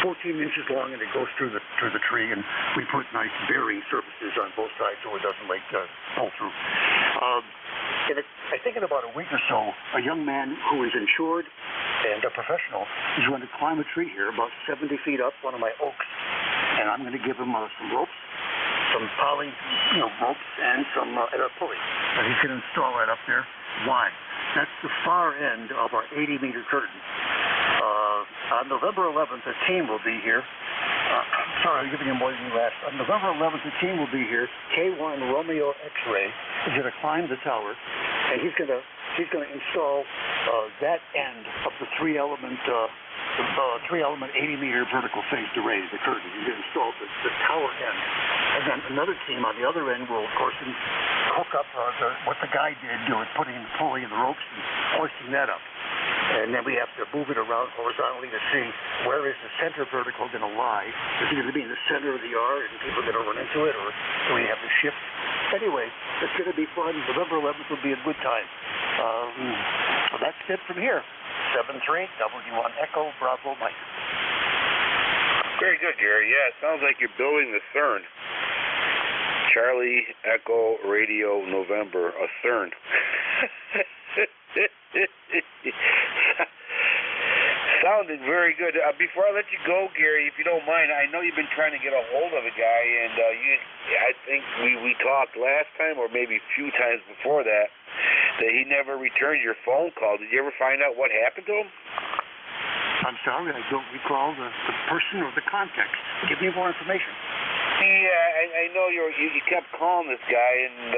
S9: 14 inches long, and it goes through the tree, and we put nice bearing surfaces on both sides so it doesn't pull through. I think in about a week or so, a young man who is insured and a professional is going to climb a tree here about 70 feet up, one of my oaks, and I'm going to give him some ropes, some poly, ropes, and and a pulley, and he's going to install that up there. Why? That's the far end of our 80-meter curtain. On November 11th, a team will be here. Sorry, I'm giving you more than you asked. On November 11th, the team will be here. K1 Romeo X-ray is going to climb the tower, and he's going to install that end of the 3-element 80-meter vertical phased array, the curtain. He's going to install the tower end, and then another team on the other end will, of course, hook up what the guy did, putting the pulley and the ropes and hoisting that up. And then we have to move it around horizontally to see where is the center vertical going to lie. Is it going to be in the center of the yard and people are going to run into it, or do we have to shift? Anyway, it's going to be fun. November 11th will be a good time. So that's it from here. 7-3, W1 Echo, Bravo, Mike.
S19: Very good, Gary. Yeah, it sounds like you're building the CERN. Charlie Echo Radio November, a CERN. Sounded very good. Before I let you go, Gary, if you don't mind, I know you've been trying to get a hold of a guy, and I think we talked last time, or maybe a few times before that he never returned your phone call. Did you ever find out what happened to him?
S9: I'm sorry, I don't recall the person or the context. Give me more information.
S19: Yeah, I know you kept calling this guy, and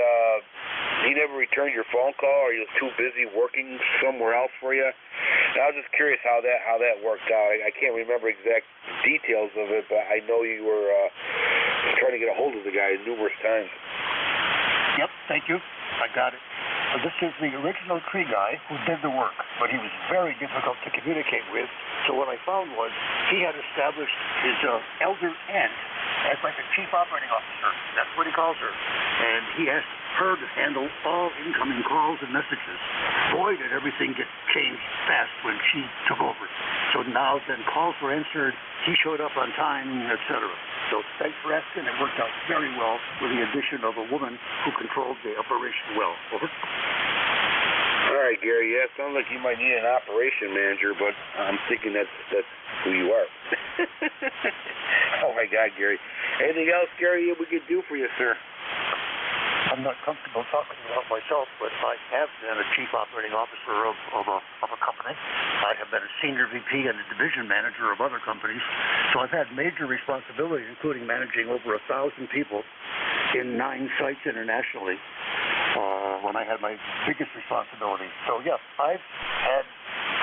S19: he never returned your phone call, or he was too busy working somewhere else for you. And I was just curious how that worked out. I can't remember exact details of it, but I know you were trying to get a hold of the guy numerous times.
S9: Yep, thank you. I got it. This is the original tree guy who did the work, but he was very difficult to communicate with. So what I found was he had established his elder aunt as like a chief operating officer. That's what he calls her. And he asked her to handle all incoming calls and messages. Boy, did everything get changed fast when she took over. So now then calls were answered, he showed up on time, etc. So thanks for asking. It worked out very well with the addition of a woman who controlled the operation well. Over.
S19: All right, Gary. Yeah, it sounds like you might need an operation manager, but I'm thinking that's who you are. Oh my God, Gary. Anything else, Gary, we could do for you, sir?
S9: I'm not comfortable talking about myself, but I have been a chief operating officer of a company. I have been a senior VP and a division manager of other companies. So I've had major responsibilities, including managing over 1,000 people in 9 sites internationally when I had my biggest responsibility. So yes, I've had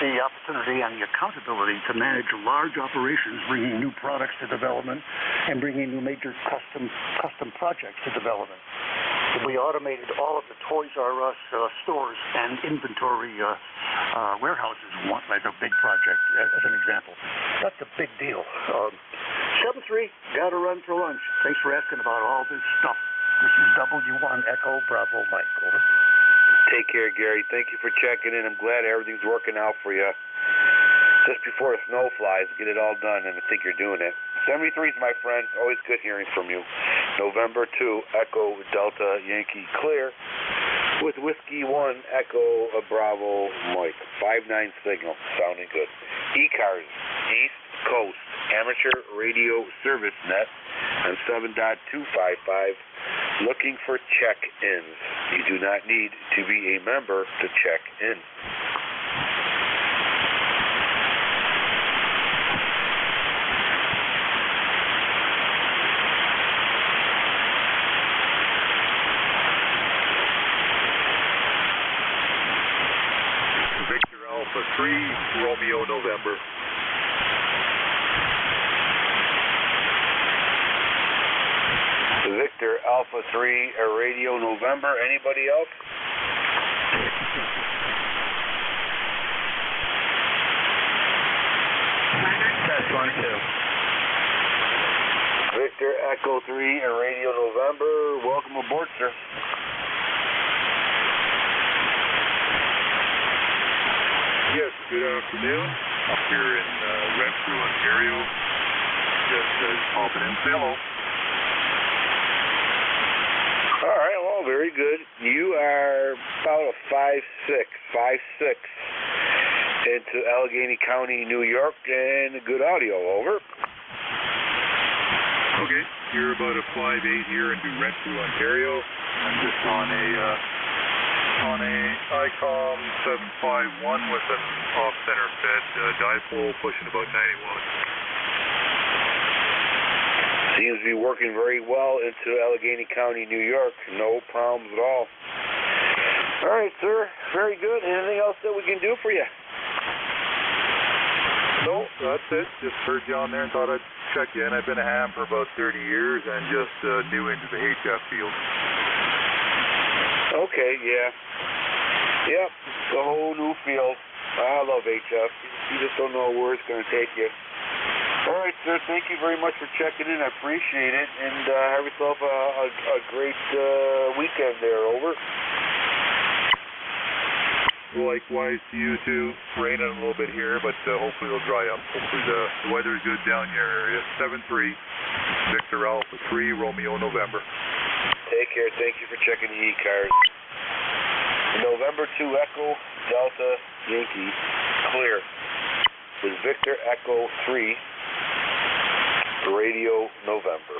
S9: the opportunity and the accountability to manage large operations, bringing new products to development and bringing new major custom projects to development. We automated all of the Toys R Us stores and inventory warehouses. Like a big project, as an example. That's a big deal. 7-3, got to run for lunch. Thanks for asking about all this stuff. This is W1 Echo Bravo Mike. Over.
S19: Take care, Gary. Thank you for checking in. I'm glad everything's working out for you. Just before the snow flies, get it all done, and I think you're doing it. 73's my friend. Always good hearing from you. November 2, Echo Delta Yankee clear. with Whiskey 1 Echo Bravo Mike. 5-9 signal, sounding good. ECARS, East Coast Amateur Radio Service Net on 7.255, looking for check-ins. You do not need to be a member to check in.
S3: Victor Alpha 3, Romeo November.
S19: Victor Alpha 3, Radio November. Anybody else?
S11: Test 1, 2.
S19: Victor Echo 3, Radio November. Welcome aboard, sir.
S3: Yes, good afternoon. Up here in Renfrew, Ontario. Just popping in. Hello.
S19: All right, well, very good. You are about a 5'6" into Allegheny County, New York, and good audio, over.
S3: Okay, you're about a 5'8" here in New Renfrew, Ontario. I'm just on a ICOM 751 with an off-center fed dipole pushing about 90 watts.
S19: Seems to be working very well into Allegheny County, New York. No problems at all. All right, sir. Very good. Anything else that we can do for you?
S3: No, that's it. Just heard you on there and thought I'd check you in. I've been a ham for about 30 years and just new into the HF field.
S19: Okay, yeah. Yep, it's a whole new field. I love HF. You just don't know where it's going to take you. All right, sir. Thank you very much for checking in. I appreciate it. And have yourself a great weekend there, over.
S3: Likewise to you too. Raining a little bit here, but hopefully it'll dry up. Hopefully the weather's good down in your area. 7-3, Victor Alpha 3, Romeo November.
S19: Take care. Thank you for checking the ECARS. November 2 Echo Delta Yankee clear with Victor Echo 3, Radio November.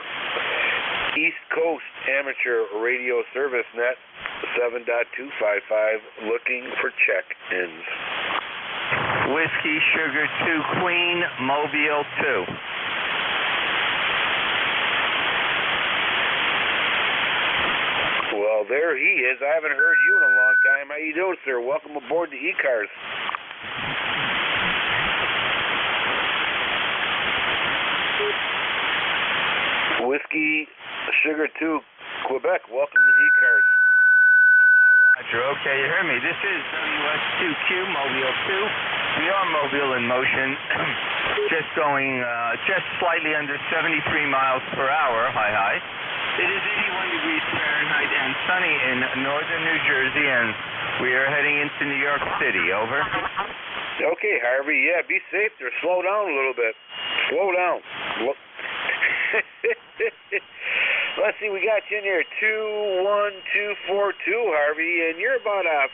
S19: East Coast Amateur Radio Service Net 7.255, looking for check-ins.
S11: Whiskey Sugar 2 Queen, Mobile 2.
S19: Well, there he is. I haven't heard you in a long time. How you doing, sir? Welcome aboard the ECARS. Whiskey Sugar 2 Quebec, welcome to ECARS.
S11: Roger, okay, you heard me. This is WS2Q, Mobile 2. We are mobile in motion, just going just slightly under 73 miles per hour, hi. It is 81 degrees Fahrenheit and sunny in northern New Jersey, and we are heading into New York City, over.
S19: Okay, Harvey, yeah, be safe there. Slow down a little bit. Slow down. Let's see, we got you in here, 21242, Harvey, and you're about a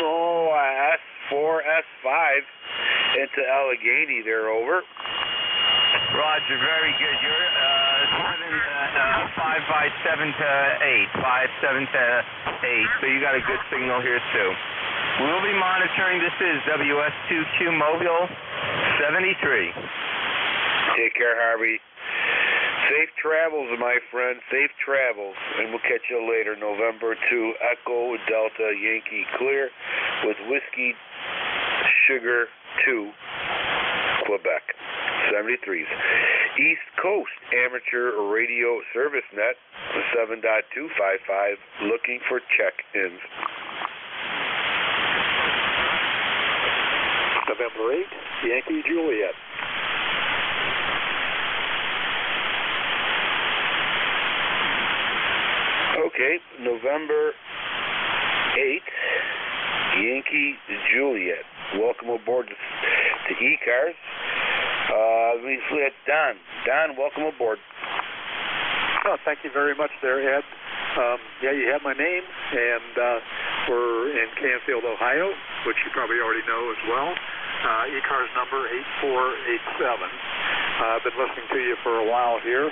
S19: S4, S5 into Allegheny there, over.
S11: Roger, very good. You're 5 by 7 to 8, 5, 7 to 8, so you got a good signal here too. We'll be monitoring. This is WS2Q Mobile 73.
S19: Take care, Harvey. Safe travels, my friend. Safe travels. And we'll catch you later. November 2, Echo Delta Yankee clear with Whiskey Sugar 2, Quebec. 73s. East Coast Amateur Radio Service Net 7.255, looking for check-ins.
S3: November 8, Yankee Juliet.
S19: Okay, November 8, Yankee Juliet. Welcome aboard to ECARS. We had Don. Don, welcome aboard.
S7: Oh, thank you very much there, Ed. Yeah, you have my name, and
S12: We're in Canfield, Ohio, which you probably already know as well. ECARS number 8487. I've been listening to you for a while here,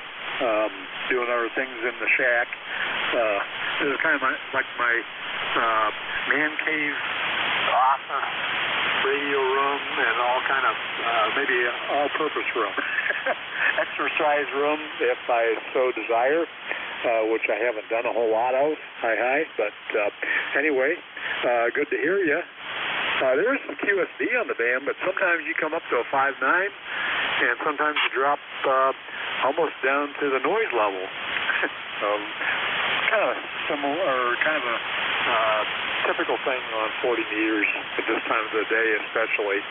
S12: doing other things in the shack. This is kind of like my man cave office, radio room, and all kind of maybe all-purpose room. Exercise room, if I so desire, which I haven't done a whole lot of. Hi. But anyway, good to hear you. There's some QSD on the band, but sometimes you come up to a 5.9, and sometimes you drop almost down to the noise level. Kind of similar, or kind of a typical thing on 40 meters at this time of the day, especially.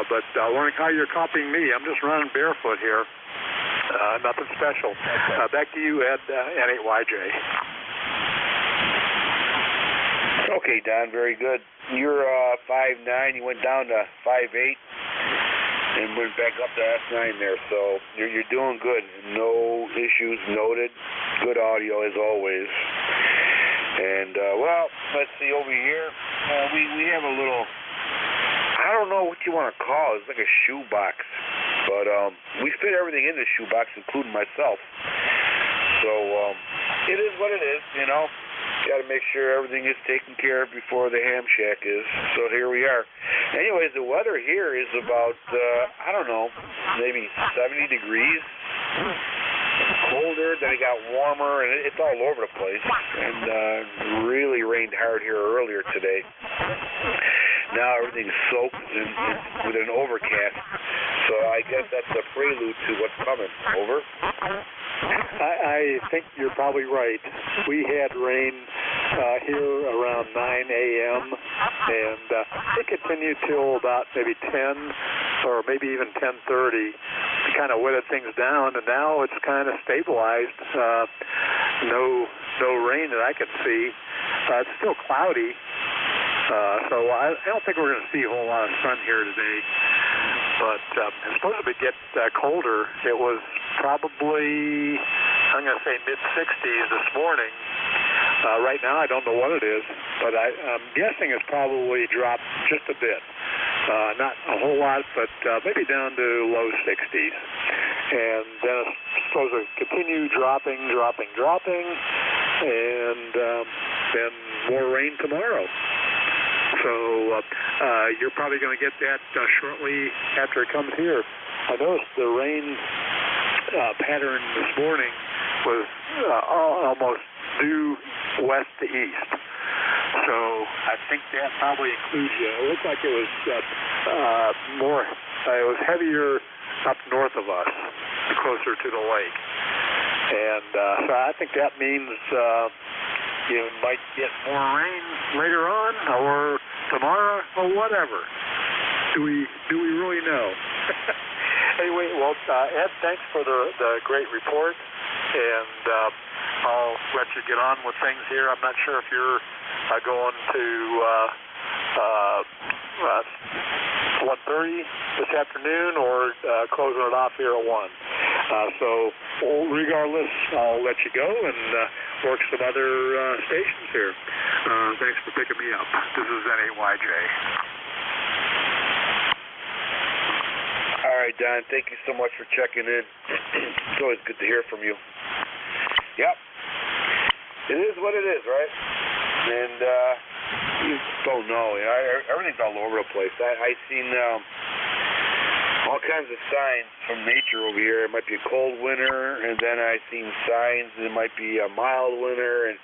S12: But wondering how you're copying me. I'm just running barefoot here. Nothing special. Back to you, Ed, N8YJ.
S19: Okay, Don, very good. You're 5'9", you went down to 5'8", and went back up to S9 there, so you're doing good. No issues noted. Good audio as always. And, well, let's see over here. We have a little, I don't know what you want to call it. It's like a shoebox. But we fit everything in the shoebox, including myself. So it is what it is, you know. Got to make sure everything is taken care of before the ham shack is. So here we are. Anyways, the weather here is about, I don't know, maybe 70 degrees. Colder, then it got warmer, and it's all over the place. And really rained hard here earlier today. Now everything's soaked and with an overcast. So I guess that's a prelude to what's coming. Over.
S12: I think you're probably right. We had rain here around 9 a.m. and it continued till about maybe 10 or maybe even 10:30 to kind of wetted things down, and now it's kind of stabilized. No rain that I can see. It's still cloudy, so I don't think we're going to see a whole lot of sun here today. But it's supposed to get colder. It was probably, I'm going to say, mid-60s this morning. Right now, I don't know what it is, but I'm guessing it's probably dropped just a bit. Not a whole lot, but maybe down to low 60s. And then it's supposed to continue dropping, and then more rain tomorrow. So you're probably going to get that shortly after it comes here. I noticed the rain pattern this morning was almost due west to east. So I think that probably includes you. It looked like it was more, it was heavier up north of us, closer to the lake. And so I think that means you might get more rain later on, or tomorrow, or whatever. Do we really know? Anyway, well, Ed, thanks for the great report, and I'll let you get on with things here. I'm not sure if you're going to 1:30 this afternoon or closing it off here at 1. So regardless, I'll let you go and work some other stations here. Thanks for picking me up. This is N8YJ.
S19: All right, Don, thank you so much for checking in. It's always good to hear from you. Yep. It is what it is, right? And you don't know. You know, everything's all over the place. I've seen all kinds of signs from nature over here. It might be a cold winter, and then I've seen signs that it might be a mild winter. And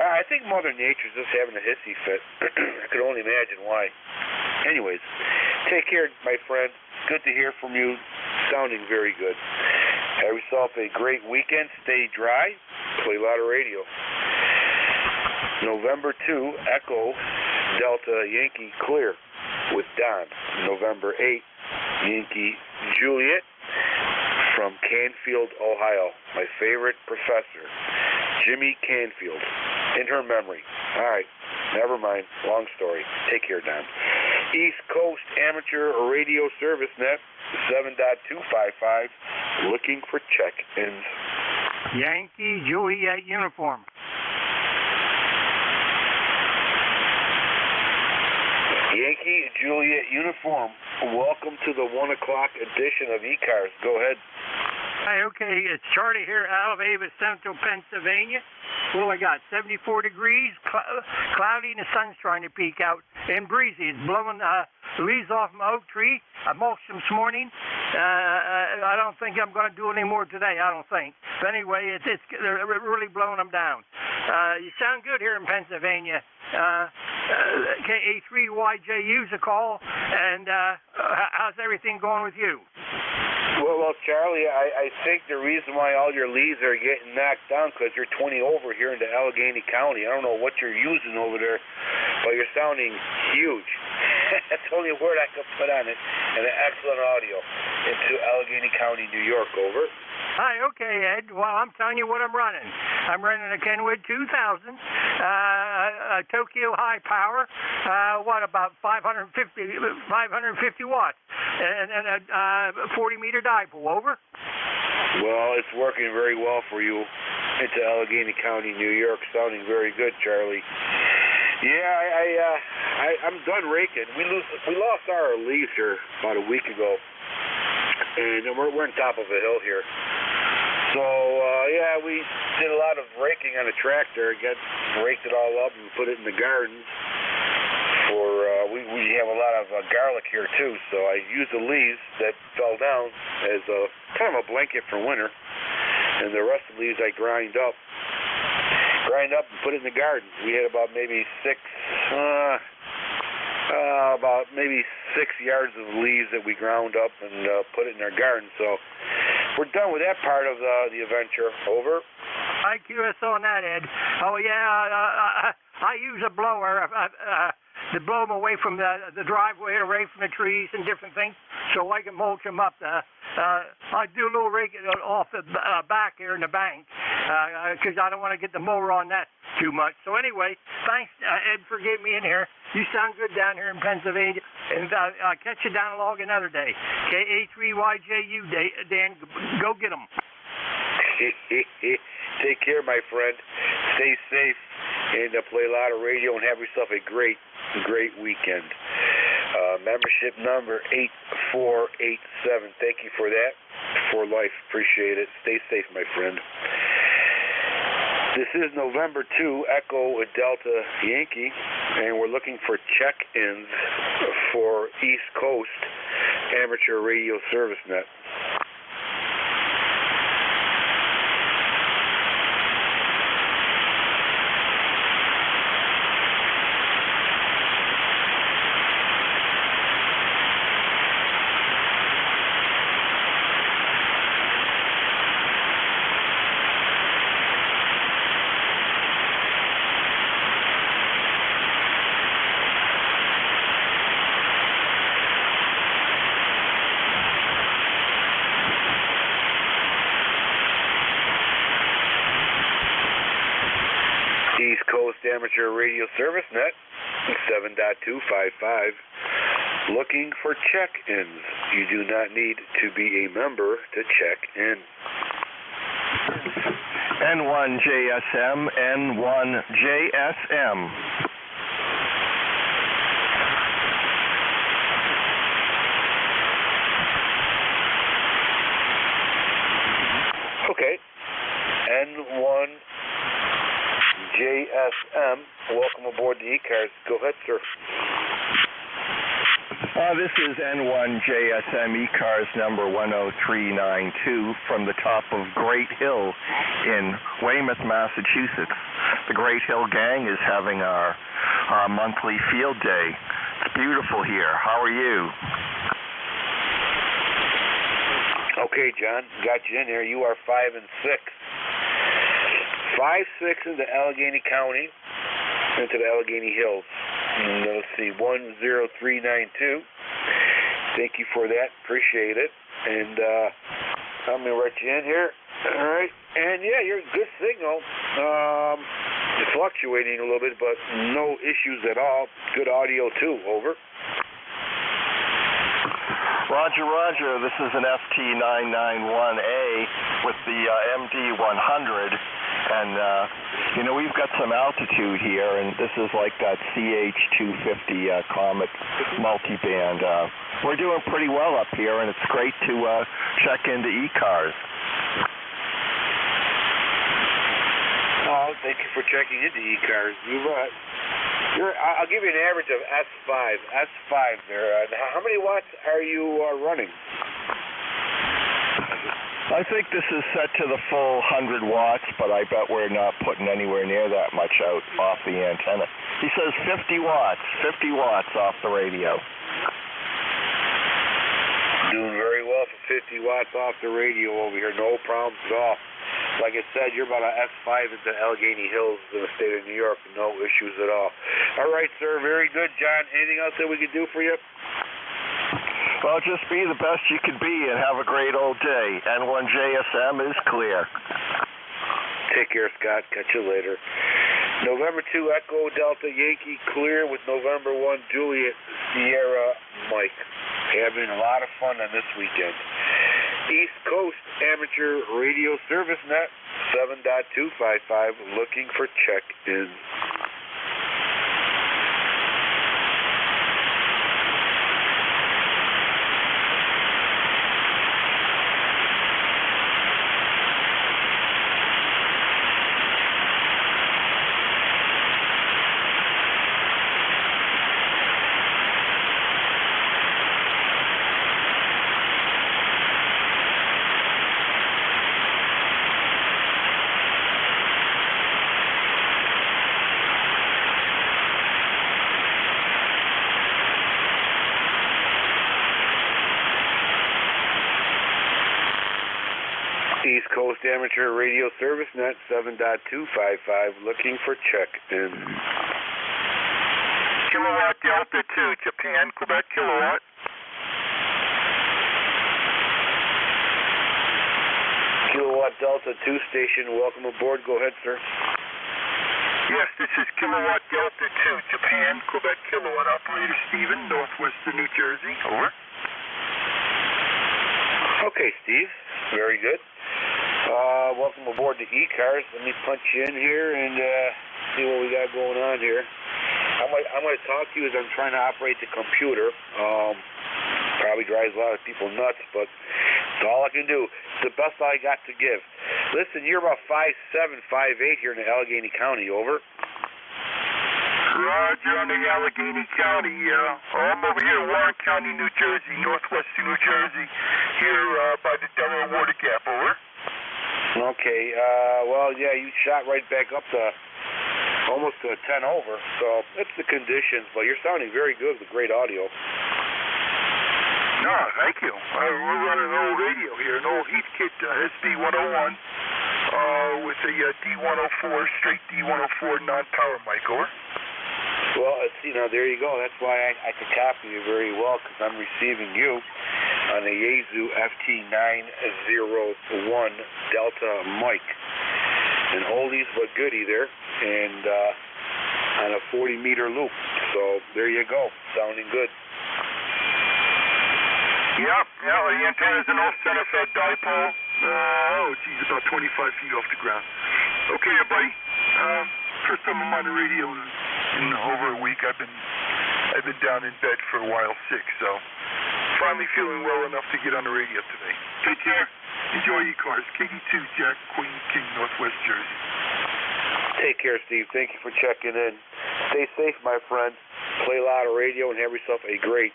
S19: I think Mother Nature's just having a hissy fit. I could only imagine why. Anyways, take care, my friend. Good to hear from you. Sounding very good. Have yourself a great weekend. Stay dry. Play a lot of radio. November 2, Echo Delta Yankee Clear with Don. November 8, Yankee Juliet from Canfield, Ohio. My favorite professor, Jimmy Canfield, in her memory. All right, never mind. Long story. Take care, Don. East Coast Amateur Radio Service Net 7.255, looking for check-ins.
S15: Yankee Juliet uniform.
S19: Yankee Juliet uniform. Welcome to the 1 o'clock edition of ECARS. Go ahead.
S7: Hi, okay, it's Charlie here out of Ava, Central Pennsylvania. Well, I got 74 degrees, cloudy, and the sun's trying to peek out, and breezy. It's blowing leaves off my oak tree. I mulched them this morning. I don't think I'm going to do any more today, I don't think. But anyway, they're really blowing them down. You sound good here in Pennsylvania. KA3YJU's a call, and how's everything going with you?
S19: Well, Charlie, I think the reason why all your leaves are getting knocked down because you're 20 over here into Allegheny County. I don't know what you're using over there, but you're sounding huge. That's the only word I could put on it. And an excellent audio into Allegheny County, New York. Over.
S7: Hi, okay, Ed. Well, I'm telling you what I'm running. I'm running a Kenwood 2000, a Tokyo high power, about 550 watts, and a 40-meter dipole. Over.
S19: Well, it's working very well for you into Allegheny County, New York. Sounding very good, Charlie. Yeah, I'm done raking. We lost our leaves here about a week ago, and we're on top of a hill here. So, we did a lot of raking on a tractor, raked it all up and put it in the garden. We have a lot of garlic here too, so I used the leaves that fell down as kind of a blanket for winter, and the rest of the leaves I grind up and put it in the garden. We had about maybe 6 yards of leaves that we ground up and put it in our garden. So we're done with that part of the adventure. Over.
S7: I QS on that, Ed. Oh yeah, I use a blower to blow them away from the driveway, away from the trees and different things, so I can mulch them up. I do a little raking off the back here in the bank because I don't want to get the mower on that too much. So anyway, thanks, Ed, for getting me in here. You sound good down here in Pennsylvania, and I'll catch you down along another day. KA3YJU, Dan, go get them.
S19: Take care, my friend. Stay safe, and play a lot of radio, and have yourself a great weekend. Membership number 8487. Thank you for that. For life. Appreciate it. Stay safe, my friend. This is November 2, Echo Delta Yankee, and we're looking for check-ins for East Coast Amateur Radio Service Net. East Coast Amateur Radio Service Net, 7.255. Looking for check-ins. You do not need to be a member to check in.
S21: N1JSM, N1JSM.
S19: Okay. N1JSM. Welcome aboard the ECARS. Go ahead, sir.
S21: This is N1JSM ECARS number 10392 from the top of Great Hill in Weymouth, Massachusetts. The Great Hill Gang is having our monthly field day. It's beautiful here. How are you?
S19: Okay, John, got you in there. You are 5 and 6. 5-6 into Allegheny County, into the Allegheny Hills. And let's see, 10392. Thank you for that. Appreciate it. And I'm going to write you in here. All right. And yeah, you're a good signal. It's fluctuating a little bit, but no issues at all. Good audio too. Over.
S21: Roger. This is an ST991A with the MD100. And, we've got some altitude here, and this is like that CH-250 Comet multiband. We're doing pretty well up here, and it's great to check into ECARS.
S19: Oh, thank you for checking into ECARS. I'll give you an average of S5 there. How many watts are you running?
S21: I think this is set to the full 100 watts, but I bet we're not putting anywhere near that much out off the antenna. He says 50 watts off the radio.
S19: Doing very well for 50 watts off the radio over here, no problems at all. Like I said, you're about an S5 into Allegheny Hills in the state of New York, no issues at all. All right, sir, very good, John. Anything else that we can do for you?
S21: Well, just be the best you could be and have a great old day. N1JSM is clear.
S19: Take care, Scott. Catch you later. November 2 Echo Delta Yankee clear with November 1 Juliet Sierra Mike. Having a lot of fun on this weekend. East Coast Amateur Radio Service Net 7.255 looking for check-ins. East Coast Amateur Radio Service Net 7.255 looking for check-in.
S13: Kilowatt Delta 2, Japan, Quebec, kilowatt.
S19: Kilowatt Delta 2 station, welcome aboard. Go ahead, sir.
S13: Yes, this is Kilowatt Delta 2, Japan, Quebec, kilowatt. Operator Steven, Northwestern New Jersey. Over.
S19: Okay, Steve. Very good. Welcome aboard to ECARS. Let me punch you in here and see what we got going on here. I'm going to talk to you as I'm trying to operate the computer. Probably drives a lot of people nuts, but it's all I can do. It's the best I got to give. Listen, you're about 5'7", 5'8" here in Allegheny County. Over.
S13: Roger, on the Allegheny County. I'm over here in Warren County, New Jersey, northwestern New Jersey, here by the Delaware Water Gap. Over.
S19: Okay. Well, yeah, you shot right back up to almost to a 10 over. So it's the conditions, but you're sounding very good with great audio.
S13: No, thank you. We're running an old radio here, an old Heathkit SB101 with a D104, straight D104 non-power mic. Over.
S19: Well, see, now there you go. That's why I could copy you very well, because I'm receiving you on a Yaesu FT901 Delta mic. And oldies but goodie there, and on a 40-meter loop. So there you go, sounding good.
S13: Yeah, the antenna's an off-center fed dipole. About 25 feet off the ground. Okay, buddy. First time I'm on the radio in over a week. I've been down in bed for a while, sick, so finally feeling well enough to get on the radio today. Take care. Enjoy ECARS. KD2, Jack, Queen, King, Northwest Jersey.
S19: Take care, Steve. Thank you for checking in. Stay safe, my friend. Play a lot of radio and have yourself a great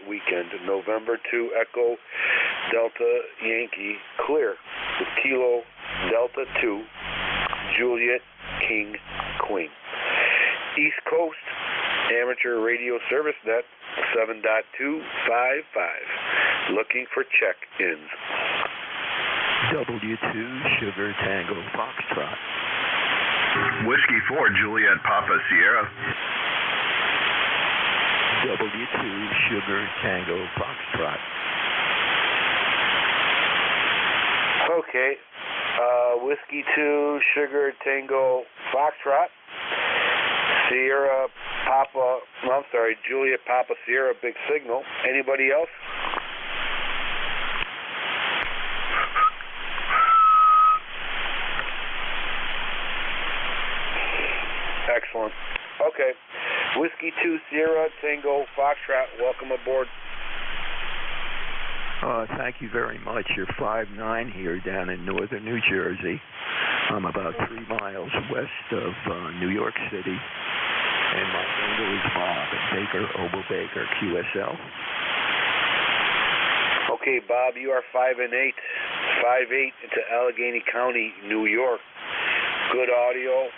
S19: weekend. November 2 Echo Delta Yankee clear with Kilo Delta 2 Juliet King Queen. East Coast Amateur Radio Service Net 7.255 looking for check-ins.
S21: W2 Sugar Tango Foxtrot.
S5: Whiskey 4 Juliet Papa Sierra.
S21: W2 Sugar Tango Foxtrot.
S19: Okay. Whiskey 2 Sugar Tango Foxtrot. Sierra Papa, Juliet Papa Sierra Big Signal. Anybody else? Whiskey 2 Sierra Tango Foxtrot, welcome aboard.
S10: Thank you very much. You're 5'9" here down in northern New Jersey. I'm about 3 miles west of New York City. And my handle is Bob at Baker, Obo Baker, QSL.
S19: Okay, Bob, you are 5'8", 5'8" into Allegheny County, New York. Good audio,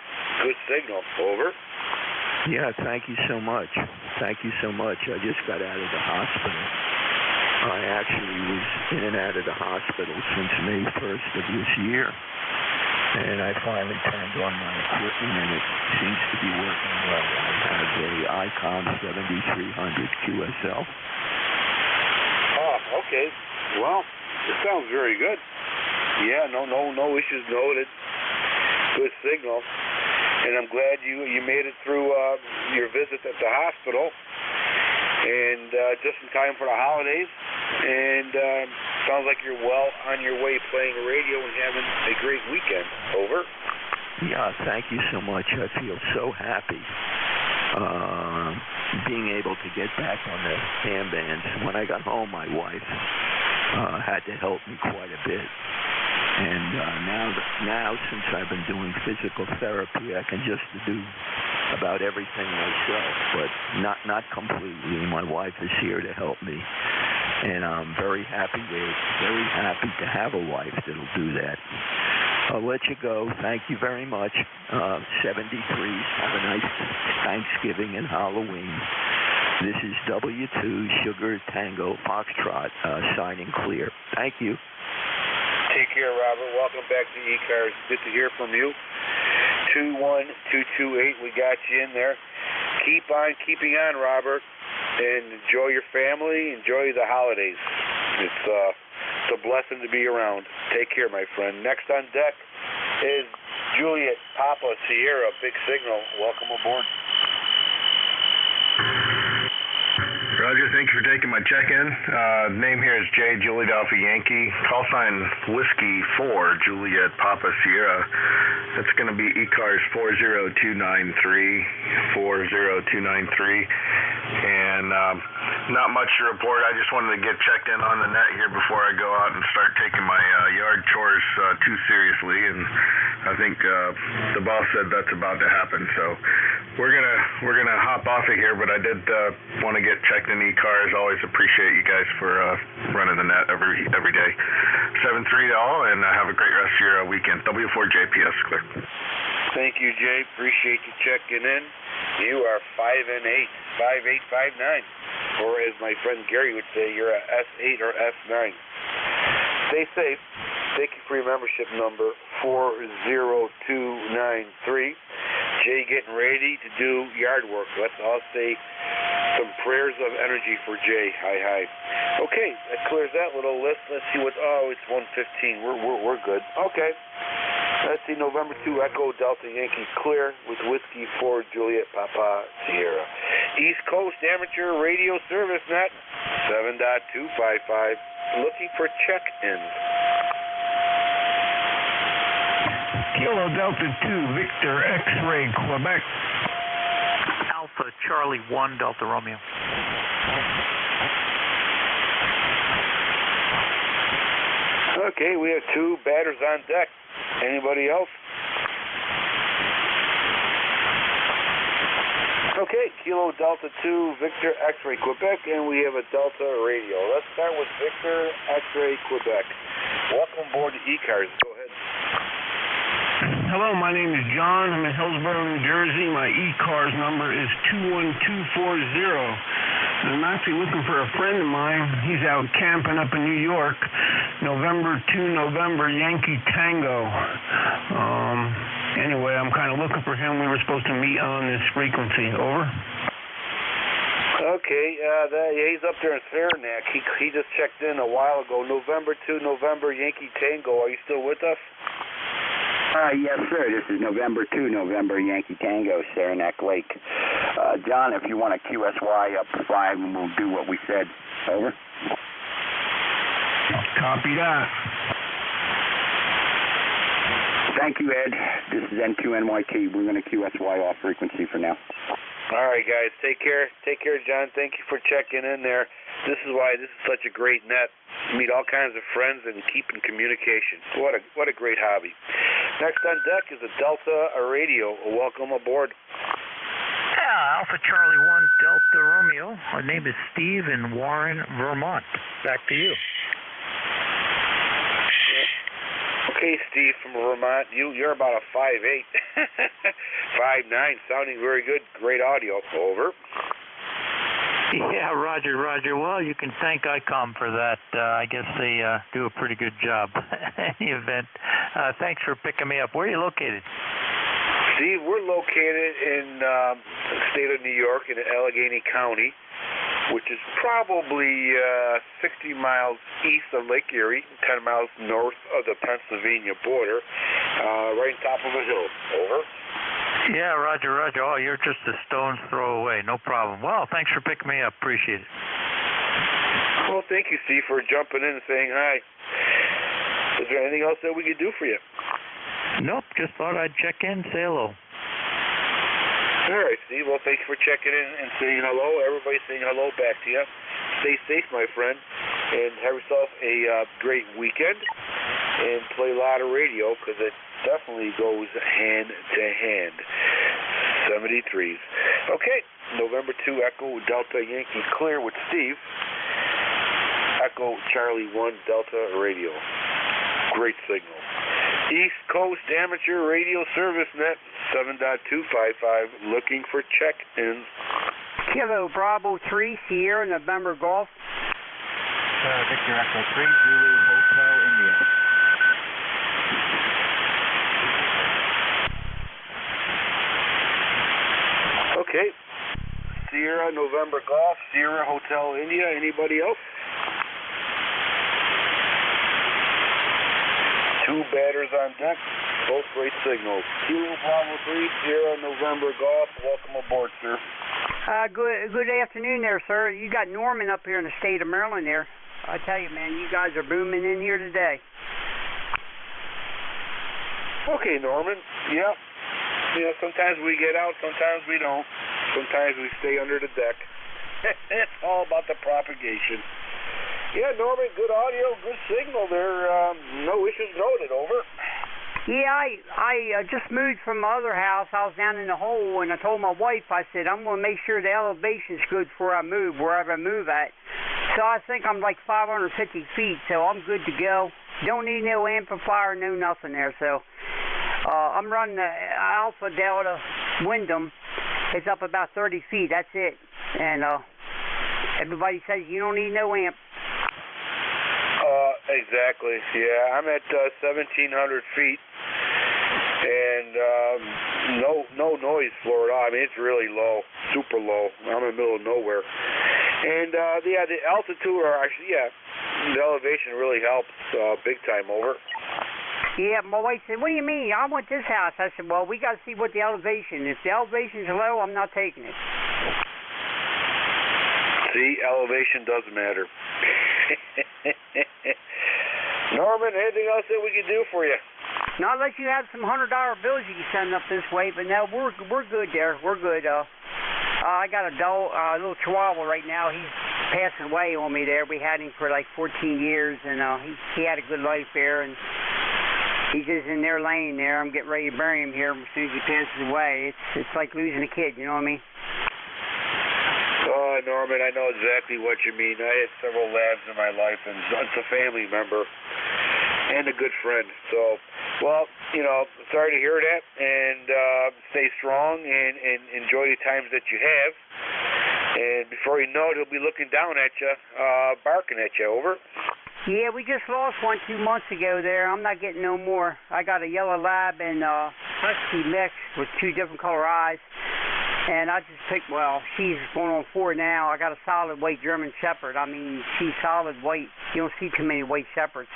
S19: good signal. Over.
S10: Yeah, thank you so much. Thank you so much. I just got out of the hospital. I actually was in and out of the hospital since May 1st of this year. And I finally turned on my equipment, and it seems to be working well. I have a ICOM 7300 QSL.
S19: Oh, okay. Well, it sounds very good. Yeah, no issues noted. Good signal. And I'm glad you made it through your visit at the hospital, and just in time for the holidays. And sounds like you're well on your way playing radio and having a great weekend. Over.
S10: Yeah, thank you so much. I feel so happy being able to get back on the ham bands. When I got home, my wife had to help me quite a bit. And now, since I've been doing physical therapy, I can just do about everything myself, but not completely. My wife is here to help me, and I'm very happy to have a wife that'll do that. I'll let you go. Thank you very much. 73s. Have a nice Thanksgiving and Halloween. This is W2 Sugar Tango Foxtrot signing clear. Thank you.
S19: Take care, Robert. Welcome back to ECARS. Good to hear from you. 21228, we got you in there. Keep on keeping on, Robert, and enjoy your family. Enjoy the holidays. It's a blessing to be around. Take care, my friend. Next on deck is Juliet Papa Sierra, Big Signal. Welcome aboard.
S21: Roger, thank you for taking my check-in. Name here is J. Juliet Alpha Yankee. Call sign Whiskey 4, Juliet Papa Sierra. That's going to be ECARS 40293, 40293. And not much to report. I just wanted to get checked in on the net here before I go out and start taking my yard chores too seriously. And I think the boss said that's about to happen. So we're gonna hop off of here. But I did want to get checked in ECARS. Always appreciate you guys for running the net every day. 7-3 to all, and have a great rest of your weekend. W4JPS clear.
S19: Thank you, Jay. Appreciate you checking in. You are 5'8", 5'8", 5'9", or as my friend Gary would say, you're a S8 or S9. Stay safe. Thank you for your membership number 40293. Jay getting ready to do yard work. Let's all say some prayers of energy for Jay. Hi. Okay, that clears that little list. Let's see what. Oh, it's 1:15. We're good. Okay. Let's see, November 2, Echo Delta Yankee clear with Whiskey 4, Juliet Papa Sierra. East Coast Amateur Radio Service Net 7.255. Looking for check-ins.
S17: Kilo Delta 2, Victor X-Ray, Quebec.
S22: Alpha Charlie 1, Delta Romeo.
S19: Okay, we have 2 batters on deck. Anybody else? Okay, Kilo Delta 2, Victor X-Ray, Quebec, and we have a Delta radio. Let's start with Victor X-Ray, Quebec. Welcome aboard to ECARS. Go ahead.
S17: Hello, my name is John. I'm in Hillsborough, New Jersey. My ECARS number is 21240. I'm actually looking for a friend of mine. He's out camping up in New York. November 2, November, Yankee Tango. Anyway, I'm kind of looking for him. We were supposed to meet on this frequency. Over.
S19: Okay, he's up there in Saranac. He just checked in a while ago. November 2, November, Yankee Tango. Are you still with us?
S6: Yes, sir. This is November 2, November, Yankee Tango, Saranac Lake. John, if you want a QSY up 5, and we'll do what we said. Over.
S17: Copy that.
S6: Thank you, Ed. This is N2NYT. We're going to QSY off frequency for now.
S19: All right, guys. Take care. Take care, John. Thank you for checking in there. This is why this is such a great net. You meet all kinds of friends and keep in communication. What a great hobby. Next on deck is a Delta radio. Welcome aboard.
S22: Yeah, Alpha Charlie 1 Delta Romeo. My name is Steve in Warren, Vermont. Back to you.
S19: Okay, Steve from Vermont. You're about a 5'8", 5'9", sounding very good. Great audio. Over.
S22: Yeah, Roger. Well, you can thank ICOM for that. I guess they do a pretty good job. In any event, thanks for picking me up. Where are you located?
S19: Steve, we're located in the state of New York in Allegheny County, which is probably 60 miles east of Lake Erie, 10 miles north of the Pennsylvania border, right on top of a hill. Over.
S22: Yeah, Roger. Oh, you're just a stone's throw away. No problem. Well, thanks for picking me up. Appreciate it.
S19: Well, thank you, Steve, for jumping in and saying hi. Is there anything else that we could do for you?
S22: Nope, just thought I'd check in, say hello.
S19: All right, Steve. Well, thank you for checking in and saying hello. Everybody's saying hello back to you. Stay safe, my friend, and have yourself a great weekend. And play a lot of radio, because it definitely goes hand to hand. 73s. Okay, November 2, Echo Delta Yankee clear with Steve. Echo Charlie 1 Delta radio. Great signal. East Coast Amateur Radio Service Net 7.255, looking for check-ins.
S2: Kilo Bravo 3, Sierra November Golf.
S15: Victor Echo 3, Zulu Hotel India.
S19: Okay. Sierra November Golf, Sierra Hotel India. Anybody else? Two batters on deck, both great signals. Kilo Bravo 3, Sierra November Golf. Welcome aboard, sir.
S2: Good afternoon there, sir. You got Norman up here in the state of Maryland there. I tell you, man, you guys are booming in here today.
S19: Okay, Norman. Yeah. You know, sometimes we get out, sometimes we don't. Sometimes we stay under the deck. It's all about the propagation. Yeah, Norman, good audio, good signal there. No issues noted. Over.
S2: Yeah, I just moved from my other house. I was down in the hole, and I told my wife, I said, I'm going to make sure the elevation's good before I move, wherever I move at. So I think I'm like 550 feet, so I'm good to go. Don't need no amplifier, no nothing there. So I'm running the Alpha Delta Wyndham. It's up about 30 feet. That's it. And everybody says you don't need no amp.
S19: Exactly. Yeah, I'm at 1,700 feet, and no noise floor at all. I mean, it's really low, super low. I'm in the middle of nowhere. And yeah, the altitude, or actually, yeah, the elevation really helps big time. Over.
S2: Yeah, my wife said, what do you mean? I want this house. I said, well, we got to see what the elevation is. If the elevation's low, I'm not taking it.
S19: See, elevation does matter. Norman, anything else that we can do for you?
S2: Not unless you have some $100 bills you can send up this way, but no, we're good there. We're good. I got a little Chihuahua right now. He's passing away on me there. We had him for like 14 years, and he had a good life there, and he's just in there laying there. I'm getting ready to bury him here as soon as he passes away. It's like losing a kid, you know what I mean?
S19: Oh, Norman, I know exactly what you mean. I had several labs in my life, and it's a family member and a good friend. So, well, you know, sorry to hear that, and stay strong and enjoy the times that you have. And before you know it, he'll be looking down at you, barking at you. Over.
S2: Yeah, we just lost one 2 months ago there. I'm not getting no more. I got a yellow lab and husky mix with two different color eyes. And I just picked, well, she's going on 4 now. I got a solid weight German Shepherd. I mean, she's solid weight. You don't see too many weight Shepherds.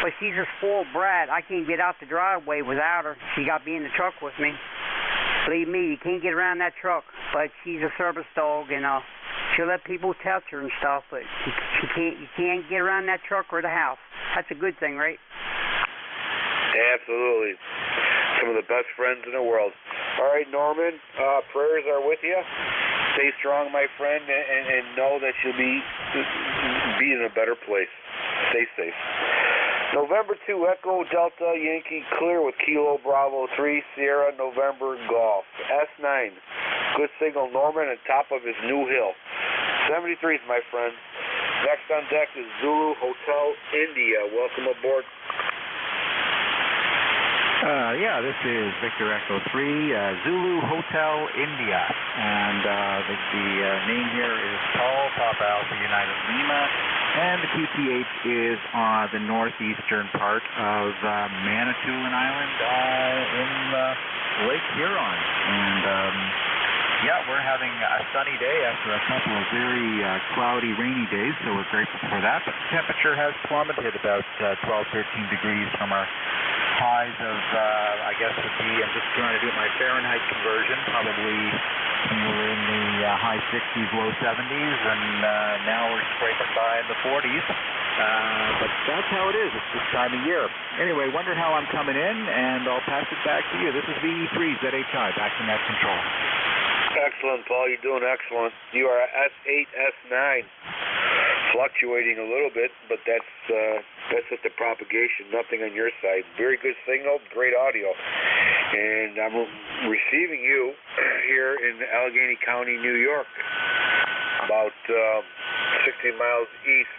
S2: But she's a spoiled brat. I can't get out the driveway without her. She got to be in the truck with me. Believe me, you can't get around that truck. But she's a service dog, and she'll let people touch her and stuff. But you can't get around that truck or the house. That's a good thing, right?
S19: Absolutely. Some of the best friends in the world.
S11: All right, Norman, prayers are with you. Stay strong, my friend, and know that you'll be in a better place. Stay safe. November 2, Echo Delta Yankee clear with Kilo Bravo 3, Sierra November Golf. S9, good signal, Norman, on top of his new hill. 73s, my friend. Next on deck is Zulu Hotel India. Welcome aboard.
S16: Yeah, this is Victor Echo 3, Zulu Hotel India. And the name here is Paul, Papa Alpha United Lima. And the QTH is on the northeastern part of Manitoulin Island in Lake Huron. And yeah, we're having a sunny day after a couple of very cloudy, rainy days, so we're grateful for that. But the temperature has plummeted about 12-13 degrees from our highs of, I guess would be, I'm just trying to do my Fahrenheit conversion, probably we were in the high 60s, low 70s, and now we're scraping by in the 40s. But that's how it is. It's this time of year. Anyway, wonder how I'm coming in, and I'll pass it back to you. This is VE3 ZHI, back in that control.
S11: Excellent, Paul. You're doing excellent. You are S8, S9. Fluctuating a little bit, but that's with the propagation, nothing on your side. Very good signal, great audio. And I'm receiving you here in Allegheny County, New York, about 60 miles east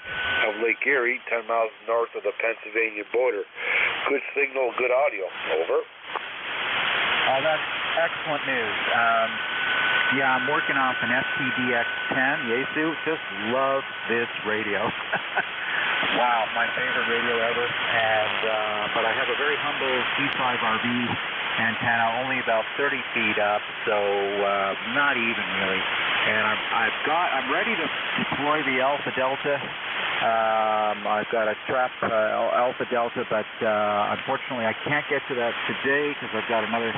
S11: of Lake Erie, 10 miles north of the Pennsylvania border. Good signal, good audio. Over.
S16: Oh, that's excellent news. Yeah, I'm working off an FTDX10 Yaesu. Just love this radio. Wow, my favorite radio ever. And but I have a very humble C5RV antenna, only about 30 feet up, so not even really. And I'm ready to deploy the Alpha Delta. I've got a trap Alpha Delta, but unfortunately I can't get to that today because I've got another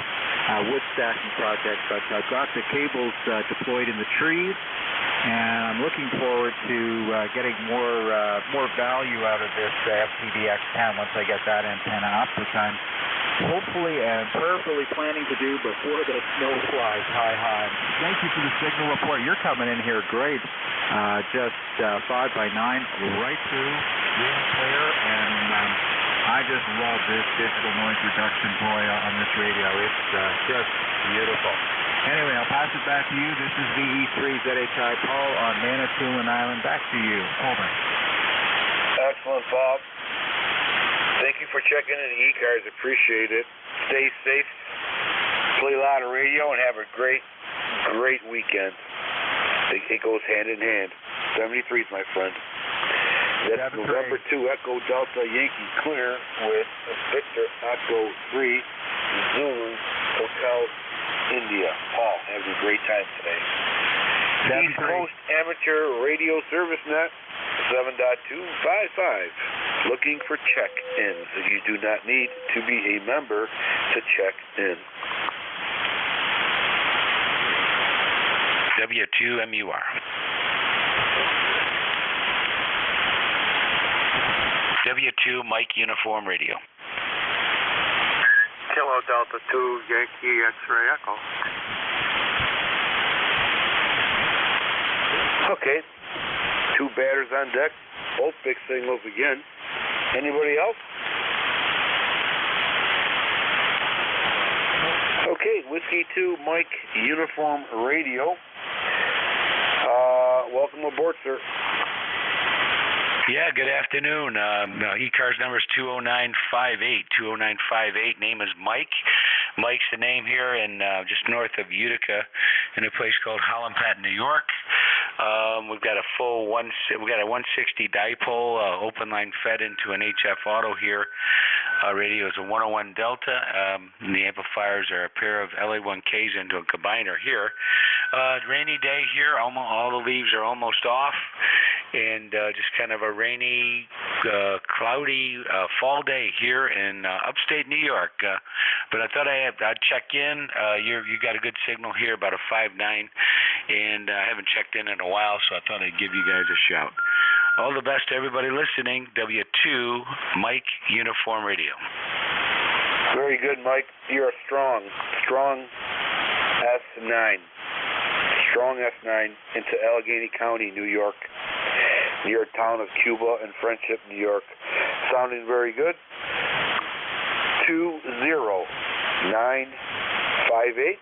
S16: wood stacking project. But I've got the cables deployed in the trees, and I'm looking forward to getting more value out of this FTDX10 once I get that antenna up, which I'm hopefully and prayerfully planning to do before the snow flies high. Thank you for the signal report. You're coming in here great. Just 5 by 9 right through, really clear, and I just love this digital noise reduction toy on this radio. It's just beautiful. Anyway, I'll pass it back to you. This is VE3 ZHI Paul on Manitoulin Island. Back to you. Over.
S11: Excellent, Bob. Thank you for checking in ECARS. Appreciate it. Stay safe. Play a lot of radio and have a great weekend. It goes hand in hand. 73s, my friend. That's November 2, Echo Delta Yankee clear with Victor Echo 3, Zulu Hotel India. Paul, have a great time today. East Coast Amateur Radio Service Net 7.255. Looking for check-ins. You do not need to be a member to check in.
S18: W2MUR. W2 Mike Uniform Radio.
S20: Kilo Delta 2 Yankee X-Ray Echo.
S11: Okay. 2 batters on deck. Both big signals again. Anybody else? Okay, Whiskey 2 Mike Uniform Radio. Welcome aboard, sir.
S18: Yeah, good afternoon. ECARS number is 20958. 20958. Name is Mike. Mike's the name here in just north of Utica in a place called Holland-Pat, New York. We've got a we got a 160 dipole open line fed into an HF auto here. Radio is a 101 Delta. And the amplifiers are a pair of LA1Ks into a combiner here. Rainy day here. All the leaves are almost off. And just kind of a rainy, cloudy fall day here in upstate New York. But I thought I'd check in. You got a good signal here, about a 5.9, and I haven't checked in a while, so I thought I'd give you guys a shout. All the best to everybody listening. W2 Mike Uniform Radio.
S11: Very good, Mike. You're strong
S19: S9. Strong S9 into Allegheny County, New York, near town of Cuba and Friendship, New York. Sounding very good. 20958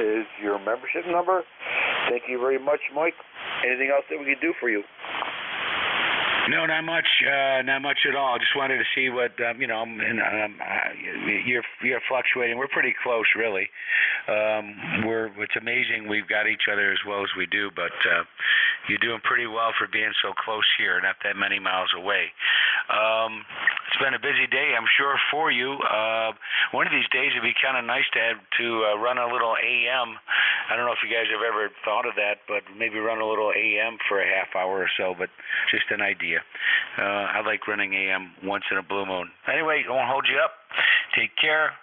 S19: is your membership number. Thank you very much, Mike. Anything else that we can do for you?
S18: No, not much at all. Just wanted to see what you're fluctuating. We're pretty close, really. It's amazing we've got each other as well as we do, but you're doing pretty well for being so close here, not that many miles away. It's been a busy day, I'm sure, for you. One of these days it'd be kind of nice to run a little AM. I don't know if you guys have ever thought of that, but maybe run a little AM for a half hour or so, but just an idea. I like running AM once in a blue moon. Anyway, I won't hold you up. Take care.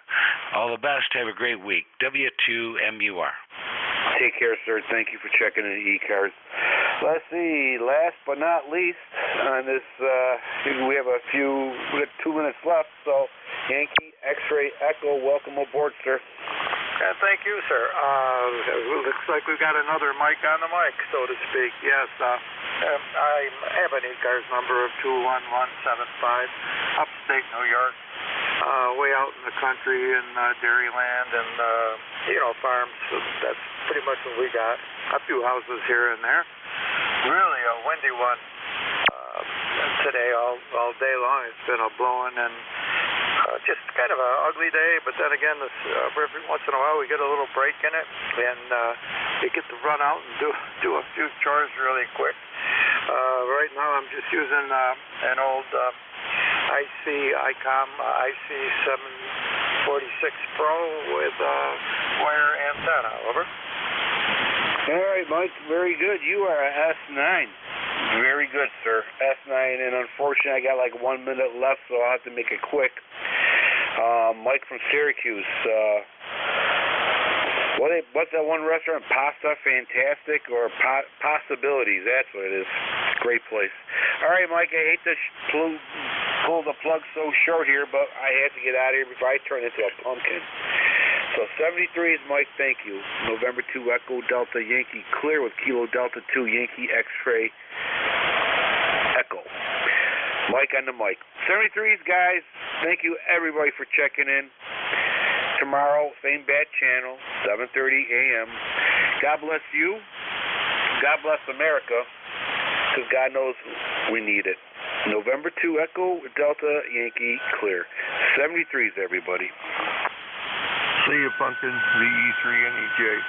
S18: All the best. Have a great week. W2MUR.
S19: Take care, sir. Thank you for checking in ECARS. Let's see. Last but not least, on this, we have 2 minutes left. So, Yankee X-Ray Echo, welcome aboard, sir.
S4: Thank you, sir. Looks like we've got another mic on the mic, so to speak. Yes, I have an ECARS number of 21175, upstate New York, way out in the country in dairyland and, farms. So that's pretty much what we got. A few houses here and there. Really a windy one today all day long. It's been a blowing and just kind of an ugly day, but then again, every once in a while we get a little break in it, and you get to run out and do a few chores really quick. Right now I'm just using an old ICOM IC746 Pro with wire antenna. Over.
S19: All right, Mike, very good. You are a S9. Very good, sir. S9, and unfortunately I got like 1 minute left, so I'll have to make it quick. Mike from Syracuse. What's that one restaurant? Pasta Fantastic or Possibilities? That's what it is. Great place. All right, Mike, I hate to pull the plug so short here, but I had to get out of here before I turn into a pumpkin. So 73 is Mike, thank you. November 2 Echo Delta Yankee clear with Kilo Delta 2 Yankee X-Ray Echo. Mike on the mic. 73s, guys. Thank you, everybody, for checking in. Tomorrow, same bat channel, 7:30 a.m. God bless you. God bless America, because God knows we need it. November 2 Echo Delta Yankee clear. 73s, everybody.
S20: See you, Pumpkin, VE3 and EJ.